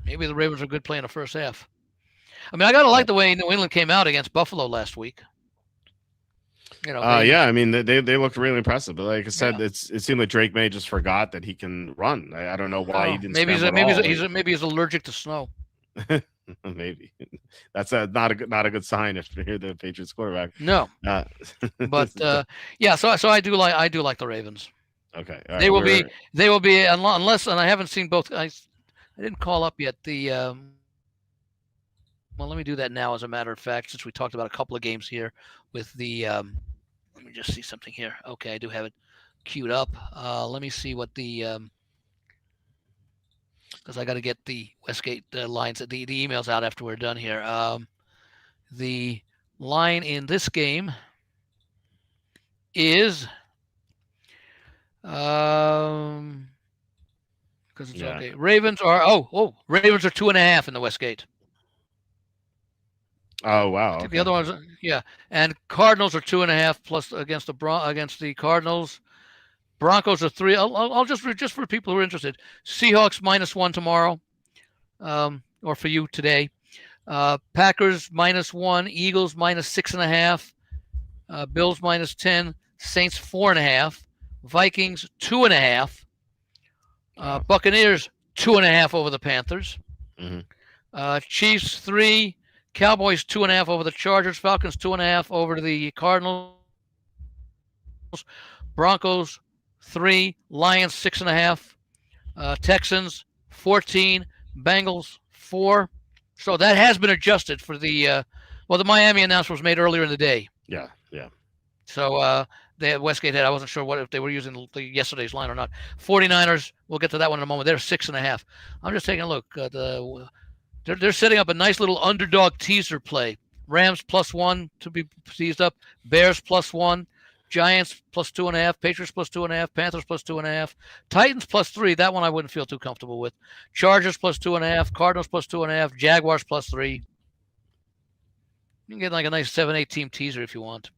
maybe the Ravens are good playing the first half. I mean, I got to like the way New England came out against Buffalo last week. I mean, they looked really impressive. But like I said, it seemed like Drake May just forgot that he can run. I don't know why he didn't. Maybe he's allergic to snow. Maybe that's not a good sign if you're the Patriots quarterback. No, but So I do like the Ravens. Okay, right, they will be unless, and I haven't seen both. I didn't call up yet the. Well, let me do that now. As a matter of fact, since we talked about a couple of games here with the. Let me just see something here. Okay, I do have it queued up. Let me see what the. Because I got to get the Westgate lines, the emails out after we're done here. The line in this game is, because it's okay. Ravens are Ravens are 2.5 in the Westgate. Oh wow! Okay. The other ones, and Cardinals are 2.5 plus against the Cardinals. Broncos are 3. I'll just for people who are interested. Seahawks -1 tomorrow, or for you today. Packers -1, Eagles -6.5, Bills -10, Saints 4.5, Vikings 2.5, Buccaneers 2.5 over the Panthers, Chiefs 3, Cowboys 2.5 over the Chargers, Falcons 2.5 over the Cardinals, Broncos 3, Lions 6.5, Texans 14, Bengals 4. So that has been adjusted for the the Miami announcement was made earlier in the day. Yeah. So Westgate had, I wasn't sure if they were using yesterday's line or not. 49ers, we'll get to that one in a moment. They're 6.5. I'm just taking a look. They're setting up a nice little underdog teaser play. Rams +1 to be teased up. Bears +1. Giants +2.5. Patriots +2.5. Panthers +2.5. Titans +3. That one I wouldn't feel too comfortable with. Chargers +2.5. Cardinals +2.5. Jaguars +3. You can get like a nice 7-8 team teaser if you want.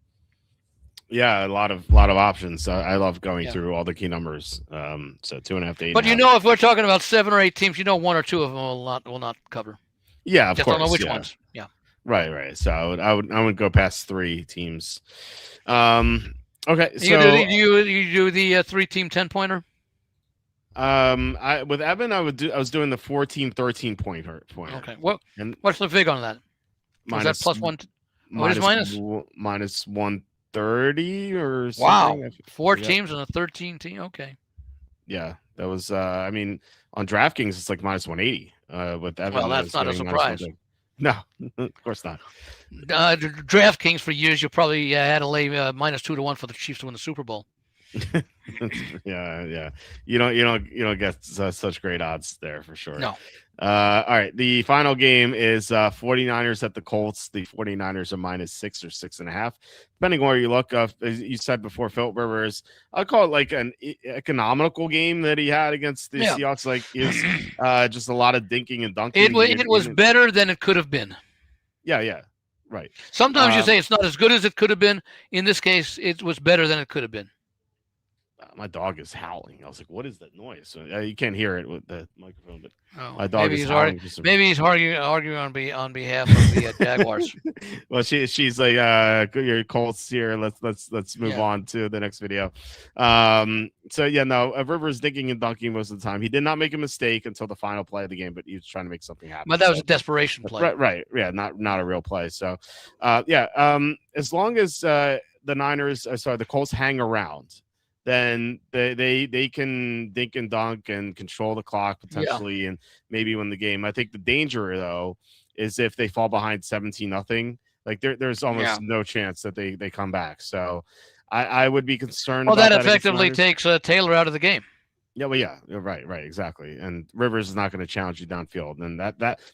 Yeah, a lot of options. I love going through all the key numbers. So 2.5 to 8. But if we're talking about 7 or 8 teams, 1 or 2 of them will not cover. Yeah, of Just course. Don't know which ones. Yeah. Right. So I would go past 3 teams. Okay. You do the 3-team 10-pointer. With Evan, I was doing the 14, 13 pointer. Okay. What's the fig on that? Was that +1? What is minus 130 or something? Wow. 4 teams and a 13 team. Okay. Yeah, that was. I mean, on DraftKings it's like minus 180. With Evan, well, that's not a surprise. No, of course not. DraftKings for years, you probably had to lay -2 to 1 for the Chiefs to win the Super Bowl. Yeah. You don't get such great odds there for sure. No. All right. The final game is 49ers at the Colts. The 49ers are -6 or 6.5, depending on where you look. As you said before, Philip Rivers, I'll call it like an economical game that he had against the Seahawks. Like is just a lot of dinking and dunking. It was better than it could have been. Yeah. Right. Sometimes you say it's not as good as it could have been. In this case, it was better than it could have been. My dog is howling. I was like, "What is that noise?" So, you can't hear it with the microphone, but my dog is howling. Maybe he's arguing on behalf of the Jaguars. Well, she's like, "Your Colts here. Let's move on to the next video." So yeah, no, Rivers dinking and dunking most of the time. He did not make a mistake until the final play of the game, but he was trying to make something happen. But that was a desperation play. Right. Yeah, not a real play. So, as long as the Colts hang around, then they can dink and dunk and control the clock potentially and maybe win the game. I think the danger though is if they fall behind 17-0, like there's almost no chance that they come back. So I would be concerned. Well, that effectively takes Taylor out of the game. Yeah, well, yeah, right, exactly. And Rivers is not going to challenge you downfield, and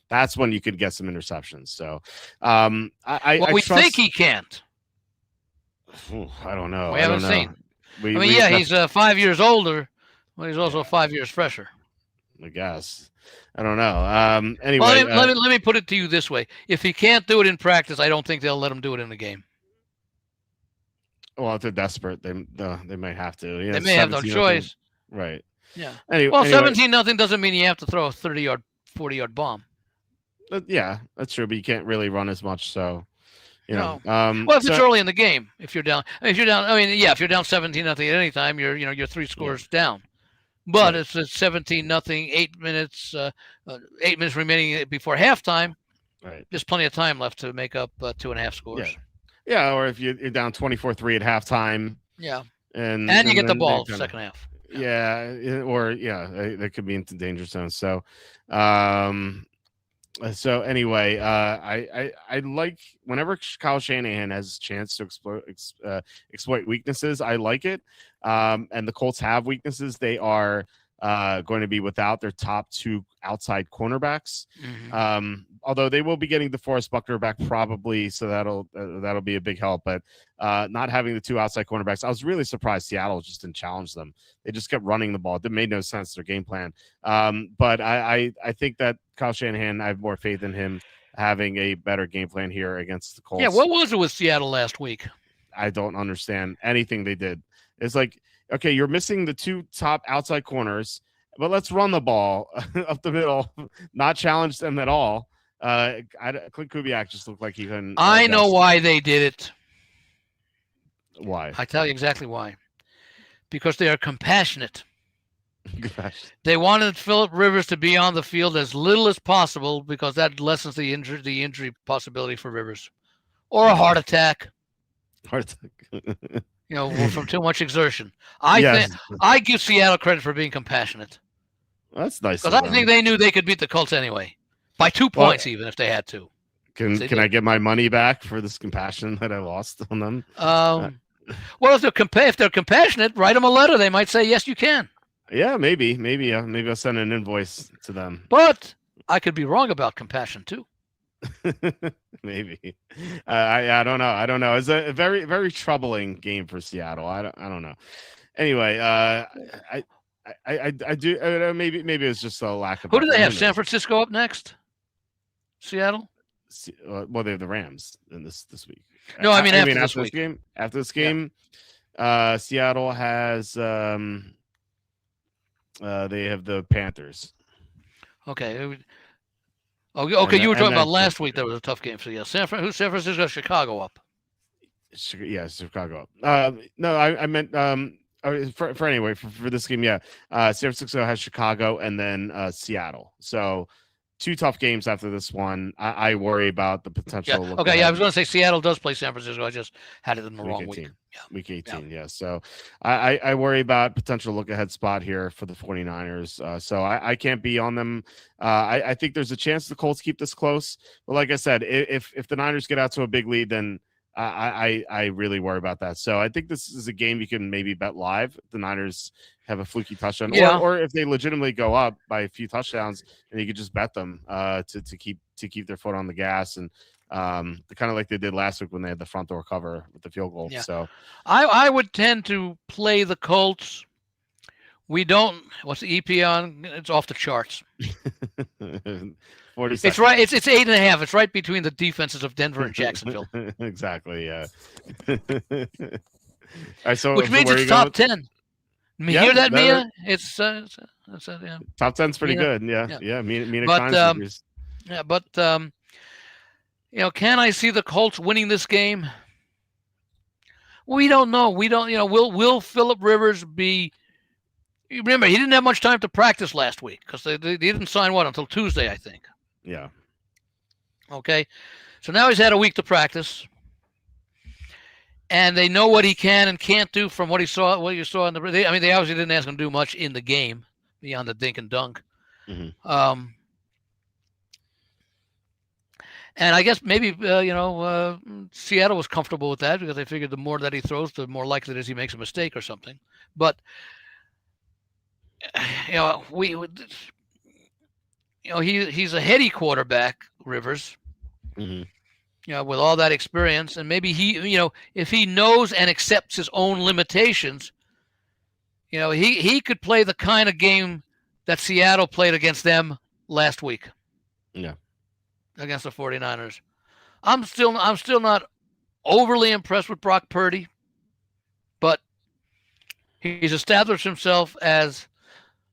that's when you could get some interceptions. So I think he can't. I don't know. We haven't seen. He's 5 years older, but he's also 5 years fresher. I guess. I don't know. Anyway, let me put it to you this way: if he can't do it in practice, I don't think they'll let him do it in the game. Well, if they're desperate, they might have to. They may have no choice. Right. Yeah. Anyway, 17-0 doesn't mean you have to throw a 30-yard, 40-yard bomb. Yeah, that's true, but you can't really run as much. So. Well, if it's early in the game, if you're down, if you're down 17-0 at any time, you're 3 scores down. But it's 17-0, 8 minutes, 8 minutes remaining before halftime. Right. There's plenty of time left to make up 2.5 scores. Yeah, or if you're down 24-3 at halftime. Yeah. And you get the ball second half. Yeah, that could be into danger zone. So, So anyway, I like whenever Kyle Shanahan has a chance to exploit weaknesses, I like it. And the Colts have weaknesses. They are going to be without their top 2 outside cornerbacks. Mm-hmm. Although they will be getting DeForest Buckner back probably, so that'll be a big help. But not having the 2 outside cornerbacks, I was really surprised Seattle just didn't challenge them. They just kept running the ball. It made no sense, their game plan. But I think that Kyle Shanahan, I have more faith in him having a better game plan here against the Colts. Yeah, what was it with Seattle last week? I don't understand anything they did. It's like, okay, you're missing the 2 top outside corners, but let's run the ball up the middle, not challenge them at all. Clint Kubiak just looked like he couldn't. I know why they did it. Why? I tell you exactly why. Because they are compassionate. They wanted Phillip Rivers to be on the field as little as possible because that lessens the injury possibility for Rivers, or a heart attack. Heart attack. From too much exertion. I give Seattle credit for being compassionate. That's nice. Because I think they knew they could beat the Colts anyway, by 2 points, even if they had to. Can I get my money back for this compassion that I lost on them? Well, if they're compassionate, write them a letter. They might say yes, you can. Yeah, maybe I'll send an invoice to them. But I could be wrong about compassion too. Maybe. I don't know. It's a very, very troubling game for Seattle. I don't know. Anyway, I do. Maybe it's just a lack of. Who do they have? San Francisco up next. Seattle. Well, they have the Rams in this week. No, I mean after this game. After this game, Seattle has. They have the Panthers. Okay. Okay. You were talking about last week. That was a tough game for you. San Francisco, Chicago up. Yeah, Chicago up. No, I meant for this game. Yeah, San Francisco has Chicago and then Seattle. So 2 tough games after this one. I worry about the potential. Yeah. Okay. Yeah, I was going to say Seattle does play San Francisco. I just had it in the wrong week. Yeah. Week 18. Yeah. So I worry about potential look ahead spot here for the 49ers. So I can't be on them. I think there's a chance the Colts keep this close. But like I said, if the Niners get out to a big lead, then I really worry about that. So I think this is a game you can maybe bet live. The Niners have a fluky touchdown, or if they legitimately go up by a few touchdowns, and you could just bet them to keep their foot on the gas, and kind of like they did last week when they had the front door cover with the field goal. Yeah. So I would tend to play the Colts. We don't. What's the EP on? It's off the charts. 40 seconds. It's right. It's 8.5. It's right between the defenses of Denver and Jacksonville. Exactly. Yeah. All right, which means it's top 10. Hear that, Mia? It's yeah. Top 10's pretty good. Yeah. Mina but can I see the Colts winning this game? We don't know. We don't. Will Phillip Rivers be? Remember, he didn't have much time to practice last week because they didn't sign until Tuesday, I think. Yeah. Okay. So now he's had a week to practice. And they know what he can and can't do from what you saw in they obviously didn't ask him to do much in the game beyond the dink and dunk. Mm-hmm. And I guess maybe, Seattle was comfortable with that because they figured the more that he throws, the more likely it is he makes a mistake or something. But, he's a heady quarterback, Rivers. Mm-hmm. With all that experience, and maybe if he knows and accepts his own limitations, he could play the kind of game that Seattle played against them last week. Yeah. Against the 49ers. I'm still not overly impressed with Brock Purdy, but he's established himself as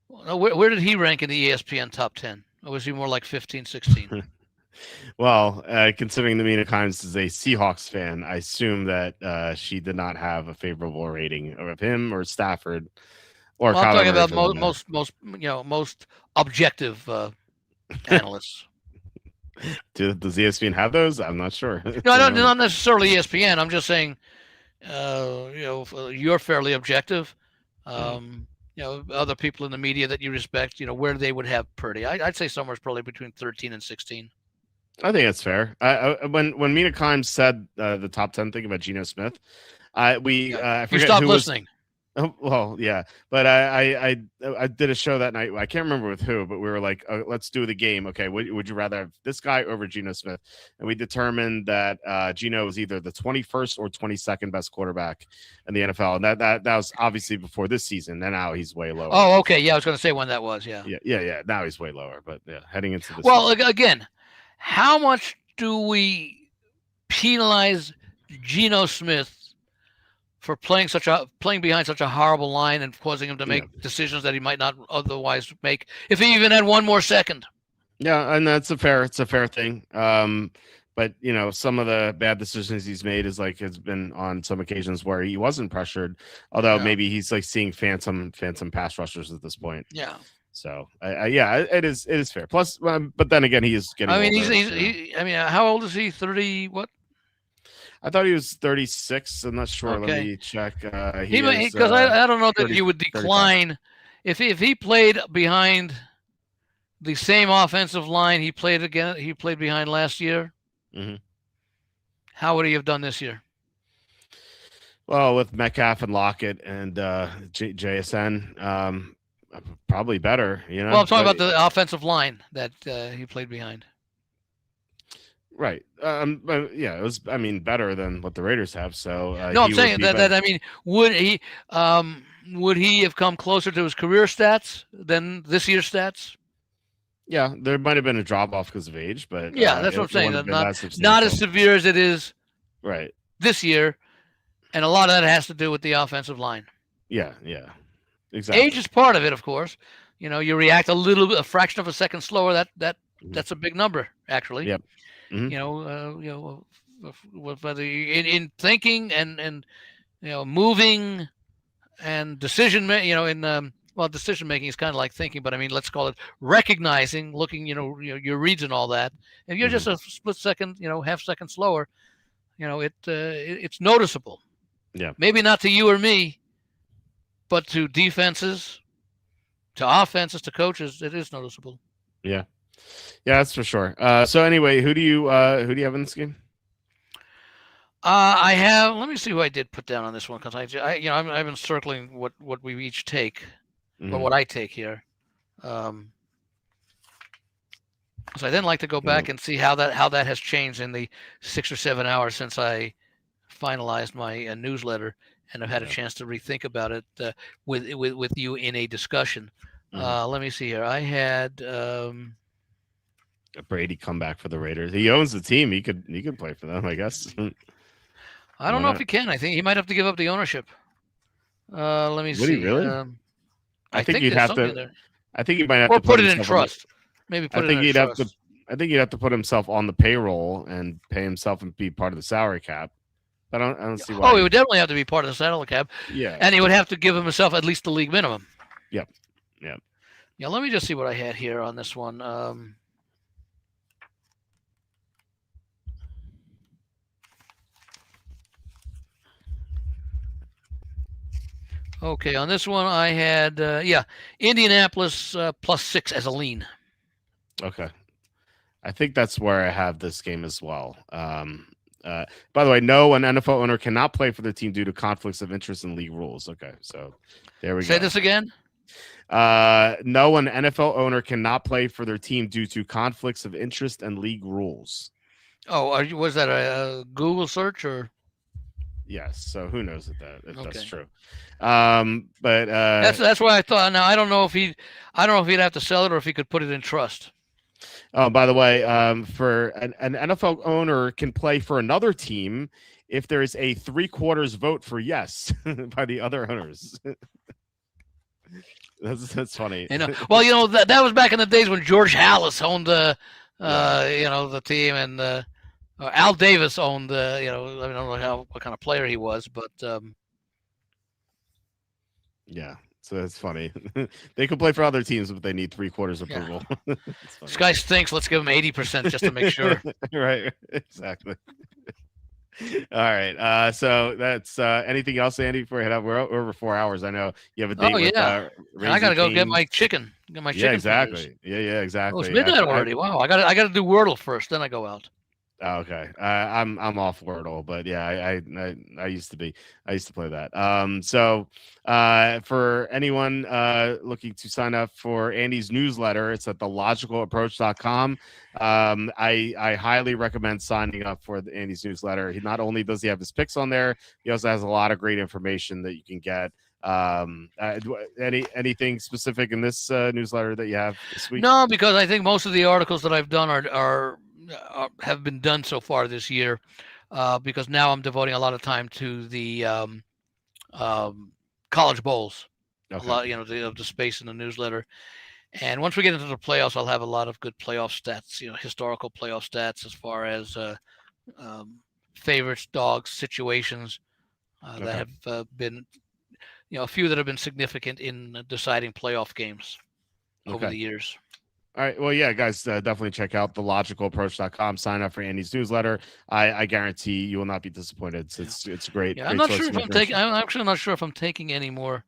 where did he rank in the ESPN top 10? Or was he more like 15, 16? Well, considering the Mina Kimes is a Seahawks fan, I assume that she did not have a favorable rating of him or Stafford. Or I'm talking about most objective analysts. Does ESPN have those? I'm not sure. No, not necessarily ESPN. I'm just saying, you're fairly objective. Other people in the media that you respect, where they would have Purdy. I'd say somewhere probably between 13 and 16. I think that's fair. When Mina Kimes said the top 10 thing about Geno Smith, I forget you stopped listening. Well, yeah, but I did a show that night. I can't remember with who, but we were like, let's do the game. Okay, would you rather have this guy over Geno Smith? And we determined that Geno was either the 21st or 22nd best quarterback in the NFL, and that was obviously before this season. And now he's way lower. Oh, okay, yeah, I was going to say when that was. Yeah. Now he's way lower, but yeah, heading into this. Well, again, how much do we penalize Geno Smith for playing behind such a horrible line and causing him to make decisions that he might not otherwise make if he even had one more second. Yeah, and it's a fair thing. But some of the bad decisions he's made has been on some occasions where he wasn't pressured, although maybe he's like seeing phantom pass rushers at this point. Yeah. So it is fair. Plus, but then again, he is getting. I mean, how old is he? 30 what? I thought he was 36. I'm not sure. Okay. Let me check. Because I don't know that he would decline if he played behind the same offensive line he played behind last year. Mm-hmm. How would he have done this year? Well, with Metcalf and Lockett and JSN, probably better. Well, I'm talking about the offensive line that he played behind. Right. It was. I mean, better than what the Raiders have. So no, I'm saying that. I mean, would he have come closer to his career stats than this year's stats? Yeah, there might have been a drop off because of age, but that's what I'm saying. Not as severe as it is right this year, and a lot of that has to do with the offensive line. Yeah, exactly. Age is part of it, of course. You react a fraction of a second slower. That's a big number, actually. Yep. Mm-hmm. Whether in thinking and moving and decision decision making is kind of like thinking, but I mean, let's call it recognizing, looking, your reads and all that. If you're just a split second, half second slower, it's noticeable. Yeah. Maybe not to you or me, but to defenses, to offenses, to coaches, it is noticeable. Yeah. Yeah, that's for sure. So anyway, who do you have in this game? I have. Let me see who I did put down on this one because I've been circling what we each take, or what I take here. So I then like to go back and see how that has changed in the 6 or 7 hours since I finalized my newsletter, and I've had a chance to rethink about it with you in a discussion. Let me see here. I had. A Brady comeback for the Raiders. He owns the team. He could play for them, I guess. I don't know if he can. I think he might have to give up the ownership. Let me see. Would he really? I think you'd have to. There. I think he might have to put it in trust. Maybe put it in trust. I think he'd have to put himself on the payroll and pay himself and be part of the salary cap. I don't see why. Oh, he would definitely have to be part of the salary cap. Yeah. And he would have to give himself at least the league minimum. Yep. Yeah. Let me just see what I had here on this one. Okay, on this one I had Indianapolis +6 as a lean. Okay, I think that's where I have this game as well. By the way, no, an NFL owner cannot play for their team due to conflicts of interest in league rules. Okay, so there we go. Say this again. No, an NFL owner cannot play for their team due to conflicts of interest and league rules. Oh, was that a Google search or? Yes. So who knows if that's true. But that's why I thought. Now I don't know if he'd have to sell it or if he could put it in trust. Oh, by the way, for an NFL owner can play for another team if there is a 3/4 vote for yes by the other owners. That's funny. Well, that was back in the days when George Halas owned the team, and Al Davis owned I don't know what kind of player he was, but yeah. So that's funny. They could play for other teams, but they need 3/4 approval. Yeah. This guy stinks. Let's give him 80% just to make sure. Right. Exactly. All right. So that's anything else, Andy, before we head out? We're over 4 hours. I know you have a date. With, I got to go get my chicken. Yeah, exactly. Yeah, exactly. Oh, it's midnight already. Wow. I got to do Wordle first, then I go out. Oh, okay. I'm off Wordle, but yeah, I used to be. I used to play that. So for anyone looking to sign up for Andy's newsletter, it's at thelogicalapproach.com. I highly recommend signing up for Andy's newsletter. He not only does he have his picks on there, he also has a lot of great information that you can get. Anything specific in this newsletter that you have this week? No, because I think most of the articles that I've done have been done so far this year, because now I'm devoting a lot of time to the college bowls. Okay. A lot, of the space in the newsletter. And once we get into the playoffs, I'll have a lot of good playoff stats, historical playoff stats as far as favorites, dogs, situations that have been, a few that have been significant in deciding playoff games over the years. All right. Well, yeah, guys, definitely check out thelogicalapproach.com. Sign up for Andy's newsletter. I guarantee you will not be disappointed. It's a great. Yeah, great I'm not sure if I'm taking. I'm actually not sure if I'm taking any more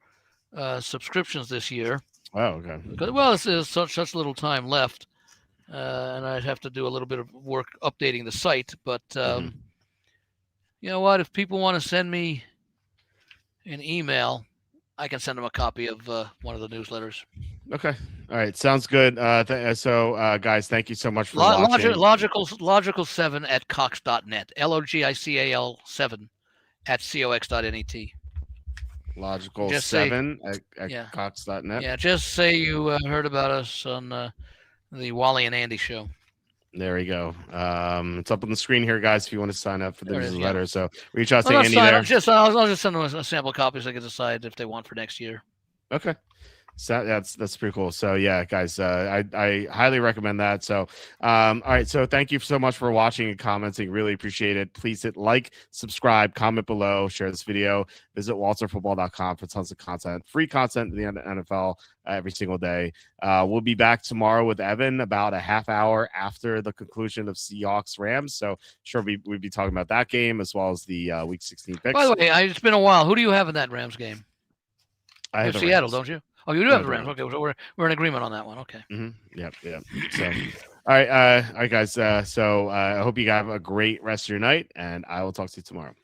subscriptions this year. Oh, okay. Well, there's such little time left, and I'd have to do a little bit of work updating the site. But you know what? If people want to send me an email, I can send them a copy of one of the newsletters. Okay. All right. Sounds good. So, guys, thank you so much for watching. Logical7 at cox.net. LOGICAL 7 at cox.net. Logical7 at cox.net. Yeah, just say you heard about us on the Wally and Andy show. There we go. It's up on the screen here, guys, if you want to sign up for the newsletter. Yeah. So reach out to Andy there. I'll just send them a sample copy so they can decide if they want for next year. Okay. So that's pretty cool. So yeah, guys, I highly recommend that. So all right, so thank you so much for watching and commenting. Really appreciate it. Please hit like, subscribe, comment below, share this video. Visit walterfootball.com for tons of content, free content in the NFL every single day. We'll be back tomorrow with Evan about a half hour after the conclusion of Seahawks Rams. So sure, we'll be talking about that game as well as the Week 16 picks. By the way, it's been a while. Who do you have in that Rams game? I have Seattle, don't you? Oh, you do have the Rams. Okay, so we're in agreement on that one. Okay. Yep. So, all right, guys. So I hope you have a great rest of your night, and I will talk to you tomorrow.